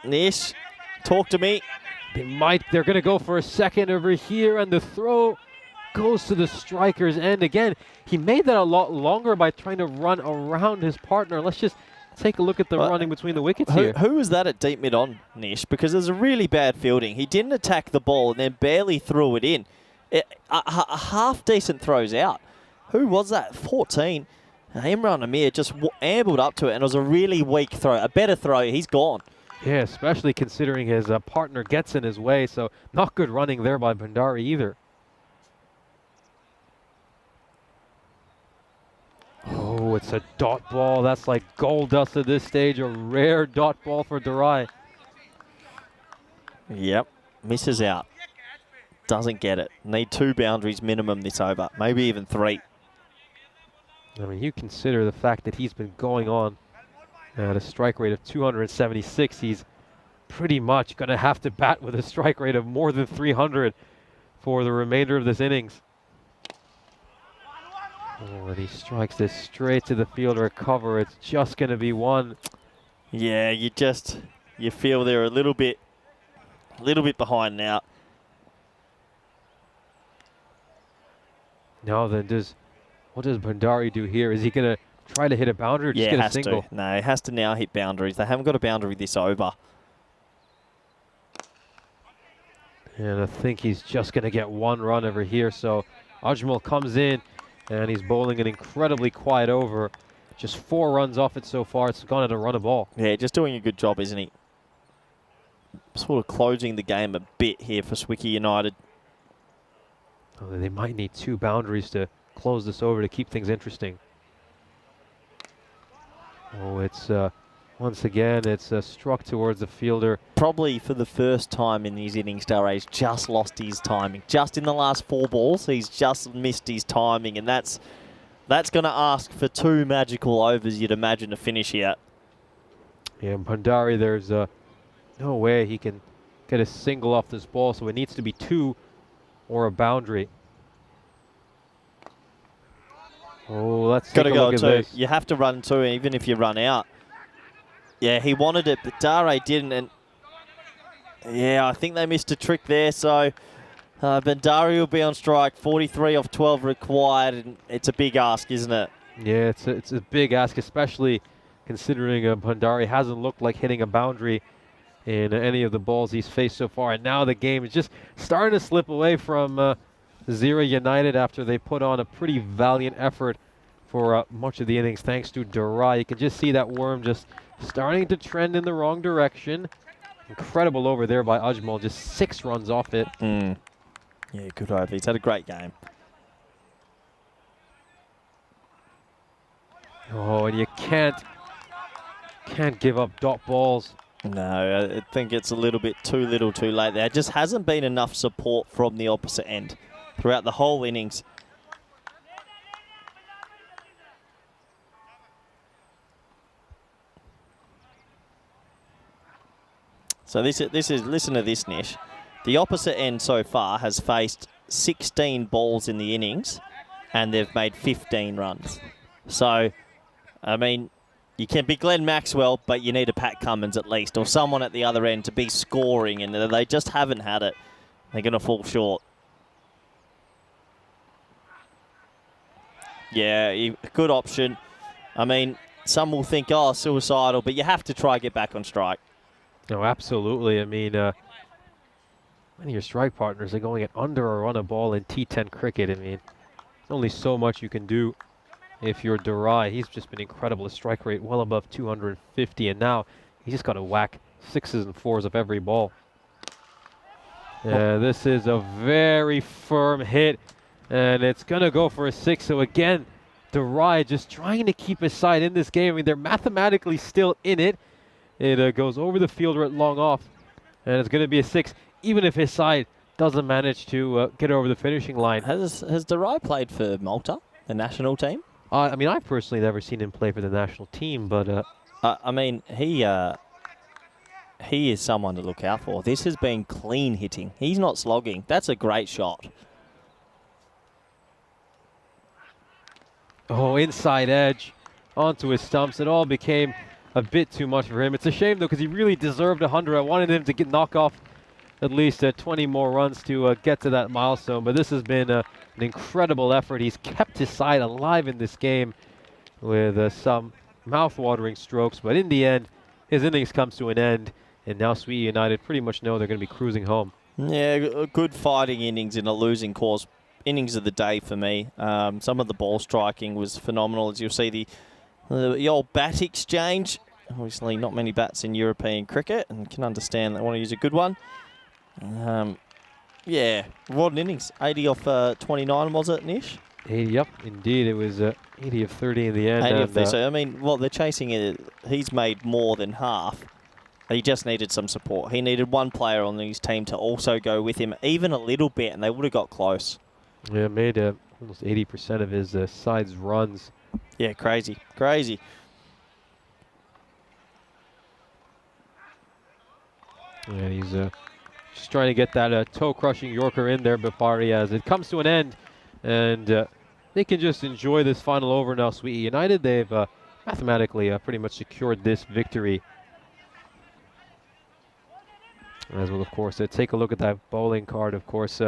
Nish, talk to me. They're going to go for a second over here, and the throw goes to the striker's end. Again, he made that a lot longer by trying to run around his partner. Let's just take a look at the running between the wickets here. Who was that at deep mid-on, Nish? Because there's a really bad fielding. He didn't attack the ball and then barely threw it in. A half-decent throws out. Who was that? 14. Imran Amir just ambled up to it, and it was a really weak throw. A better throw, he's gone. Yeah, especially considering his partner gets in his way, so not good running there by Bandari either. Oh, it's a dot ball. That's like gold dust at this stage. A rare dot ball for Darai. Yep, misses out. Doesn't get it. Need 2 boundaries minimum this over, maybe even 3. I mean, you consider the fact that he's been going on at a strike rate of 276. He's pretty much going to have to bat with a strike rate of more than 300 for the remainder of this innings. Oh, and he strikes this straight to the fielder cover. It's just going to be 1. Yeah, you feel they're a little bit behind now. Now then, what does Bandari do here? Is he going to try to hit a boundary or just get a single? To. No, he has to now hit boundaries. They haven't got a boundary this over. And I think he's just going to get 1 run over here. So Ajmal comes in, and he's bowling an incredibly quiet over. Just 4 runs off it so far. It's gone at a run a ball. Yeah, just doing a good job, isn't he? Sort of closing the game a bit here for Zwickey United. Oh, they might need 2 boundaries to close this over to keep things interesting. Oh, it's once again, it's struck towards the fielder. Probably for the first time in his innings, Daray's just lost his timing. Just in the last 4 balls, he's just missed his timing, and that's going to ask for 2 magical overs, you'd imagine, to finish here. Yeah, Bandari, there's no way he can get a single off this ball, so it needs to be 2 or a boundary. Oh, let's take a look at this. You have to run 2 even if you run out. Yeah, he wanted it, but Dare didn't. And yeah, I think they missed a trick there. So Bandari will be on strike. 43 off 12 required. And it's a big ask, isn't it? Yeah, it's a big ask, especially considering Bandari hasn't looked like hitting a boundary in any of the balls he's faced so far. And now the game is just starting to slip away from Zero United after they put on a pretty valiant effort for much of the innings thanks to Durai. You can just see that worm just starting to trend in the wrong direction. Incredible over there by Ajmal, just 6 runs off it. Yeah, good over. He's had a great game. Oh, and you can't give up dot balls. No, I think it's a little bit too little too late. There just hasn't been enough support from the opposite end throughout the whole innings. So this is listen to this, Nish. The opposite end so far has faced 16 balls in the innings, and they've made 15 runs. So, I mean, you can be Glenn Maxwell, but you need a Pat Cummins at least, or someone at the other end to be scoring, and they just haven't had it. They're going to fall short. Yeah, good option. I mean, some will think, oh, suicidal, but you have to try get back on strike. No, absolutely. I mean, many of your strike partners are going at under or on a ball in T10 cricket. I mean, there's only so much you can do if you're Durai. He's just been incredible. His strike rate well above 250, and now he's just got to whack 6s and 4s of every ball. This is a very firm hit, and it's going to go for a 6. So again, Durai just trying to keep his side in this game. I mean, they're mathematically still in it. It goes over the fielder long off, and it's going to be a 6, even if his side doesn't manage to get over the finishing line. Has Durai played for Malta, the national team? I mean, I've personally never seen him play for the national team, but... I mean, he is someone to look out for. This has been clean hitting. He's not slogging. That's a great shot. Oh, inside edge onto his stumps. It all became a bit too much for him. It's a shame, though, because he really deserved 100. I wanted him to knock off at least 20 more runs to get to that milestone. But this has been an incredible effort. He's kept his side alive in this game with some mouth-watering strokes. But in the end, his innings comes to an end. And now Sweet United pretty much know they're going to be cruising home. Yeah, good fighting innings in a losing cause. Innings of the day for me. Some of the ball striking was phenomenal. As you'll see, the old bat exchange. Obviously, not many bats in European cricket, and can understand they want to use a good one. Yeah, what an innings. 80 off 29, was it, Nish? 80, yep, indeed. It was 80 of 30 in the end. 80 of 30. So, I mean, well, they're chasing it. He's made more than half. He just needed some support. He needed one player on his team to also go with him, even a little bit, and they would have got close. Yeah, made almost 80% of his side's runs. Yeah, crazy, crazy. And he's just trying to get that toe-crushing Yorker in there, Bipari, as it comes to an end. And they can just enjoy this final over now, Sweet United. They've mathematically pretty much secured this victory. As well, of course, take a look at that bowling card. Of course,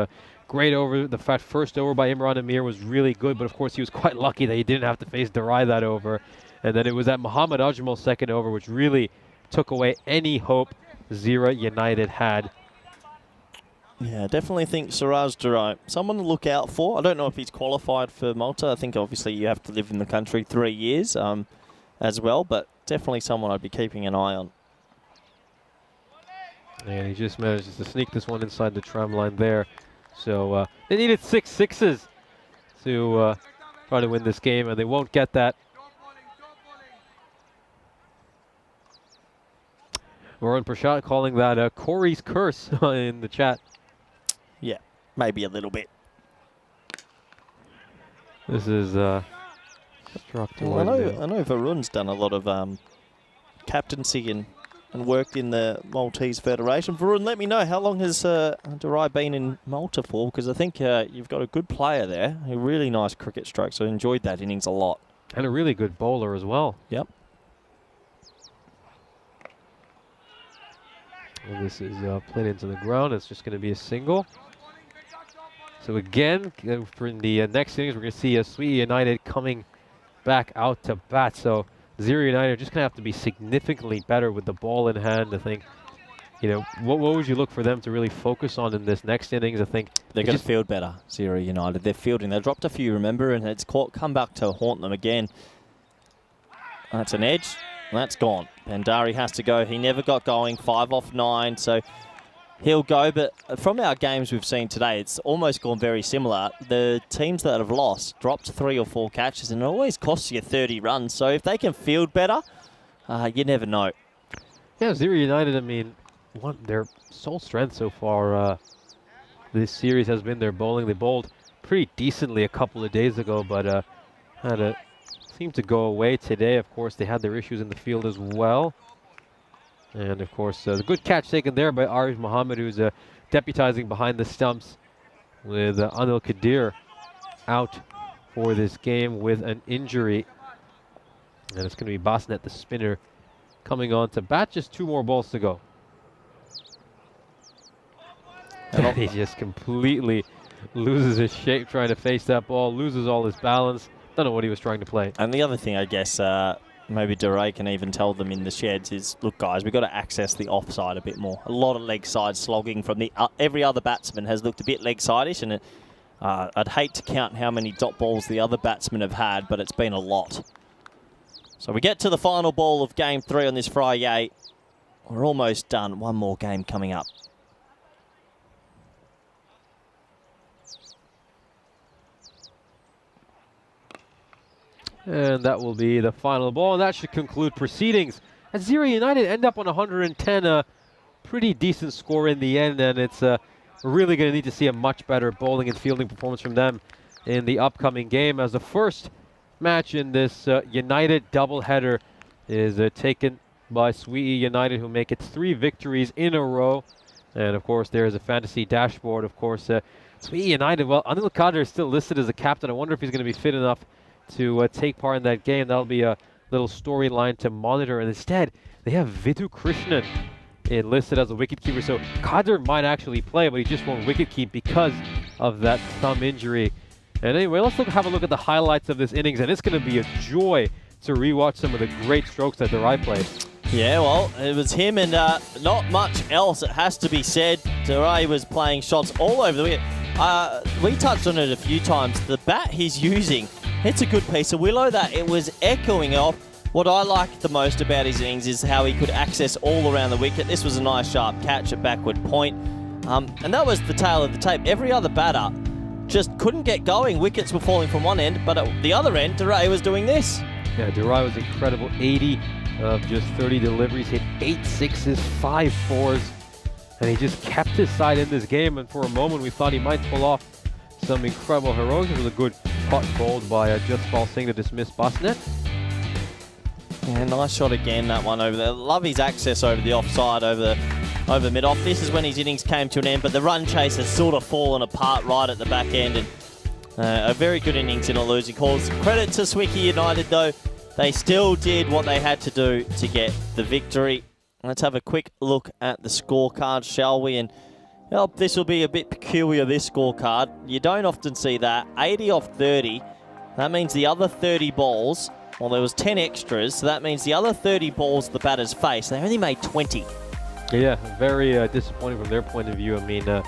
great over. The first over by Imran Amir was really good, but of course he was quite lucky that he didn't have to face Durai that over. And then it was that Muhammad Ajmal's second over, which really took away any hope Zira United had. Yeah, definitely think Siraj Durai, someone to look out for. I don't know if he's qualified for Malta. I think obviously you have to live in the country 3 years as well, but definitely someone I'd be keeping an eye on. And he just manages to sneak this one inside the tram line there. So they needed 6 sixes to try to win this game, and they won't get that. Varun Prashad calling that Corey's curse in the chat. Yeah, maybe a little bit. This is struck to well, I know Varun's done a lot of captaincy and worked in the Maltese Federation. Varun, let me know, how long has Durai been in Malta for? Because I think you've got a good player there, a really nice cricket stroke, so I enjoyed that innings a lot. And a really good bowler as well. Yep. And this is played into the ground. It's just going to be a single. So again, for the next innings, we're going to see Sweet United coming back out to bat. So Zero United are just going to have to be significantly better with the ball in hand. I think you know, what would you look for them to really focus on in this next innings? I think They're going to field better, Zero United. They're fielding. They dropped a few, remember, and it's come back to haunt them again. That's an edge. That's gone. Bandari has to go. He never got going. 5 off 9, so he'll go. But from our games we've seen today, it's almost gone very similar. The teams that have lost dropped 3 or 4 catches, and it always costs you 30 runs. So if they can field better, you never know. Yeah, Zero United, I mean, their sole strength so far this series has been their bowling. They bowled pretty decently a couple of days ago, but seemed to go away today. Of course, they had their issues in the field as well. And of course, the good catch taken there by Arif Mohammed, who's deputizing behind the stumps with Anil Kadir out for this game with an injury. And it's going to be Basnet, the spinner, coming on to bat. Just 2 more balls to go. And he just completely loses his shape trying to face that ball, loses all his balance. Don't know what he was trying to play. And the other thing, I guess, maybe Duray can even tell them in the sheds is, look, guys, we've got to access the offside a bit more. A lot of leg side slogging from the every other batsman has looked a bit leg side-ish, and I'd hate to count how many dot balls the other batsmen have had, but it's been a lot. So we get to the final ball of Game 3 on this Friday. We're almost done. One more game coming up. And that will be the final ball, and that should conclude proceedings. As Zero United end up on 110, a pretty decent score in the end, and it's really going to need to see a much better bowling and fielding performance from them in the upcoming game, as the first match in this United doubleheader is taken by Sweetie United, who make it 3 victories in a row. And of course, there is a fantasy dashboard. Of course, Sweetie United, well, Anil Kadir is still listed as a captain. I wonder if he's going to be fit enough to take part in that game. That'll be a little storyline to monitor. And instead, they have Vidhu Krishnan enlisted as a wicketkeeper. So Kadir might actually play, but he just won't wicketkeep because of that thumb injury. And anyway, let's have a look at the highlights of this innings. And it's going to be a joy to rewatch some of the great strokes that Durai played. Yeah, well, it was him and not much else, it has to be said. Durai was playing shots all over the wicket. We touched on it a few times. The bat he's using, it's a good piece of willow that it was echoing off. What I like the most about his innings is how he could access all around the wicket. This was a nice sharp catch at backward point. And that was the tail of the tape. Every other batter just couldn't get going. Wickets were falling from one end, but at the other end, Durai was doing this. Yeah, Durai was incredible. 80 of just 30 deliveries, hit 8 sixes, 5 fours, and he just kept his side in this game. And for a moment, we thought he might pull off some incredible heroics. It was a good pot bowled by Jaspal Singh to dismiss Basnet. Yeah, nice shot again, that one over there. Love his access over the offside, over mid-off. This is when his innings came to an end, but the run chase has sort of fallen apart right at the back end. And a very good innings in a losing cause. Credit to Swicky United, though. They still did what they had to do to get the victory. Let's have a quick look at the scorecard, shall we? And well, this will be a bit peculiar, this scorecard. You don't often see that. 80 off 30. That means the other 30 balls, well, there was 10 extras, so that means the other 30 balls the batters face, they only made 20. Yeah, very disappointing from their point of view. I mean, the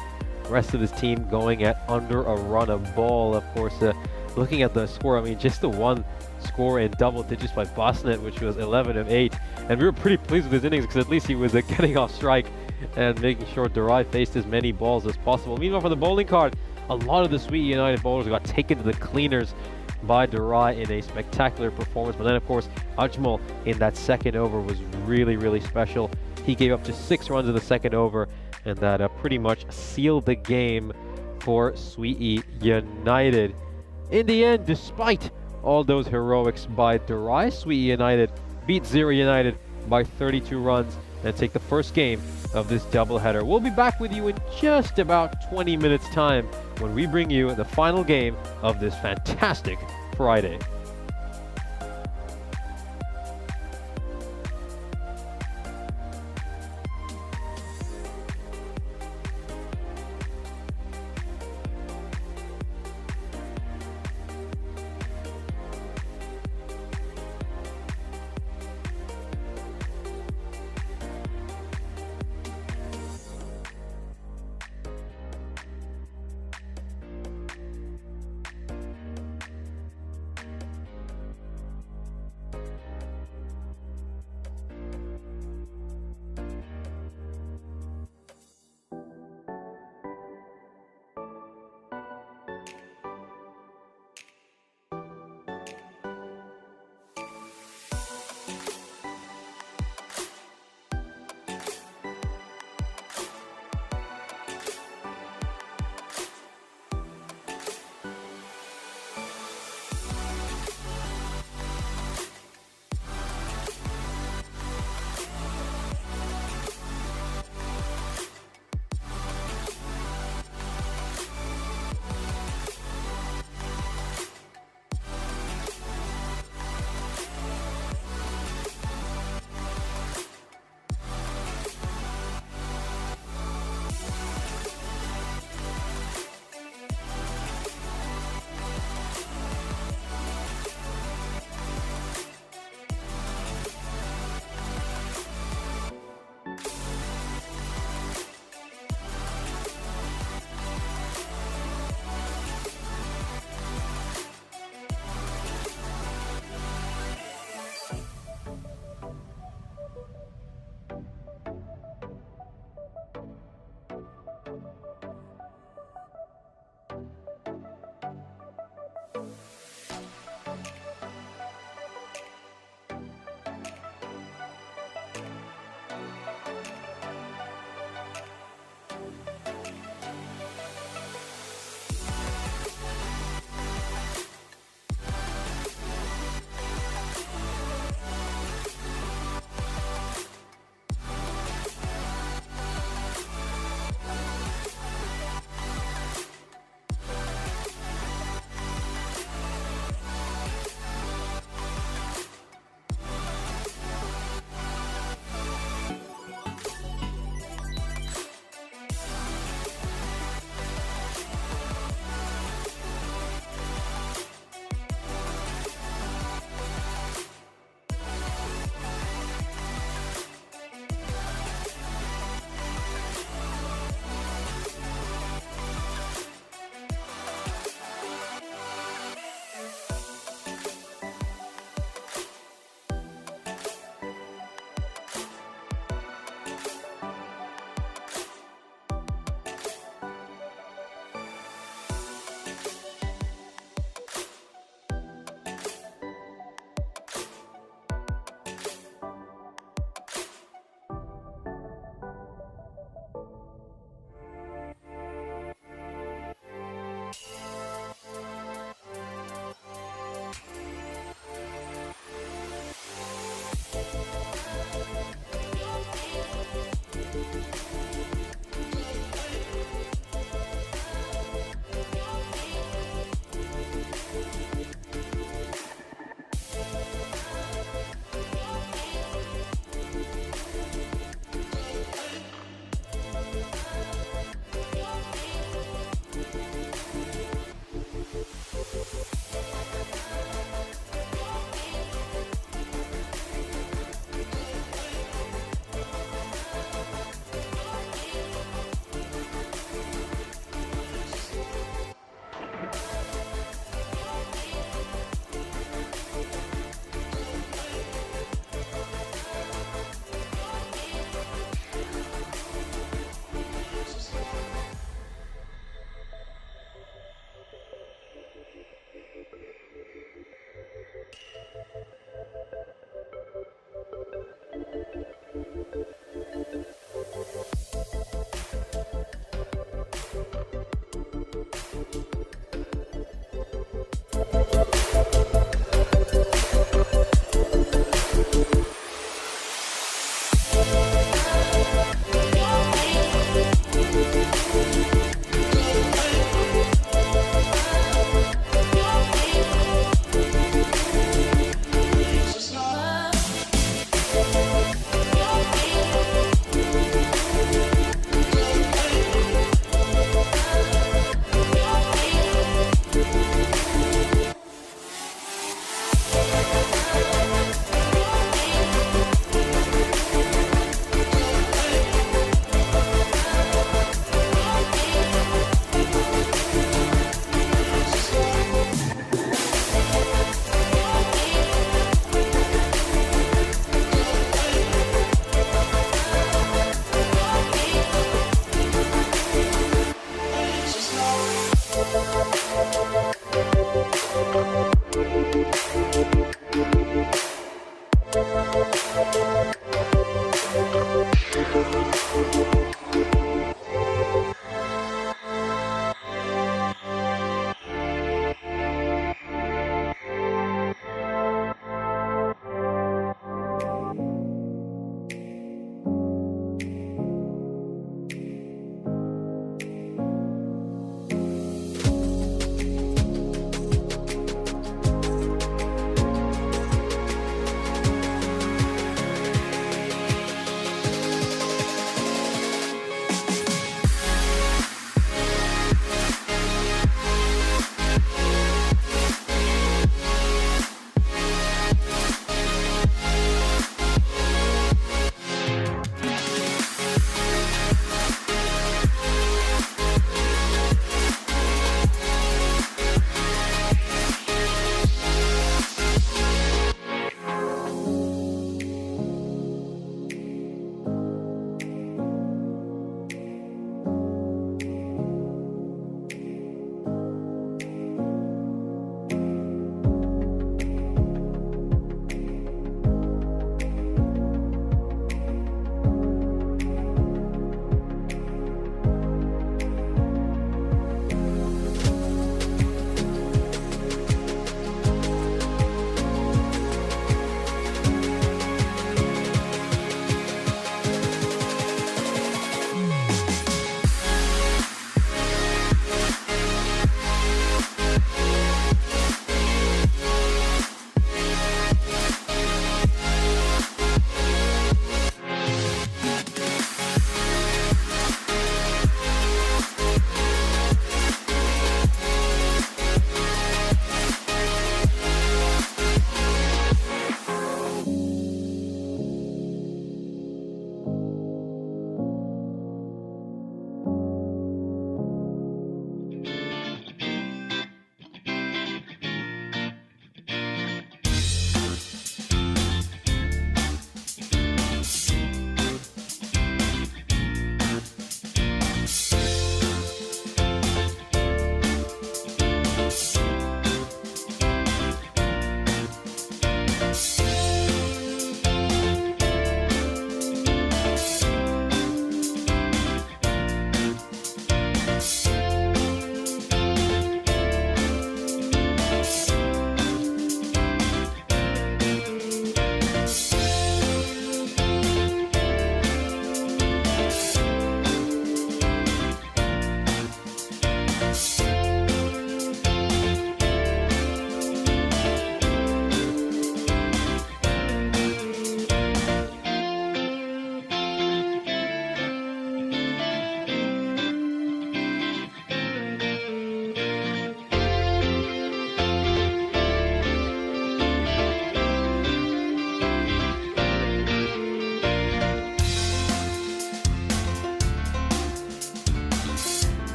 rest of this team going at under a run a ball. Of course, looking at the score, I mean, just the one score in double digits by Basnet, which was 11 of 8. And we were pretty pleased with his innings because at least he was getting off strike and making sure Durai faced as many balls as possible. Meanwhile, for the bowling card, a lot of the Sweet United bowlers got taken to the cleaners by Durai in a spectacular performance. But then, of course, Ajmal in that second over was really, really special. He gave up just 6 runs in the second over, and that pretty much sealed the game for Sweetie United. In the end, despite all those heroics by Durai, Sweetie United beat Zero United by 32 runs and take the first game of this doubleheader. We'll be back with you in just about 20 minutes time when we bring you the final game of this fantastic Friday.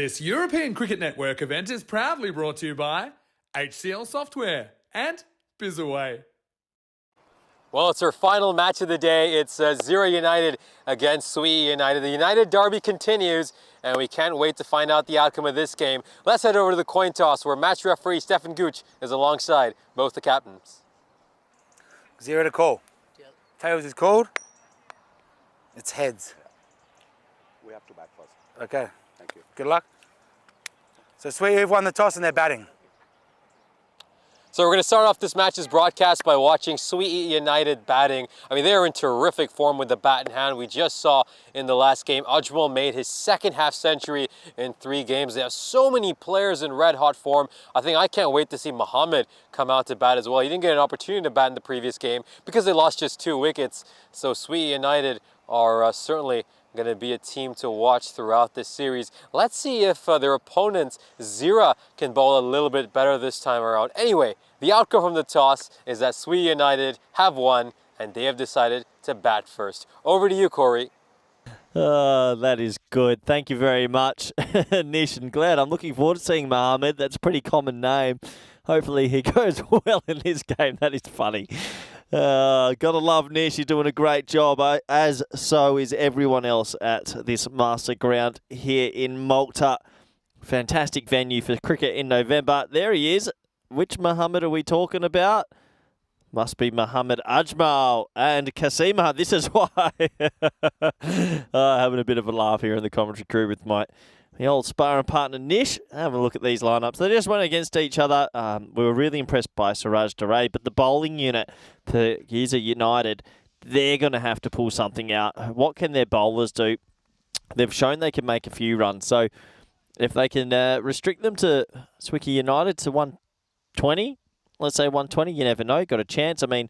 This European Cricket Network event is proudly brought to you by HCL Software and Bizaway. Well, it's our final match of the day. It's Zero United against Sui United. The United derby continues, and we can't wait to find out the outcome of this game. Let's head over to the coin toss, where match referee Stefan Gooch is alongside both the captains. Zero to call. Tails is called. It's heads. We have to bat first. Okay. Thank you. Good luck. So Sui have won the toss and they're batting. So we're going to start off this match's broadcast by watching Sui United batting. I mean, they're in terrific form with the bat in hand. We just saw in the last game, Ajmal made his second half century in 3 games. They have so many players in red hot form. I can't wait to see Mohammed come out to bat as well. He didn't get an opportunity to bat in the previous game because they lost just 2 wickets. So Sui United are certainly going to be a team to watch throughout this series. Let's see if their opponents, Zira, can bowl a little bit better this time around. Anyway, the outcome from the toss is that Sui United have won and they have decided to bat first. Over to you, Corey. That is good. Thank you very much, Nish and Glad. I'm looking forward to seeing Mohammed. That's a pretty common name. Hopefully he goes well in this game. That is funny. Gotta love Nish. He's doing a great job, as so is everyone else at this master ground here in Malta. Fantastic venue for cricket in November. There he is. Which Mohammed are we talking about? Must be Mohammed Ajmal and Kasima. This is why. Having a bit of a laugh here in the commentary crew with my old sparring partner Nish. Have a look at these lineups. They just went against each other. We were really impressed by Siraj Duray, but the bowling unit for Giza United, they're going to have to pull something out. What can their bowlers do? They've shown they can make a few runs. So if they can restrict them to Swiki United to 120, let's say 120, you never know. Got a chance. I mean,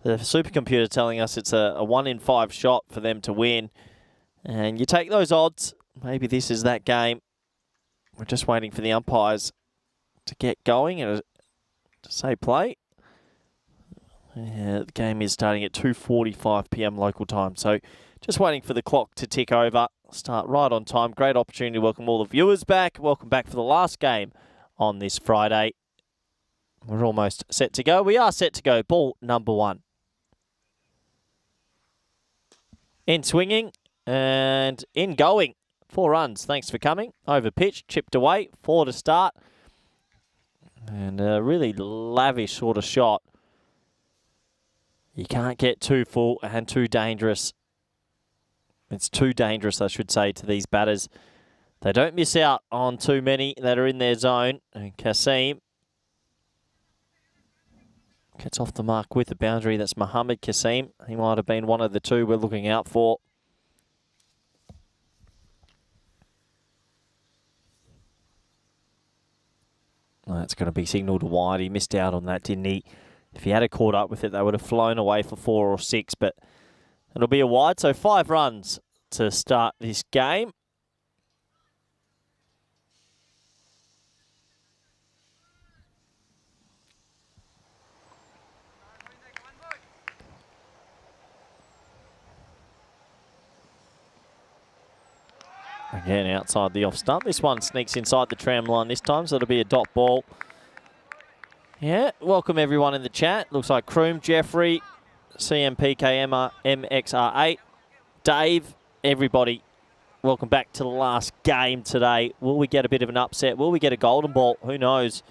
the supercomputer telling us it's a 1 in 5 shot for them to win. And you take those odds. Maybe this is that game. We're just waiting for the umpires to get going and to say play. Yeah, the game is starting at 2:45 p.m. local time. So just waiting for the clock to tick over. Start right on time. Great opportunity to welcome all the viewers back. Welcome back for the last game on this Friday. We're almost set to go. We are set to go. Ball number 1. In swinging and in going. 4 runs. Thanks for coming. Over pitch, chipped away. 4 to start. And a really lavish sort of shot. You can't get too full and too dangerous. It's too dangerous, I should say, to these batters. They don't miss out on too many that are in their zone. And Kasim gets off the mark with the boundary. That's Mohammed Kasim. He might have been one of the 2 we're looking out for. That's going to be signalled wide. He missed out on that, didn't he? If he had caught up with it, they would have flown away for 4 or 6, but it'll be a wide. So 5 runs to start this game. Again, outside the off stump. This one sneaks inside the tram line this time, so it'll be a dot ball. Yeah, welcome everyone in the chat. Looks like Kroom, Jeffrey, CMPK, MXR8, Dave, everybody. Welcome back to the last game today. Will we get a bit of an upset? Will we get a golden ball? Who knows?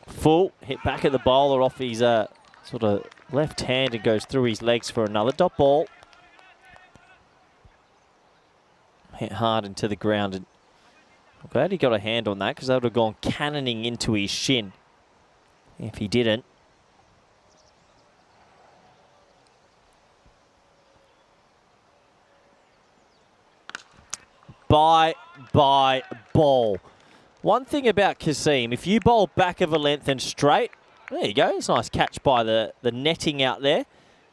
Full, hit back at the bowler off his sort of left hand and goes through his legs for another dot ball. Hit hard into the ground. And I'm glad he got a hand on that because that would have gone cannoning into his shin if he didn't. Bye ball. One thing about Kasim, if you bowl back of a length and straight, there you go. It's a nice catch by the netting out there.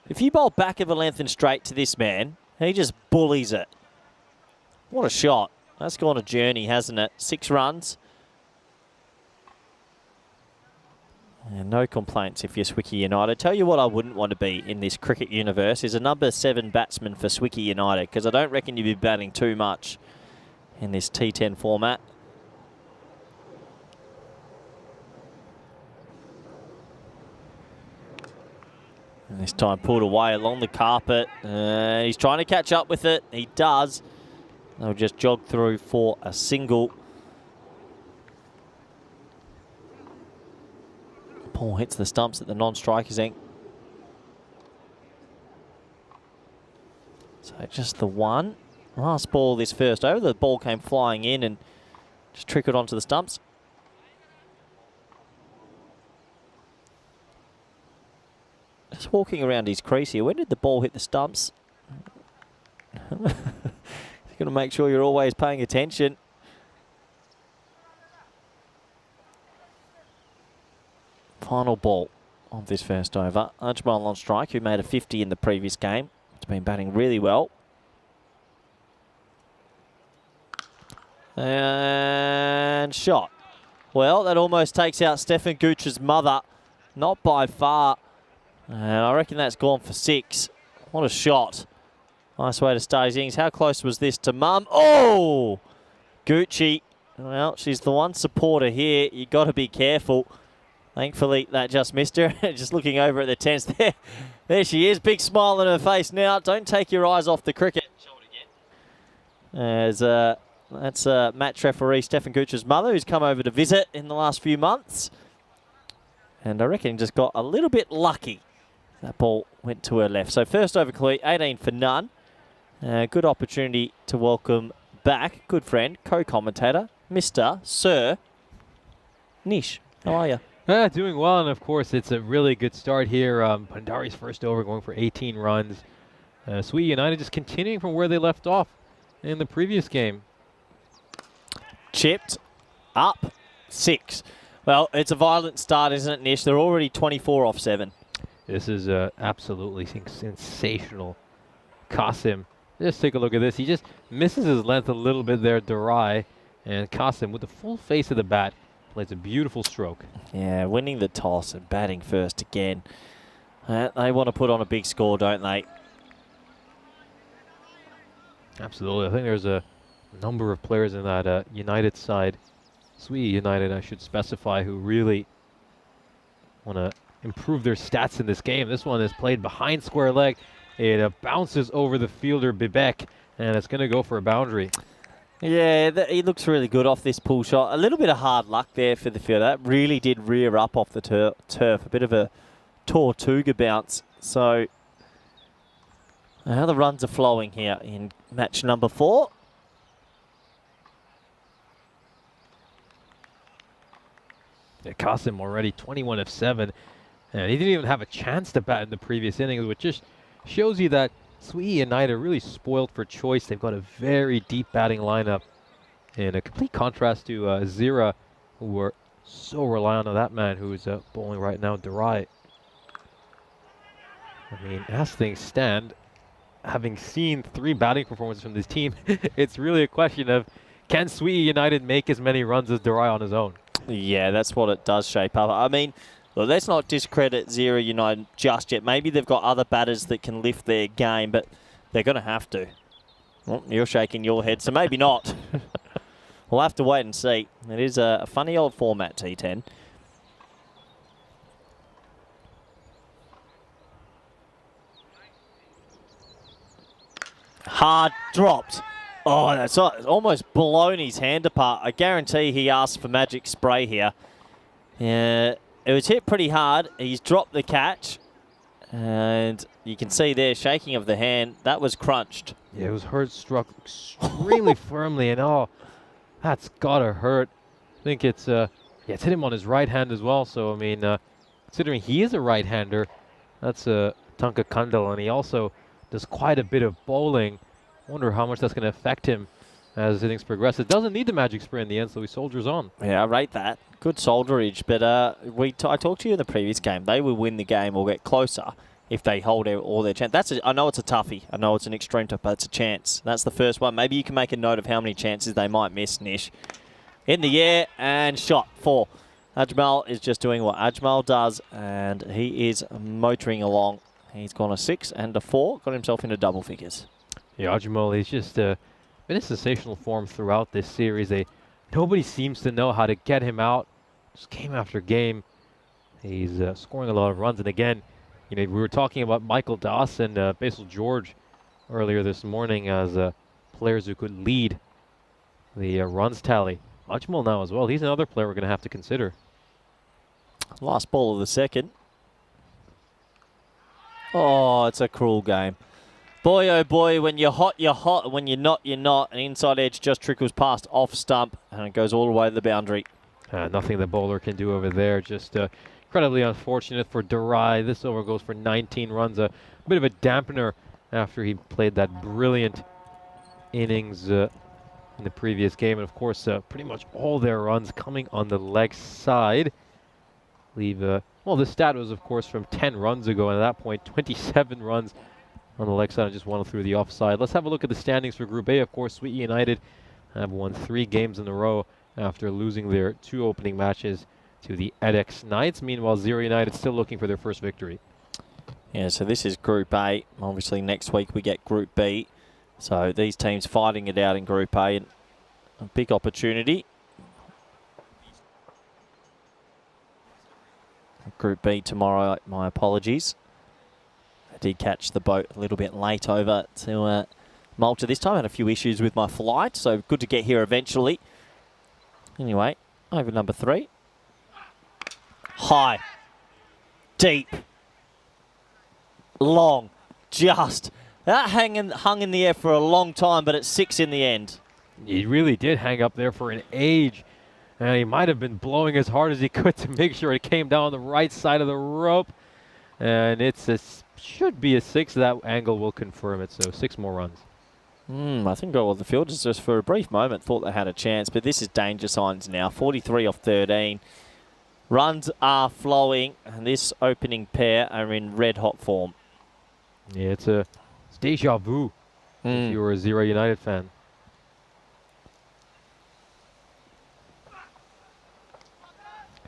If you bowl back of a length and straight to this man, he just bullies it. What a shot. That's gone a journey, hasn't it? 6 runs. And no complaints if you're Swicky United. Tell you what I wouldn't want to be in this cricket universe is a number 7 batsman for Swicky United, because I don't reckon you'd be batting too much in this T10 format. And this time pulled away along the carpet. He's trying to catch up with it. He does. They'll just jog through for a single. Ball hits the stumps at the non-strikers end. So just the one. Last ball this first over. The ball came flying in and just trickled onto the stumps. Just walking around his crease here. When did the ball hit the stumps? You've got to make sure you're always paying attention. Final ball of this first over. Ajmal on strike, who made a 50 in the previous game. He's been batting really well. And shot. Well, that almost takes out Stefan Gooch's mother. Not by far. And I reckon that's gone for 6. What a shot. Nice way to start his innings. How close was this to mum? Oh! Gucci. Well, she's the one supporter here. You've got to be careful. Thankfully, that just missed her. Just looking over at the tents there. There she is. Big smile on her face now. Don't take your eyes off the cricket. As that's match referee Stefan Gooch's mother, who's come over to visit in the last few months. And I reckon just got a little bit lucky. That ball went to her left. So first over complete, 18 for none. Good opportunity to welcome back good friend, co-commentator, Mr. Sir Nish. How are you? Doing well, and of course it's a really good start here. Pandari's first over going for 18 runs. Sweet United just continuing from where they left off in the previous game. Chipped, up, 6. Well, it's a violent start, isn't it, Nish? They're already 24 off 7. This is absolutely sensational. Qasim, just take a look at this. He just misses his length a little bit there, Durai. And Qasim, with the full face of the bat, plays a beautiful stroke. Yeah, winning the toss and batting first again. They want to put on a big score, don't they? Absolutely. I think there's a number of players in that United side, Sweet United, I should specify, who really want to improve their stats in this game. This one is played behind square leg. It bounces over the fielder, Bibek, and it's going to go for a boundary. Yeah, he looks really good off this pull shot. A little bit of hard luck there for the fielder. That really did rear up off the turf. A bit of a Tortuga bounce. So now the runs are flowing here in match number 4. Yeah, Qasim already 21 of 7. And he didn't even have a chance to bat in the previous innings, which just shows you that Sweet United are really spoiled for choice. They've got a very deep batting lineup, in a complete contrast to Zira, who were so reliant on that man who is bowling right now, Durai. I mean, as things stand, having seen 3 batting performances from this team, it's really a question of, can Sweet United make as many runs as Durai on his own? Yeah, that's what it does shape up. I mean, well, let's not discredit Zero United just yet. Maybe they've got other batters that can lift their game, but they're going to have to. Well, you're shaking your head, so maybe not. We'll have to wait and see. It is a funny old format, T10. Hard dropped. Oh, that's almost blown his hand apart. I guarantee he asked for magic spray here. It was hit pretty hard. He's dropped the catch. And you can see there, shaking of the hand. That was crunched. Yeah, it was hurt, struck extremely firmly. And oh, that's got to hurt. I think it's hit him on his right hand as well. So, I mean, considering he is a right-hander, that's a Tanka Kandal. And he also does quite a bit of bowling. Wonder how much that's going to affect him as innings progress. It doesn't need the magic spray in the end, so he soldiers on. Yeah, I rate that. Good soldierage, but I talked to you in the previous game. They will win the game or get closer if they hold all their chance. I know it's a toughie. I know it's an extreme tough, but it's a chance. That's the first one. Maybe you can make a note of how many chances they might miss, Nish. In the air and shot 4. Ajmal is just doing what Ajmal does, and he is motoring along. He's gone a 6 and a 4, got himself into double figures. Yeah, Ajmal, he's just been in sensational form throughout this series. Nobody seems to know how to get him out. Just game after game, he's scoring a lot of runs. And again, you know, we were talking about Michael Dawson, Basil George earlier this morning as players who could lead the runs tally. Ajmal now as well. He's another player we're going to have to consider. Last ball of the second. Oh, it's a cruel game. Boy, oh boy, when you're hot, you're hot. When you're not, you're not. An inside edge just trickles past off stump, and it goes all the way to the boundary. Nothing the bowler can do over there. Just incredibly unfortunate for Durai. This over goes for 19 runs. A bit of a dampener after he played that brilliant innings in the previous game. And of course, pretty much all their runs coming on the leg side. Well, the stat was, of course, from 10 runs ago, and at that point, 27 runs on the leg side and just one through the offside. Let's have a look at the standings for Group A. Of course, Sweet United have won 3 games in a row after losing their 2 opening matches to the edX Knights. Meanwhile, Zero United still looking for their first victory. Yeah, so this is Group A. Obviously, next week we get Group B. So these teams fighting it out in Group A. And a big opportunity. Group B tomorrow, my apologies. I did catch the boat a little bit late over to Malta this time. I had a few issues with my flight, so good to get here eventually. Anyway, over number 3. High. Deep. Long. Just. That hung in the air for a long time, but it's 6 in the end. He really did hang up there for an age. And he might have been blowing as hard as he could to make sure it came down the right side of the rope. And should be a 6. That angle will confirm it. So 6 more runs. I think all the fielders just for a brief moment thought they had a chance, but this is danger signs now. 43 off 13. Runs are flowing, and this opening pair are in red-hot form. Yeah, it's deja vu if you were a Zero United fan.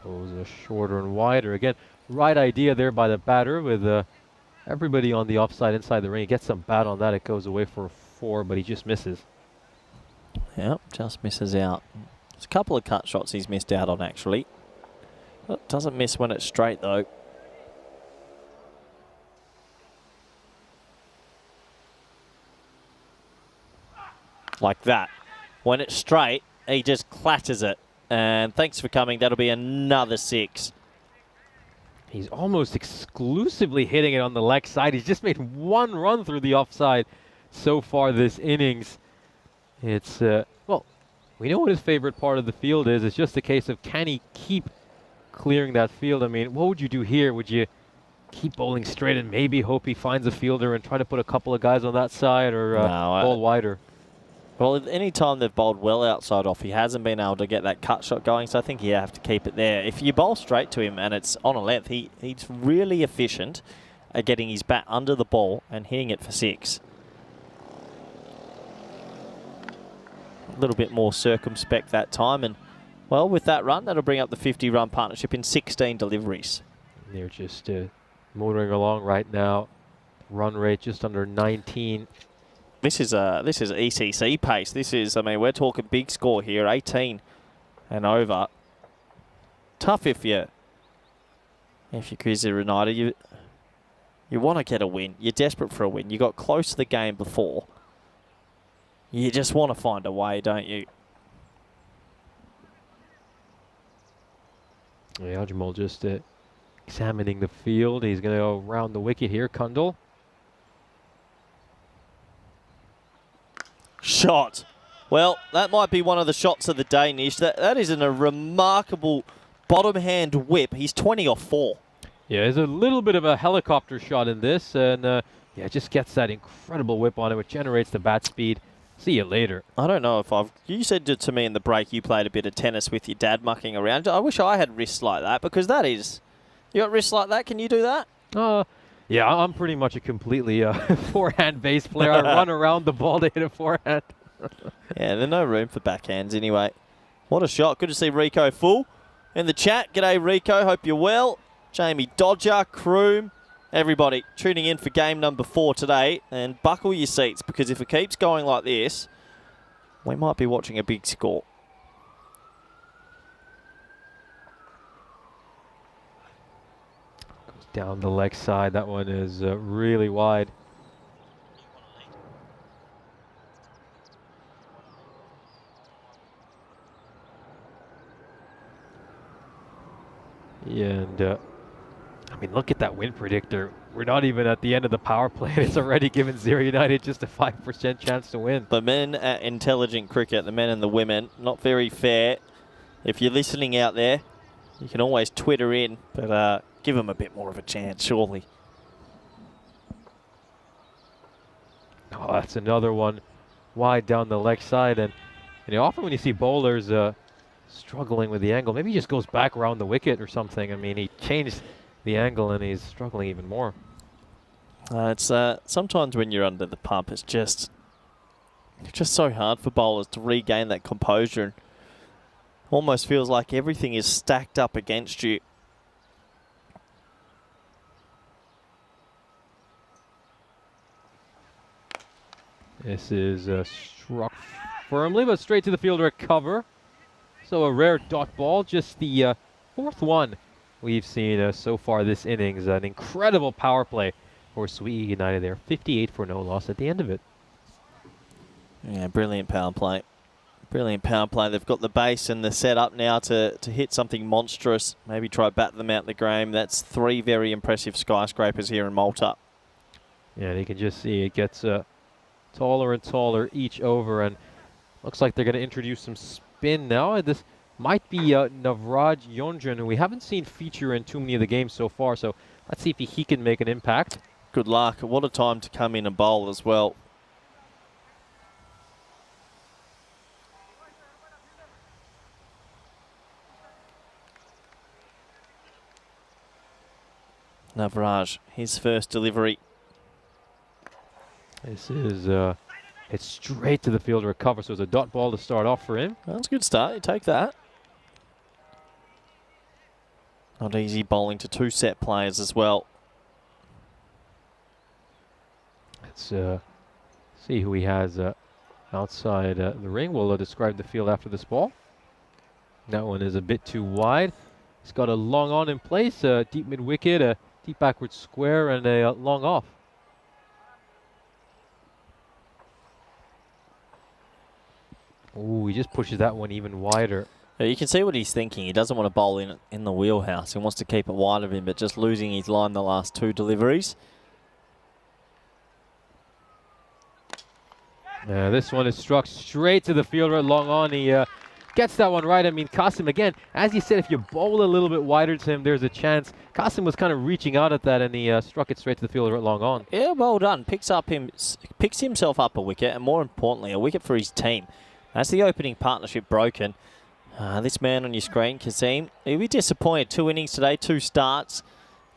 Goes shorter and wider. Again, right idea there by the batter with everybody on the offside inside the ring. He gets some bat on that. It goes away for a 4, but he just misses. Yep, just misses out. There's a couple of cut shots he's missed out on, actually. Doesn't miss when it's straight, though. Like that. When it's straight, he just clatters it. And thanks for coming. That'll be another 6. He's almost exclusively hitting it on the leg side. He's just made 1 run through the offside so far this innings. It's, well, we know what his favorite part of the field is. It's just a case of can he keep clearing that field? I mean, what would you do here? Would you keep bowling straight and maybe hope he finds a fielder and try to put a couple of guys on that side, or bowl wider? Well, any time they've bowled well outside off, he hasn't been able to get that cut shot going, so I think you have to keep it there. If you bowl straight to him and it's on a length, he's really efficient at getting his bat under the ball and hitting it for 6. A little bit more circumspect that time, and well, with that run, that'll bring up the 50-run partnership in 16 deliveries. They're just motoring along right now. Run rate just under 19. This is ECC pace. This is, I mean, we're talking big score here, 18 and over. Tough if you're Zero United. You want to get a win. You're desperate for a win. You got close to the game before. You just want to find a way, don't you? Yeah, Jamal just examining the field. He's going to go around the wicket here. Kundal. Shot. Well, that might be one of the shots of the day, Nish. That is a remarkable bottom hand whip. He's 20 off 4. Yeah, there's a little bit of a helicopter shot in this, and yeah, just gets that incredible whip on it, which generates the bat speed. See you later. I don't know if you said to me in the break you played a bit of tennis with your dad mucking around. I wish I had wrists like that, because that is... You got wrists like that? Can you do that? Yeah, I'm pretty much a completely forehand base player. I run around the ball to hit a forehand. Yeah, there's no room for backhands anyway. What a shot. Good to see Rico full. in the chat. G'day, Rico. Hope you're well. Jamie Dodger, Kroom, everybody tuning in for game number 4 today. And buckle your seats, because if it keeps going like this, we might be watching a big score. Goes down the leg side. That one is really wide. Yeah, and I mean, look at that win predictor. We're not even at the end of the power play, and it's already given 0 United just a 5% chance to win. The men at Intelligent Cricket, the men and the women, not very fair. If you're listening out there, you can always Twitter in, but give them a bit more of a chance, surely. Oh, that's another one wide down the leg side. And you know, often when you see bowlers struggling with the angle, maybe he just goes back around the wicket or something. I mean, he changed the angle and he's struggling even more. It's sometimes when you're under the pump, it's just so hard for bowlers to regain that composure. And almost feels like everything is stacked up against you. This is struck firmly, but straight to the fielder at cover. So a rare dot ball, just the 4th one we've seen so far this innings. An incredible power play for Sweet United there. 58 for no loss at the end of it. Yeah, brilliant power play. Brilliant power play. They've got the base and the setup now to hit something monstrous. Maybe try bat them out the game. That's 3 very impressive skyscrapers here in Malta. Yeah, and you can just see it gets taller and taller each over, and looks like they're going to introduce some spin now. This might be Navraj Yonjan, who we haven't seen feature in too many of the games so far, so let's see if he can make an impact. Good luck. What a time to come in and bowl as well. Navraj, his first delivery. This is it's straight to the fielder at cover, so it's a dot ball to start off for him. That's a good start. You take that. Not easy bowling to 2 set players as well. Let's see who he has outside the ring. We'll describe the field after this ball. That one is a bit too wide. He's got a long on in place, a deep mid wicket, a deep backward square, and a long off. Ooh, he just pushes that one even wider. You can see what he's thinking. He doesn't want to bowl in the wheelhouse. He wants to keep it wide of him, but just losing his line the last 2 deliveries. This one is struck straight to the fielder, long on. He gets that one right. I mean, Qasim, again, as you said, if you bowl a little bit wider to him, there's a chance. Qasim was kind of reaching out at that, and he struck it straight to the fielder at long on. Yeah, well done. Picks himself up a wicket, and more importantly, a wicket for his team. That's the opening partnership broken. This man on your screen, Qasim, he'll be disappointed. 2 innings today, 2 starts.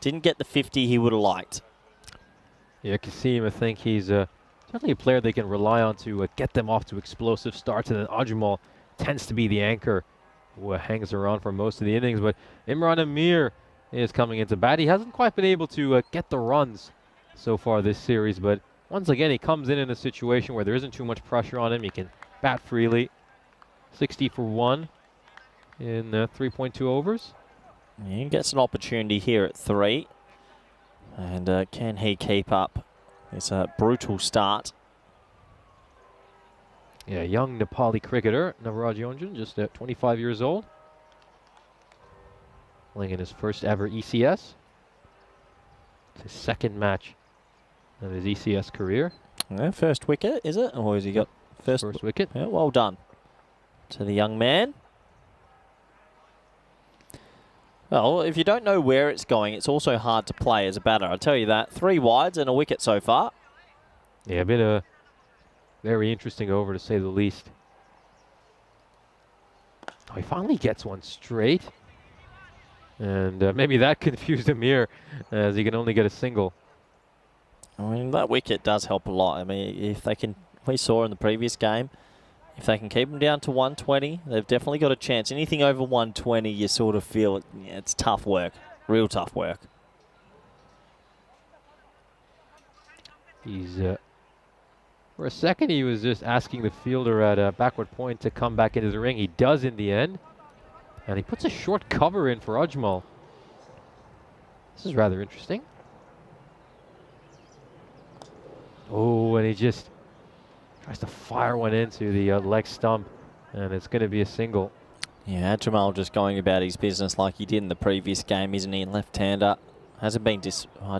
Didn't get the 50 he would have liked. Yeah, Qasim, I think he's certainly a player they can rely on to get them off to explosive starts. And then Ajmal tends to be the anchor who hangs around for most of the innings. But Imran Amir is coming into bat. He hasn't quite been able to get the runs so far this series. But once again, he comes in a situation where there isn't too much pressure on him. He can bat freely. 60 for 1 in 3.2 overs. He gets an opportunity here at 3. And can he keep up this brutal start? Yeah, young Nepali cricketer, Navraj Yonjan, just 25 years old. Playing in his first ever ECS. It's his 2nd match of his ECS career. Yeah, first wicket, is it? Or has he got first wicket? Yeah, well done to the young man. Well, if you don't know where it's going, it's also hard to play as a batter. I'll tell you that. 3 wides and a wicket so far. Yeah, been a very interesting over, to say the least. Oh, he finally gets one straight. And maybe that confused Amir, as he can only get a single. I mean, that wicket does help a lot. I mean, if they can, we saw in the previous game, If they can keep them down to 120, they've definitely got a chance. Anything over 120, you sort of feel it's tough work, real tough work. He's for a second he was just asking the fielder at a backward point to come back into the ring. He does in the end, and he puts a short cover in for Ajmal. This is rather interesting. Oh, and he just tries to fire one into the leg stump, and it's going to be a single. Yeah, Jamal just going about his business like he did in the previous game, isn't he? Left-hander. Hasn't been did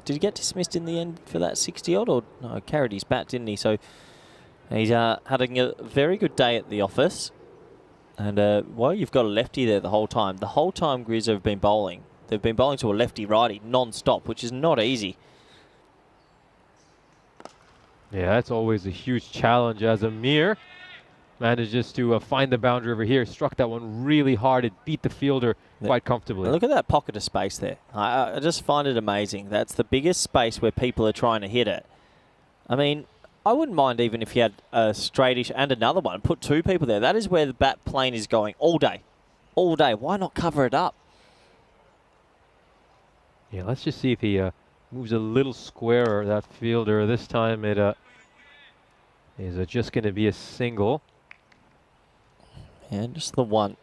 he get dismissed in the end for that 60-odd? Or no, carried his bat, didn't he? So he's having a very good day at the office. And, well, you've got a lefty there the whole time. The whole time Grizz have been bowling. They've been bowling to a lefty-righty non-stop, which is not easy. Yeah, that's always a huge challenge as Amir manages to find the boundary over here. Struck that one really hard. It beat the fielder quite comfortably. Look at that pocket of space there. I just find it amazing. That's the biggest space where people are trying to hit it. I mean, I wouldn't mind even if you had a straightish and another one. Put two people there. That is where the bat plane is going all day. All day. Why not cover it up? Yeah, let's just see if he moves a little squarer, that fielder. This time it is just going to be a single. Yeah, just the one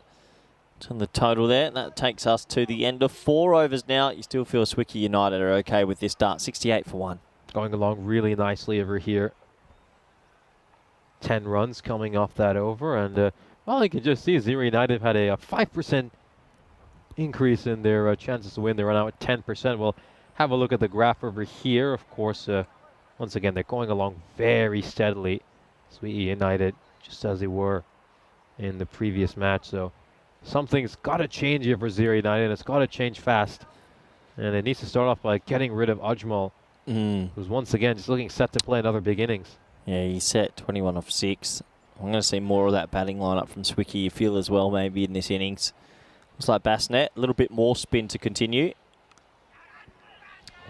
on the total there. And that takes us to the end of 4 overs now. You still feel Swicky United are okay with this start. 68 for 1. Going along really nicely over here. 10 runs coming off that over. And, well, you can just see Zero United have had a 5% increase in their chances to win. They're now at 10%. We'll have a look at the graph over here. Of course, once again, they're going along very steadily. Sweetie United, just as they were in the previous match. So something's got to change here for Zero United. It's got to change fast. And it needs to start off by getting rid of Ajmal, who's once again just looking set to play another big innings. Yeah, he's set 21 off 6. I'm going to see more of that batting lineup from Swicky, you feel, as well, maybe in this innings. Looks like Bassnet, a little bit more spin to continue.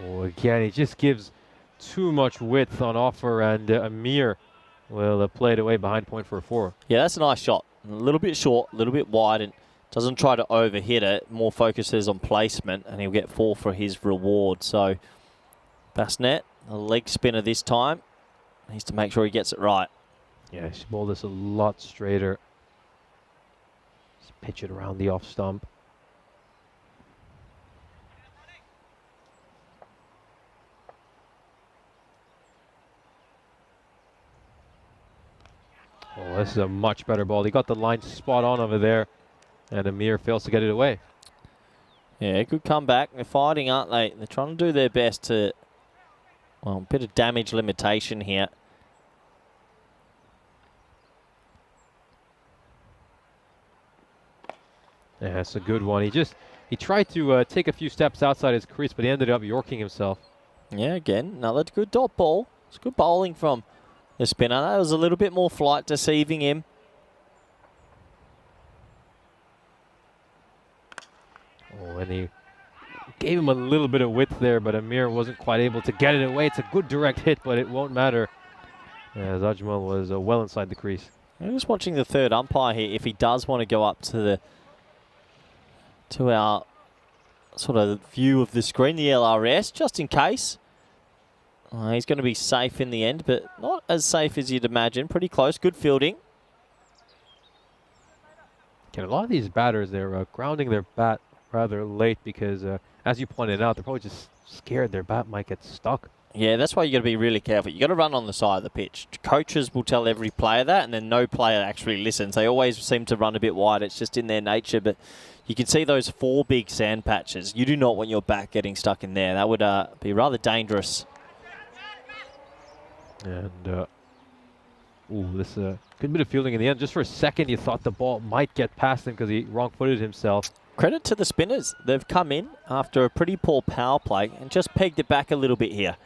Oh, again, he just gives too much width on offer, and Amir will play it away behind point for a 4. Yeah, that's a nice shot. A little bit short, a little bit wide, and doesn't try to overhit it. More focuses on placement, and he'll get 4 for his reward. So, Bassnet, a leg spinner this time. Needs to make sure he gets it right. Yeah, he should bowl this a lot straighter. Just pitch it around the off stump. Oh, this is a much better ball. He got the line spot on over there, and Amir fails to get it away. Yeah, good comeback. They're fighting, aren't they? They're trying to do their best to, well, a bit of damage limitation here. Yeah, that's a good one. He tried to take a few steps outside his crease, but he ended up yorking himself. Yeah, again, another good dot ball. It's good bowling from the spinner. That was a little bit more flight deceiving him. Oh, and he gave him a little bit of width there, but Amir wasn't quite able to get it away. It's a good direct hit, but it won't matter, as Ajmal was well inside the crease. I'm just watching the third umpire here. If he does want to go up to our sort of view of the screen, the LRS, just in case. He's going to be safe in the end, but not as safe as you'd imagine. Pretty close. Good fielding. A lot of these batters, they're grounding their bat rather late because, as you pointed out, they're probably just scared their bat might get stuck. Yeah, that's why you got to be really careful. You got to run on the side of the pitch. Coaches will tell every player that, and then no player actually listens. They always seem to run a bit wide. It's just in their nature, but you can see those 4 big sand patches. You do not want your bat getting stuck in there. That would be rather dangerous. And, this good bit of fielding in the end. Just for a second, you thought the ball might get past him because he wrong-footed himself. Credit to the spinners. They've come in after a pretty poor power play and just pegged it back a little bit here.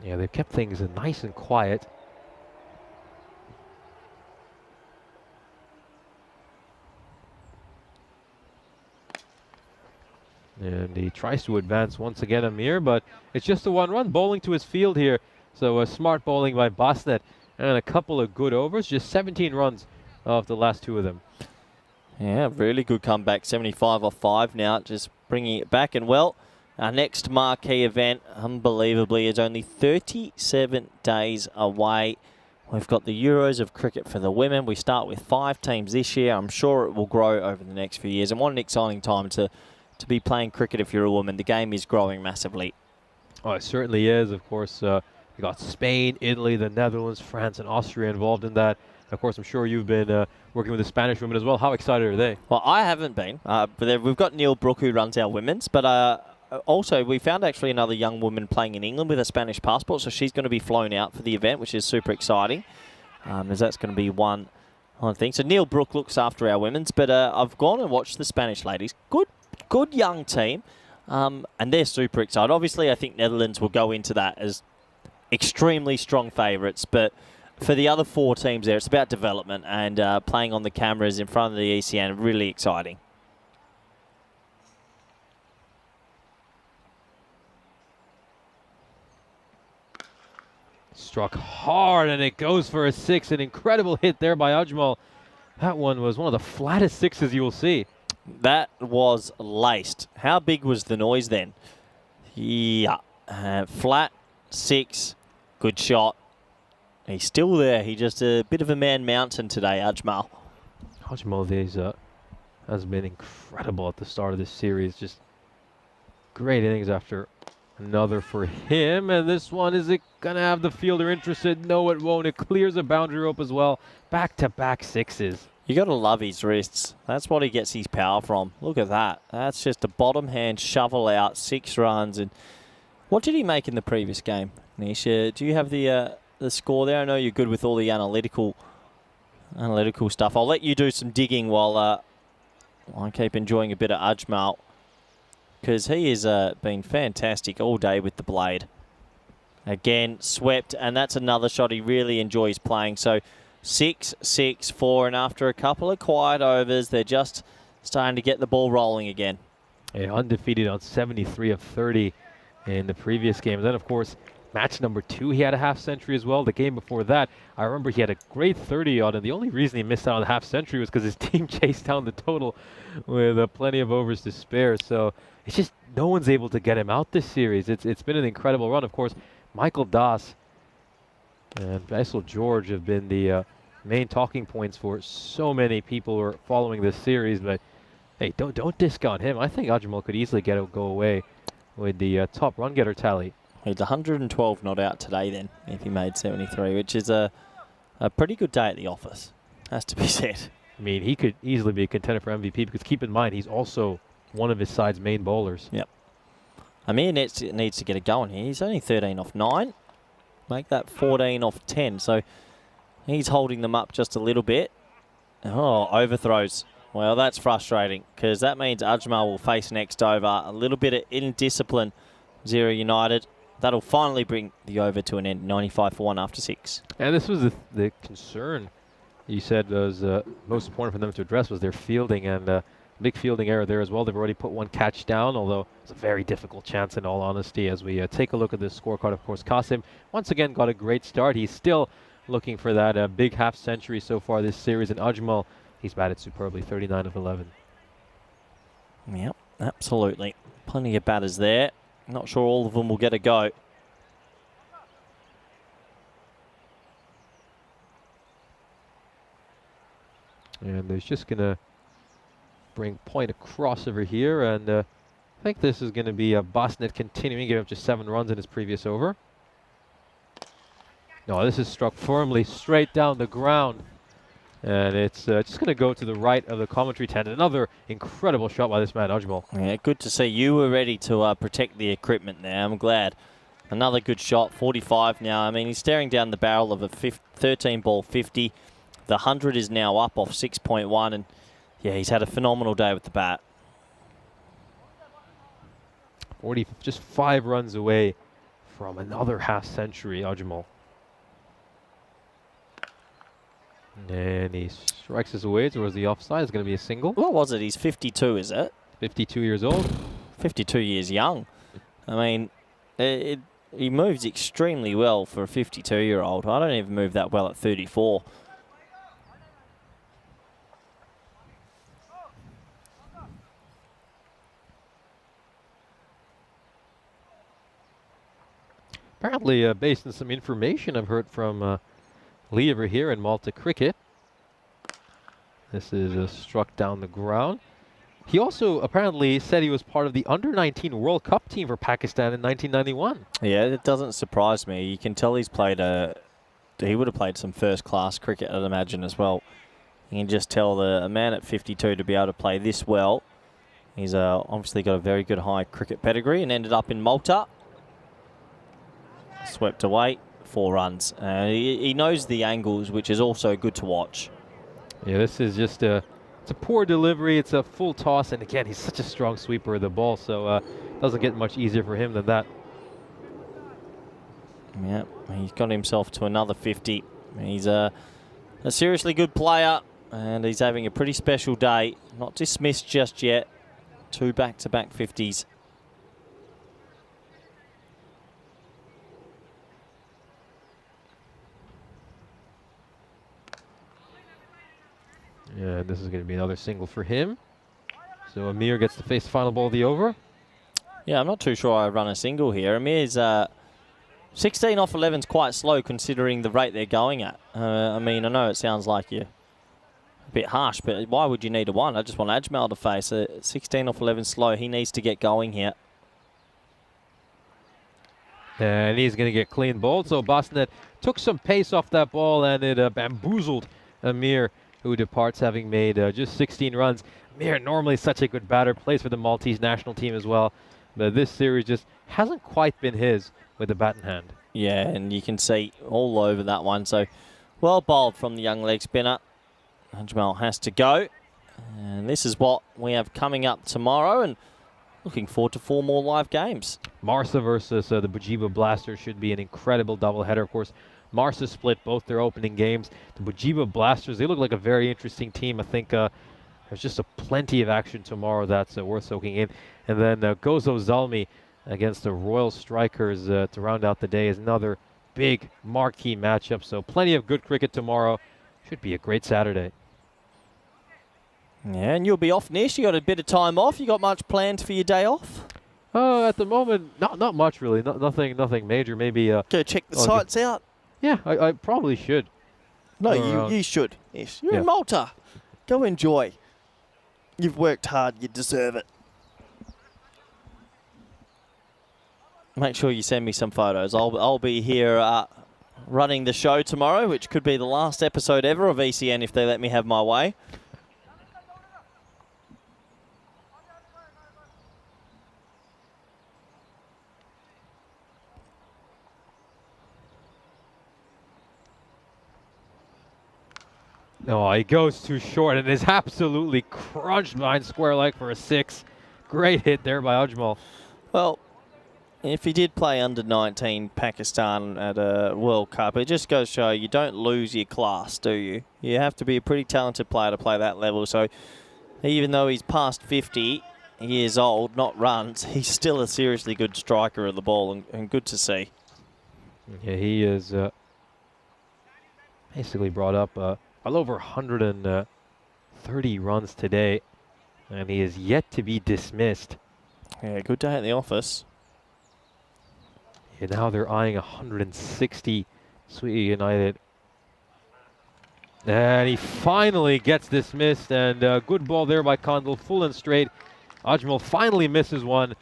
Yeah, they've kept things nice and quiet. And he tries to advance once again, Amir, but it's just a 1 run. Bowling to his field here. So a smart bowling by Bassnet. and a couple of good overs, just 17 runs off the last 2 of them. Yeah, really good comeback. 75 off 5 now, just bringing it back. And well, our next marquee event, unbelievably, is only 37 days away. We've got the Euros of cricket for the women. We start with 5 teams this year. I'm sure it will grow over the next few years. And what an exciting time to be playing cricket if you're a woman. The game is growing massively. Oh, it certainly is. Of course, you got Spain, Italy, the Netherlands, France, and Austria involved in that. Of course, I'm sure you've been working with the Spanish women as well. How excited are they? Well, I haven't been. But we've got Neil Brook, who runs our women's. But also, we found actually another young woman playing in England with a Spanish passport. So she's going to be flown out for the event, which is super exciting. As that's going to be one thing. So Neil Brook looks after our women's. But I've gone and watched the Spanish ladies. Good young team. And they're super excited. Obviously, I think Netherlands will go into that as extremely strong favourites. But for the other 4 teams there, it's about development and playing on the cameras in front of the ECN. Really exciting. Struck hard, and it goes for a 6. An incredible hit there by Ajmal. That one was one of the flattest 6s you will see. That was laced. How big was the noise then? Yeah. Flat, 6. Good shot. He's still there. He's just a bit of a man mountain today, Ajmal. Ajmal has been incredible at the start of this series. Just great innings after another for him. And this one, is it going to have the fielder interested? No, it won't. It clears a boundary rope as well. Back-to-back 6s. You got to love his wrists. That's what he gets his power from. Look at that. That's just a bottom hand shovel out, 6 runs. And what did he make in the previous game, Nisha? Do you have the score there? I know you're good with all the analytical stuff. I'll let you do some digging while I keep enjoying a bit of Ajmal, because he has been fantastic all day with the blade. Again, swept, and that's another shot he really enjoys playing. So 6, 6, 4, and after a couple of quiet overs, they're just starting to get the ball rolling again. Yeah, undefeated on 73 of 30 in the previous game. And then, of course, match number 2, he had a half-century as well. The game before that, I remember he had a great 30 odd, and the only reason he missed out on the half-century was because his team chased down the total with plenty of overs to spare. So it's just no one's able to get him out this series. It's been an incredible run. Of course, Michael Das and Faisal George have been the main talking points for so many people who are following this series. But hey, don't discount him. I think Ajmal could easily go away with the top run getter tally. He's 112 not out today then, if he made 73, which is a pretty good day at the office, has to be said. I mean, he could easily be a contender for MVP, because keep in mind, he's also one of his side's main bowlers. Yep. I mean, it needs to get it going here. He's only 13 off 9. Make that 14 off 10. So he's holding them up just a little bit. Oh, overthrows. Well, that's frustrating, because that means Ajmal will face next over. A little bit of indiscipline, 0 United. That'll finally bring the over to an end, 95 for 1 after 6. And this was the concern you said was most important for them to address, was their fielding, and big fielding error there as well. They've already put 1 catch down, although it's a very difficult chance in all honesty. As we take a look at this scorecard, of course, Qasim once again got a great start. He's still looking for that big half-century so far this series, and Ajmal, he's batted superbly, 39 of 11. Yep, absolutely. Plenty of batters there. Not sure all of them will get a go. And he's just going to bring point across over here, and I think this is going to be a Bosnet continuing. Gave up just 7 runs in his previous over. No, this is struck firmly straight down the ground. And it's just going to go to the right of the commentary tent. Another incredible shot by this man, Ajmal. Yeah, good to see you were ready to protect the equipment there. I'm glad. Another good shot, 45 now. I mean, he's staring down the barrel of a 13-ball 50. The 100 is now up off 6.1. And, yeah, he's had a phenomenal day with the bat. 40, just 5 runs away from another half-century, Ajmal. And he strikes us away towards the offside. It's going to be a single. What was it? He's 52, is it? 52 years old. 52 years young. I mean, he moves extremely well for a 52-year-old. I don't even move that well at 34. Apparently, based on some information I've heard from Lee over here in Malta Cricket, this is struck down the ground. He also apparently said he was part of the under-19 World Cup team for Pakistan in 1991. Yeah, it doesn't surprise me. You can tell he's played he would have played some first-class cricket, I'd imagine, as well. You can just tell a man at 52 to be able to play this well. He's obviously got a very good high cricket pedigree and ended up in Malta. Swept away, 4 runs. He knows the angles, which is also good to watch. Yeah, this is just it's a poor delivery. It's a full toss, and again, he's such a strong sweeper of the ball, so it doesn't get much easier for him than that. Yeah, he's got himself to another 50. He's a seriously good player, and he's having a pretty special day. Not dismissed just yet. 2 back-to-back 50s. Yeah, this is going to be another single for him. So Amir gets to face the final ball of the over. Yeah, I'm not too sure I run a single here. Amir's 16 off 11 is quite slow considering the rate they're going at. I mean, I know it sounds like you're a bit harsh, but why would you need a 1? I just want Ajmal to face 16 off 11 slow. He needs to get going here. And he's going to get clean bowled. So Bosnet took some pace off that ball, and it bamboozled Amir, who departs having made just 16 runs. Amir, normally such a good batter, plays for the Maltese national team as well. But this series just hasn't quite been his with the bat in hand. Yeah, and you can see all over that one. So well bowled from the young leg spinner. Ajmal has to go. And this is what we have coming up tomorrow. And looking forward to 4 more live games. Marsa versus the Bujiba Blasters should be an incredible doubleheader. Of course, Marsa split both their opening games. The Bujiba Blasters, they look like a very interesting team. I think there's just plenty of action tomorrow that's worth soaking in. And then Gozo Zalmi against the Royal Strikers to round out the day is another big marquee matchup. So plenty of good cricket tomorrow. Should be a great Saturday. Yeah, and you'll be off, Nish. You got a bit of time off. You got much planned for your day off? At the moment, not much really. Nothing major. Maybe go check the sites out. Yeah, I probably should. No, you should. Yes, you're in Malta. Go enjoy. You've worked hard. You deserve it. Make sure you send me some photos. I'll be here running the show tomorrow, which could be the last episode ever of ECN if they let me have my way. Oh, he goes too short and is absolutely crunched behind square leg for a 6. Great hit there by Ajmal. Well, if he did play under 19 Pakistan at a World Cup, it just goes to show you don't lose your class, do you? You have to be a pretty talented player to play that level. So even though he's past 50 years old, not runs, he's still a seriously good striker of the ball and good to see. Yeah, he is basically brought up well over 130 runs today, and he is yet to be dismissed. Yeah, good day at the office. And now they're eyeing 160, Sweetie United. And he finally gets dismissed, and good ball there by Kondal, full and straight. Ajmal finally misses one,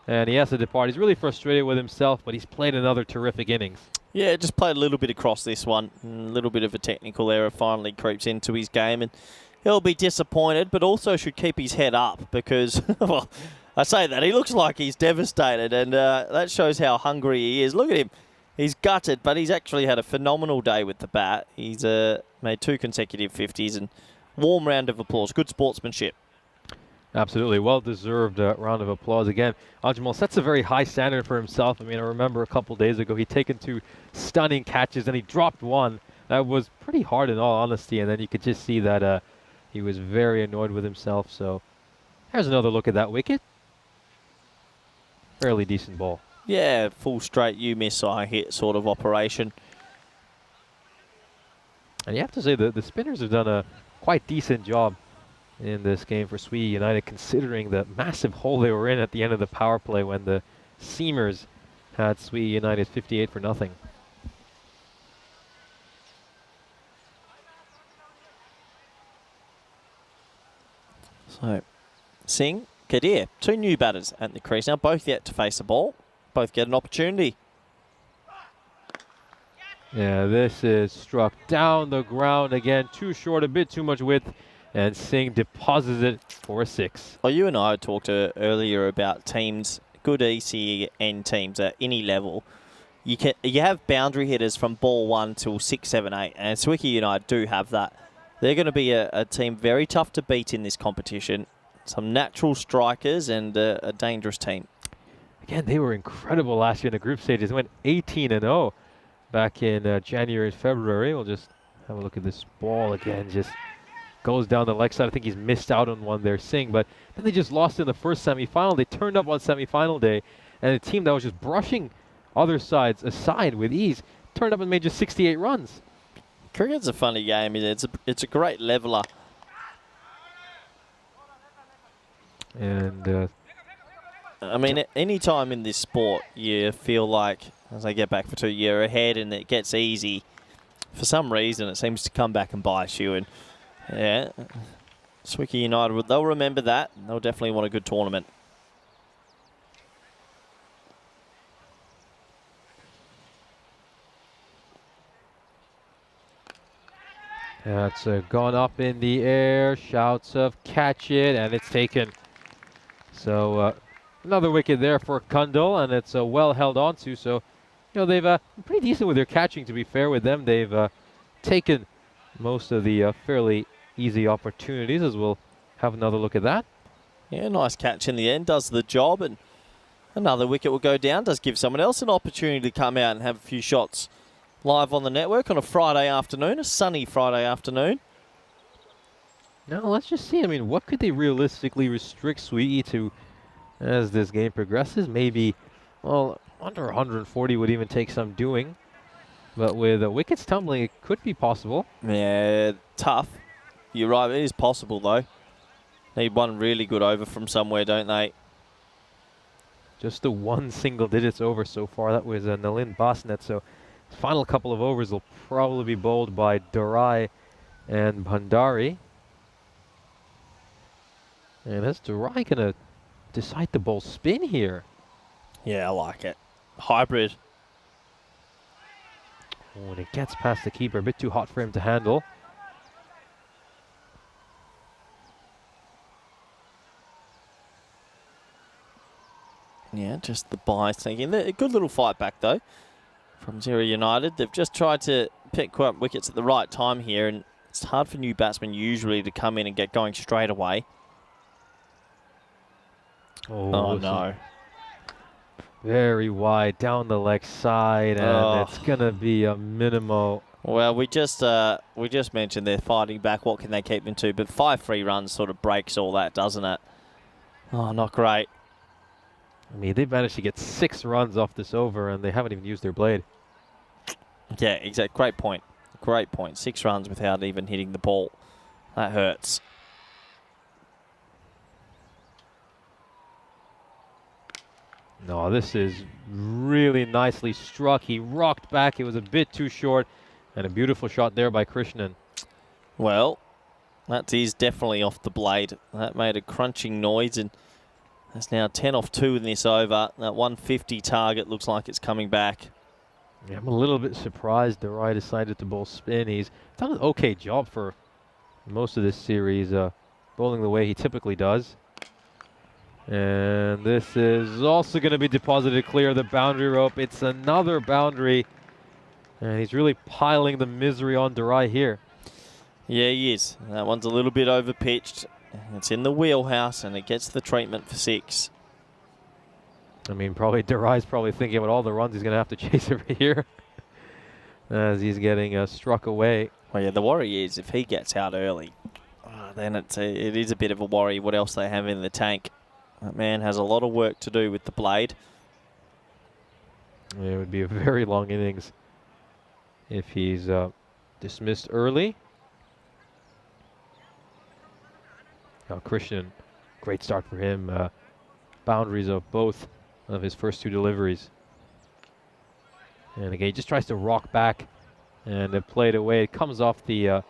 and he has to depart. He's really frustrated with himself, but he's played another terrific innings. Yeah, just played a little bit across this one. A little bit of a technical error finally creeps into his game, and he'll be disappointed, but also should keep his head up because, well, I say that, he looks like he's devastated, and that shows how hungry he is. Look at him. He's gutted, but he's actually had a phenomenal day with the bat. He's made 2 consecutive 50s, and warm round of applause. Good sportsmanship. Absolutely. Well-deserved round of applause. Again, Ajmal sets a very high standard for himself. I mean, I remember a couple days ago, he'd taken 2 stunning catches, and he dropped one. That was pretty hard in all honesty, and then you could just see that he was very annoyed with himself. So here's another look at that wicket. Fairly decent ball. Yeah, full straight, you miss, I hit sort of operation. And you have to say the spinners have done a quite decent job in this game for Sweet United, considering the massive hole they were in at the end of the power play when the seamers had Sweet United 58 for nothing. So, Singh, Kadir, two new batters at the crease now, both yet to face the ball, both get an opportunity. Yeah, this is struck down the ground again, too short, a bit too much width, and Singh deposits it for a 6. Well, you and I talked earlier about teams, good ECN teams at any level. You have boundary hitters from ball 1 till 6, 7, 8, and Swicky United do have that. They're going to be a team very tough to beat in this competition. Some natural strikers and a dangerous team. Again, they were incredible last year in the group stages. They went 18-0 back in January and February. We'll just have a look at this ball again. Just goes down the leg side. I think he's missed out on one there, Singh. But then they just lost in the first semifinal. They turned up on semifinal day, and a team that was just brushing other sides aside with ease turned up and made just 68 runs. Cricket's a funny game. It's a great leveler. And I mean, any time in this sport, you feel like as they get back for 2, you're ahead and it gets easy. For some reason, it seems to come back and bite you. And yeah, Swicky United, they'll remember that. They'll definitely want a good tournament. That's gone up in the air. Shouts of catch it, and it's taken. So another wicket there for Kundal, and it's well held onto. So, you know, they've been pretty decent with their catching, to be fair with them. They've taken most of the fairly easy opportunities, as we'll have another look at that. Yeah, nice catch in the end. Does the job, and another wicket will go down. Does give someone else an opportunity to come out and have a few shots live on the network on a Friday afternoon, a sunny Friday afternoon. Now, let's just see. I mean, what could they realistically restrict Sweetie to as this game progresses? Maybe, well, under 140 would even take some doing. But with wickets tumbling, it could be possible. Yeah, tough. You're right, it is possible, though. Need one really good over from somewhere, don't they? Just the one single digits over so far. That was Nalin Basnet. So final couple of overs will probably be bowled by Durai and Bhandari. And is Durai going to decide to bowl spin here? Yeah, I like it. Hybrid. Oh, and it gets past the keeper. A bit too hot for him to handle. Yeah, just the bye thinking. A good little fight back, though, from Zero United. They've just tried to pick up wickets at the right time here, and it's hard for new batsmen usually to come in and get going straight away. Oh no. Very wide down the leg side, and it's going to be a minimal. Well, we just mentioned they're fighting back. What can they keep them to? But 5 free runs sort of breaks all that, doesn't it? Oh, not great. I mean, they've managed to get 6 runs off this over, and they haven't even used their blade. Yeah, exactly. Great point. Great point. 6 runs without even hitting the ball. That hurts. No, this is really nicely struck. He rocked back. It was a bit too short, and a beautiful shot there by Krishnan. Well, that is definitely off the blade. That made a crunching noise, and that's now 10 off 2 in this over. That 150 target looks like it's coming back. Yeah, I'm a little bit surprised Durai decided to bowl spin. He's done an okay job for most of this series, bowling the way he typically does. And this is also going to be deposited clear of the boundary rope. It's another boundary. And he's really piling the misery on Durai here. Yeah, he is. That one's a little bit over-pitched. It's in the wheelhouse, and it gets the treatment for 6. I mean, probably Durai's probably thinking about all the runs he's going to have to chase over here as he's getting struck away. Well, yeah, the worry is if he gets out early, then it is a bit of a worry what else they have in the tank. That man has a lot of work to do with the blade. It would be a very long innings if he's dismissed early. Now Christian, great start for him. Boundaries of both of his first 2 deliveries. And again, he just tries to rock back and play it away. It comes off the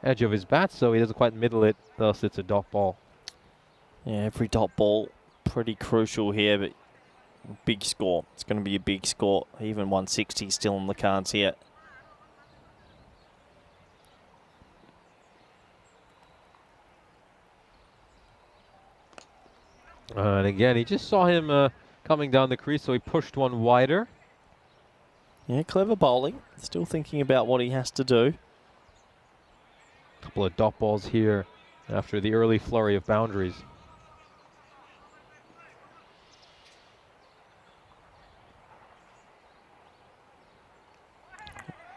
edge of his bat, so he doesn't quite middle it. Thus, it's a dot ball. Yeah, every dot ball pretty crucial here, but big score. It's going to be a big score. Even 160 still on the cards here. And again, he just saw him coming down the crease, so he pushed one wider. Yeah, clever bowling. Still thinking about what he has to do. Couple of dot balls here after the early flurry of boundaries.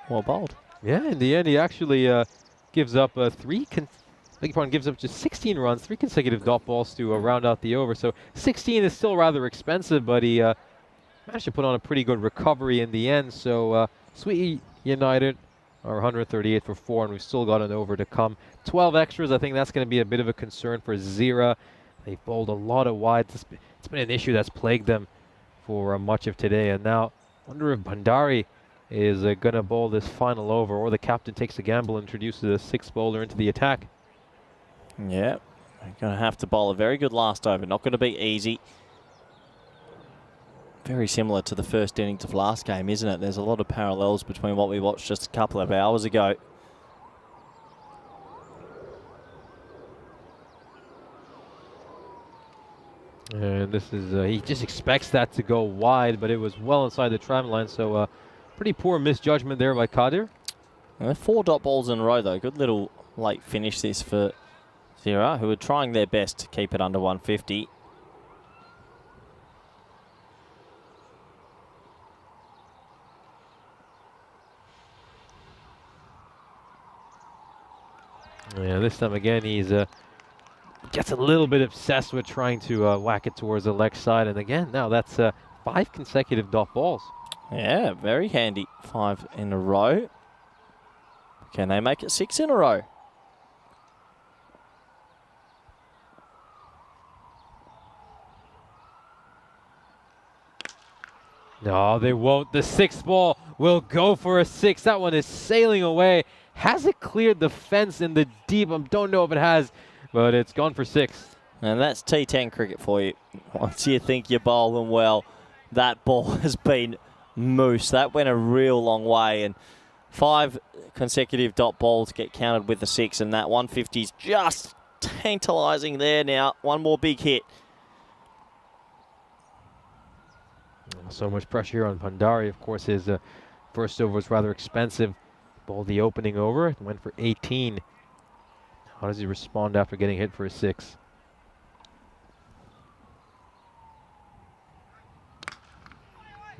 Well bowled. Yeah, in the end, he actually gives up gives up just 16 runs, 3 consecutive dot balls to round out the over. So 16 is still rather expensive, but he managed to put on a pretty good recovery in the end. So Sweet United are 138 for 4, and we've still got an over to come. 12 extras, I think that's going to be a bit of a concern for Zira. They've bowled a lot of wides. It's been an issue that's plagued them for much of today. And now, I wonder if Bhandari is going to bowl this final over, or the captain takes a gamble and introduces a 6th bowler into the attack. Yeah, they're going to have to bowl a very good last over. Not going to be easy. Very similar to the first innings of last game, isn't it? There's a lot of parallels between what we watched just a couple of hours ago. And this is, he just expects that to go wide, but it was well inside the tram line, so pretty poor misjudgment there by Kadir. 4 dot balls in a row, though. Good little late finish this for Zira, who are trying their best to keep it under 150. Yeah, this time again, he's gets a little bit obsessed with trying to whack it towards the leg side. And again, now that's 5 consecutive dot balls. Yeah, very handy. 5 in a row. Can they make it 6 in a row? No, they won't. The 6th ball will go for a 6. That one is sailing away. Has it cleared the fence in the deep? I don't know if it has, but it's gone for 6. And that's T10 cricket for you. Once you think you're bowling well, that ball has been moose. That went a real long way, and 5 consecutive dot balls get counted with a 6, and that 150's just tantalising there now. One more big hit. So much pressure here on Bhandari. Of course, his first over was rather expensive. Bowled the opening over, went for 18. How does he respond after getting hit for a 6?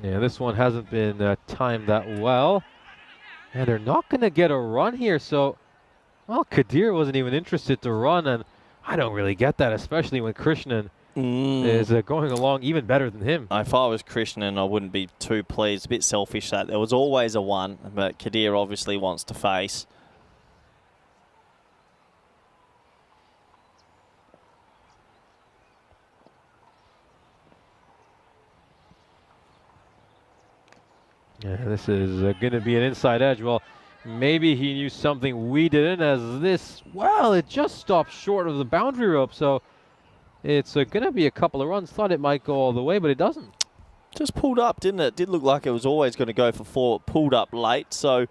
Yeah, this one hasn't been timed that well. And they're not going to get a run here, so... Well, Kadir wasn't even interested to run, and I don't really get that, especially when Krishnan is going along even better than him. If I was Krishnan, I wouldn't be too pleased. A bit selfish that there was always a 1, but Kadir obviously wants to face. Yeah, this is going to be an inside edge. Well, maybe he knew something we didn't, as this, well, it just stopped short of the boundary rope, so it's going to be a couple of runs. Thought it might go all the way, but it doesn't. Just pulled up, didn't it? Did look like it was always going to go for 4. It pulled up late, so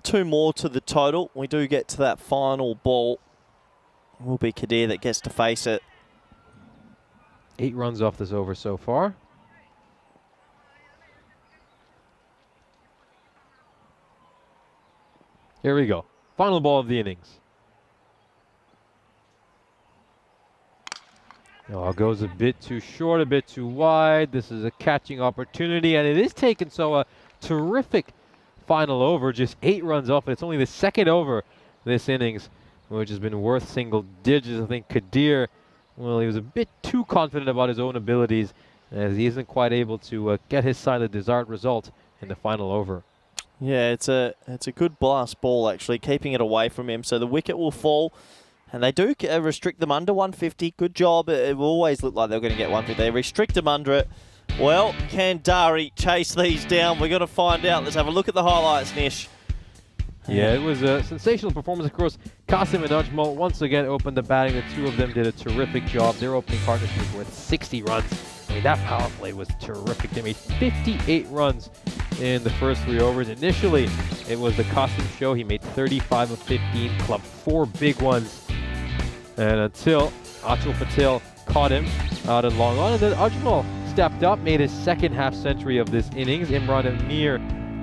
2 more to the total. We do get to that final ball. It will be Kadir that gets to face it. 8 runs off this over so far. Here we go. Final ball of the innings. Oh, goes a bit too short, a bit too wide. This is a catching opportunity, and it is taken, so a terrific final over. Just 8 runs off, and it's only the 2nd over this innings, which has been worth single digits. I think Kadir, well, he was a bit too confident about his own abilities as he isn't quite able to get his side the desired result in the final over. Yeah, it's a good blast ball, actually, keeping it away from him. So the wicket will fall, and they do restrict them under 150. Good job. It will always look like they're going to get 150. They restrict them under it. Well, can Dari chase these down? We're going to find out. Let's have a look at the highlights, Nish. Yeah, it was a sensational performance. Of course, Qasim and Ajmal once again opened the batting. The two of them did a terrific job. Their opening partnership was worth 60 runs. I mean, that power play was terrific. They made 58 runs in the first 3 overs. Initially, it was the Qasim show. He made 35 of 15, clubbed 4 big ones. And until Achal Patel caught him out in long on, and then Ajmal stepped up, made his second half century of this innings. Imran Amir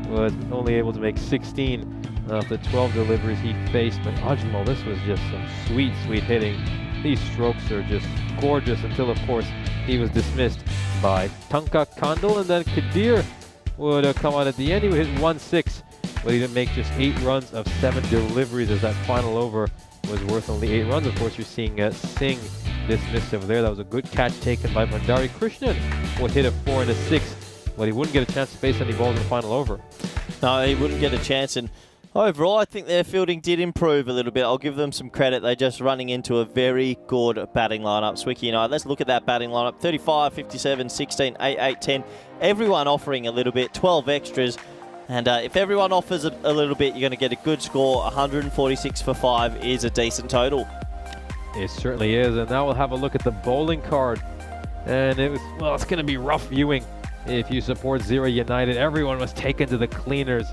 was only able to make 16 of the 12 deliveries he faced, but Ajmal, this was just some sweet, sweet hitting. These strokes are just gorgeous until, of course, he was dismissed by Tanka Kandal, and then Kadir would come out at the end. He would hit 1-6, but he didn't make just 8 runs of 7 deliveries, as that final over was worth only 8 runs. Of course, you're seeing Singh dismissed over there. That was a good catch taken by Bandari. Krishnan would hit a 4 and a 6, but he wouldn't get a chance to face any balls in the final over. No, he wouldn't get a chance, and overall, I think their fielding did improve a little bit. I'll give them some credit. They're just running into a very good batting lineup. Swicky and I, let's look at that batting lineup. 35, 57, 16, 8, 8, 10. Everyone offering a little bit, 12 extras. And if everyone offers a little bit, you're going to get a good score. 146 for 5 is a decent total. It certainly is. And now we'll have a look at the bowling card. And it was, well, it's going to be rough viewing if you support Zero United. Everyone was taken to the cleaners.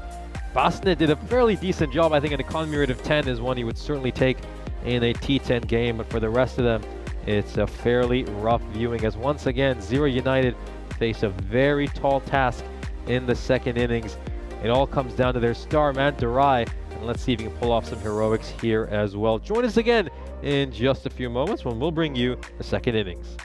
Basnet did a fairly decent job. I think an economy rate of 10 is one he would certainly take in a T10 game, but for the rest of them, it's a fairly rough viewing, as once again, Zero United face a very tall task in the second innings. It all comes down to their star man, Durai, and let's see if he can pull off some heroics here as well. Join us again in just a few moments when we'll bring you the second innings.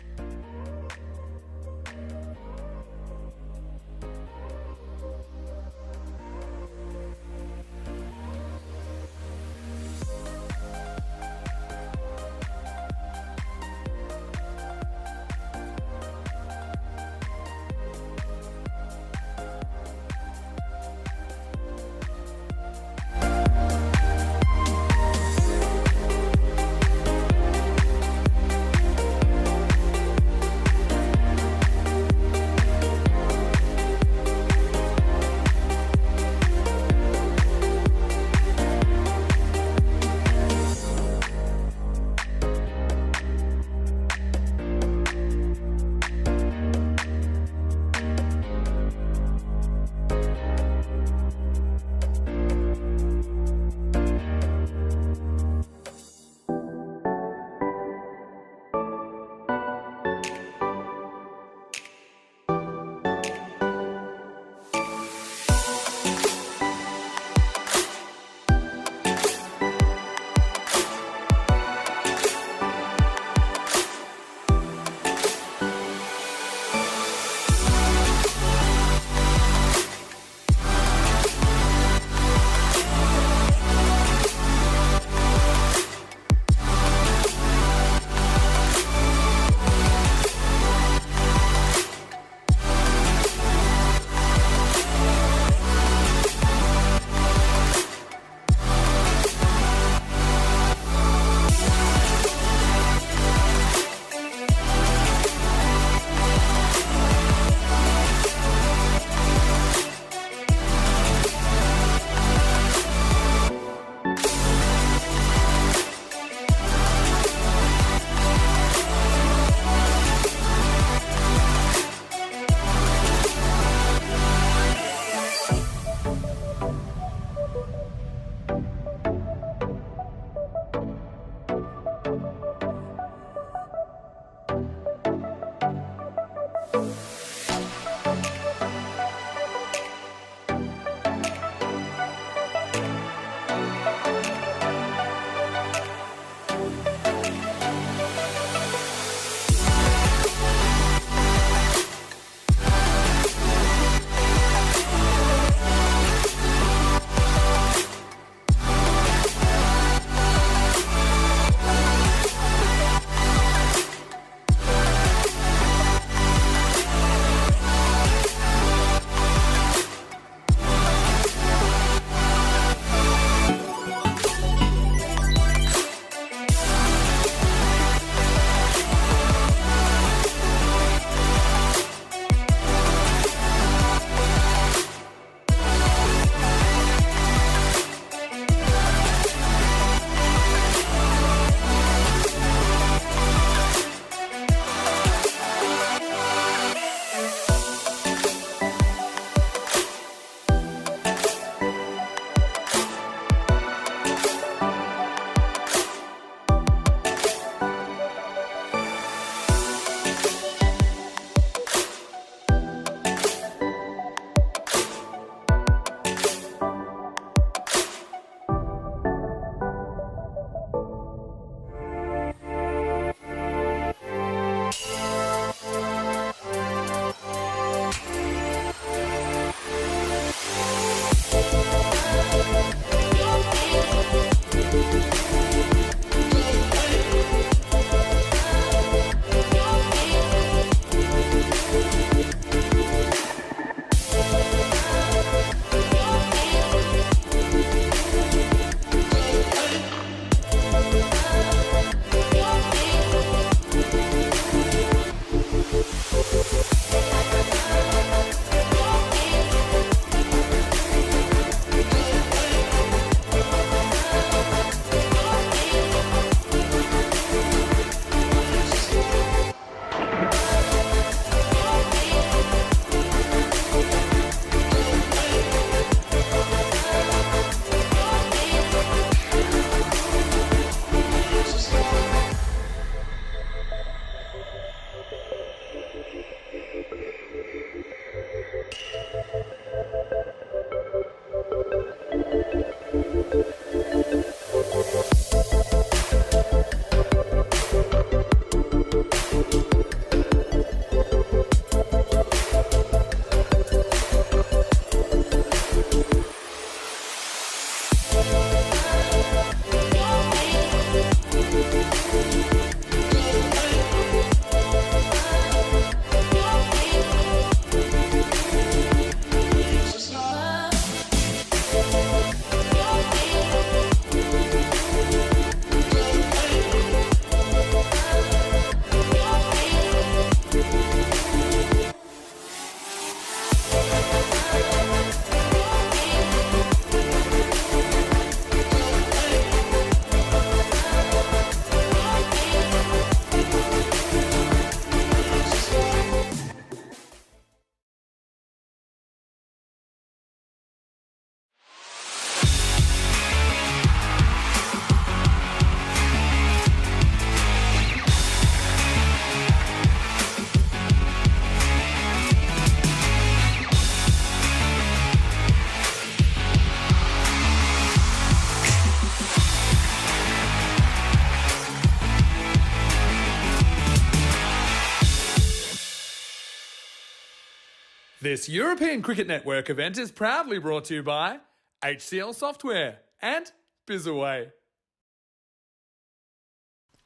This European Cricket Network event is proudly brought to you by HCL Software and Bizaway.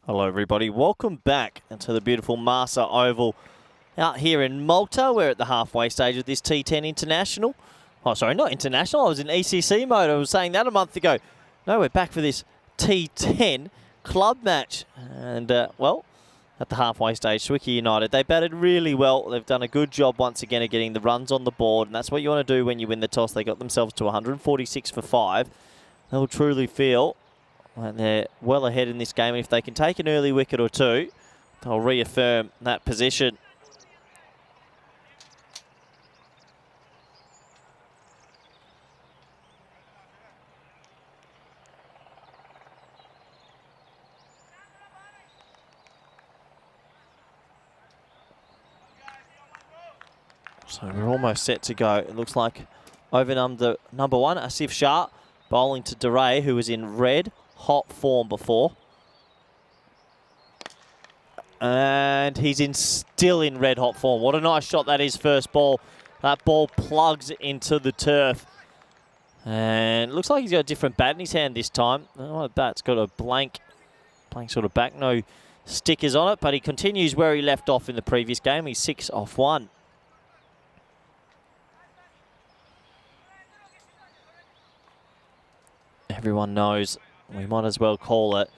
Hello everybody, welcome back to the beautiful Marsa Oval out here in Malta. We're at the halfway stage of this T10 International. Oh, sorry, not International, I was in ECC mode. I was saying that a month ago. No, we're back for this T10 club match. And, well, at the halfway stage, Swickie United, they batted really well. They've done a good job once again of getting the runs on the board, and that's what you want to do when you win the toss. They got themselves to 146 for 5. They'll truly feel like they're well ahead in this game, and if they can take an early wicket or two, they'll reaffirm that position. So we're almost set to go. It looks like over number one, Asif Shah, bowling to Duray, who was in red hot form before. And he's still in red hot form. What a nice shot that is, first ball. That ball plugs into the turf. And it looks like he's got a different bat in his hand this time. Oh, that bat's got a blank sort of back, no stickers on it, but he continues where he left off in the previous game. He's 6 off 1. Everyone knows, we might as well call it,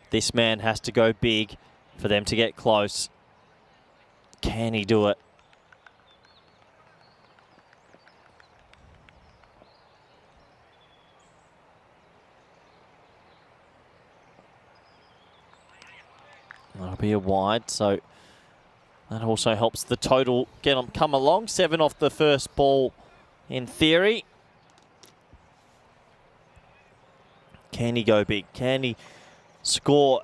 this man has to go big for them to get close. Can he do it? That'll be a wide, so that also helps the total come along. 7 off the first ball in theory. Can he go big? Can he score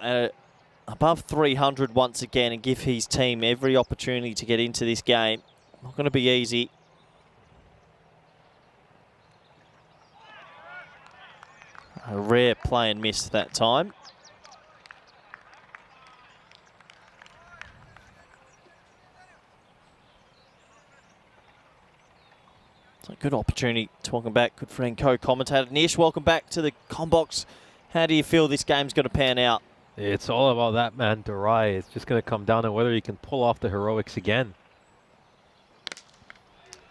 above 300 once again and give his team every opportunity to get into this game? Not going to be easy. A rare play and miss that time. So good opportunity to welcome back good friend, co-commentator Nish. Welcome back to the Combox. How do you feel this game's going to pan out? It's all about that man, Duray. It's just going to come down to whether he can pull off the heroics again.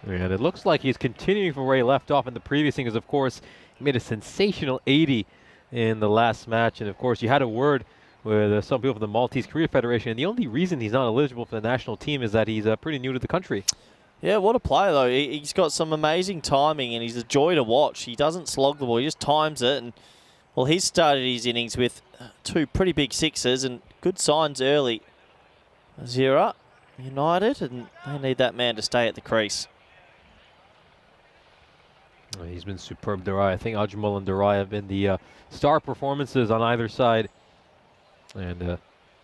And it looks like he's continuing from where he left off in the previous innings. Of course, he made a sensational 80 in the last match. And of course, you had a word with some people from the Maltese Career Federation. And the only reason he's not eligible for the national team is that he's pretty new to the country. Yeah, what a player, though. He's got some amazing timing, and he's a joy to watch. He doesn't slog the ball. He just times it. And, well, he's started his innings with 2 pretty big sixes and good signs early. 0 United, and they need that man to stay at the crease. He's been superb, Duray. I think Ajmal and Duray have been the star performances on either side. And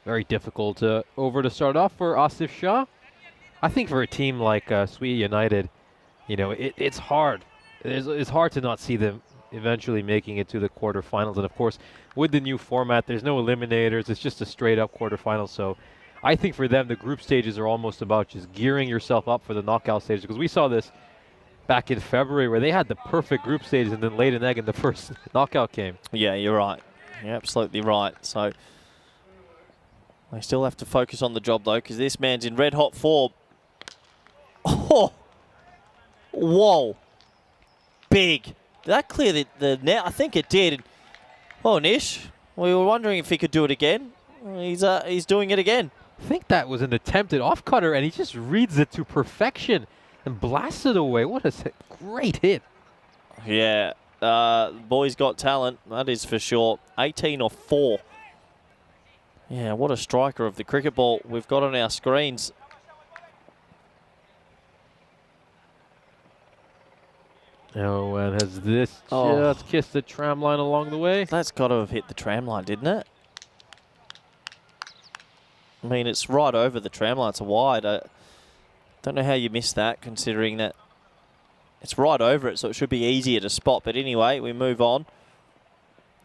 very difficult over to start off for Asif Shah. I think for a team like Swickie United, you know, it's hard. It's hard to not see them eventually making it to the quarterfinals. And of course, with the new format, there's no eliminators. It's just a straight-up quarterfinal. So I think for them, the group stages are almost about just gearing yourself up for the knockout stages. Because we saw this back in February where they had the perfect group stages and then laid an egg in the first knockout game. Yeah, you're right. You're absolutely right. So they still have to focus on the job, though, because this man's in red-hot form. Oh, whoa, big. Did that clear the net? I think it did. Oh, Nish, we were wondering if he could do it again. He's doing it again. I think that was an attempted off-cutter, and he just reads it to perfection and blasts it away. What a great hit. Yeah, boy's got talent, that is for sure. 18 off 4. Yeah, what a striker of the cricket ball we've got on our screens. Oh, and has this just kissed the tram line along the way? That's got to have hit the tram line, didn't it? I mean, it's right over the tram line. It's a wide. I don't know how you missed that, considering that it's right over it, so it should be easier to spot. But anyway, we move on.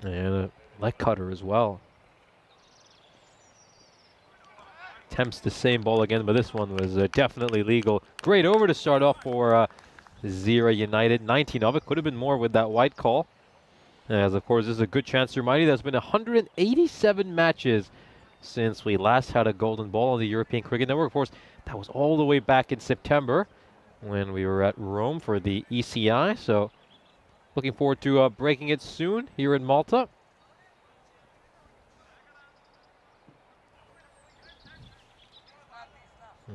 And a leg cutter as well. attempts the same ball again, but this one was definitely legal. Great over to start off for Zira United. 19 of it. Could have been more with that white call. As, of course, this is a good chance to remind you there's been 187 matches since we last had a golden ball on the European Cricket Network. Of course, that was all the way back in September when we were at Rome for the ECI. So, looking forward to breaking it soon here in Malta.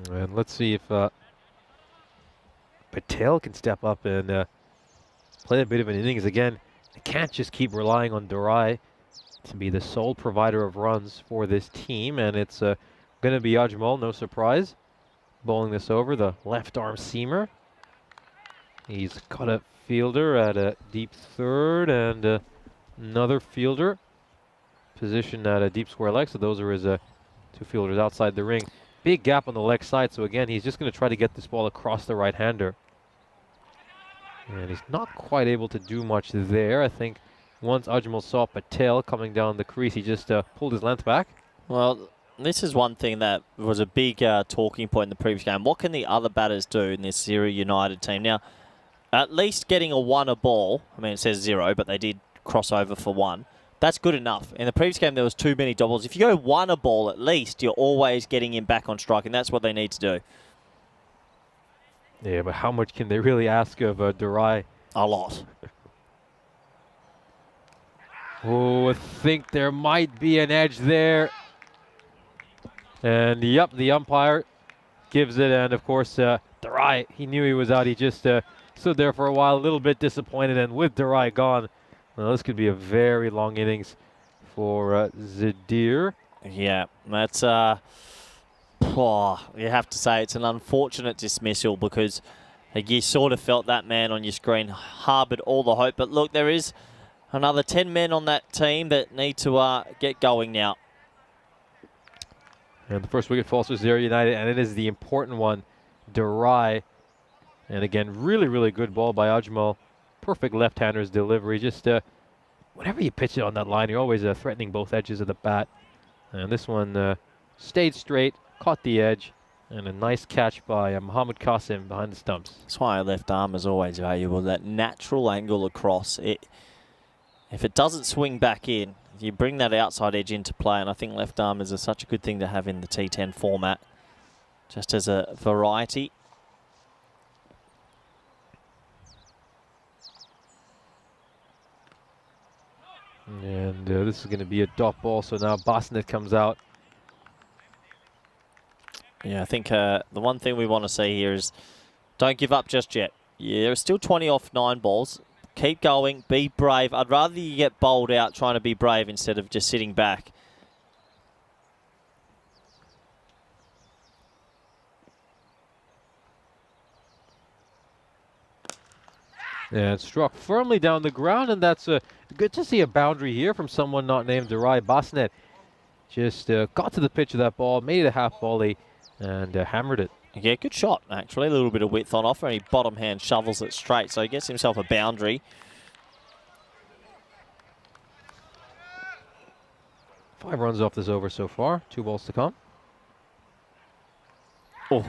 And let's see if Patel can step up and play a bit of an innings again. They can't just keep relying on Durai to be the sole provider of runs for this team, and it's going to be Ajmal, no surprise, bowling this over, the left arm seamer. He's got a fielder at a deep third and another fielder positioned at a deep square leg, so those are his two fielders outside the ring. Big gap on the leg side, so again, he's just going to try to get this ball across the right-hander. And he's not quite able to do much there. I think once Ajmal saw Patel coming down the crease, he just pulled his length back. Well, this is one thing that was a big talking point in the previous game. What can the other batters do in this Zira United team? Now, at least getting a ball, I mean, it says 0, but they did cross over for 1. That's good enough. In the previous game, there was too many doubles. If you go 1 a ball, at least you're always getting him back on strike, and that's what they need to do. Yeah, but how much can they really ask of Durai? A lot. Oh, I think there might be an edge there. And yep, the umpire gives it, and of course, Durai, he knew he was out. He just stood there for a while, a little bit disappointed, and with Durai gone, well, this could be a very long innings for Zadir. Yeah, that's you have to say it's an unfortunate dismissal because you sort of felt that man on your screen harboured all the hope. But look, there is another 10 men on that team that need to get going now. And the first wicket falls for Zira United, and it is the important one, Durai. And again, really, really good ball by Ajmal. Perfect left-hander's delivery. Just whenever you pitch it on that line, you're always threatening both edges of the bat. And this one stayed straight, caught the edge, and a nice catch by Mohammad Qasim behind the stumps. That's why a left arm is always valuable. That natural angle across it. If it doesn't swing back in, you bring that outside edge into play, and I think left arm is such a good thing to have in the T10 format, just as a variety. And this is going to be a dot ball, so now Basnet comes out. Yeah, I think the one thing we want to see here is don't give up just yet. Yeah, there's still 20 off 9 balls. Keep going, be brave. I'd rather you get bowled out trying to be brave instead of just sitting back. And struck firmly down the ground, and that's good to see a boundary here from someone not named Durai. Basnet just got to the pitch of that ball, made it a half volley, and hammered it. Yeah, good shot, actually. A little bit of width on offer, and he bottom hand shovels it straight, so he gets himself a boundary. Five runs off this over so far. 2 balls to come. Oh,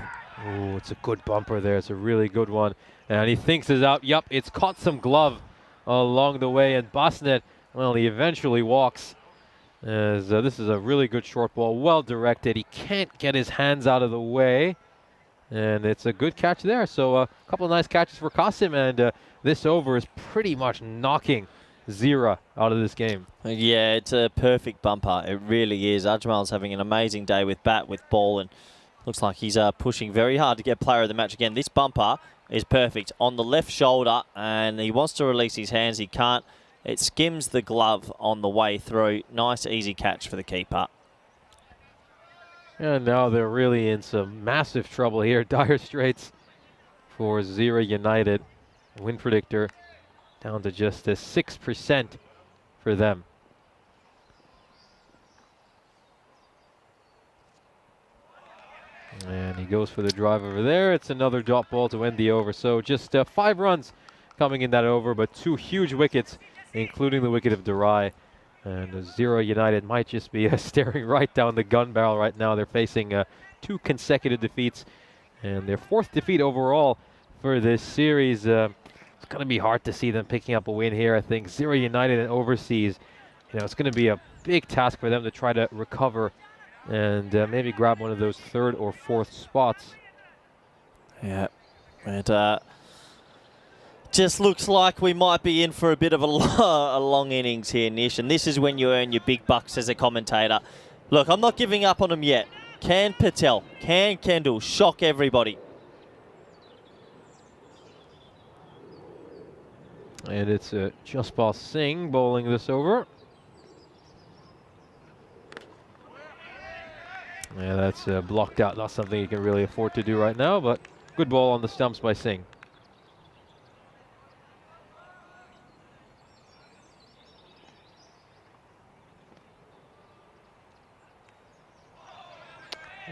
it's a good bumper there. It's a really good one. And he thinks it's out. Yup, it's caught some glove along the way. And Basnet, well, he eventually walks. As this is a really good short ball, well directed. He can't get his hands out of the way. And it's a good catch there. So a couple of nice catches for Qasim. And this over is pretty much knocking Zira out of this game. Yeah, it's a perfect bumper. It really is. Ajmal's having an amazing day with bat, with ball, and looks like he's pushing very hard to get player of the match again. This bumper is perfect on the left shoulder, and he wants to release his hands. He can't. It skims the glove on the way through. Nice, easy catch for the keeper. And now they're really in some massive trouble here. Dire straits for Zira United. Win predictor down to just 6% for them. And he goes for the drive over there. It's another dot ball to end the over. So just 5 runs coming in that over, but 2 huge wickets, including the wicket of Durai. And Zero United might just be staring right down the gun barrel right now. They're facing 2 consecutive defeats and their 4th defeat overall for this series. It's going to be hard to see them picking up a win here, I think. Zero United and Overseas, it's going to be a big task for them to try to recover and maybe grab one of those 3rd or 4th spots. Yeah, and just looks like we might be in for a bit of a long innings here, Nish, and this is when you earn your big bucks as a commentator. Look, I'm not giving up on them yet. Can Patel, can Kendall shock everybody? And it's Jaspal Singh bowling this over. Yeah, that's blocked out. Not something you can really afford to do right now, but good ball on the stumps by Singh.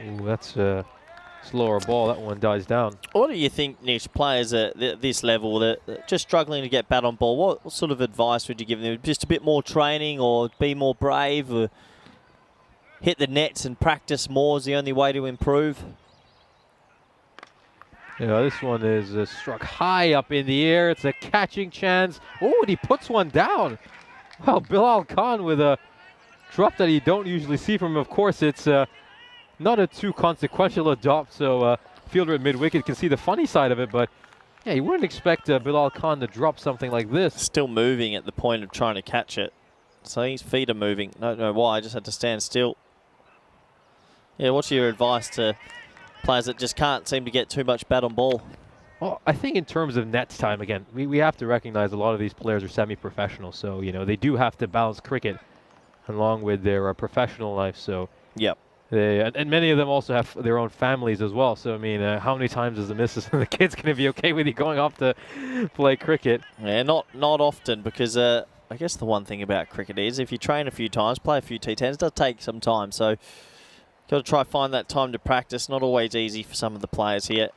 Ooh, that's a slower ball. That one dies down. What do you think, Nish, players at this level that are just struggling to get bat on ball, what sort of advice would you give them? Just a bit more training, or be more brave, or hit the nets and practice more is the only way to improve? Yeah, this one is struck high up in the air. It's a catching chance. Oh, and he puts one down. Well, Bilal Khan with a drop that you don't usually see from him. Of course, it's not a too consequential a drop, so fielder at mid-wicket can see the funny side of it, but yeah, you wouldn't expect Bilal Khan to drop something like this. Still moving at the point of trying to catch it. So his feet are moving. Don't know why, just had to stand still. Yeah, what's your advice to players that just can't seem to get too much bat on ball? Well, I think in terms of nets time, again, we have to recognize a lot of these players are semi-professional, so, they do have to balance cricket along with their professional life, so. Yep. And many of them also have their own families as well, so, I mean, how many times is the missus and the kids going to be okay with you going off to play cricket? Yeah, not often, because I guess the one thing about cricket is if you train a few times, play a few T10s, it does take some time, so got to try find that time to practice. Not always easy for some of the players here.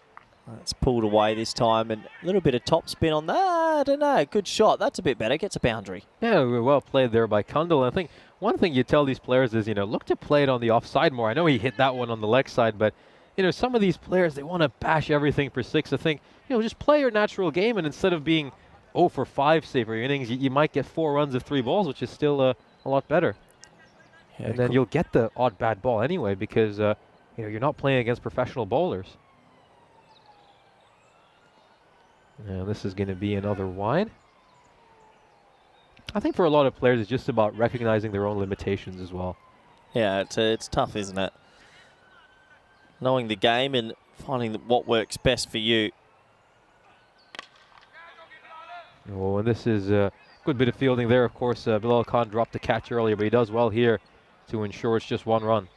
It's pulled away this time, and a little bit of top spin on that. I don't know. Good shot. That's a bit better. Gets a boundary. Yeah, well played there by Kundal. I think one thing you tell these players is, look to play it on the offside more. I know he hit that one on the leg side, but, some of these players, they want to bash everything for 6. I think, just play your natural game, and instead of being 0 for 5, say, for your innings, you might get 4 runs of 3 balls, which is still a lot better. Yeah, and then you'll get the odd bad ball anyway because, you're not playing against professional bowlers. Now this is going to be another wide. I think for a lot of players, it's just about recognizing their own limitations as well. Yeah, it's tough, isn't it? Knowing the game and finding what works best for you. Oh, and this is a good bit of fielding there. Of course, Bilal Khan dropped the catch earlier, but he does well here to ensure it's just 1 run.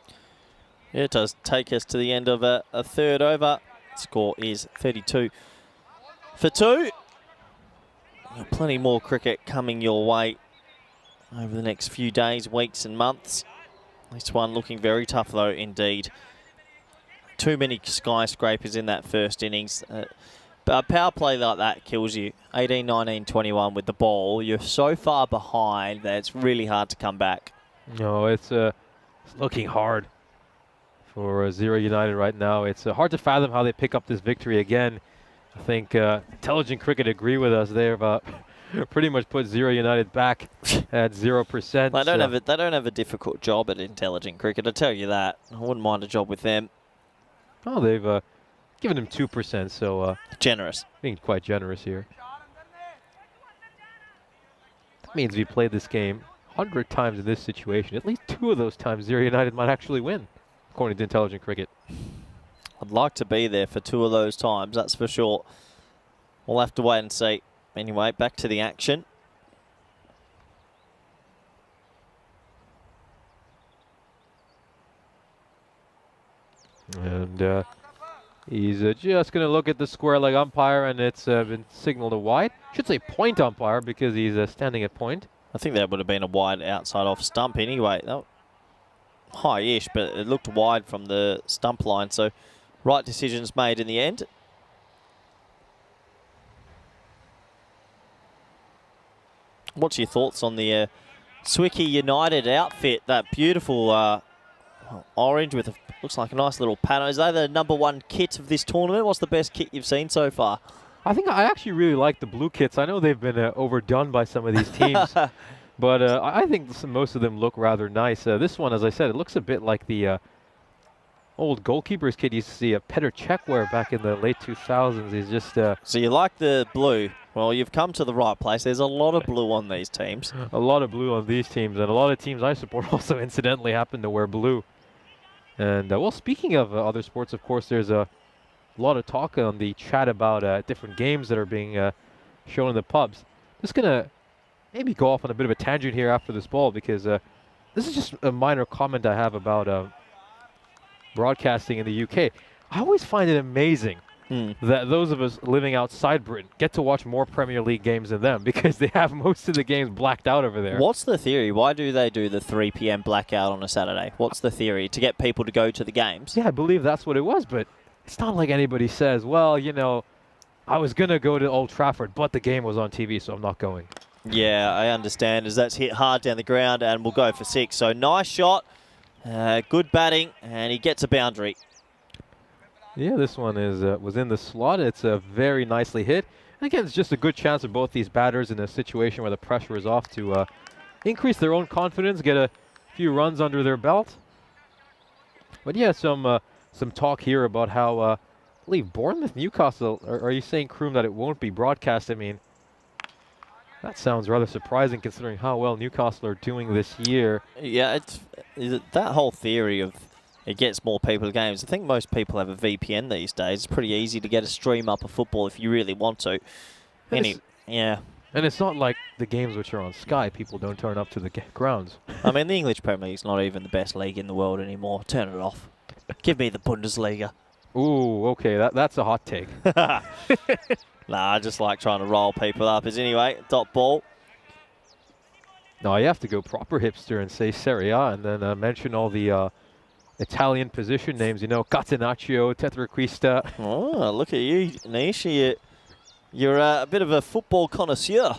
Yeah, it does take us to the end of a 3rd over. Score is 32 for 2. Plenty more cricket coming your way over the next few days, weeks and months. This one looking very tough though indeed. Too many skyscrapers in that first innings. But a power play like that kills you. 18, 19, 21 with the ball. You're so far behind that it's really hard to come back. No, it's looking hard for Zero United right now. It's hard to fathom how they pick up this victory again. I think Intelligent Cricket agree with us. They've pretty much put Zero United back at 0%. They don't have a difficult job at Intelligent Cricket, I tell you that. I wouldn't mind a job with them. Oh, they've given him 2%, so generous. Being quite generous here. That means we played this game 100 times in this situation. At least 2 of those times, Zero United might actually win, according to Intelligent Cricket. I'd like to be there for 2 of those times, that's for sure. We'll have to wait and see. Anyway, back to the action. And he's just going to look at the square leg umpire, and it's been signaled a wide. Should say point umpire because he's standing at point. I think that would have been a wide outside off stump anyway. High-ish, but it looked wide from the stump line, so right decisions made in the end. What's your thoughts on the Swicky United outfit, that beautiful orange with looks like a nice little pattern. Is that the #1 kit of this tournament? What's the best kit you've seen so far? I think I actually really like the blue kits. I know they've been overdone by some of these teams, but I think most of them look rather nice. This one, as I said, it looks a bit like the old goalkeeper's kit you used to see Petr Cech wear back in the late 2000s. He's just... So you like the blue? Well, you've come to the right place. There's a lot of blue on these teams. A lot of blue on these teams, and a lot of teams I support also incidentally happen to wear blue. And, well, speaking of other sports, of course, there's a lot of talk on the chat about different games that are being shown in the pubs. Just going to maybe go off on a bit of a tangent here after this ball, because this is just a minor comment I have about broadcasting in the UK. I always find it amazing that those of us living outside Britain get to watch more Premier League games than them, because they have most of the games blacked out over there. What's the theory? Why do they do the 3 p.m. blackout on a Saturday? What's the theory? To get people to go to the games? Yeah, I believe that's what it was, but it's not like anybody says, well, you know, I was going to go to Old Trafford, but the game was on TV, so I'm not going. Yeah, I understand, as that's hit hard down the ground and will go for 6. So nice shot, good batting, and he gets a boundary. Yeah, this one is was in the slot. It's very nicely hit. And again, it's just a good chance of both these batters in a situation where the pressure is off to increase their own confidence, get a few runs under their belt. But yeah, some talk here about how I believe Bournemouth, Newcastle. Are you saying, Kroom, that it won't be broadcast? I mean, that sounds rather surprising considering how well Newcastle are doing this year. Yeah, it's that whole theory of it gets more people to games. I think Most people have a VPN these days. It's pretty easy to get a stream up of football if you really want to. Yeah. And it's not like the games which are on Sky, people don't turn up to the grounds. I mean, the English Premier League's not even the best league in the world anymore. Turn it off. Give me the Bundesliga. Ooh, okay, that's a hot take. Nah, I just like trying to roll people up. As anyway, dot ball. No, you have to go proper hipster and say Serie A, and then mention all the Italian position names, you know, Catenaccio, Tetraquista. Oh, look at you, Nish. You're a bit of a football connoisseur.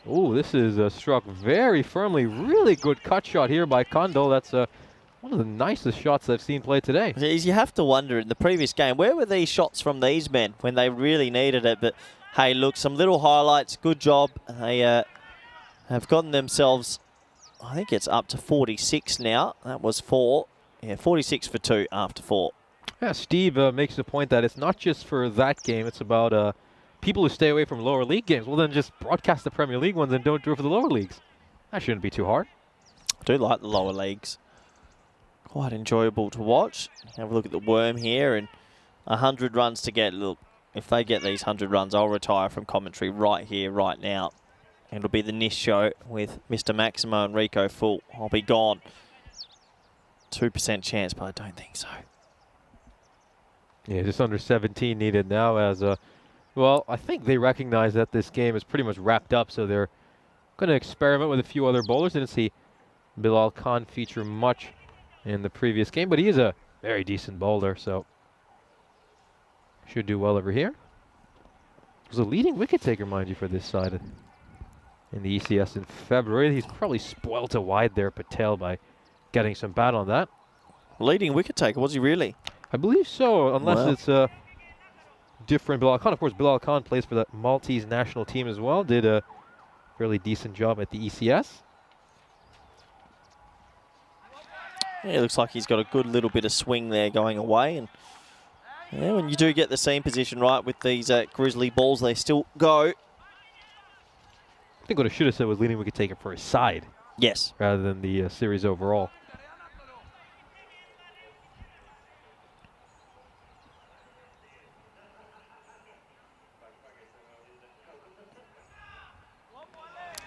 Oh, this is struck very firmly. Really good cut shot here by Kondo. That's one of the nicest shots I've seen play today. You have to wonder, in the previous game, where were these shots from these men when they really needed it? But hey, look, some little highlights. Good job. They have gotten themselves, I think it's up to 46 now. That was 4. Yeah, 46 for 2 after 4. Yeah, Steve makes the point that it's not just for that game. It's about people who stay away from lower league games. Well, then just broadcast the Premier League ones and don't do it for the lower leagues. That shouldn't be too hard. I do like the lower leagues. Quite enjoyable to watch. Have a look at the Worm here, and 100 runs to get. Look, if they get these 100 runs, I'll retire from commentary right here, right now. And it'll be the Nish show with Mr. Maximo and Rico Full. I'll be gone. 2% chance, but I don't think so. Yeah, just under 17 needed now as well, I think they recognize that this game is pretty much wrapped up, so they're going to experiment with a few other bowlers. Didn't see Bilal Khan feature much in the previous game, but he is a very decent bowler, so should do well over here. Was a leading wicket taker, mind you, for this side in the ECS in February. He's probably spoilt a wide there, Patel, by getting some bat on that. Leading wicket taker, was he really? I believe so, unless it's different. Bilal Khan, of course, Bilal Khan plays for the Maltese national team as well. Did a fairly decent job at the ECS. Yeah, it looks like he's got a good little bit of swing there going away. And yeah, when you do get the seam position right with these Grizzly balls, they still go. I think what I should have said was leading wicket taker for his side. Yes. Rather than the series overall.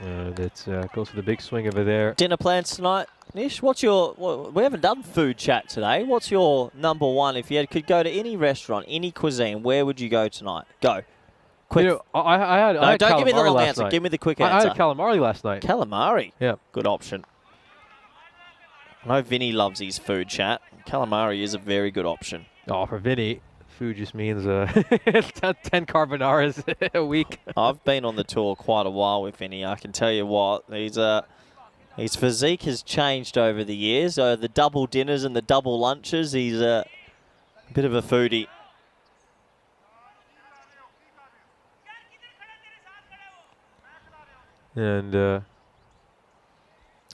And it goes for the big swing over there. Dinner plans tonight, Nish? What's your? We haven't done food chat today. What's your #1 if you could go to any restaurant, any cuisine? Where would you go tonight? Go. Quick. You know, I had don't give me the long answer. Night. Give me the quick answer. I had calamari last night. Calamari. Yeah. Good option. I know Vinny loves his food chat. Calamari is a very good option. Oh, for Vinny, food just means 10 carbonaras a week. I've been on the tour quite a while with Vinny. I can tell you what, his physique has changed over the years. The double dinners and the double lunches, he's a bit of a foodie. And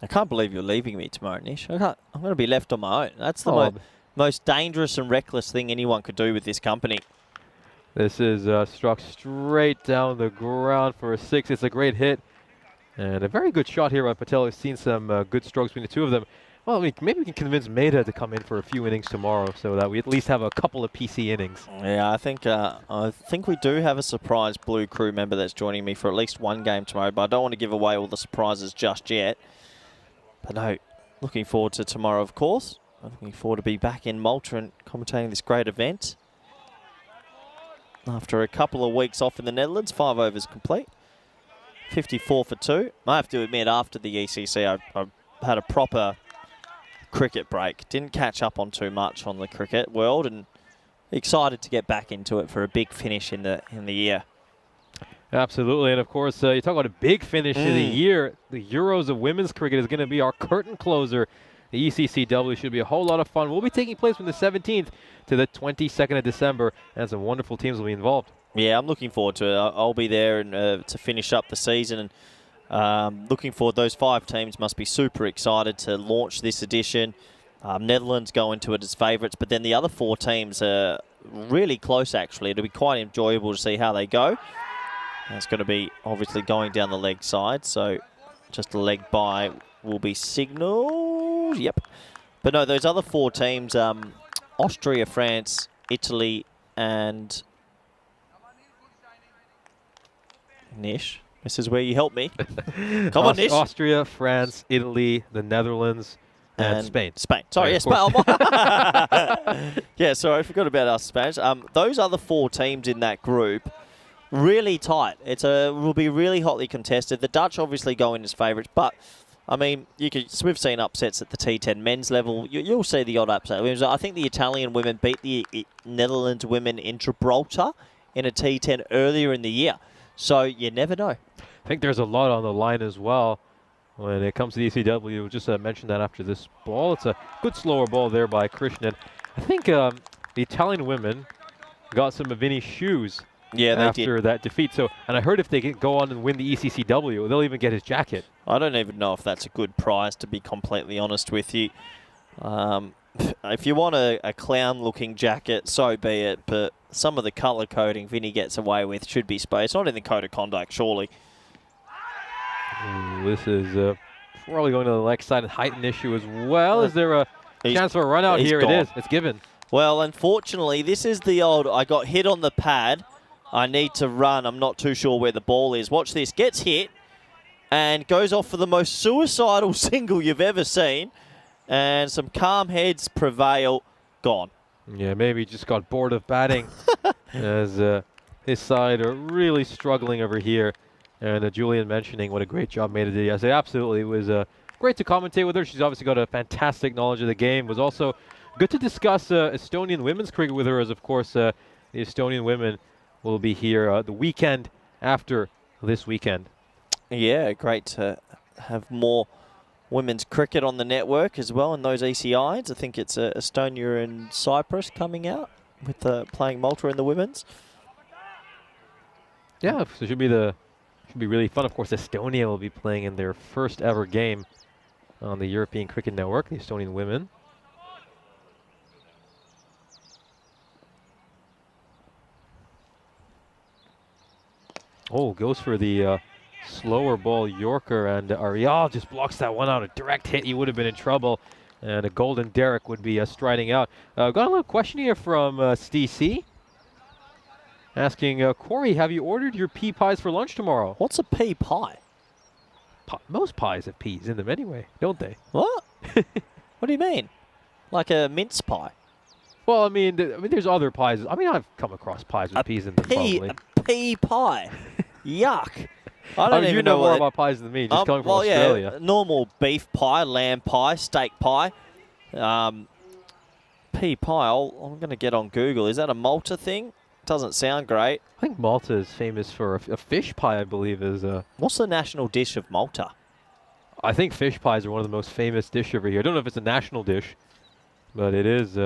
I can't believe you're leaving me tomorrow, Nish. I'm going to be left on my own. That's the most dangerous and reckless thing anyone could do with this company. This is struck straight down the ground for a 6. It's a great hit. And a very good shot here by Patel. We've seen some good strokes between the two of them. Well, I mean, maybe we can convince Maida to come in for a few innings tomorrow so that we at least have a couple of PC innings. Yeah, I think we do have a surprise Blue Crew member that's joining me for at least one game tomorrow, but I don't want to give away all the surprises just yet. But no, looking forward to tomorrow, of course. I'm looking forward to be back in Malta and commentating this great event. After a couple of weeks off in the Netherlands, 5 overs complete. 54 for 2. I have to admit, after the ECC, I had a proper cricket break. Didn't catch up on too much on the cricket world, and excited to get back into it for a big finish in the year. Absolutely, and of course, you talk about a big finish of the year. The Euros of women's cricket is going to be our curtain closer. The ECCW should be a whole lot of fun. We'll be taking place from the 17th to the 22nd of December, and some wonderful teams will be involved. Yeah, I'm looking forward to it. I'll be there and to finish up the season, and looking forward. Those 5 teams must be super excited to launch this edition. Netherlands go into it as favourites, but then the other 4 teams are really close, actually. It'll be quite enjoyable to see how they go. And it's going to be obviously going down the leg side, so just a leg by will be signalled. Yep. But no, those other 4 teams, Austria, France, Italy, and Nish, this is where you help me. Come on, Nish. Austria, France, Italy, the Netherlands, and Spain. Sorry, yes, Spain. Yeah, sorry, I forgot about us Spanish. Those other 4 teams in that group, really tight. Will be really hotly contested. The Dutch obviously go in as favourites, but I mean, we've seen upsets at the T10 men's level. You'll see the odd upset. I think the Italian women beat the Netherlands women in Gibraltar in a T10 earlier in the year. So you never know. I think there's a lot on the line as well when it comes to the ECW. Just mentioned that after this ball. It's a good slower ball there by Krishnan. I think the Italian women got some of Vinny's shoes after that defeat. So, and I heard if they go on and win the ECCW, they'll even get his jacket. I don't even know if that's a good prize, to be completely honest with you. If you want a clown-looking jacket, so be it. But some of the colour coding Vinny gets away with should be spared. It's not in the code of conduct, surely. This is probably going to the leg side and height an issue as well. Is there a chance for a run out here? Gone. It is. It's given. Well, unfortunately, this is the old, I got hit on the pad. I need to run. I'm not too sure where the ball is. Watch this. Gets hit and goes off for the most suicidal single you've ever seen. And some calm heads prevail. Gone. Yeah, maybe just got bored of batting as his side are really struggling over here. And Julian mentioning what a great job Maida did yesterday. Absolutely. It was great to commentate with her. She's obviously got a fantastic knowledge of the game. It was also good to discuss Estonian women's cricket with her, as of course the Estonian women will be here the weekend after this weekend. Yeah, great to have more women's cricket on the network as well in those ECIs. I think it's Estonia and Cyprus coming out with playing Malta in the women's. Yeah, so should be really fun. Of course, Estonia will be playing in their first ever game on the European Cricket Network, the Estonian women. Oh, goes for the slower ball Yorker, and Ariel just blocks that one out. A direct hit, he would have been in trouble. And a golden Derek would be striding out. Got a little question here from Steve C. Asking, Corey, have you ordered your pea pies for lunch tomorrow? What's a pea pie? Most pies have peas in them anyway, don't they? What? What do you mean? Like a mince pie? Well, I mean, there's other pies. I mean, I've come across pies with peas in them, probably. A pea pie. Yuck. I don't even you know more about pies than me, just coming from Australia. Yeah, normal beef pie, lamb pie, steak pie. pea pie, I'm going to get on Google. Is that a Malta thing? Doesn't sound great. I think Malta is famous for a fish pie, I believe. What's the national dish of Malta? I think fish pies are one of the most famous dish over here. I don't know if it's a national dish, but it is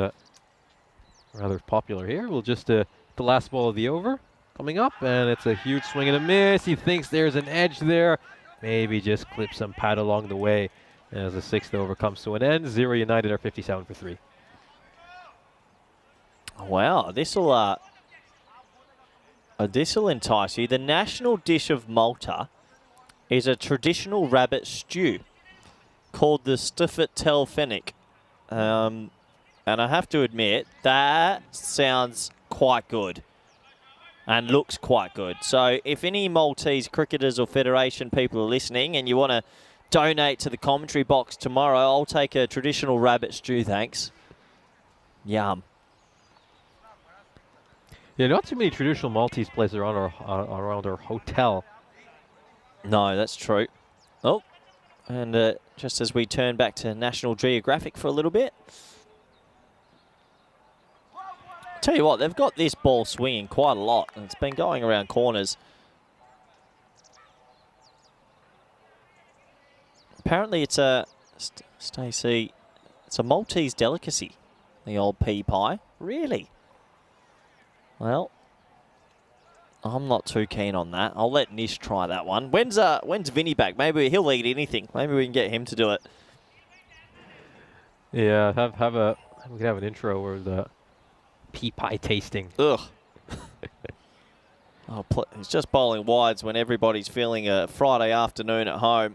rather popular here. We'll just the last ball of the over coming up, and it's a huge swing and a miss. He thinks there's an edge there. Maybe just clip some pad along the way as the 6th over comes to an end. 0 United are 57 for 3. Wow, this'll entice you. The national dish of Malta is a traditional rabbit stew called the Stuffet tel fennick. And I have to admit, that sounds quite good and looks quite good. So if any Maltese cricketers or federation people are listening and you want to donate to the commentary box tomorrow, I'll take a traditional rabbit stew, thanks. Yum. Yeah, not too many traditional Maltese places around our hotel. No, that's true. Oh, and just as we turn back to National Geographic for a little bit. Tell you what, they've got this ball swinging quite a lot, and it's been going around corners. Apparently it's a, Stacey, it's a Maltese delicacy, the old pea pie. Really? Well, I'm not too keen on that. I'll let Nish try that one. When's Vinny back? Maybe he'll eat anything. Maybe we can get him to do it. Yeah, we could have an intro where the pea pie tasting. Ugh. He's just bowling wides when everybody's feeling a Friday afternoon at home.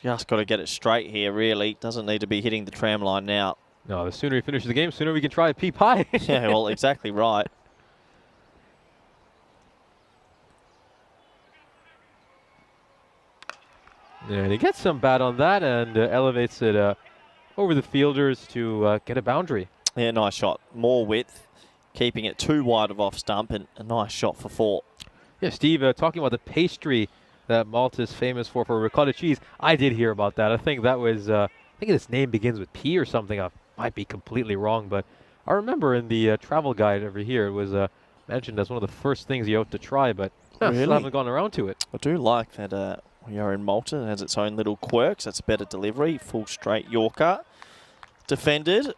Just got to get it straight here, really. Doesn't need to be hitting the tram line now. No, the sooner he finishes the game, the sooner we can try a pea pie. Yeah, well, exactly right. And he gets some bat on that and elevates it over the fielders to get a boundary. Yeah, nice shot. More width, keeping it too wide of off stump, and a nice shot for 4. Yeah, Steve, talking about the pastry that Malta is famous for ricotta cheese. I did hear about that. I think that was, I think its name begins with P or something. I might be completely wrong, but I remember in the travel guide over here, it was mentioned as one of the first things you ought to try, but Really? still haven't gone around to it. I do like that we are in Malta. It has its own little quirks. That's better delivery. Full straight Yorker. Defended.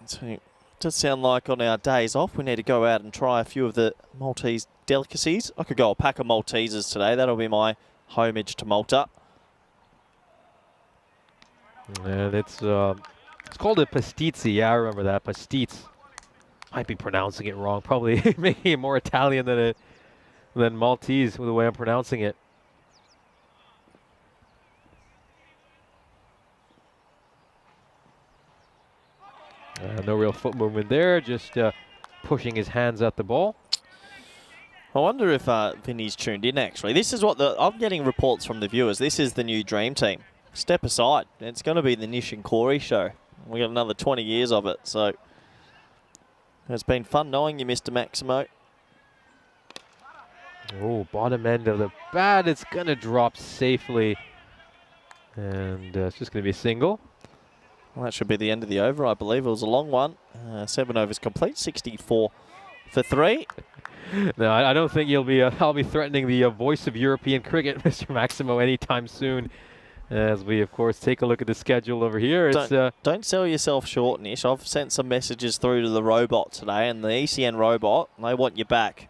So it does sound like on our days off, we need to go out and try a few of the Maltese delicacies. I could go a pack of Maltesers today. That'll be my homage to Malta. And it's called a pastizzi. Yeah, I remember that. Pastizzi. Might be pronouncing it wrong. Probably making it more Italian than Maltese with the way I'm pronouncing it. No real foot movement there, just pushing his hands at the ball. I wonder if Vinny's tuned in, actually. This is what I'm getting reports from the viewers. This is the new dream team. Step aside. It's going to be the Nish and Corey show. We got another 20 years of it, so it's been fun knowing you, Mr. Maximo. Oh, bottom end of the bat. It's going to drop safely. And it's just going to be a single. Well, that should be the end of the over, I believe. It was a long one. 7 overs complete, 64 for 3. No, I don't think I'll be threatening the voice of European cricket, Mr. Maximo, anytime soon. As we, of course, take a look at the schedule over here. Don't sell yourself short, Nish. I've sent some messages through to the robot today, and the ECN robot, they want you back.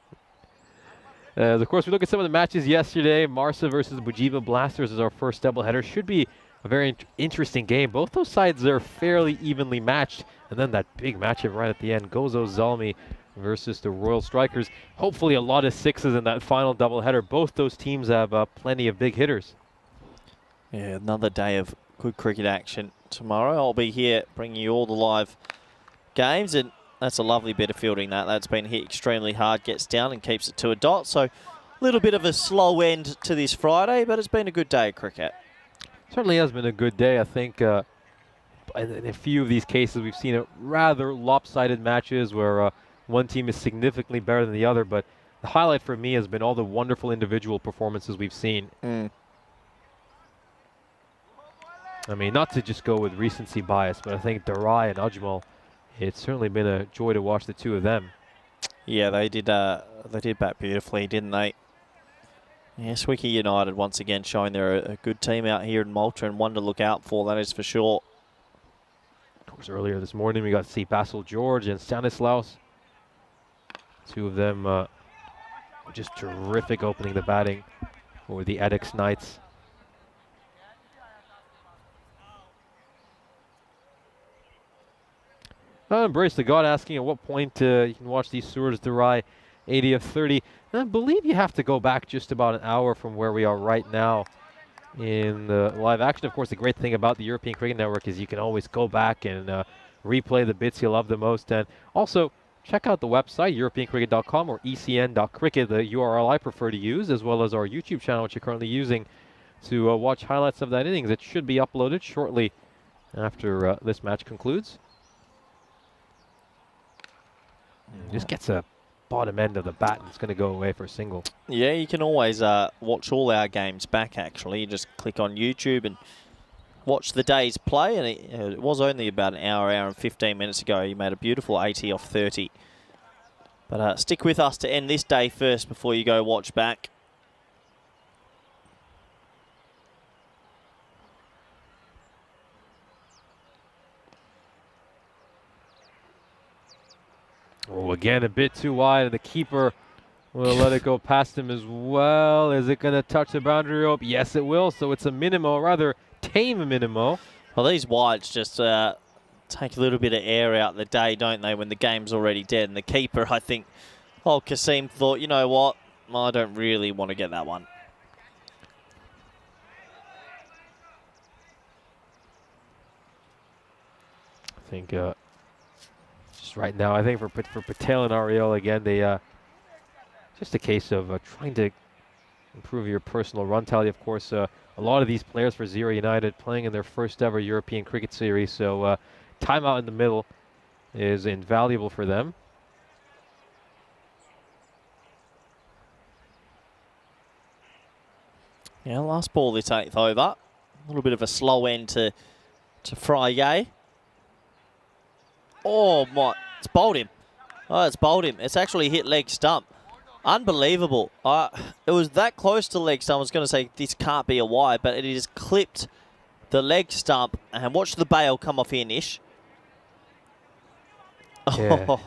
Of course, we look at some of the matches yesterday. Marsa versus Bujiva Blasters is our first doubleheader. Should be a very interesting game. Both those sides are fairly evenly matched. And then that big matchup right at the end, Gozo Zalmi versus the Royal Strikers. Hopefully a lot of sixes in that final doubleheader. Both those teams have plenty of big hitters. Yeah, another day of good cricket action tomorrow. I'll be here bringing you all the live games, and that's a lovely bit of fielding that's been hit extremely hard, gets down and keeps it to a dot. So a little bit of a slow end to this Friday, but it's been a good day of cricket. Certainly has been a good day. I think in a few of these cases we've seen a rather lopsided matches where one team is significantly better than the other, but the highlight for me has been all the wonderful individual performances we've seen. I mean, not to just go with recency bias, but I think Darai and Ajmal, it's certainly been a joy to watch the two of them. Yeah, they did bat beautifully, didn't they? Yeah, Swicky United once again showing they're a good team out here in Malta and one to look out for, that is for sure. Of course, earlier this morning we got to see Basil George and Stanislaus. Two of them just terrific opening the batting for the Edix Knights. Embrace the God asking at what point you can watch these Suraj Darai 80 of 30. And I believe you have to go back just about an hour from where we are right now in the live action. Of course, the great thing about the European Cricket Network is you can always go back and replay the bits you love the most. And also, check out the website, europeancricket.com or ecn.cricket, the URL I prefer to use, as well as our YouTube channel, which you're currently using to watch highlights of that innings. It should be uploaded shortly after this match concludes. Just gets a bottom end of the bat and it's going to go away for a single. Yeah, you can always watch all our games back, actually. You just click on YouTube and watch the day's play. And it was only about an hour and 15 minutes ago. You made a beautiful 80 off 30. But stick with us to end this day first before you go watch back. Oh, again, a bit too wide, and the keeper will let it go past him as well. Is it going to touch the boundary rope? Yes, it will. So it's a minimo, rather tame minimo. Well, these wides just take a little bit of air out the day, don't they, when the game's already dead. And the keeper, I think, Kasim thought, you know what, I don't really want to get that one. I think just right now, I think for Patel and Ariel, again, they just a case of trying to improve your personal run tally. Of course, a lot of these players for Zero United playing in their first ever European cricket series, so timeout in the middle is invaluable for them. Yeah, last ball this 8th over. A little bit of a slow end to Friday. Oh, my. It's bowled him. Oh, it's bowled him. It's actually hit leg stump. Unbelievable. It was that close to leg stump. I was going to say this can't be a wide, but it has clipped the leg stump. And watch the bail come off here, Nish. Yeah.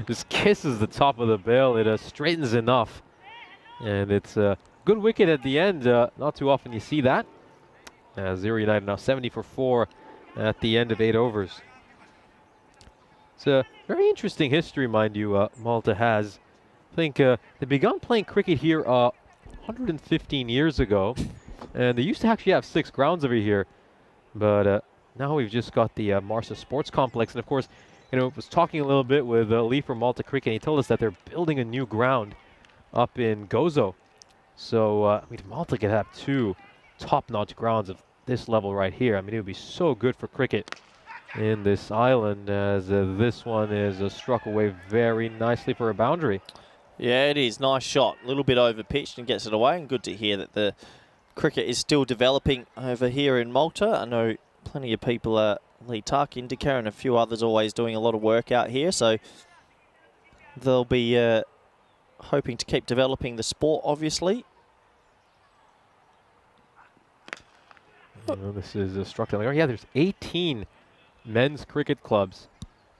Just kisses the top of the bail. It straightens enough. And it's a good wicket at the end. Not too often you see that. Zero United now 70 for 4 at the end of 8 overs. It's a very interesting history, mind you, Malta has. I think they began playing cricket here 115 years ago. And they used to actually have 6 grounds over here. But now we've just got the Marsa Sports Complex. And of course, you know, I was talking a little bit with Lee from Malta Cricket. And he told us that they're building a new ground up in Gozo. So, I mean, Malta could have 2 top-notch grounds of this level right here. I mean, it would be so good for cricket in this island, as this one is struck away very nicely for a boundary. Yeah, it is. Nice shot. A little bit over-pitched and gets it away. And good to hear that the cricket is still developing over here in Malta. I know plenty of people, Lee Tuck, Indica, and a few others always doing a lot of work out here. So they'll be hoping to keep developing the sport, obviously. You know, this is struck down. Yeah, there's 18 men's cricket clubs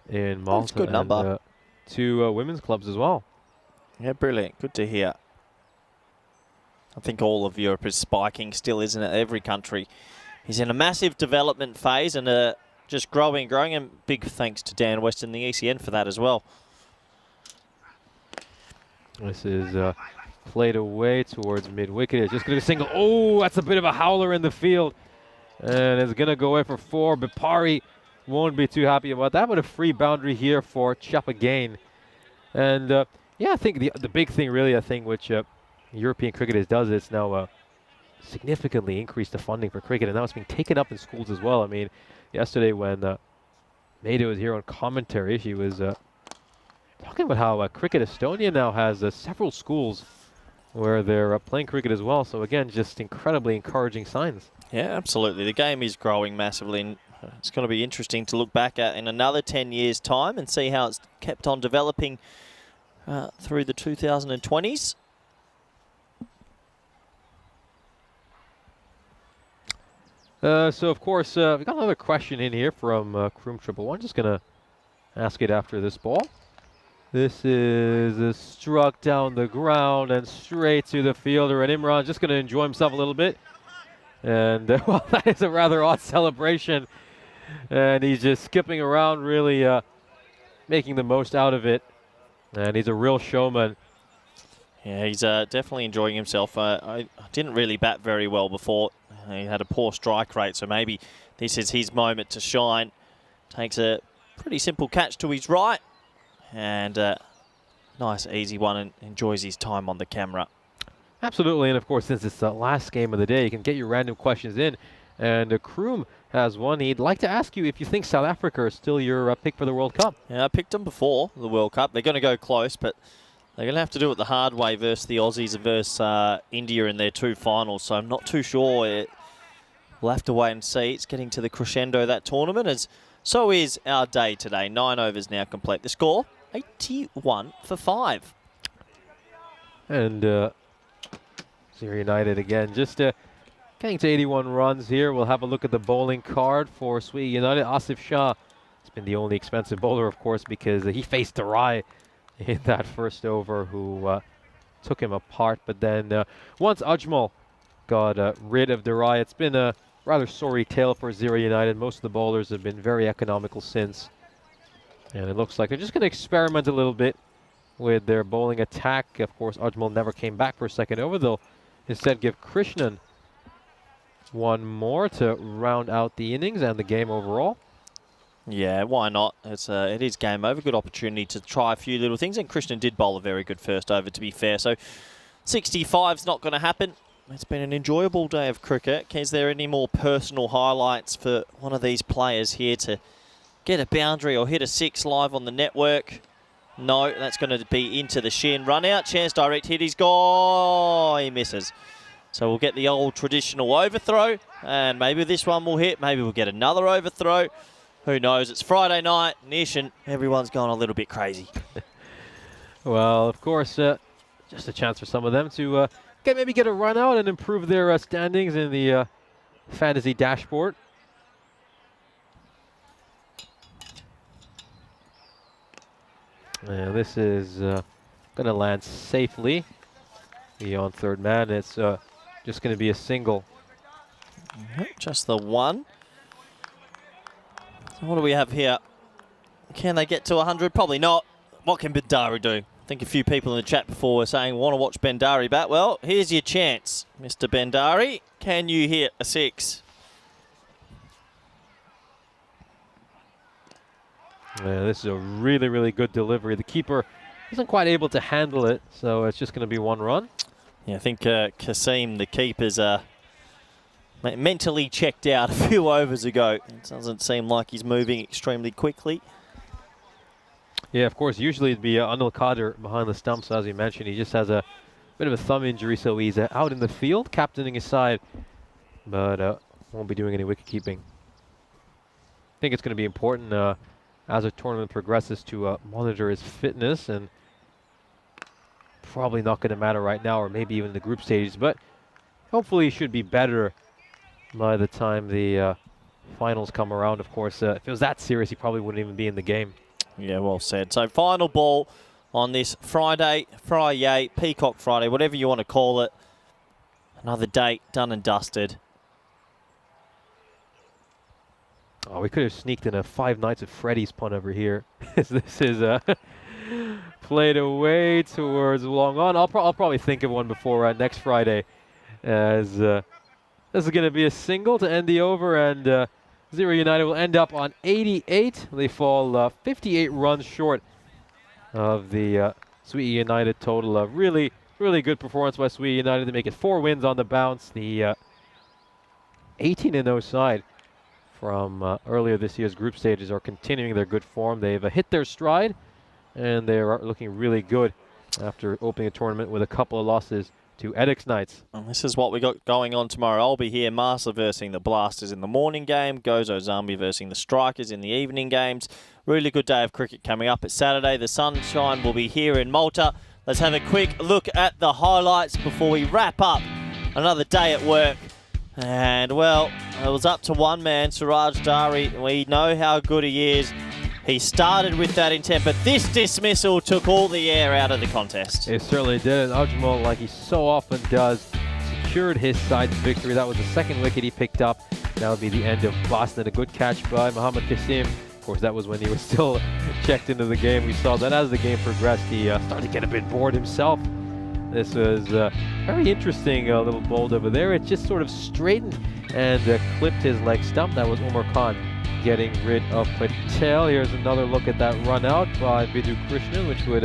in Malta. That's a good number. And 2 women's clubs as well. Yeah, brilliant. Good to hear. I think all of Europe is spiking still, isn't it? Every country is in a massive development phase and just growing. And big thanks to Dan West and the ECN for that as well. This is played away towards mid-wicket. It's just going to single. Oh, that's a bit of a howler in the field. And it's going to go away for 4. Bipari won't be too happy about that, but a free boundary here for Chap again. And yeah, I think the big thing really, I think, which European cricket does is now significantly increase the funding for cricket, and now it's being taken up in schools as well. I mean, yesterday when Maida was here on commentary, she was talking about how Cricket Estonia now has several schools where they're playing cricket as well. So again, just incredibly encouraging signs. Yeah, absolutely. The game is growing massively, and it's going to be interesting to look back at in another 10 years' time and see how it's kept on developing through the 2020s. So of course, we've got another question in here from Kroom 111. Just going to ask it after this ball. This is struck down the ground and straight to the fielder, and Imran just going to enjoy himself a little bit. And well, that is a rather odd celebration, and he's just skipping around, really making the most out of it. And he's a real showman. Yeah, he's definitely enjoying himself. I didn't really bat very well before. He had a poor strike rate, so maybe this is his moment to shine. Takes a pretty simple catch to his right, and nice easy one, and enjoys his time on the camera. Absolutely, and of course, since it's the last game of the day, you can get your random questions in. And Kroom has one. He'd like to ask you if you think South Africa is still your pick for the World Cup. Yeah, I picked them before the World Cup. They're going to go close, but they're going to have to do it the hard way versus the Aussies versus India in their 2 finals. So I'm not too sure. We'll have to wait and see. It's getting to the crescendo of that tournament, as so is our day today. 9 overs now complete. The score, 81 for 5. And Zero United again, just getting to 81 runs here. We'll have a look at the bowling card for Sweet United. Asif Shah has been the only expensive bowler, of course, because he faced Darai in that first over, who took him apart. But then once Ajmal got rid of Darai, it's been a rather sorry tale for Zero United. Most of the bowlers have been very economical since. And it looks like they're just going to experiment a little bit with their bowling attack. Of course, Ajmal never came back for a second over. They'll instead give Krishnan one more to round out the innings and the game overall. Yeah, why not? It is game over. Good opportunity to try a few little things. And Krishnan did bowl a very good first over, to be fair. So 65's not going to happen. It's been an enjoyable day of cricket. Is there any more personal highlights for one of these players here to get a boundary or hit a 6 live on the network? No, that's going to be into the shin. Run out, chance, direct hit. He's gone. He misses. So we'll get the old traditional overthrow, and maybe this one will hit. Maybe we'll get another overthrow. Who knows? It's Friday night, Nish, and everyone's gone a little bit crazy. Well, of course, just a chance for some of them to maybe get a run out and improve their standings in the fantasy dashboard. And this is going to land safely beyond third man. It's just going to be a single. Just the one. So what do we have here? Can they get to 100? Probably not. What can Bendari do? I think a few people in the chat before were saying, want to watch Bendari bat. Well, here's your chance, Mr. Bendari. Can you hit a 6? Yeah, this is a really, really good delivery. The keeper isn't quite able to handle it, so it's just going to be 1 run. Yeah, I think Kasim, the keeper's mentally checked out a few overs ago. It doesn't seem like he's moving extremely quickly. Yeah, of course, usually it'd be Anil Kadir behind the stumps, as you mentioned. He just has a bit of a thumb injury, so he's out in the field, captaining his side, but won't be doing any wicket keeping. I think it's going to be important as the tournament progresses to monitor his fitness, and probably not going to matter right now, or maybe even the group stages, but hopefully he should be better by the time the finals come around. Of course, if it was that serious, he probably wouldn't even be in the game. Yeah, well said. So final ball on this Friday, Peacock Friday, whatever you want to call it. Another date done and dusted. Oh, we could have sneaked in a 5 Nights at Freddy's punt over here. This is played away towards long on. I'll probably think of one before next Friday, as this is going to be a single to end the over, and Zero United will end up on 88. They fall 58 runs short of the Sweet United total. Really, really good performance by Sweet United. They make it 4 wins on the bounce. The 18-0 side from earlier this year's group stages are continuing their good form. They've hit their stride, and they are looking really good after opening a tournament with a couple of losses to Edix Knights. And this is what we got going on tomorrow. I'll be here, Marsa versing the Blasters in the morning game, Gozo Zombie versing the Strikers in the evening games. Really good day of cricket coming up. It's Saturday. The sunshine will be here in Malta. Let's have a quick look at the highlights before we wrap up another day at work. And, well, it was up to one man, Suraj Dari. We know how good he is. He started with that intent, but this dismissal took all the air out of the contest. It certainly did. And Ajmal, like he so often does, secured his side's victory. That was the second wicket he picked up. That would be the end of Boston. A good catch by Mohammad Qasim. Of course, that was when he was still checked into the game. We saw that as the game progressed, he started to get a bit bored himself. This was very interesting little bolt over there. It just sort of straightened and clipped his leg stump. That was Umar Khan getting rid of Patel. Here's another look at that run out by Vidhu Krishnan, which would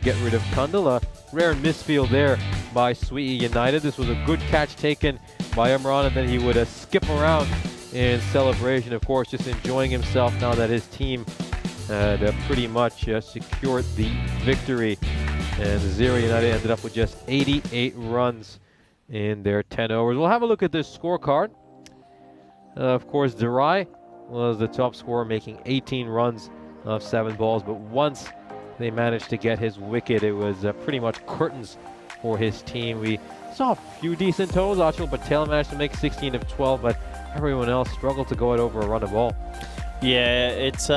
get rid of Kandala. Rare misfield there by Sweet United. This was a good catch taken by Imran, and then he would skip around in celebration, of course, just enjoying himself now that his team had pretty much secured the victory. And Zero United ended up with just 88 runs in their 10 overs. We'll have a look at this scorecard. Of course, Durai was the top scorer, making 18 runs of 7 balls. But once they managed to get his wicket, it was pretty much curtains for his team. We saw a few decent totals. Achal Patel managed to make 16 of 12, but everyone else struggled to go it over a run a ball. Yeah, it's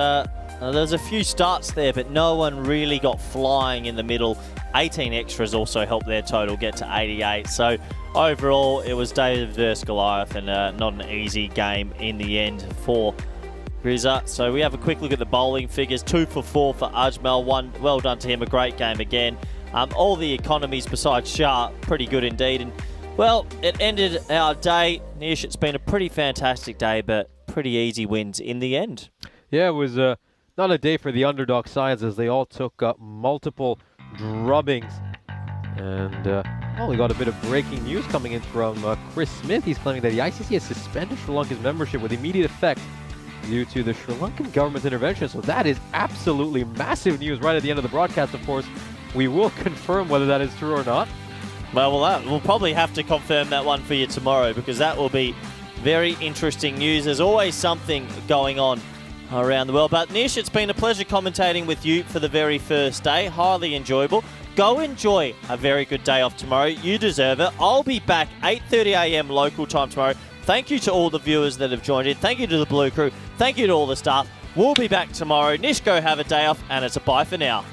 there's a few starts there, but no one really got flying in the middle. 18 extras also helped their total get to 88. So overall, it was David versus Goliath, and not an easy game in the end for Rizza. So we have a quick look at the bowling figures. 2 for 4 for Ajmal. One, well done to him. A great game again. All the economies besides Shah, pretty good indeed. And well, it ended our day. Nish, it's been a pretty fantastic day, but pretty easy wins in the end. Yeah, it was not a day for the underdog sides, as they all took multiple drubbings. And well, we got a bit of breaking news coming in from Chris Smith. He's claiming that the ICC has suspended Sri Lanka's membership with immediate effect due to the Sri Lankan government's intervention. So that is absolutely massive news right at the end of the broadcast, of course. We will confirm whether that is true or not. Well, we'll probably have to confirm that one for you tomorrow, because that will be very interesting news. There's always something going on around the world. But Nish, it's been a pleasure commentating with you for the very first day. Highly enjoyable. Go enjoy a very good day off tomorrow. You deserve it. I'll be back 8:30 a.m. local time tomorrow. Thank you to all the viewers that have joined in. Thank you to the Blue Crew. Thank you to all the staff. We'll be back tomorrow. Nish, go have a day off, and it's a bye for now.